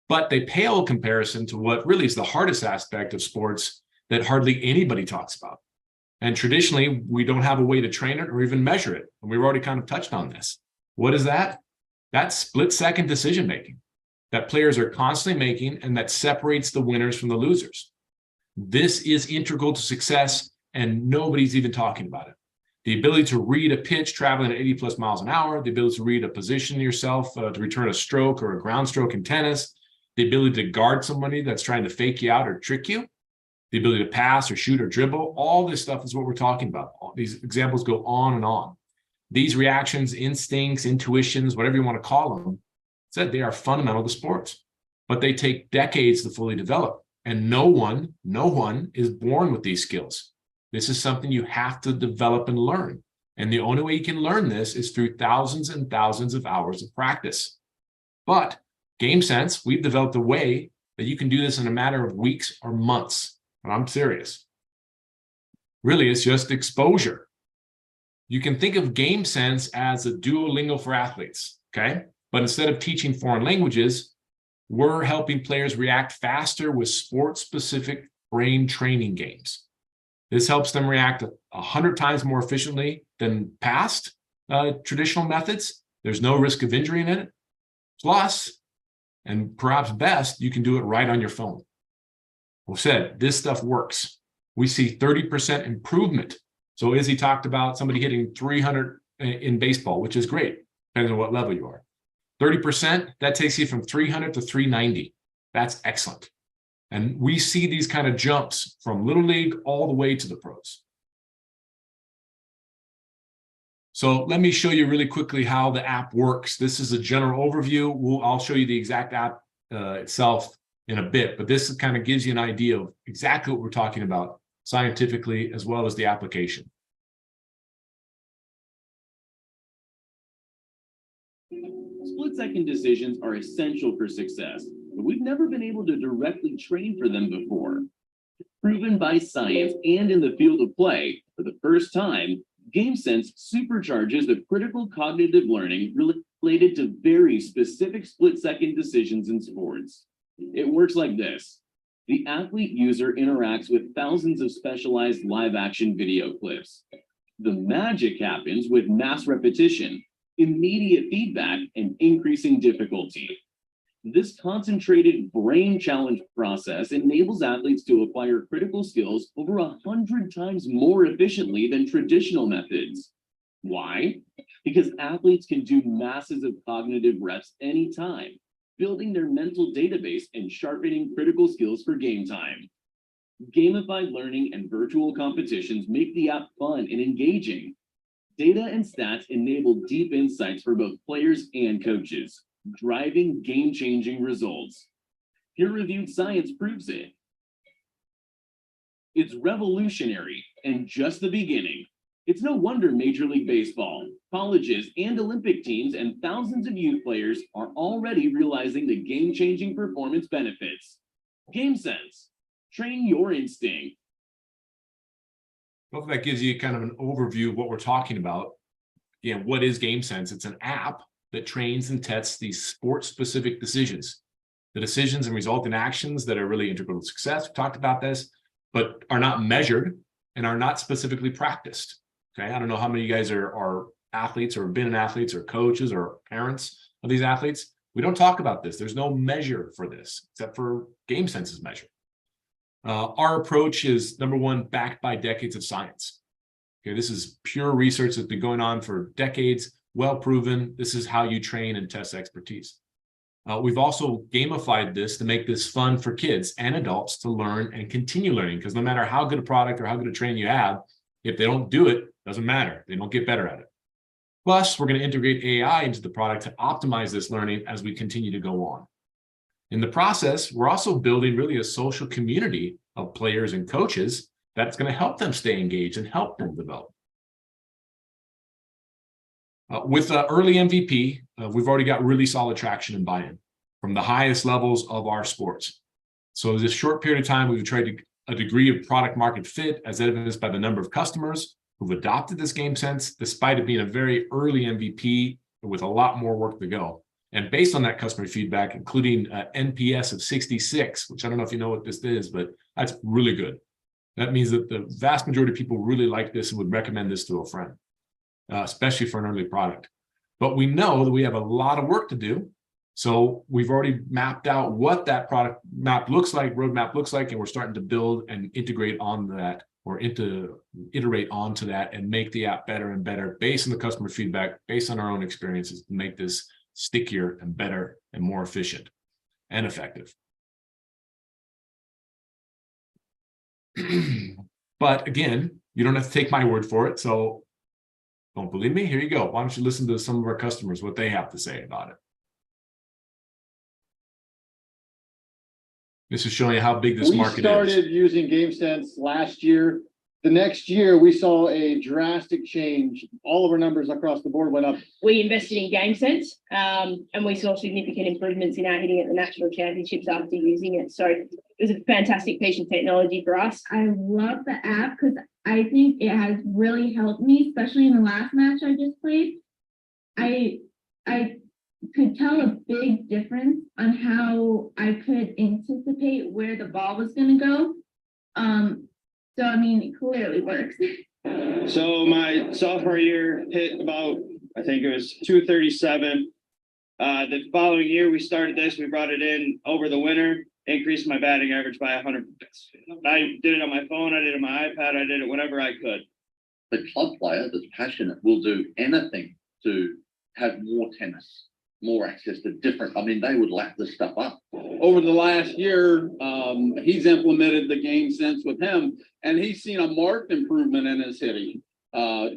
Speaker 18: But they pale in comparison to what really is the hardest aspect of sports that hardly anybody talks about. And traditionally, we don't have a way to train it or even measure it. And we've already kind of touched on this. What is that? That's split-second decision-making that players are constantly making, and that separates the winners from the losers. This is integral to success, and nobody's even talking about it. The ability to read a pitch traveling at 80 plus miles an hour, the ability to read a position yourself to return a stroke or a ground stroke in tennis, the ability to guard somebody that's trying to fake you out or trick you, the ability to pass or shoot or dribble, all this stuff is what we're talking about. These examples go on and on. These reactions, instincts, intuitions, whatever you want to call them, said they are fundamental to sports, but they take decades to fully develop. And no one is born with these skills. This is something you have to develop and learn. And the only way you can learn this is through thousands and thousands of hours of practice. But GameSense, we've developed a way that you can do this in a matter of weeks or months. And I'm serious. Really, it's just exposure. You can think of GameSense as a Duolingo for athletes, okay? But instead of teaching foreign languages, we're helping players react faster with sport-specific brain training games. This helps them react 100 times more efficiently than past traditional methods. There's no risk of injury in it. Plus, and perhaps best, you can do it right on your phone. Well said, this stuff works. We see 30% improvement. So Izzy talked about somebody hitting 300 in baseball, which is great, depends on what level you are. 30%, that takes you from 300 to 390. That's excellent. And we see these kind of jumps from Little League all the way to the pros. So let me show you really quickly how the app works. This is a general overview. I'll show you the exact app itself in a bit, but this kind of gives you an idea of exactly what we're talking about scientifically as well as the application.
Speaker 19: Split-second decisions are essential for success, but we've never been able to directly train for them before. Proven by science and in the field of play, for the first time, GameSense supercharges the critical cognitive learning related to very specific split-second decisions in sports. It works like this. The athlete user interacts with thousands of specialized live-action video clips. The magic happens with mass repetition, immediate feedback, and increasing difficulty. This concentrated brain challenge process enables athletes to acquire critical skills over 100 times more efficiently than traditional methods. Why? Because athletes can do masses of cognitive reps anytime, building their mental database and sharpening critical skills for game time. Gamified learning and virtual competitions make the app fun and engaging. Data and stats enable deep insights for both players and coaches, driving game-changing results. Peer-reviewed science proves it. It's revolutionary and just the beginning. It's no wonder Major League Baseball, colleges, and Olympic teams and thousands of youth players are already realizing the game-changing performance benefits. GameSense, train your instinct.
Speaker 18: Hopefully that gives you kind of an overview of what we're talking about. Again, what is GameSense? It's an app that trains and tests these sport-specific decisions. The decisions and resulting actions that are really integral to success. We talked about this, but are not measured and are not specifically practiced. Okay, I don't know how many of you guys are athletes or have been athletes or coaches or parents of these athletes. We don't talk about this. There's no measure for this except for GameSense's measure. Our approach is, number one, backed by decades of science. Okay, this is pure research that's been going on for decades, well proven. This is how you train and test expertise. We've also gamified this to make this fun for kids and adults to learn and continue learning, because no matter how good a product or how good a train you have, if they don't do it, doesn't matter. They don't get better at it. Plus, we're going to integrate AI into the product to optimize this learning as we continue to go on. In the process, we're also building really a social community of players and coaches that's going to help them stay engaged and help them develop. With early MVP, we've already got really solid traction and buy-in from the highest levels of our sports. So this short period of time, we've tried a degree of product market fit, as evidenced by the number of customers who've adopted this GameSense, despite it being a very early MVP with a lot more work to go. And based on that customer feedback, including NPS of 66, which I don't know if you know what this is, but that's really good. That means that the vast majority of people really like this and would recommend this to a friend, especially for an early product. But we know that we have a lot of work to do. So we've already mapped out what that product map looks like, roadmap looks like, and we're starting to build and integrate on that, or iterate onto that and make the app better and better based on the customer feedback, based on our own experiences, to make this stickier and better and more efficient and effective. But again, you don't have to take my word for it. So don't believe me? Here you go. Why don't you listen to some of our customers, what they have to say about it. This is showing you how big this market is.
Speaker 20: We started using GameSense last year. The next year, we saw a drastic change. All of our numbers across the board went up.
Speaker 21: We invested in GameSense, and we saw significant improvements in our hitting at the national championships after using it. So it was a fantastic piece of technology for us.
Speaker 22: I love the app because I think it has really helped me, especially in the last match I just played. I could tell a big difference on how I could anticipate where the ball was going to go. So, I mean, it clearly works.
Speaker 20: So my sophomore year hit about, I think it was 237. The following year, we started this. We brought it in over the winter, increased my batting average by 100. I did it on my phone. I did it on my iPad. I did it whenever I could.
Speaker 23: The club player that's passionate will do anything to have more tennis, more access to different, I mean, they would lap this stuff up.
Speaker 24: Over the last year, he's implemented the GameSense with him, and he's seen a marked improvement in his hitting.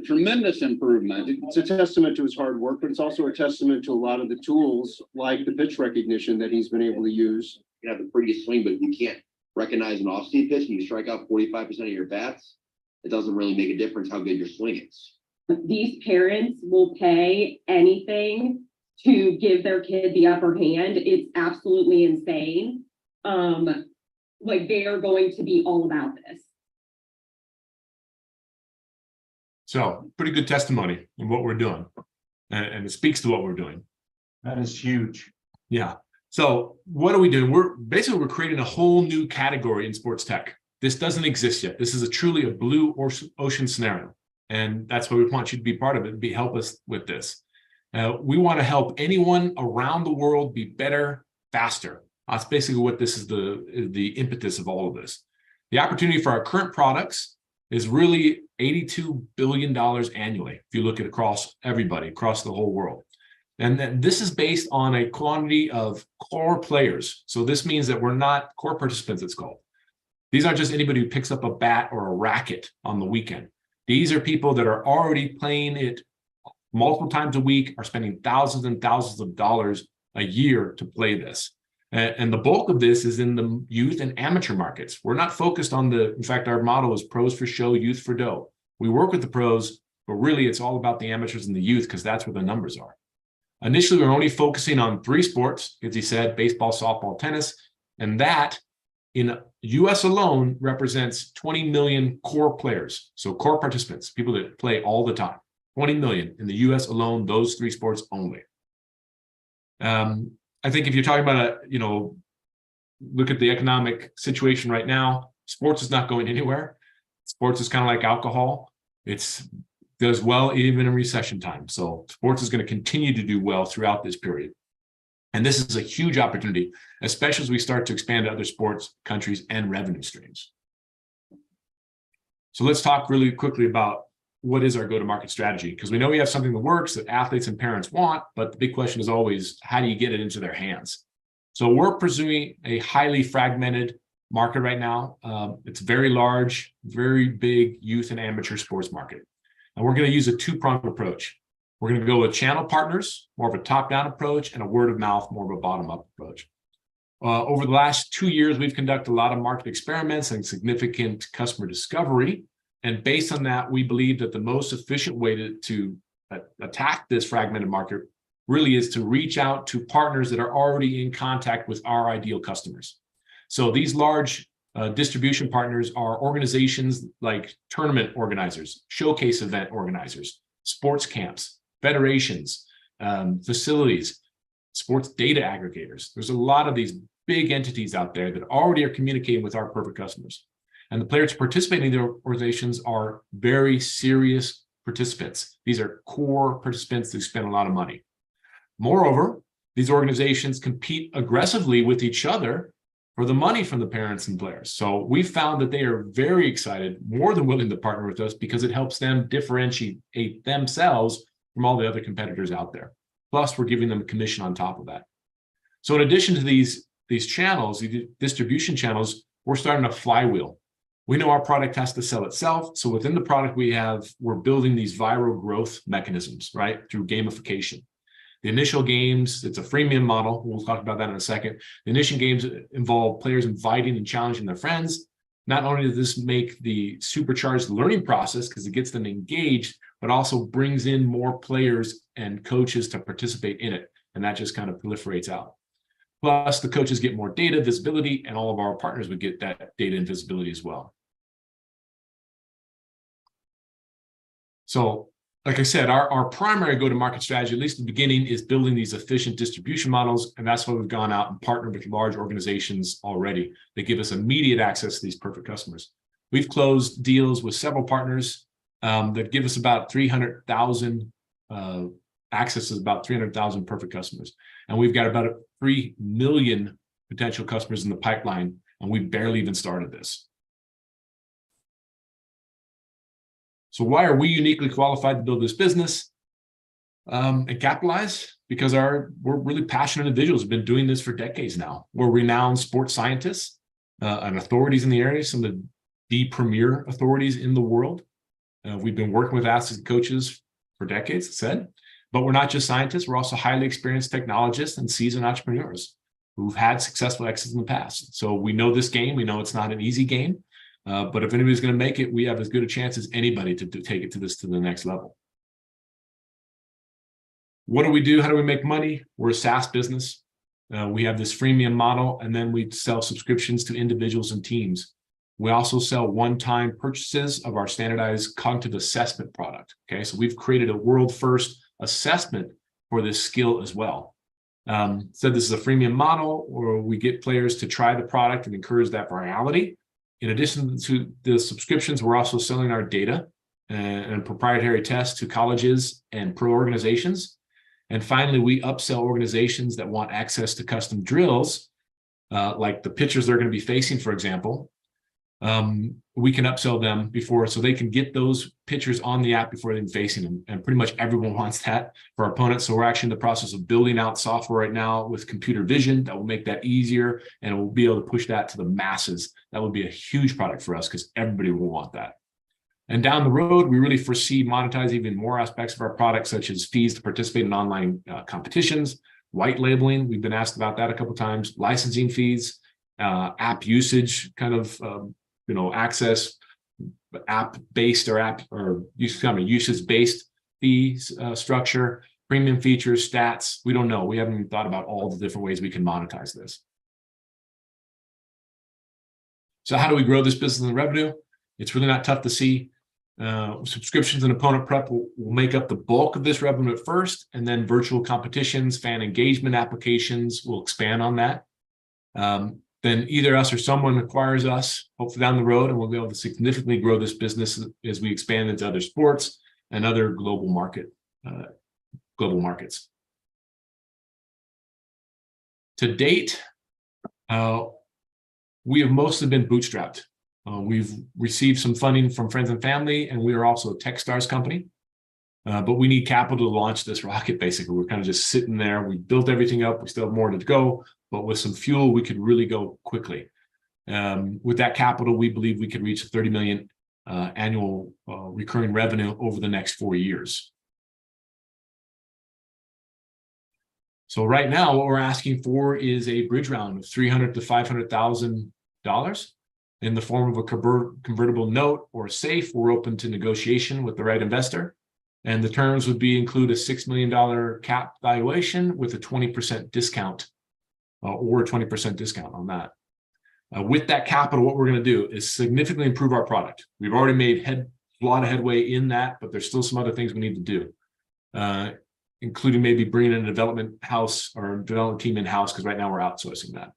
Speaker 24: Tremendous improvement.
Speaker 16: It's a testament to his hard work, but it's also a testament to a lot of the tools like the pitch recognition that he's been able to use.
Speaker 23: You have the prettiest swing, but you can't recognize an off-speed pitch and you strike out 45% of your bats. It doesn't really make a difference how good your swing is.
Speaker 25: These parents will pay anything to give their kid the upper hand. It's absolutely insane. Like, they are going to be all about this.
Speaker 18: So pretty good testimony in what we're doing. And it speaks to what we're doing.
Speaker 1: That is huge.
Speaker 18: Yeah. So what are we doing? We're creating a whole new category in sports tech. This doesn't exist yet. This is truly a blue ocean scenario. And that's why we want you to be part of it and help us with this. We want to help anyone around the world be better, faster. That's basically what this is the impetus of all of this. The opportunity for our current products is really $82 billion annually, if you look at across everybody, across the whole world. And then this is based on a quantity of core players. So this means that we're not core participants, it's called. These aren't just anybody who picks up a bat or a racket on the weekend. These are people that are already playing it multiple times a week, are spending thousands and thousands of dollars a year to play this. And the bulk of this is in the youth and amateur markets. We're not focused on in fact, our motto is pros for show, youth for dough. We work with the pros, but really it's all about the amateurs and the youth because that's where the numbers are. Initially, we're only focusing on 3 sports, as he said, baseball, softball, tennis, and that in US alone represents 20 million core players. So core participants, people that play all the time, 20 million in the US alone, those 3 sports only. I think if you're talking about look at the economic situation right now, sports is not going anywhere. Sports is kind of like alcohol. It does well even in recession time. So sports is going to continue to do well throughout this period. And this is a huge opportunity, especially as we start to expand to other sports, countries, and revenue streams. So let's talk really quickly about what is our go-to-market strategy, because we know we have something that works that athletes and parents want, but the big question is always, how do you get it into their hands? So we're pursuing a highly fragmented market right now. It's very large, very big youth and amateur sports market. And we're going to use a 2-pronged approach. We're going to go with channel partners, more of a top-down approach, and a word of mouth, more of a bottom-up approach. Over the last 2 years, we've conducted a lot of market experiments and significant customer discovery. And based on that, we believe that the most efficient way to attack this fragmented market really is to reach out to partners that are already in contact with our ideal customers. So these large distribution partners are organizations like tournament organizers, showcase event organizers, sports camps, federations, facilities, sports data aggregators. There's a lot of these big entities out there that already are communicating with our perfect customers. And the players participating in the organizations are very serious participants. These are core participants who spend a lot of money. Moreover, these organizations compete aggressively with each other for the money from the parents and players. So we found that they are very excited, more than willing to partner with us because it helps them differentiate themselves from all the other competitors out there. Plus, we're giving them a commission on top of that. So in addition to these channels, these distribution channels, we're starting a flywheel. We know our product has to sell itself. So within the product we're building these viral growth mechanisms, right? Through gamification. The initial games, it's a freemium model. We'll talk about that in a second. The initial games involve players inviting and challenging their friends. Not only does this make the supercharged learning process because it gets them engaged, but also brings in more players and coaches to participate in it. And that just kind of proliferates out. Plus, the coaches get more data visibility, and all of our partners would get that data and visibility as well. So, like I said, our primary go-to-market strategy, at least at the beginning, is building these efficient distribution models. And that's why we've gone out and partnered with large organizations already that give us immediate access to these perfect customers. We've closed deals with several partners that give us about 300,000 access to about 300,000 perfect customers. And we've got about 3 million potential customers in the pipeline, and we've barely even started this. So why are we uniquely qualified to build this business and capitalize? Because we're really passionate individuals who've been doing this for decades now. We're renowned sports scientists and authorities in the area, some of the premier authorities in the world. We've been working with athletes and coaches for decades, as I said. But we're not just scientists, we're also highly experienced technologists and seasoned entrepreneurs who've had successful exits in the past. So we know this game, we know it's not an easy game, but if anybody's going to make it, we have as good a chance as anybody to take it to the next level. What do we do? How do we make money? We're a SaaS business. We have this freemium model, and then we sell subscriptions to individuals and teams. We also sell one-time purchases of our standardized cognitive assessment product. Okay, so we've created a world-first assessment for this skill as well. So this is a freemium model where we get players to try the product and encourage that virality. In addition to the subscriptions, we're also selling our data and proprietary tests to colleges and pro organizations. And finally, we upsell organizations that want access to custom drills, like the pitchers they're going to be facing, for example. We can upsell them before, so they can get those pitchers on the app before they're facing them. And pretty much everyone wants that for our opponents. So we're actually in the process of building out software right now with computer vision that will make that easier, and we'll be able to push that to the masses. That would be a huge product for us because everybody will want that. And down the road, we really foresee monetize even more aspects of our product, such as fees to participate in online competitions, white labeling. We've been asked about that a couple of times, licensing fees, app usage, kind of access, app-based or usage-based fees structure, premium features, stats. We don't know. We haven't even thought about all the different ways we can monetize this. So how do we grow this business and revenue? It's really not tough to see. Subscriptions and opponent prep will make up the bulk of this revenue at first, and then virtual competitions, fan engagement applications will expand on that. Then either us or someone acquires us, hopefully down the road, and we'll be able to significantly grow this business as we expand into other sports and other global markets. To date, we have mostly been bootstrapped. We've received some funding from friends and family, and we are also a Techstars company. But we need capital to launch this rocket, basically. We're kind of just sitting there. We built everything up. We still have more to go, but with some fuel, we could really go quickly. With that capital, we believe we could reach 30 million annual recurring revenue over the next 4 years. So right now, what we're asking for is a bridge round of $300,000 to $500,000 in the form of a convertible note or safe. We're open to negotiation with the right investor. And the terms would include a $6 million cap valuation with a 20% discount or a 20% discount on that. With that capital, what we're going to do is significantly improve our product. We've already made a lot of headway in that, but there's still some other things we need to do, including maybe bringing in a development house or a development team in-house, because right now we're outsourcing that.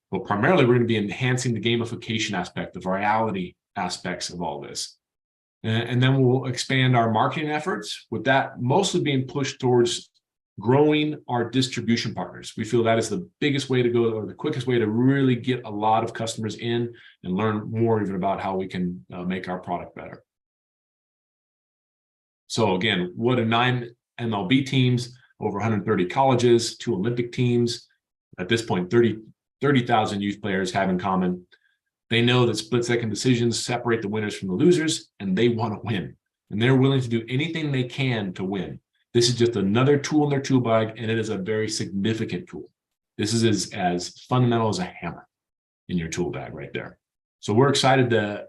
Speaker 18: But primarily, we're going to be enhancing the gamification aspect, the virality aspects of all this. And then we'll expand our marketing efforts, with that mostly being pushed towards growing our distribution partners. We feel that is the biggest way to go, or the quickest way to really get a lot of customers in and learn more even about how we can make our product better. So again, what do 9 MLB teams, over 130 colleges, 2 Olympic teams, at this point 30,000 youth players have in common? They know that split-second decisions separate the winners from the losers, and they want to win. And they're willing to do anything they can to win. This is just another tool in their tool bag, and it is a very significant tool. This is as fundamental as a hammer in your tool bag right there. So we're excited to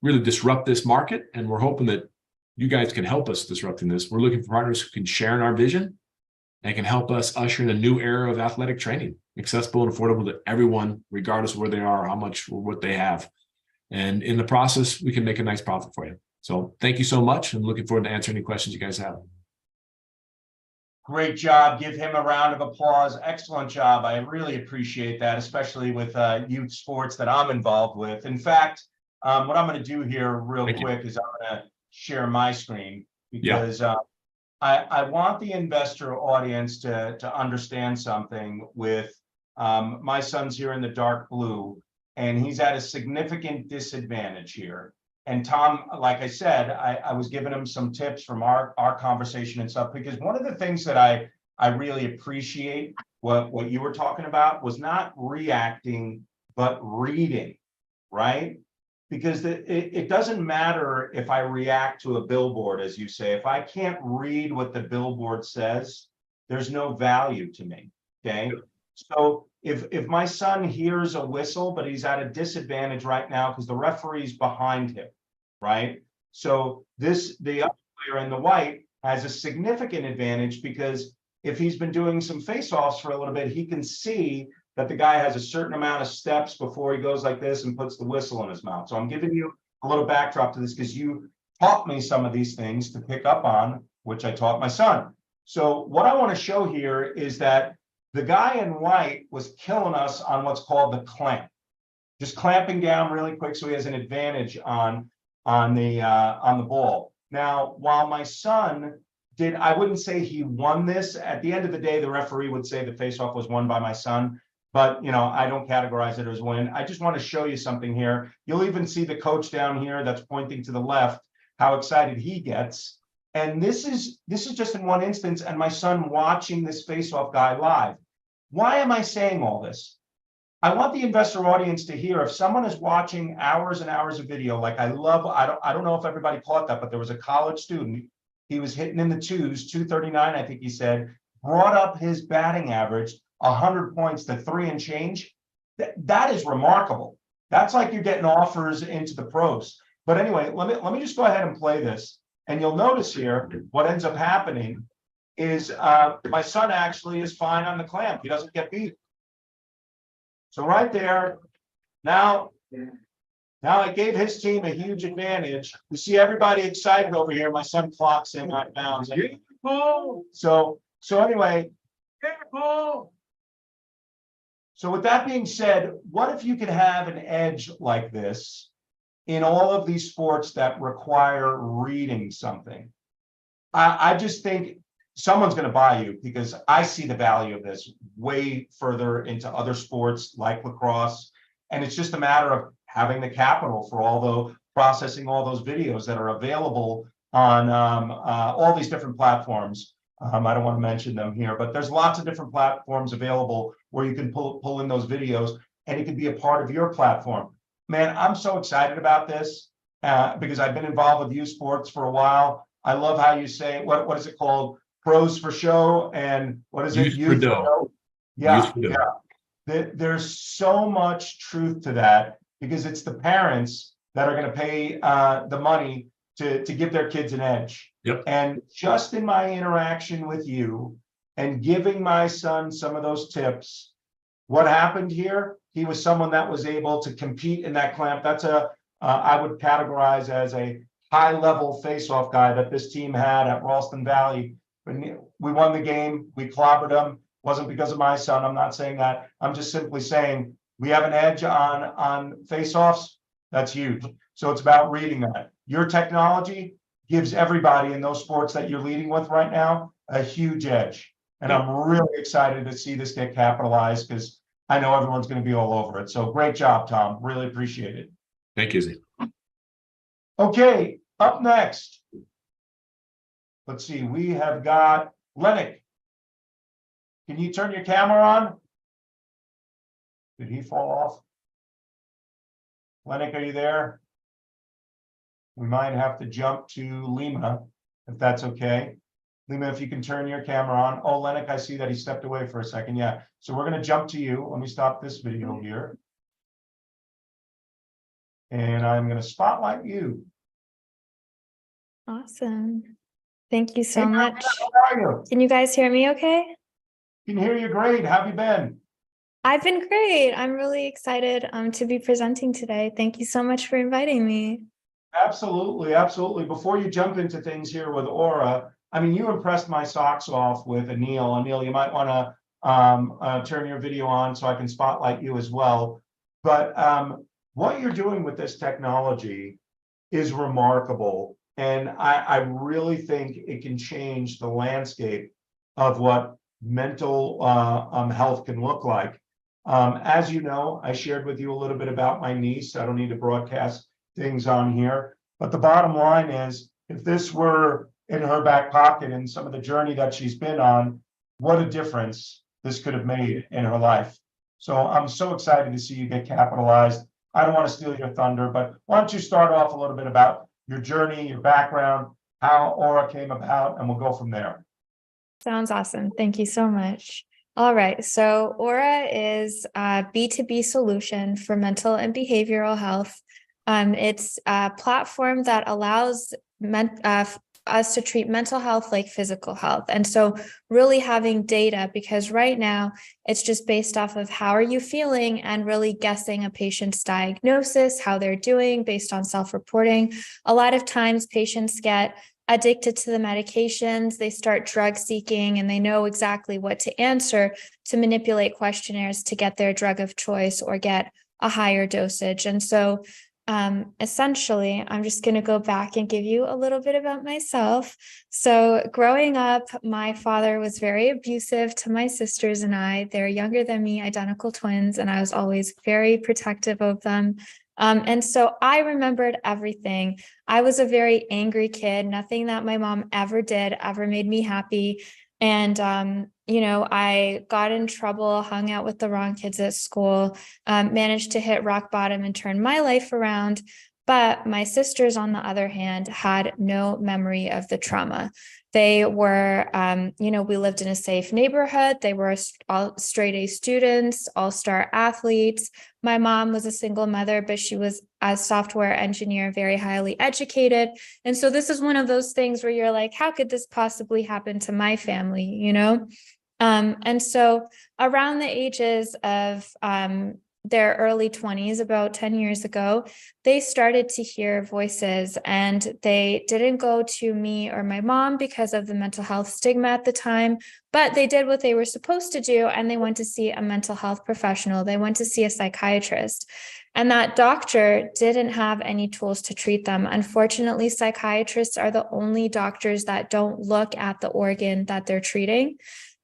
Speaker 18: really disrupt this market, and we're hoping that you guys can help us disrupting this. We're looking for partners who can share in our vision and can help us usher in a new era of athletic training, accessible and affordable to everyone, regardless of where they are, how much or what they have. And in the process, we can make a nice profit for you. So thank you so much, and looking forward to answering any questions you guys have.
Speaker 1: Great job. Give him a round of applause. Excellent job. I really appreciate that, especially with youth sports that I'm involved with. In fact, what I'm going to do here real quick is I'm going to share my screen, because I want the investor audience to understand something with my son's here in the dark blue, and he's at a significant disadvantage here. And Tom, like I said, I was giving him some tips from our conversation and stuff, because one of the things that I really appreciate what you were talking about was not reacting, but reading, right? Because it doesn't matter if I react to a billboard, as you say. If I can't read what the billboard says, there's no value to me, okay? So if my son hears a whistle, but he's at a disadvantage right now because the referee's behind him, right? So the other player in the white has a significant advantage, because if he's been doing some face-offs for a little bit, he can see that the guy has a certain amount of steps before he goes like this and puts the whistle in his mouth. So I'm giving you a little backdrop to this because you taught me some of these things to pick up on, which I taught my son. So what I want to show here is that the guy in white was killing us on what's called the clamp, just clamping down really quick so he has an advantage on the ball. Now, while my son did, I wouldn't say he won this. At the end of the day, the referee would say the faceoff was won by my son, but I don't categorize it as win. I just want to show you something here. You'll even see the coach down here that's pointing to the left, how excited he gets. And this is just in one instance, and my son watching this faceoff guy live. Why am I saying all this? I want the investor audience to hear, if someone is watching hours and hours of video, like I don't know if everybody caught that, but there was a college student, he was hitting in the twos, 239, I think he said, brought up his batting average 100 points to 3 and change. That is remarkable. That's like you're getting offers into the pros. But anyway, let me just go ahead and play this. And you'll notice here, what ends up happening is my son actually is fine on the clamp. He doesn't get beat. So right there, now it gave his team a huge advantage. You see everybody excited over here. My son clocks in on bounds. So anyway, so with that being said, what if you could have an edge like this in all of these sports that require reading something? I just think someone's going to buy you, because I see the value of this way further into other sports like lacrosse. And it's just a matter of having the capital for processing all those videos that are available on all these different platforms. I don't want to mention them here, but there's lots of different platforms available where you can pull in those videos, and it can be a part of your platform. Man, I'm so excited about this because I've been involved with youth sports for a while. I love how you say, what is it called? Pros for show, and what is it?
Speaker 18: Youth for dough.
Speaker 1: Yeah. There's so much truth to that, because it's the parents that are going to pay the money to give their kids an edge.
Speaker 18: Yep.
Speaker 1: And just in my interaction with you and giving my son some of those tips, what happened here? He was someone that was able to compete in that clamp. That's I would categorize as a high-level face-off guy that this team had at Ralston Valley. We won the game. We clobbered them. Wasn't because of my son. I'm not saying that. I'm just simply saying we have an edge on face-offs. That's huge. So it's about reading that. Your technology gives everybody in those sports that you're leading with right now a huge edge. And I'm really excited to see this get capitalized, because I know everyone's going to be all over it. So great job, Tom. Really appreciate it.
Speaker 18: Thank you, Z.
Speaker 1: Okay, up next. Let's see, we have got Lennox. Can you turn your camera on? Did he fall off? Lennox, are you there? We might have to jump to Lima, if that's okay. Lima, if you can turn your camera on. Oh, Lennox, I see that he stepped away for a second. Yeah, so we're going to jump to you. Let me stop this video here. And I'm going to spotlight you.
Speaker 5: Awesome. Thank you so
Speaker 1: Hey,
Speaker 5: much.
Speaker 1: how are you?
Speaker 5: Can you guys hear me okay?
Speaker 1: Can hear you great. How have you been?
Speaker 5: I've been great. I'm really excited to be presenting today. Thank you so much for inviting me.
Speaker 1: Absolutely, absolutely. Before you jump into things here with Aura, I mean, you impressed my socks off with Anil. Anil, you might want to turn your video on so I can spotlight you as well. But what you're doing with this technology is remarkable. And I really think it can change the landscape of what mental health can look like. As you know, I shared with you a little bit about my niece. I don't need to broadcast things on here. But the bottom line is, if this were in her back pocket and some of the journey that she's been on, what a difference this could have made in her life. So I'm so excited to see you get capitalized. I don't want to steal your thunder, but why don't you start off a little bit about your journey, your background, how Aura came about, and we'll go from there.
Speaker 5: Sounds awesome. Thank you so much. All right. So Aura is a B2B solution for mental and behavioral health. It's a platform that allows us to treat mental health like physical health. And so really having data, because right now it's just based off of how are you feeling and really guessing a patient's diagnosis, how they're doing based on self-reporting. A lot of times patients get addicted to the medications, they start drug seeking, and they know exactly what to answer to manipulate questionnaires to get their drug of choice or get a higher dosage. And so essentially, I'm just going to go back and give you a little bit about myself. So growing up, my father was very abusive to my sisters and I. They're younger than me, identical twins, and I was always very protective of them. And so I remembered everything. I was a very angry kid. Nothing that my mom ever did ever made me happy. And, I got in trouble, hung out with the wrong kids at school, managed to hit rock bottom and turn my life around. But my sisters, on the other hand, had no memory of the trauma. They were, we lived in a safe neighborhood. They were all straight A students, all-star athletes. My mom was a single mother, but she was a software engineer, very highly educated. And so this is one of those things where you're like, how could this possibly happen to my family, And so around the ages of their early 20s, about 10 years ago, they started to hear voices, and they didn't go to me or my mom because of the mental health stigma at the time, but they did what they were supposed to do, and they went to see a mental health professional. They went to see a psychiatrist, and that doctor didn't have any tools to treat them. Unfortunately, psychiatrists are the only doctors that don't look at the organ that they're treating.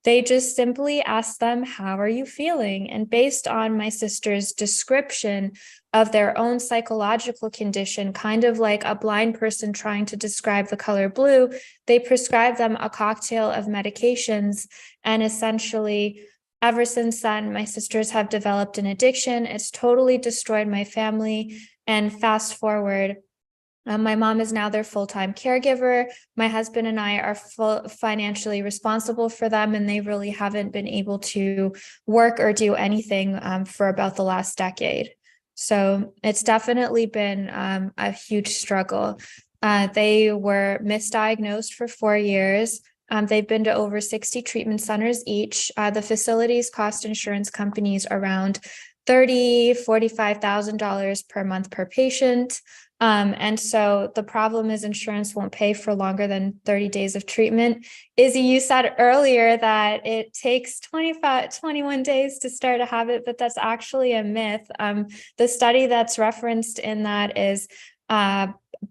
Speaker 5: They just simply asked them, how are you feeling? And based on my sister's description of their own psychological condition, kind of like a blind person trying to describe the color blue, they prescribed them a cocktail of medications. And essentially, ever since then, my sisters have developed an addiction. It's totally destroyed my family. And fast forward, my mom is now their full-time caregiver. My husband and I are financially responsible for them, and they really haven't been able to work or do anything for about the last decade. So it's definitely been a huge struggle. They were misdiagnosed for 4 years. They've been to over 60 treatment centers each. The facilities cost insurance companies around $30,000, $45,000 per month per patient. And so the problem is insurance won't pay for longer than 30 days of treatment. Izzy, you said earlier that it takes 21 days to start a habit, but that's actually a myth. The study that's referenced in that is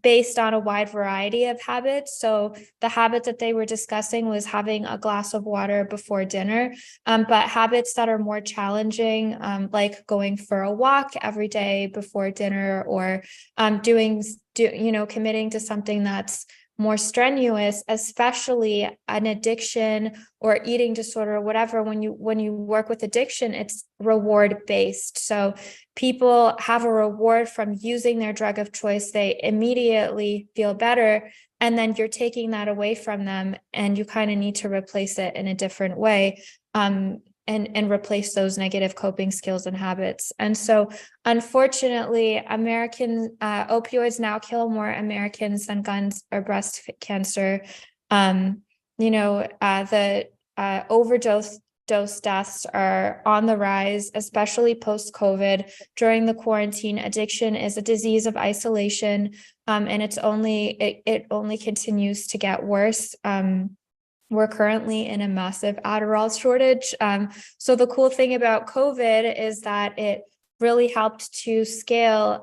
Speaker 5: based on a wide variety of habits. So the habit that they were discussing was having a glass of water before dinner, but habits that are more challenging, like going for a walk every day before dinner, or committing to something that's more strenuous, especially an addiction or eating disorder, whatever. When you work with addiction, it's reward based. So people have a reward from using their drug of choice. They immediately feel better. And then you're taking that away from them, and you kind of need to replace it in a different way. And replace those negative coping skills and habits. And so, unfortunately, opioids now kill more Americans than guns or breast cancer. The overdose deaths are on the rise, especially post-COVID. During the quarantine, addiction is a disease of isolation, and it only continues to get worse. We're currently in a massive Adderall shortage. So the cool thing about COVID is that it really helped to scale.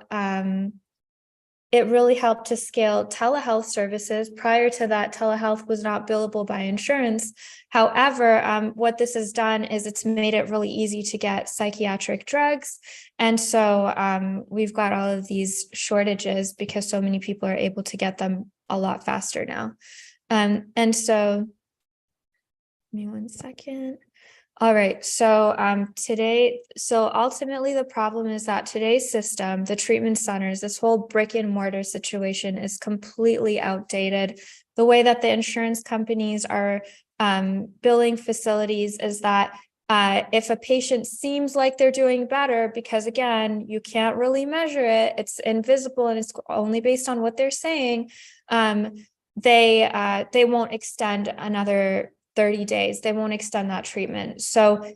Speaker 5: Telehealth services. Prior to that, telehealth was not billable by insurance. However, what this has done is it's made it really easy to get psychiatric drugs. And so we've got all of these shortages because so many people are able to get them a lot faster now. And so, give me 1 second. All right, so ultimately the problem is that today's system, the treatment centers, this whole brick and mortar situation is completely outdated. The way that the insurance companies are billing facilities is that if a patient seems like they're doing better, because again, you can't really measure it, it's invisible and it's only based on what they're saying, they won't extend another 30 days. They won't extend that treatment. So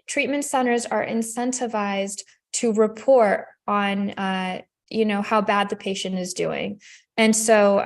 Speaker 5: treatment centers are incentivized to report on, how bad the patient is doing. And so,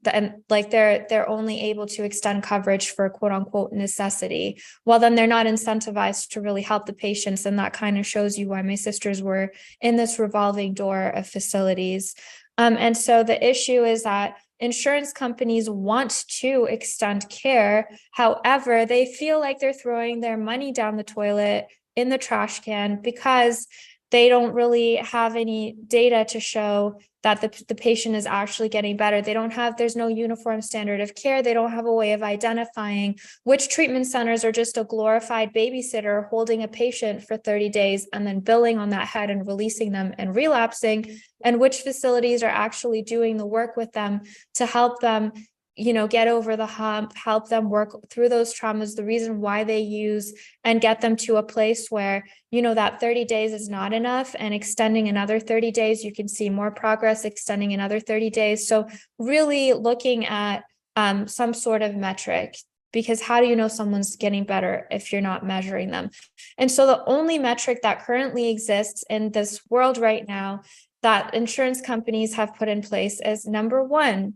Speaker 5: they're only able to extend coverage for quote unquote necessity. Well, then they're not incentivized to really help the patients. And that kind of shows you why my sisters were in this revolving door of facilities. And so the issue is that insurance companies want to extend care. However, they feel like they're throwing their money down the toilet in the trash can because they don't really have any data to show that the patient is actually getting better. There's no uniform standard of care. They don't have a way of identifying which treatment centers are just a glorified babysitter holding a patient for 30 days and then billing on that head and releasing them and relapsing, and which facilities are actually doing the work with them to help them get over the hump, help them work through those traumas, the reason why they use, and get them to a place where, that 30 days is not enough, and extending another 30 days, you can see more progress, extending another 30 days. So really looking at some sort of metric, because how do you know someone's getting better if you're not measuring them? And so the only metric that currently exists in this world right now that insurance companies have put in place is, number one,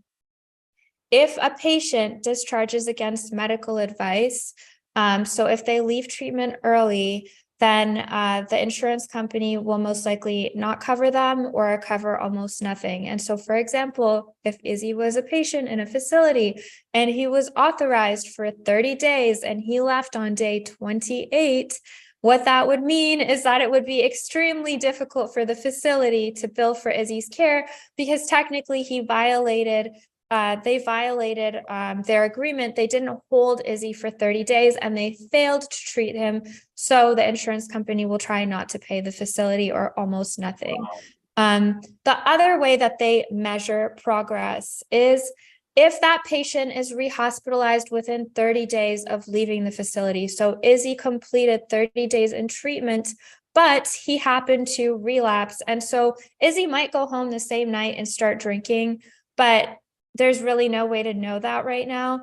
Speaker 5: if a patient discharges against medical advice, so if they leave treatment early, then the insurance company will most likely not cover them or cover almost nothing. And so, for example, if Izzy was a patient in a facility and he was authorized for 30 days and he left on day 28, what that would mean is that it would be extremely difficult for the facility to bill for Izzy's care, because technically they violated their agreement. They didn't hold Izzy for 30 days and they failed to treat him. So the insurance company will try not to pay the facility or almost nothing. The other way that they measure progress is if that patient is rehospitalized within 30 days of leaving the facility. So Izzy completed 30 days in treatment, but he happened to relapse. And so Izzy might go home the same night and start drinking, but there's really no way to know that right now.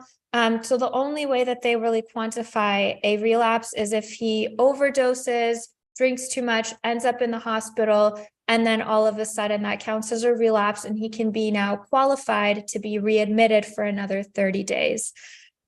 Speaker 5: So the only way that they really quantify a relapse is if he overdoses, drinks too much, ends up in the hospital, and then all of a sudden that counts as a relapse and he can be now qualified to be readmitted for another 30 days.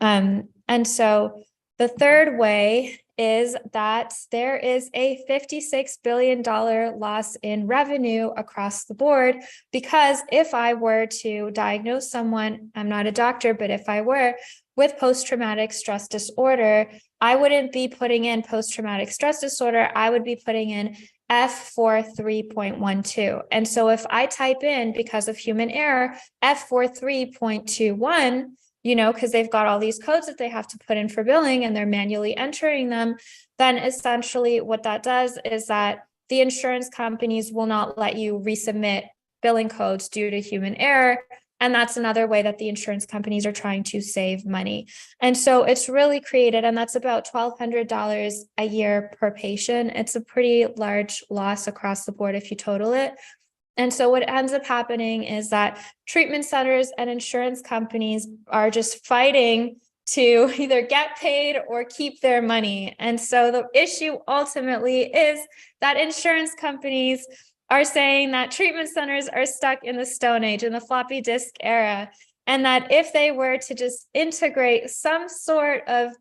Speaker 5: And so the third way is that there is a $56 billion loss in revenue across the board, because if I were to diagnose someone, I'm not a doctor, but if I were, with post-traumatic stress disorder, I wouldn't be putting in post-traumatic stress disorder, I would be putting in F43.12. And so if I type in, because of human error, F43.21, because they've got all these codes that they have to put in for billing and they're manually entering them, then essentially what that does is that the insurance companies will not let you resubmit billing codes due to human error. And that's another way that the insurance companies are trying to save money. And so it's really created, and that's about $1,200 a year per patient. It's a pretty large loss across the board if you total it. And so what ends up happening is that treatment centers and insurance companies are just fighting to either get paid or keep their money. And so the issue ultimately is that insurance companies are saying that treatment centers are stuck in the Stone Age, in the floppy disk era, and that if they were to just integrate some sort of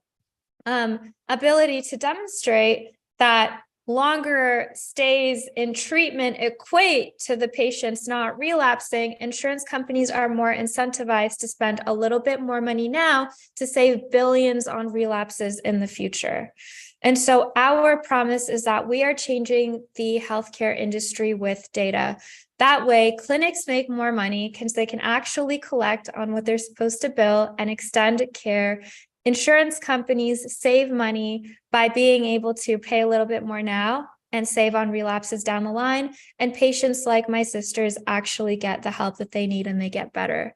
Speaker 5: ability to demonstrate that longer stays in treatment equate to the patients not relapsing, insurance companies are more incentivized to spend a little bit more money now to save billions on relapses in the future. And so our promise is that we are changing the healthcare industry with data. That way, clinics make more money because they can actually collect on what they're supposed to bill and extend care. Insurance companies save money by being able to pay a little bit more now and save on relapses down the line. And patients like my sisters actually get the help that they need and they get better.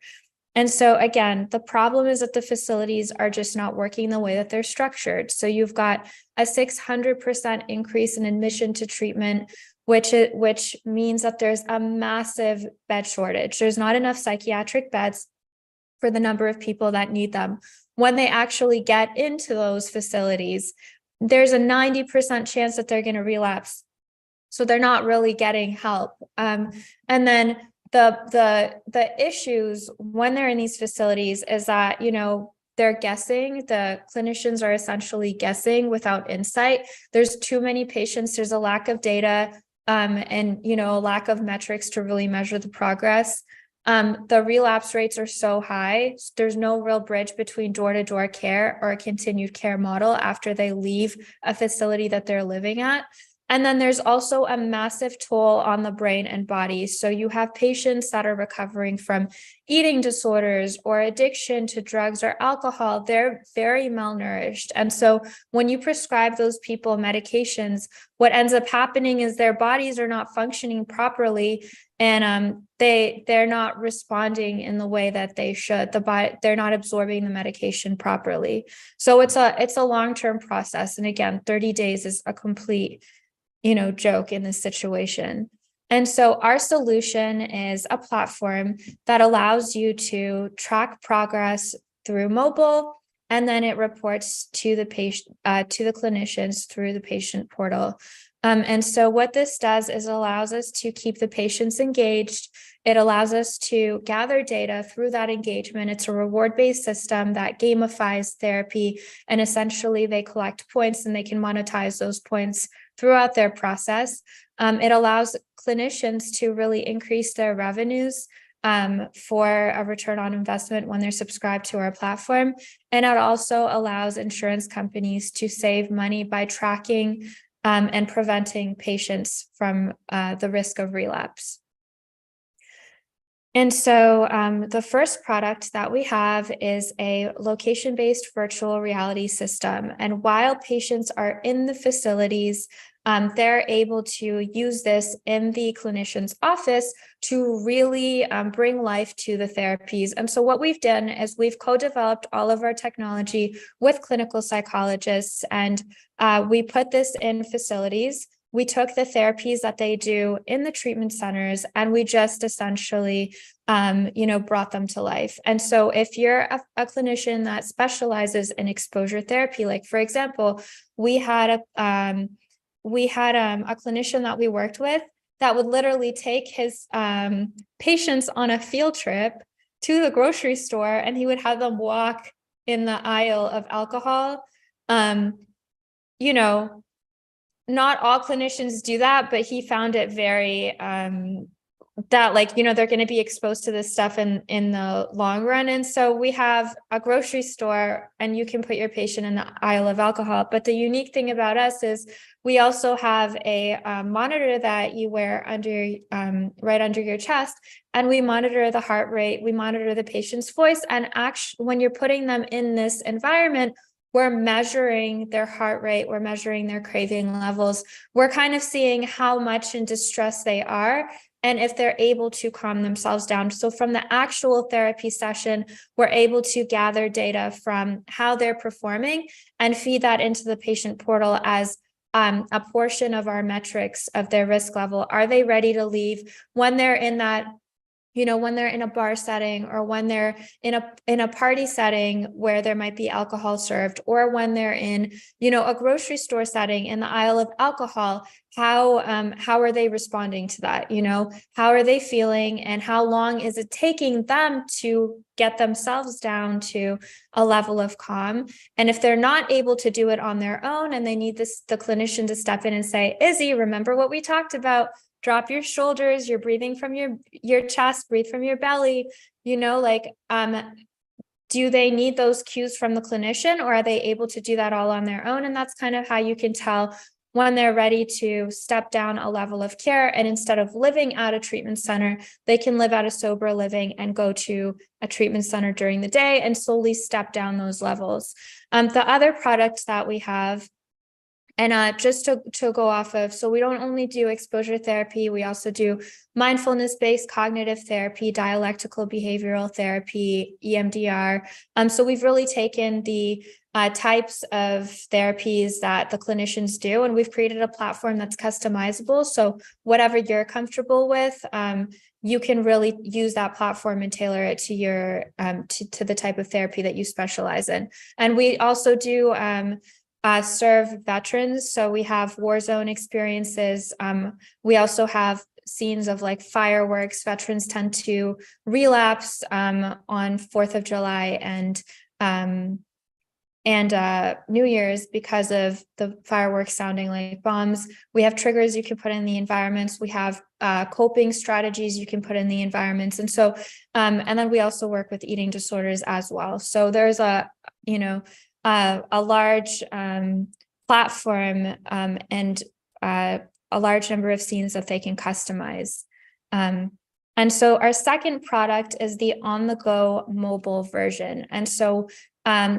Speaker 5: And so again, the problem is that the facilities are just not working the way that they're structured. So you've got a 600% increase in admission to treatment, which means that there's a massive bed shortage. There's not enough psychiatric beds. for the number of people that need them. When they actually get into those facilities, there's a 90% chance that they're going to relapse. So they're not really getting help. And then the issues when they're in these facilities is that, you know, they're guessing. The clinicians are essentially guessing without insight. There's too many patients. There's a lack of data, and, you know, a lack of metrics to really measure the progress. The relapse rates are so high. There's no real bridge between door-to-door care or a continued care model after they leave a facility that they're living at. And then there's also a massive toll on the brain and body. So you have patients that are recovering from eating disorders or addiction to drugs or alcohol. They're very malnourished. And so when you prescribe those people medications, what ends up happening is their bodies are not functioning properly, and they're not responding in the way that they should. They're not absorbing the medication properly. So it's a long-term process. And again, 30 days is a complete, you know, joke in this situation. And so our solution is a platform that allows you to track progress through mobile, and then it reports to the patient, to the clinicians through the patient portal. And so what this does is allows us to keep the patients engaged. It allows us to gather data through that engagement. It's a reward-based system that gamifies therapy, and essentially they collect points and they can monetize those points throughout their process. It allows clinicians to really increase their revenues for a return on investment when they're subscribed to our platform. And it also allows insurance companies to save money by tracking and preventing patients from the risk of relapse. And so the first product that we have is a location-based virtual reality system. And while patients are in the facilities, they're able to use this in the clinician's office to really bring life to the therapies. And so what we've done is we've co-developed all of our technology with clinical psychologists, and we put this in facilities. We took the therapies that they do in the treatment centers, and we just essentially, you know, brought them to life. And so if you're a clinician that specializes in exposure therapy, like for example, we had a clinician that we worked with that would literally take his patients on a field trip to the grocery store, and he would have them walk in the aisle of alcohol. You know, not all clinicians do that, but he found it very that, like, you know, they're going to be exposed to this stuff in the long run. And so we have a grocery store, and you can put your patient in the aisle of alcohol. But the unique thing about us is we also have a monitor that you wear under right under your chest, and we monitor the heart rate, we monitor the patient's voice, and actually when you're putting them in this environment, we're measuring their heart rate, we're measuring their craving levels, we're kind of seeing how much in distress they are and if they're able to calm themselves down. So from the actual therapy session, we're able to gather data from how they're performing and feed that into the patient portal as a portion of our metrics of their risk level. Are they ready to leave when they're in that, you know, when they're in a bar setting, or when they're in a party setting where there might be alcohol served, or when they're in, you know, a grocery store setting in the aisle of alcohol? How are they responding to that? You know, how are they feeling, and how long is it taking them to get themselves down to a level of calm? And if they're not able to do it on their own, and they need the clinician to step in and say, Izzy, remember what we talked about? Drop your shoulders, you're breathing from your chest, breathe from your belly, you know, like, do they need those cues from the clinician, or are they able to do that all on their own? And that's kind of how you can tell when they're ready to step down a level of care. And instead of living at a treatment center, they can live at a sober living and go to a treatment center during the day and slowly step down those levels. The other product that we have just to go off of, so we don't only do exposure therapy, we also do mindfulness-based cognitive therapy, dialectical behavioral therapy, EMDR. So we've really taken the types of therapies that the clinicians do, and we've created a platform that's customizable. So whatever you're comfortable with, you can really use that platform and tailor it to your to the type of therapy that you specialize in. And we also do serve veterans. So we have war zone experiences. We also have scenes of like fireworks. Veterans tend to relapse on 4th of July and New Year's because of the fireworks sounding like bombs. We have triggers you can put in the environments. We have coping strategies you can put in the environments. And so, and then we also work with eating disorders as well. So there's a large platform and a large number of scenes that they can customize. And so our second product is the on-the-go mobile version. And so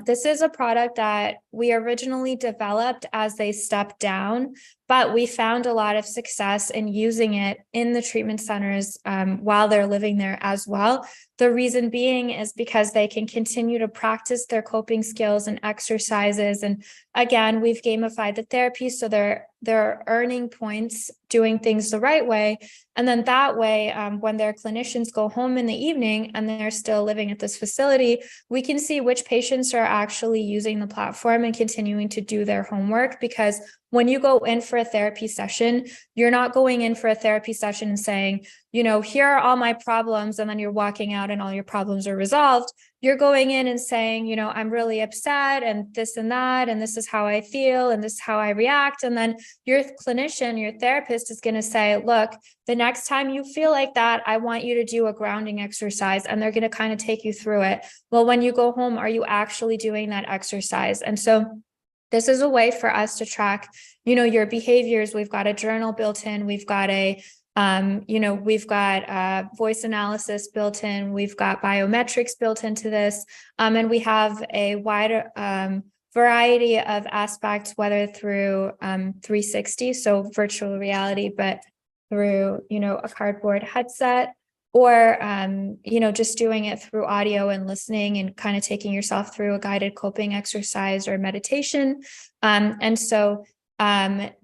Speaker 5: this is a product that we originally developed as they step down, but we found a lot of success in using it in the treatment centers while they're living there as well. The reason being is because they can continue to practice their coping skills and exercises. And again, we've gamified the therapy, so they're earning points doing things the right way. And then that way, when their clinicians go home in the evening and they're still living at this facility, we can see which patients are actually using the platform and continuing to do their homework. Because when you go in for a therapy session, you're not going in for a therapy session and saying, here are all my problems, and then you're walking out and all your problems are resolved. You're going in and saying, I'm really upset and this and that, and this is how I feel and this is how I react. And then your clinician, your therapist is going to say, look, the next time you feel like that, I want you to do a grounding exercise, and they're going to kind of take you through it. Well, when you go home, are you actually doing that exercise? And so this is a way for us to track, your behaviors. We've got a journal built in. We've got we've got voice analysis built in. We've got biometrics built into this. And we have a wider variety of aspects, whether through 360, so virtual reality, but through, a cardboard headset, or, just doing it through audio and listening and kind of taking yourself through a guided coping exercise or meditation. And so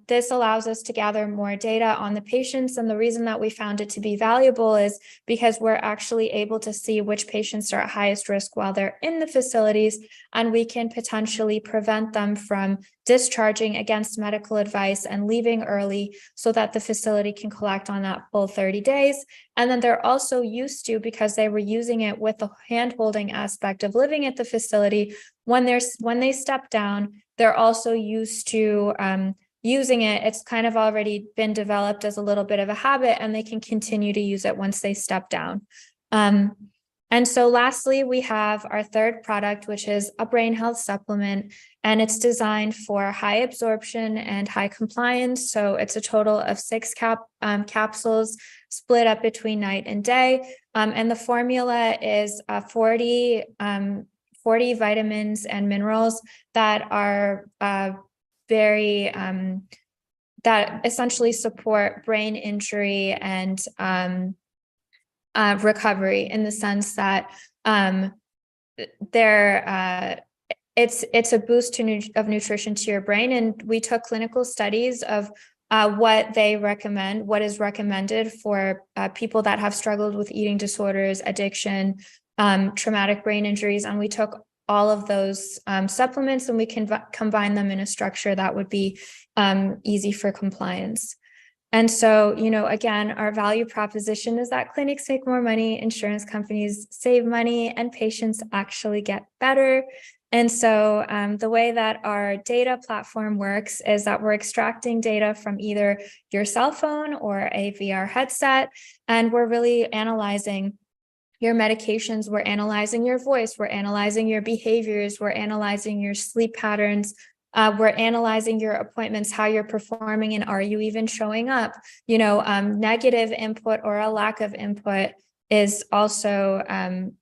Speaker 5: this allows us to gather more data on the patients. And the reason that we found it to be valuable is because we're actually able to see which patients are at highest risk while they're in the facilities, and we can potentially prevent them from discharging against medical advice and leaving early so that the facility can collect on that full 30 days. And then they're also used to, because they were using it with the hand-holding aspect of living at the facility, when they step down, they're also used to using it. It's kind of already been developed as a little bit of a habit, and they can continue to use it once they step down. And so lastly, we have our third product, which is a brain health supplement, and it's designed for high absorption and high compliance. So it's a total of 6 capsules split up between night and day. And the formula is 40 vitamins and minerals that are very that essentially support brain injury and recovery, in the sense that it's a boost of nutrition to your brain. And we took clinical studies of what they recommend, what is recommended for people that have struggled with eating disorders, addiction, traumatic brain injuries, and we took all of those supplements, and we can combine them in a structure that would be easy for compliance. And so, again, our value proposition is that clinics make more money, insurance companies save money, and patients actually get better. And so the way that our data platform works is that we're extracting data from either your cell phone or a VR headset, and we're really analyzing your medications, we're analyzing your voice, we're analyzing your behaviors, we're analyzing your sleep patterns, we're analyzing your appointments, how you're performing, and are you even showing up? Negative input or a lack of input is also, and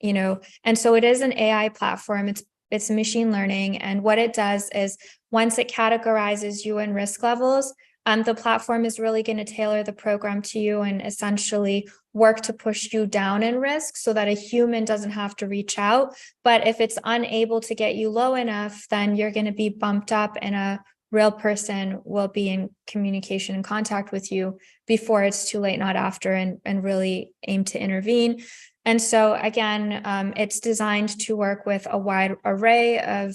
Speaker 5: so it is an AI platform. it's machine learning. And what it does is once it categorizes you in risk levels, the platform is really going to tailor the program to you and essentially work to push you down in risk so that a human doesn't have to reach out. But if it's unable to get you low enough, then you're going to be bumped up and a real person will be in communication and contact with you before it's too late, not after, and really aim to intervene. And so again, it's designed to work with a wide array of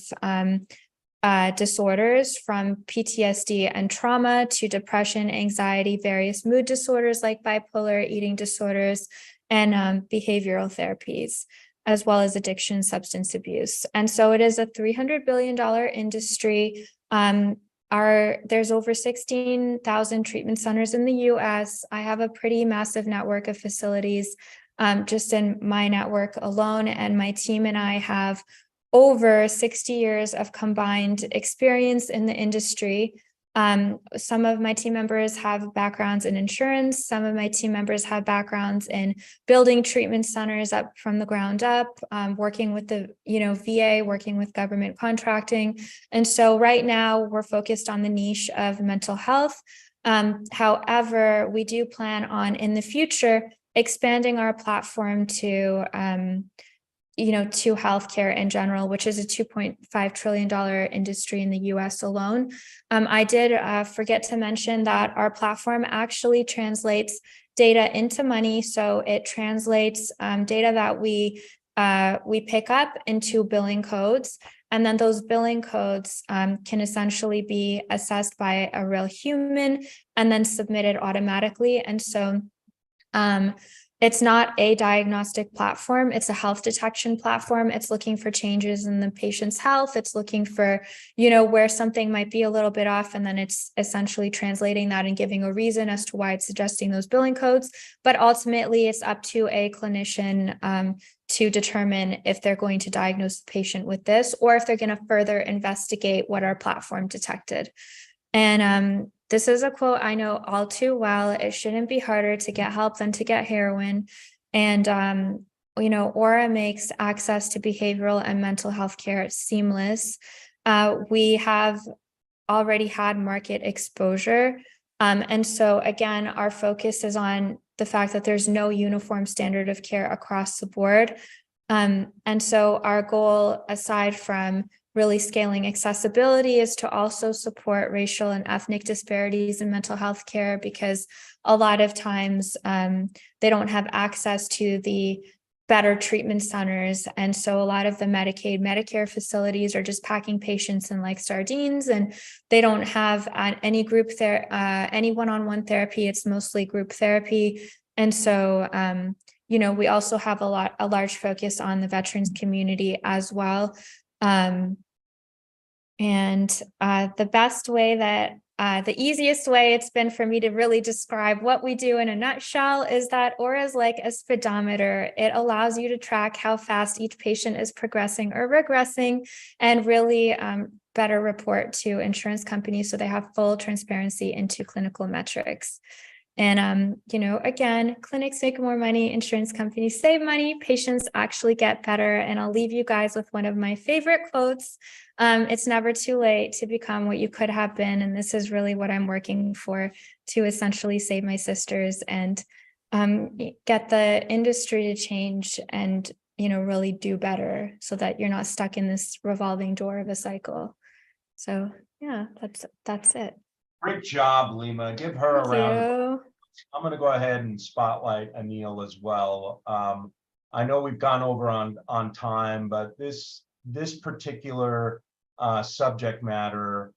Speaker 5: disorders, from PTSD and trauma to depression, anxiety, various mood disorders like bipolar, eating disorders, and behavioral therapies, as well as addiction, substance abuse. And so it is a $300 billion industry. There's over 16,000 treatment centers in the US. I have a pretty massive network of facilities just in my network alone, and my team and I have over 60 years of combined experience in the industry. Some of my team members have backgrounds in insurance. Some of my team members have backgrounds in building treatment centers up from the ground up, working with the VA, working with government contracting. And so right now we're focused on the niche of mental health. However, we do plan on in the future expanding our platform to to healthcare in general, which is a $2.5 trillion industry in the US alone. I did forget to mention that our platform actually translates data into money. So it translates data that we pick up into billing codes. And then those billing codes can essentially be assessed by a real human and then submitted automatically. And so it's not a diagnostic platform. It's a health detection platform. It's looking for changes in the patient's health. It's looking for, where something might be a little bit off. And then it's essentially translating that and giving a reason as to why it's suggesting those billing codes. But ultimately, it's up to a clinician to determine if they're going to diagnose the patient with this, or if they're going to further investigate what our platform detected. And this is a quote I know all too well. It shouldn't be harder to get help than to get heroin. And, Aura makes access to behavioral and mental health care seamless. We have already had market exposure. And so again, our focus is on the fact that there's no uniform standard of care across the board. And so our goal, aside from really scaling accessibility, is to also support racial and ethnic disparities in mental health care, because a lot of times they don't have access to the better treatment centers. And so a lot of the Medicaid, Medicare facilities are just packing patients in like sardines, and they don't have any group any one-on-one therapy. It's mostly group therapy. And so, we also have a large focus on the veterans community as well. The best way the easiest way it's been for me to really describe what we do in a nutshell is that Aura is like a speedometer. It allows you to track how fast each patient is progressing or regressing, and really better report to insurance companies so they have full transparency into clinical metrics. And, again, clinics make more money, insurance companies save money, patients actually get better. And I'll leave you guys with one of my favorite quotes. It's never too late to become what you could have been. And this is really what I'm working for, to essentially save my sisters and get the industry to change and, really do better so that you're not stuck in this revolving door of a cycle. So, yeah, that's it.
Speaker 1: Great job, Lima. Give her a
Speaker 5: Thank
Speaker 1: round.
Speaker 5: you.
Speaker 1: I'm going to go ahead and spotlight Anil as well. I know we've gone over on time, but this particular subject matter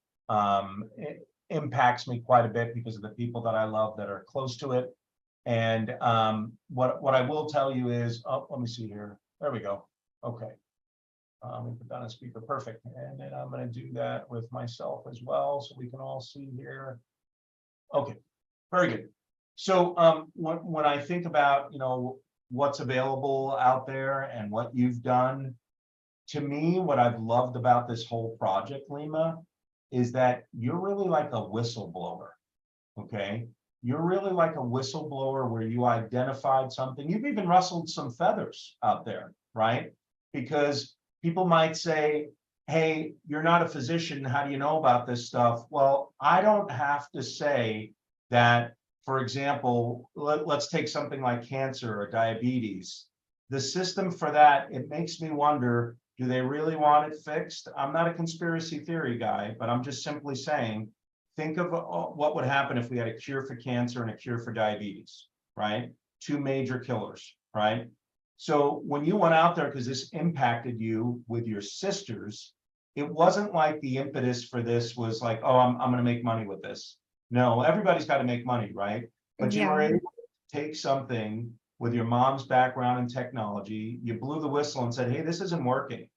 Speaker 1: impacts me quite a bit because of the people that I love that are close to it. And what I will tell you is, let me see here. There we go. Okay. We put down a speaker. Perfect. And then I'm going to do that with myself as well, so we can all see here. Okay. Very good. So when I think about, what's available out there and what you've done, to me, what I've loved about this whole project, Lima, is that you're really like a whistleblower, okay? You're really like a whistleblower where you identified something. You've even rustled some feathers out there, right? Because people might say, hey, you're not a physician. How do you know about this stuff? Well, I don't have to say that, for example, let's take something like cancer or diabetes. The system for that, it makes me wonder, do they really want it fixed? I'm not a conspiracy theory guy, but I'm just simply saying, think of what would happen if we had a cure for cancer and a cure for diabetes, right? Two major killers, right? So when you went out there, because this impacted you with your sisters, it wasn't like the impetus for this was like, oh, I'm going to make money with this. No, everybody's got to make money, right? But you were able to take something with your mom's background in technology, you blew the whistle and said, hey, this isn't working.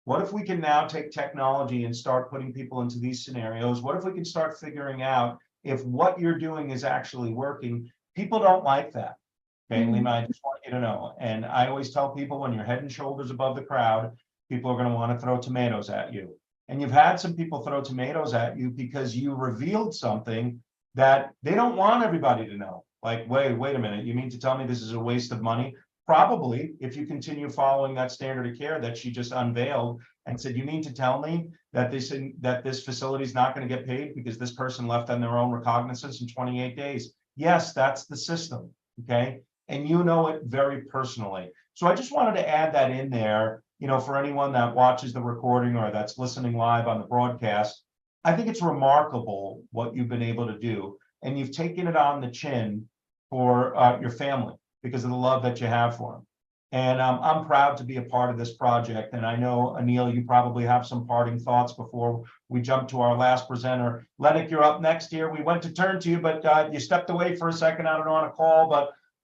Speaker 1: What if we can now take technology and start putting people into these scenarios? What if we can start figuring out if what you're doing is actually working? People don't like that. Okay, Lima, I just want you to know. And I always tell people, when you're head and shoulders above the crowd, people are going to want to throw tomatoes at you. And you've had some people throw tomatoes at you because you revealed something that they don't want everybody to know. Like, wait a minute, you mean to tell me this is a waste of money? Probably, if you continue following that standard of care that she just unveiled and said, you mean to tell me that this facility is not going to get paid because this person left on their own recognizance in 28 days? Yes, that's the system, okay? And you know it very personally. So I just wanted to add that in there, you know, for anyone that watches the recording or that's listening live on the broadcast. I think it's remarkable what you've been able to do. And you've taken it on the chin for your family because of the love that you have for them. And I'm proud to be a part of this project. And I know, Anil, you probably have some parting thoughts before we jump to our last presenter. Lennox, you're up next here. We went to turn to you, but you stepped away for a second. I don't know, on a call,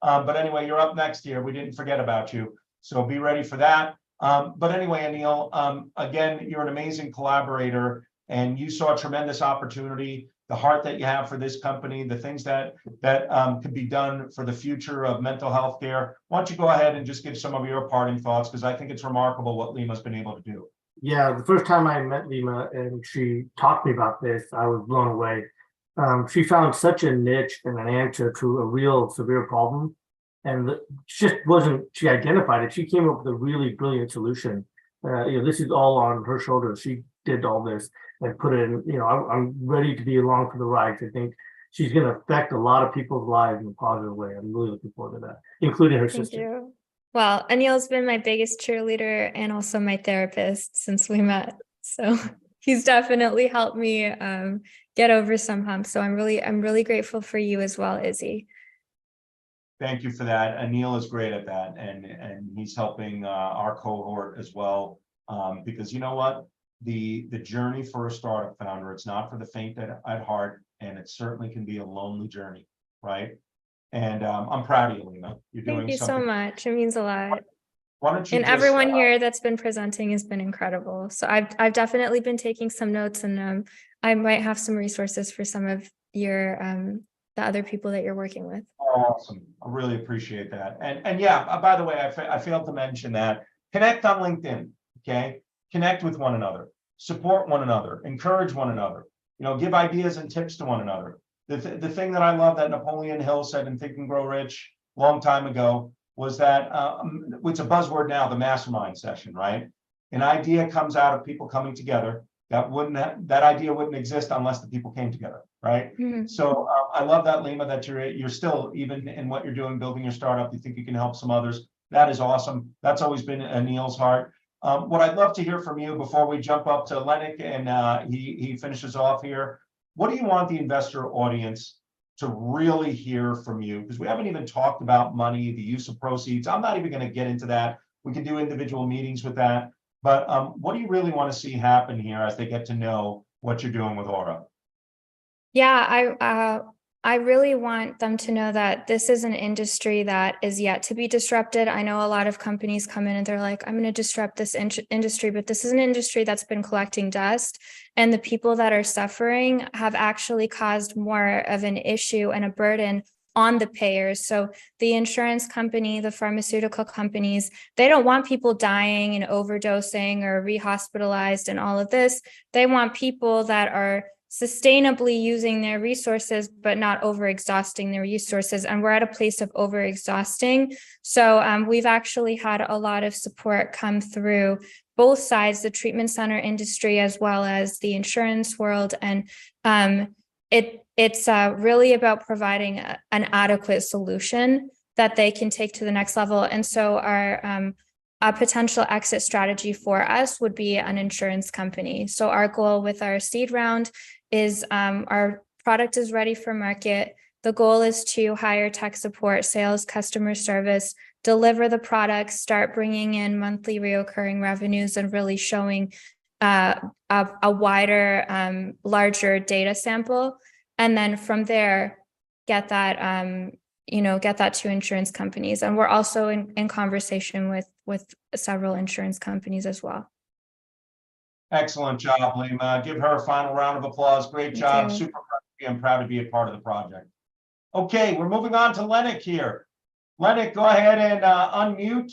Speaker 1: but anyway, you're up next here. We didn't forget about you. So be ready for that. But anyway, Anil, again, you're an amazing collaborator and you saw a tremendous opportunity, the heart that you have for this company, the things that could be done for the future of mental health care. Why don't you go ahead and just give some of your parting thoughts, because I think it's remarkable what Lima's been able to do.
Speaker 2: Yeah, the first time I met Lima and she taught me about this, I was blown away. She found such a niche and an answer to a real severe problem. And she identified it. She came up with a really brilliant solution. This is all on her shoulders. She did all this and put it in, I'm ready to be along for the ride. I think she's going to affect a lot of people's lives in a positive way. I'm really looking forward to that, including her sister.
Speaker 5: Thank you. Well, Anil's been my biggest cheerleader and also my therapist since we met. So he's definitely helped me get over some humps. So I'm really grateful for you as well, Izzy.
Speaker 1: Thank you for that. Anil is great at that, and he's helping our cohort as well. Because you know what, the journey for a startup founder, it's not for the faint at heart, and it certainly can be a lonely journey, right? And I'm proud of you, Lima. You're doing
Speaker 5: Thank you
Speaker 1: something.
Speaker 5: So much. It means a lot.
Speaker 1: Why don't you
Speaker 5: and everyone here that's been presenting has been incredible. So I've definitely been taking some notes, and I might have some resources for some of your the other people that you're working with.
Speaker 1: Awesome. I really appreciate that. And yeah, by the way, I failed to mention that. Connect on LinkedIn, okay? Connect with one another, support one another, encourage one another, give ideas and tips to one another. The thing that I love that Napoleon Hill said in Think and Grow Rich a long time ago was that it's a buzzword now, the mastermind session, right? An idea comes out of people coming together. That idea wouldn't exist unless the people came together, right? Mm-hmm. So I love that, Lima, that you're still, even in what you're doing, building your startup, you think you can help some others. That is awesome. That's always been Anil's heart. What I'd love to hear from you before we jump up to Lennox and he finishes off here. What do you want the investor audience to really hear from you? Because we haven't even talked about money, the use of proceeds. I'm not even going to get into that. We can do individual meetings with that. But what do you really want to see happen here as they get to know what you're doing with Aura?
Speaker 5: Yeah, I really want them to know that this is an industry that is yet to be disrupted. I know a lot of companies come in and they're like, I'm going to disrupt this industry, but this is an industry that's been collecting dust. And the people that are suffering have actually caused more of an issue and a burden on the payers. So the insurance company, the pharmaceutical companies, they don't want people dying and overdosing or rehospitalized and all of this. They want people that are sustainably using their resources, but not overexhausting their resources. And we're at a place of overexhausting. So we've actually had a lot of support come through both sides, the treatment center industry, as well as the insurance world. And it's really about providing an adequate solution that they can take to the next level. And so a potential exit strategy for us would be an insurance company. So our goal with our seed round is our product is ready for market. The goal is to hire tech support, sales, customer service, deliver the product, start bringing in monthly reoccurring revenues, and really showing a wider, larger data sample. And then from there, get that, get that to insurance companies. And we're also in conversation with several insurance companies as well.
Speaker 1: Excellent job, Lima. Give her a final round of applause. Great job.
Speaker 5: you.
Speaker 1: Super proud of you. I'm proud to be a part of the project. Okay, we're moving on to Lennox here. Lennox, go ahead and unmute.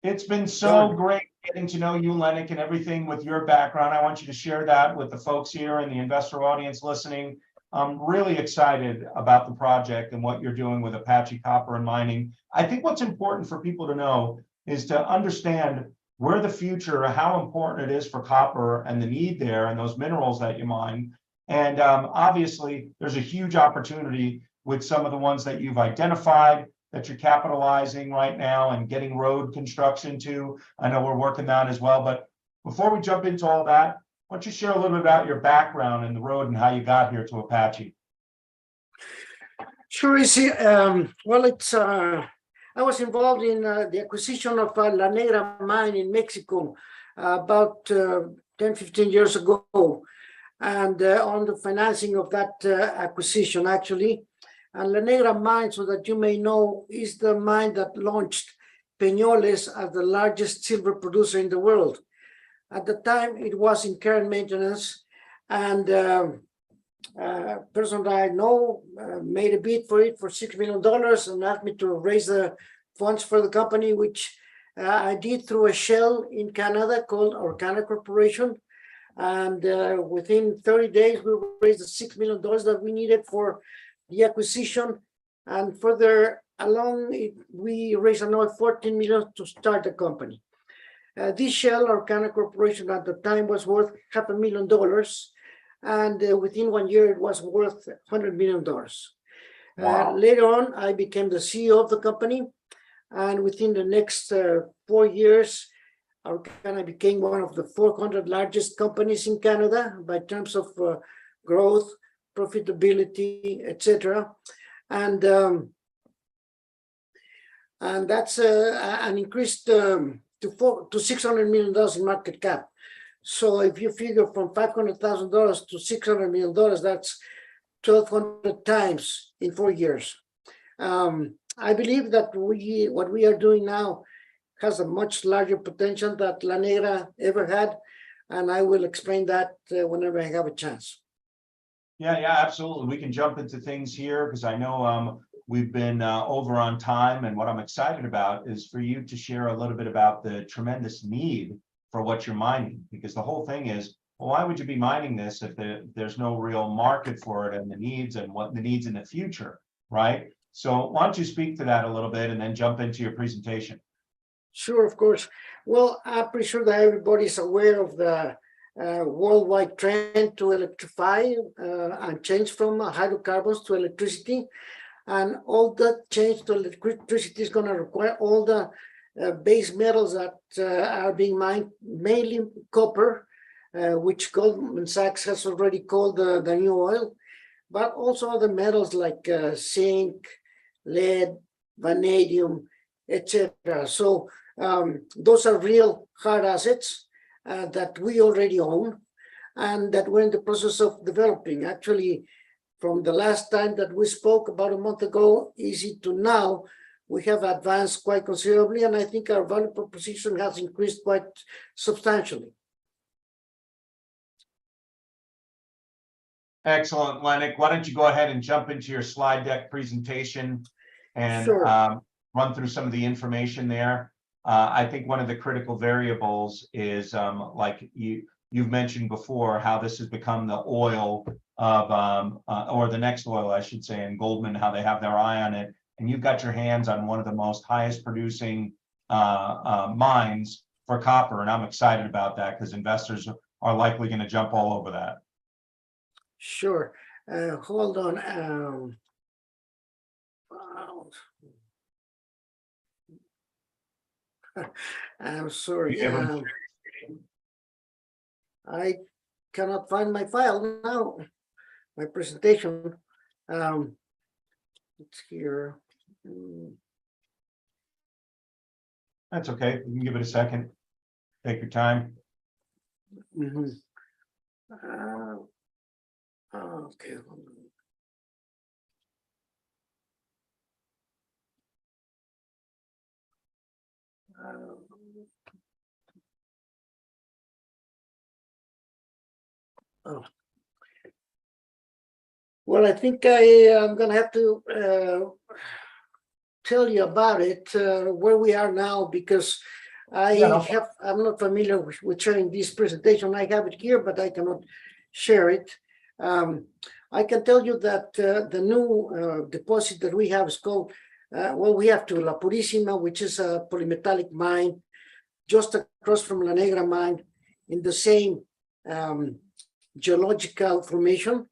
Speaker 1: It's been so great getting to know you, Lennox, and everything with your background. I want you to share that with the folks here and the investor audience listening. I'm really excited about the project and what you're doing with Apache Copper and mining. I think what's important for people to know is to understand where the future, how important it is for copper and the need there and those minerals that you mine. And obviously, there's a huge opportunity with some of the ones that you've identified that you're capitalizing right now and getting road construction to. I know we're working that as well. But before we jump into all that, why don't you share a little bit about your background in the road and how you got here to Apache?
Speaker 6: Sure, Izzy. Well, it's I was involved in the acquisition of La Negra mine in Mexico about 10, 15 years ago, and on the financing of that acquisition, actually. And La Negra mine, so that you may know, is the mine that launched Peñoles as the largest silver producer in the world. At the time, it was in care and maintenance, and person that I know made a bid for it for $6 million and asked me to raise the funds for the company, which I did through a shell in Canada called Orcana Corporation. And within 30 days, we raised the $6 million that we needed for the acquisition. And further along, we raised another $14 million to start the company. This shell, Orcana Corporation, at the time was worth $500,000. And within 1 year, it was worth $100 million.
Speaker 1: Wow.
Speaker 6: Later on, I became the CEO of the company. And within the next 4 years, Orcana became one of the 400 largest companies in Canada by terms of growth, profitability, etc. And that's an increase to $600 million in market cap. So if you figure from $500,000 to $600 million, that's 1,200 times in 4 years. I believe that what we are doing now has a much larger potential than La Negra ever had, and I will explain that whenever I have a chance.
Speaker 1: Yeah, absolutely. We can jump into things here because I know we've been over on time, and what I'm excited about is for you to share a little bit about the tremendous need for what you're mining, because the whole thing is, well, why would you be mining this if there's no real market for it and the needs and what the needs in the future, right? So why don't you speak to that a little bit and then jump into your presentation?
Speaker 6: Sure, of course. Well, I'm pretty sure that everybody's aware of the worldwide trend to electrify and change from hydrocarbons to electricity. And all that change to electricity is going to require all the base metals that are being mined, mainly copper, which Goldman Sachs has already called the new oil, but also other metals like zinc, lead, vanadium, etc. So those are real hard assets that we already own and that we're in the process of developing. Actually, from the last time that we spoke about a month ago, easy to now, we have advanced quite considerably, and I think our value proposition has increased quite substantially.
Speaker 1: Excellent, Lennox. Why don't you go ahead and jump into your slide deck presentation and
Speaker 6: Sure.
Speaker 1: run through some of the information there. I think one of the critical variables is like you've mentioned before, how this has become the oil of or the next oil, I should say, in Goldman, how they have their eye on it. And you've got your hands on one of the most highest producing mines for copper. And I'm excited about that because investors are likely going to jump all over that.
Speaker 6: Sure. Hold on. I'm sorry. I cannot find my file now. My presentation. It's here.
Speaker 1: That's okay. You can give it a second. Take your time.
Speaker 6: Mm-hmm. Okay. Oh. Well, I think I'm going to have to tell you about it, where we are now, because I'm not familiar with sharing this presentation. I have it here, but I cannot share it. I can tell you that the new deposit that we have is called, well, we have La Purísima, which is a polymetallic mine just across from La Negra mine in the same geological formation,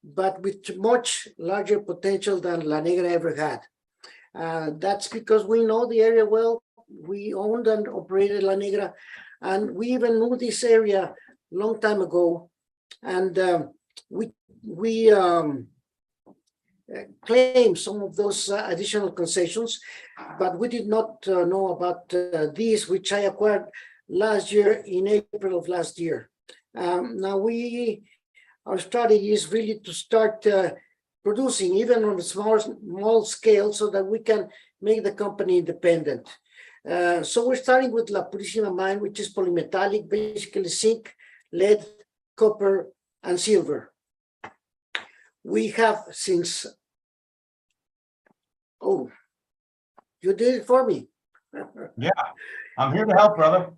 Speaker 6: but with much larger potential than La Negra ever had. That's because we know the area well. We owned and operated La Negra, and we even knew this area a long time ago. And we claimed some of those additional concessions, but we did not know about these, which I acquired last year in April of last year. Now our strategy is really to start producing even on a small scale so that we can make the company independent. So we're starting with La Purísima mine, which is polymetallic, basically zinc, lead, copper, and silver. We have since, oh, you did it for me.
Speaker 1: Yeah, I'm here to help, brother.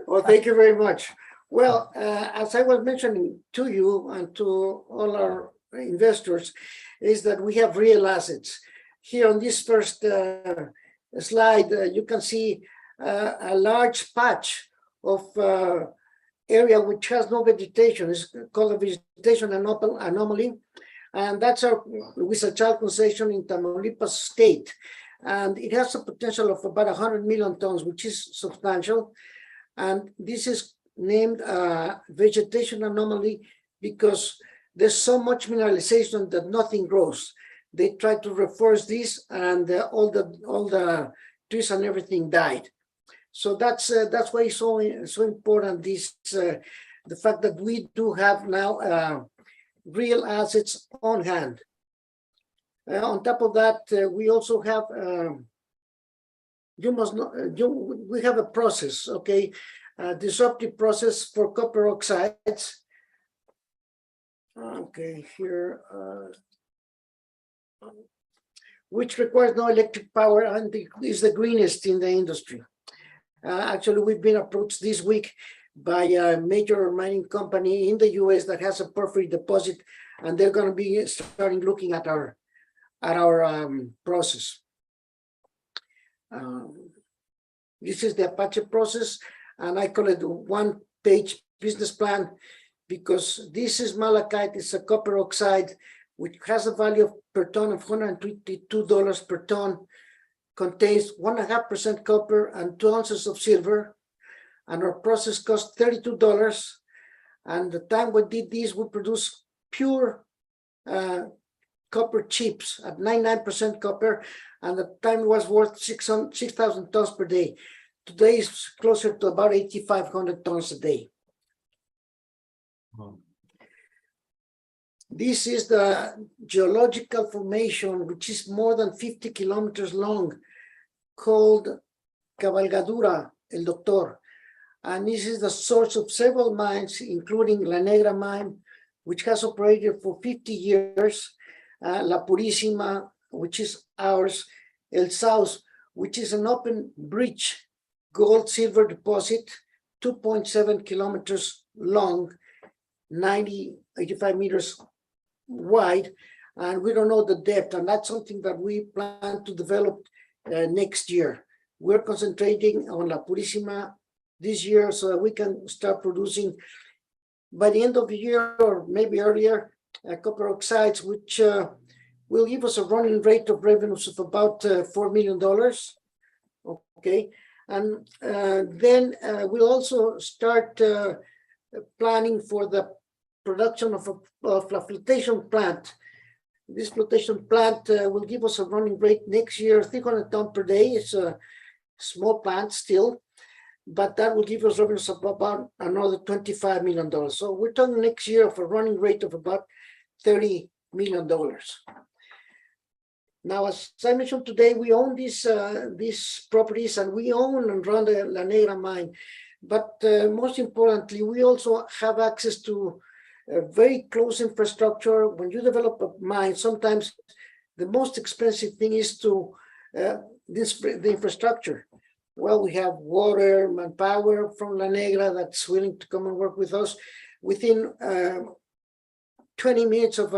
Speaker 6: Well, thank you very much. Well, as I was mentioning to you and to all our investors, is that we have real assets. Here on this first slide, you can see a large patch of area which has no vegetation. It's called a vegetation anomaly. And that's our Huizachal concession in Tamaulipas state. And it has a potential of about 100 million tons, which is substantial. And this is named vegetation anomaly because there's so much mineralization that nothing grows. They tried to reforest this, and all the trees and everything died. So that's why it's so important. This the fact that we do have now real assets on hand. On top of that, we also have we have a process, okay, disruptive process for copper oxides. Okay, here, which requires no electric power and is the greenest in the industry. Actually, we've been approached this week by a major mining company in the US that has a porphyry deposit, and they're going to be starting looking at our process. This is the Apache process, and I call it a one-page business plan because this is malachite. It's a copper oxide, which has a value per ton of $122 per ton, contains 1.5% copper and 2 ounces of silver, and our process cost $32. And the time we did this, we produced pure copper chips at 99% copper, and the time was worth 6,000 tons per day. Today is closer to about 8,500 tons a day. This is the geological formation, which is more than 50 kilometers long, called Cabalgadura, El Doctor. And this is the source of several mines, including La Negra mine, which has operated for 50 years, La Purísima, which is ours, El Saus, which is an open bridge gold silver deposit, 2.7 kilometers long, 85 meters wide, and we don't know the depth, and that's something that we plan to develop next year. We're concentrating on La Purísima this year so that we can start producing by the end of the year or maybe earlier copper oxides, which will give us a running rate of revenues of about $4 million. Okay, and then we'll also start planning for the production of a flotation plant. This flotation plant will give us a running rate next year, 300 tons per day. It's a small plant still, but that will give us revenues of about another $25 million. So we're talking next year of a running rate of about $30 million. Now, as I mentioned today, we own these properties and we own and run the La Negra mine. But most importantly, we also have access to very close infrastructure. When you develop a mine, sometimes the most expensive thing is to the infrastructure. Well, we have water, manpower from La Negra that's willing to come and work with us. Within 20 minutes of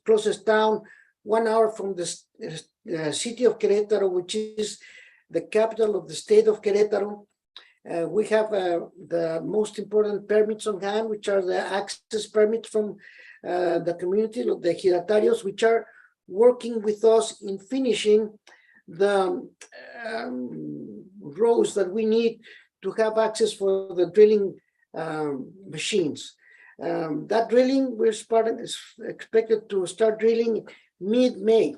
Speaker 6: closest town, 1 hour from the city of Querétaro, which is the capital of the state of Querétaro. We have the most important permits on hand, which are the access permits from the community of the ejidatarios, which are working with us in finishing the roads that we need to have access for the drilling machines. That drilling is expected to start drilling mid-May.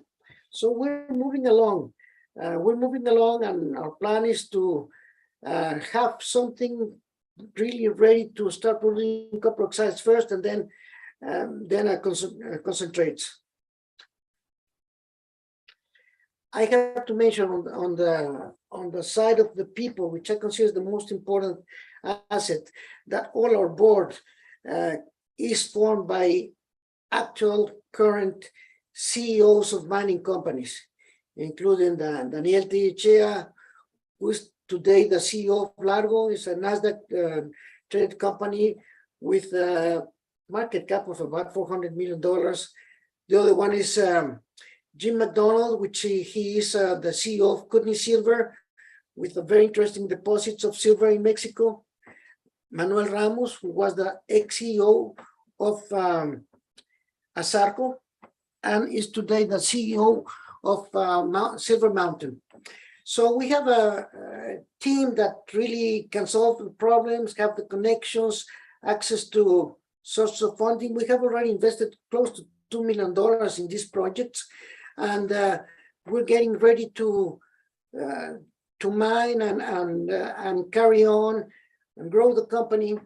Speaker 6: So we're moving along. And our plan is to have something really ready to start producing copper oxides first, and then concentrates. I have to mention on the side of the people, which I consider the most important asset, that all our board is formed by actual current CEOs of mining companies, including Daniel Tellechea, who is today the CEO of Largo. Is a NASDAQ traded company with a market cap of about $400 million. The other one is Jim McDonald, which he is the CEO of Kootenay Silver, with a very interesting deposits of silver in Mexico. Manuel Ramos, who was the ex-CEO of Asarco, and is today the CEO of Silver Mountain. So we have a team that really can solve the problems, have the connections, access to sources of funding. We have already invested close to $2 million in these projects, and we're getting ready to mine and carry on and grow the company.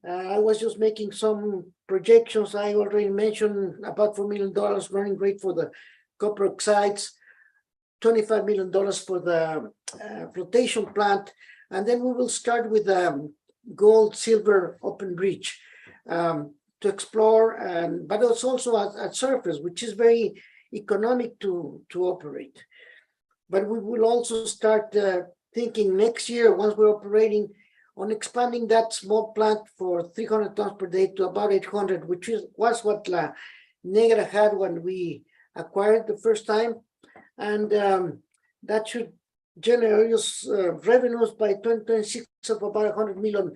Speaker 6: I was just making some projections. I already mentioned about $4 million running rate for the copper oxides, $25 million for the flotation plant, and then we will start with gold, silver, open bridge to explore, but it's also at surface, which is very economic to operate. But we will also start thinking next year, once we're operating, on expanding that small plant for 300 tons per day to about 800, which was what La Negra had when we acquired the first time. And that should generate us revenues by 2026 of about $100 million.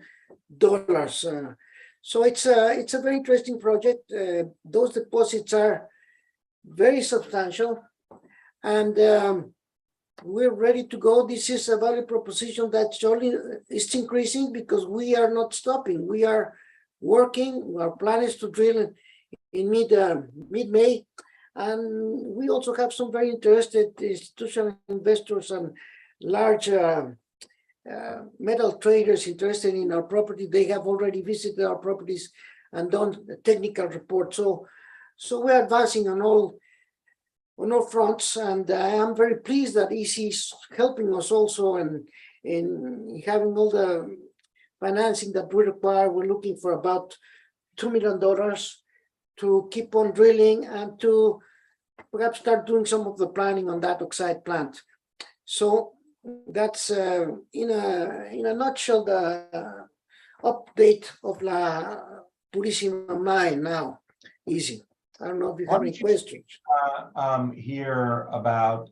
Speaker 6: So it's a very interesting project. Those deposits are very substantial, and we're ready to go. This is a value proposition that surely is increasing because we are not stopping. We are working. Our plan is to drill in mid-May. And we also have some very interested institutional investors and large metal traders interested in our property. They have already visited our properties and done a technical report. So we're advancing on all fronts, and I am very pleased that EC is helping us also in having all the financing that we require. We're looking for about $2 million to keep on drilling and to perhaps start doing some of the planning on that oxide plant. So that's in a nutshell the update of La Purísima mine now. Easy. I don't know if you have any questions.
Speaker 1: Hear about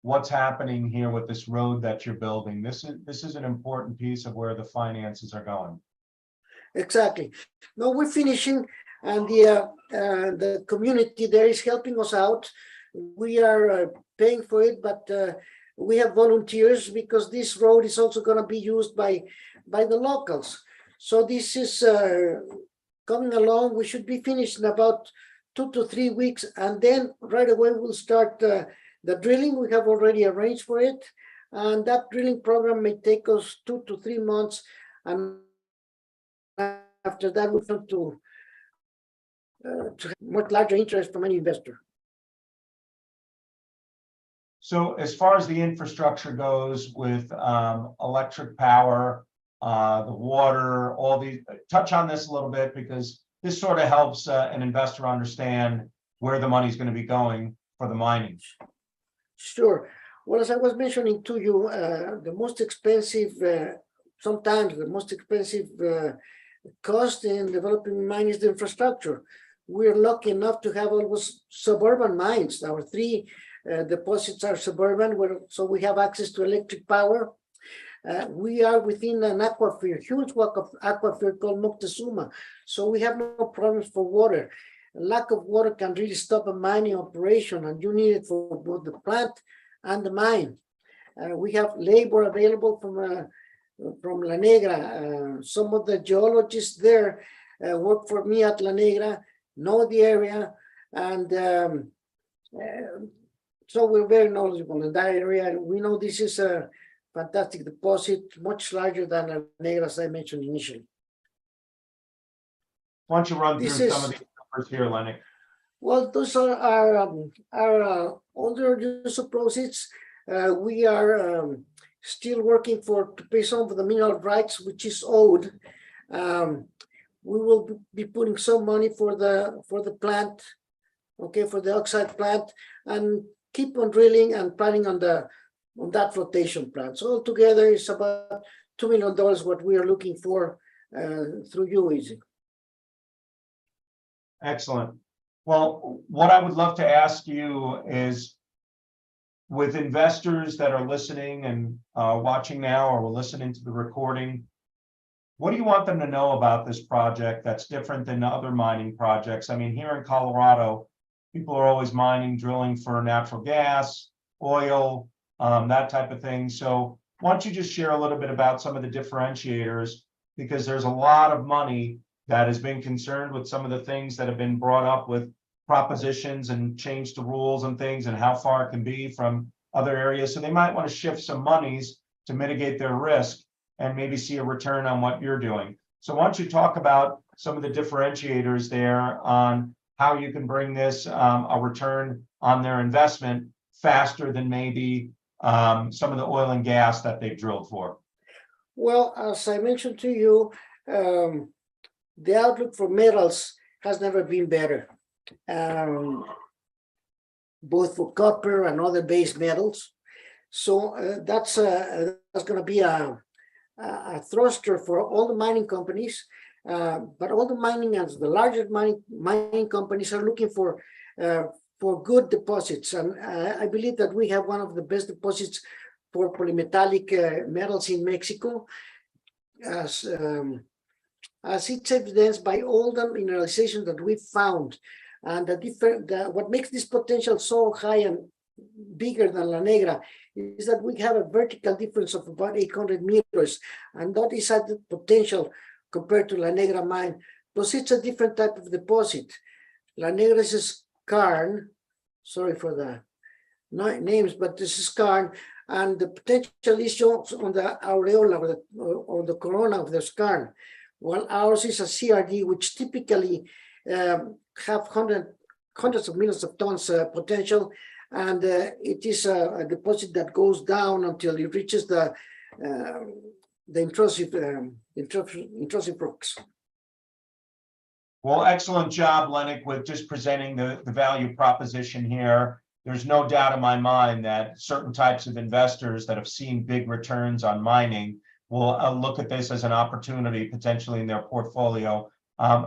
Speaker 1: what's happening here with this road that you're building. This is an important piece of where the finances are going.
Speaker 6: Exactly. No, we're finishing, and the community there is helping us out. We are paying for it, but we have volunteers because this road is also going to be used by the locals. So this is coming along. We should be finished in about 2 to 3 weeks, and then right away we'll start the drilling. We have already arranged for it, and that drilling program may take us 2 to 3 months, and after that we'll have to have much larger interest from any investor.
Speaker 1: So as far as the infrastructure goes with electric power, the water, all these, touch on this a little bit, because this sort of helps an investor understand where the money is going to be going for the mining.
Speaker 6: Sure. Well, as I was mentioning to you, the most expensive, sometimes the most expensive cost in developing mine is the infrastructure. We're lucky enough to have almost suburban mines. Our 3 deposits are suburban, so we have access to electric power. We are within an aquifer, huge aquifer called Moctezuma, so we have no problems for water. Lack of water can really stop a mining operation, and you need it for both the plant and the mine. We have labor available from La Negra. Some of the geologists there work for me at La Negra, know the area, and so we're very knowledgeable in that area. And we know this is a fantastic deposit, much larger than La Negra, as I mentioned initially.
Speaker 1: Why don't you run through some of these numbers here, Lenny?
Speaker 6: Well, those are our older use of proceeds. We are still working to pay some of the mineral rights, which is owed. We will be putting some money for the plant, okay, for the oxide plant, and keep on drilling and planning on that flotation plant. So altogether, it's about $2 million what we are looking for through you, Easy.
Speaker 1: Excellent. Well, what I would love to ask you is, with investors that are listening and watching now, or will listen to the recording, what do you want them to know about this project that's different than other mining projects? I mean, here in Colorado, people are always mining, drilling for natural gas, oil, that type of thing. So why don't you just share a little bit about some of the differentiators, because there's a lot of money that has been concerned with some of the things that have been brought up with propositions and change the rules and things, and how far it can be from other areas. So they might want to shift some monies to mitigate their risk and maybe see a return on what you're doing. So why don't you talk about some of the differentiators there on how you can bring this a return on their investment faster than maybe some of the oil and gas that they've drilled for?
Speaker 6: Well, as I mentioned to you, the outlook for metals has never been better, both for copper and other base metals. So that's going to be a thruster for all the mining companies, but all the mining and the largest mining companies are looking for good deposits, and I believe that we have one of the best deposits for polymetallic metals in Mexico, as it's evidenced by all the mineralization that we found, and what makes this potential so high and bigger than La Negra is that we have a vertical difference of about 800 meters, and that is at the potential compared to La Negra mine. Plus, it's a different type of deposit. La Negra is a skarn. Sorry for the names, but this is skarn, and the potential is shown on the aureola or the corona of the skarn, while ours is a CRD, which typically have hundreds of millions of tons potential, and it is a deposit that goes down until it reaches the intrusive rocks.
Speaker 1: Well, excellent job, Lennox, with just presenting the value proposition here. There's no doubt in my mind that certain types of investors that have seen big returns on mining will look at this as an opportunity potentially in their portfolio.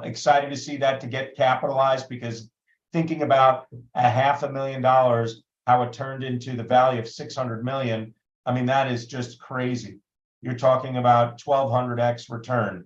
Speaker 1: Excited to see that to get capitalized, because thinking about $500,000, how it turned into the value of 600 million, I mean, that is just crazy. You're talking about 1200x return.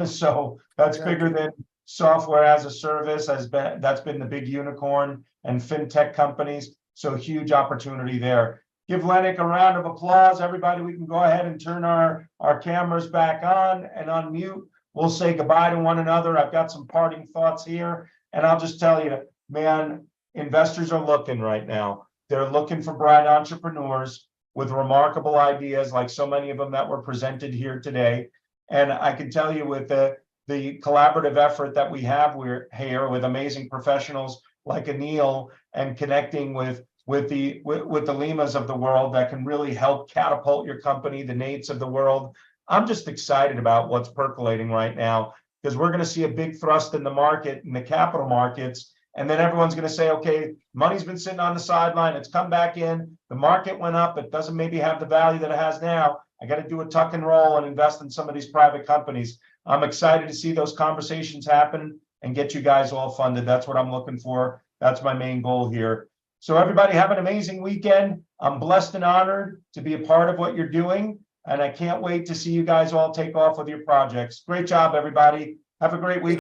Speaker 1: So that's bigger than software as a service. That's been the big unicorn and fintech companies. So huge opportunity there. Give Lennox a round of applause. Everybody, we can go ahead and turn our cameras back on and unmute. We'll say goodbye to one another. I've got some parting thoughts here. And I'll just tell you, man, investors are looking right now. They're looking for bright entrepreneurs with remarkable ideas, like so many of them that were presented here today. And I can tell you, with the collaborative effort that we have here with amazing professionals like Anil, and connecting with the Limas of the world that can really help catapult your company, the Nates of the world. I'm just excited about what's percolating right now, because we're going to see a big thrust in the market, in the capital markets. And then everyone's going to say, okay, money's been sitting on the sideline. It's come back in. The market went up. It doesn't maybe have the value that it has now. I got to do a tuck and roll and invest in some of these private companies. I'm excited to see those conversations happen and get you guys all funded. That's what I'm looking for. That's my main goal here. So everybody have an amazing weekend. I'm blessed and honored to be a part of what you're doing. And I can't wait to see you guys all take off with your projects. Great job, everybody. Have a great week.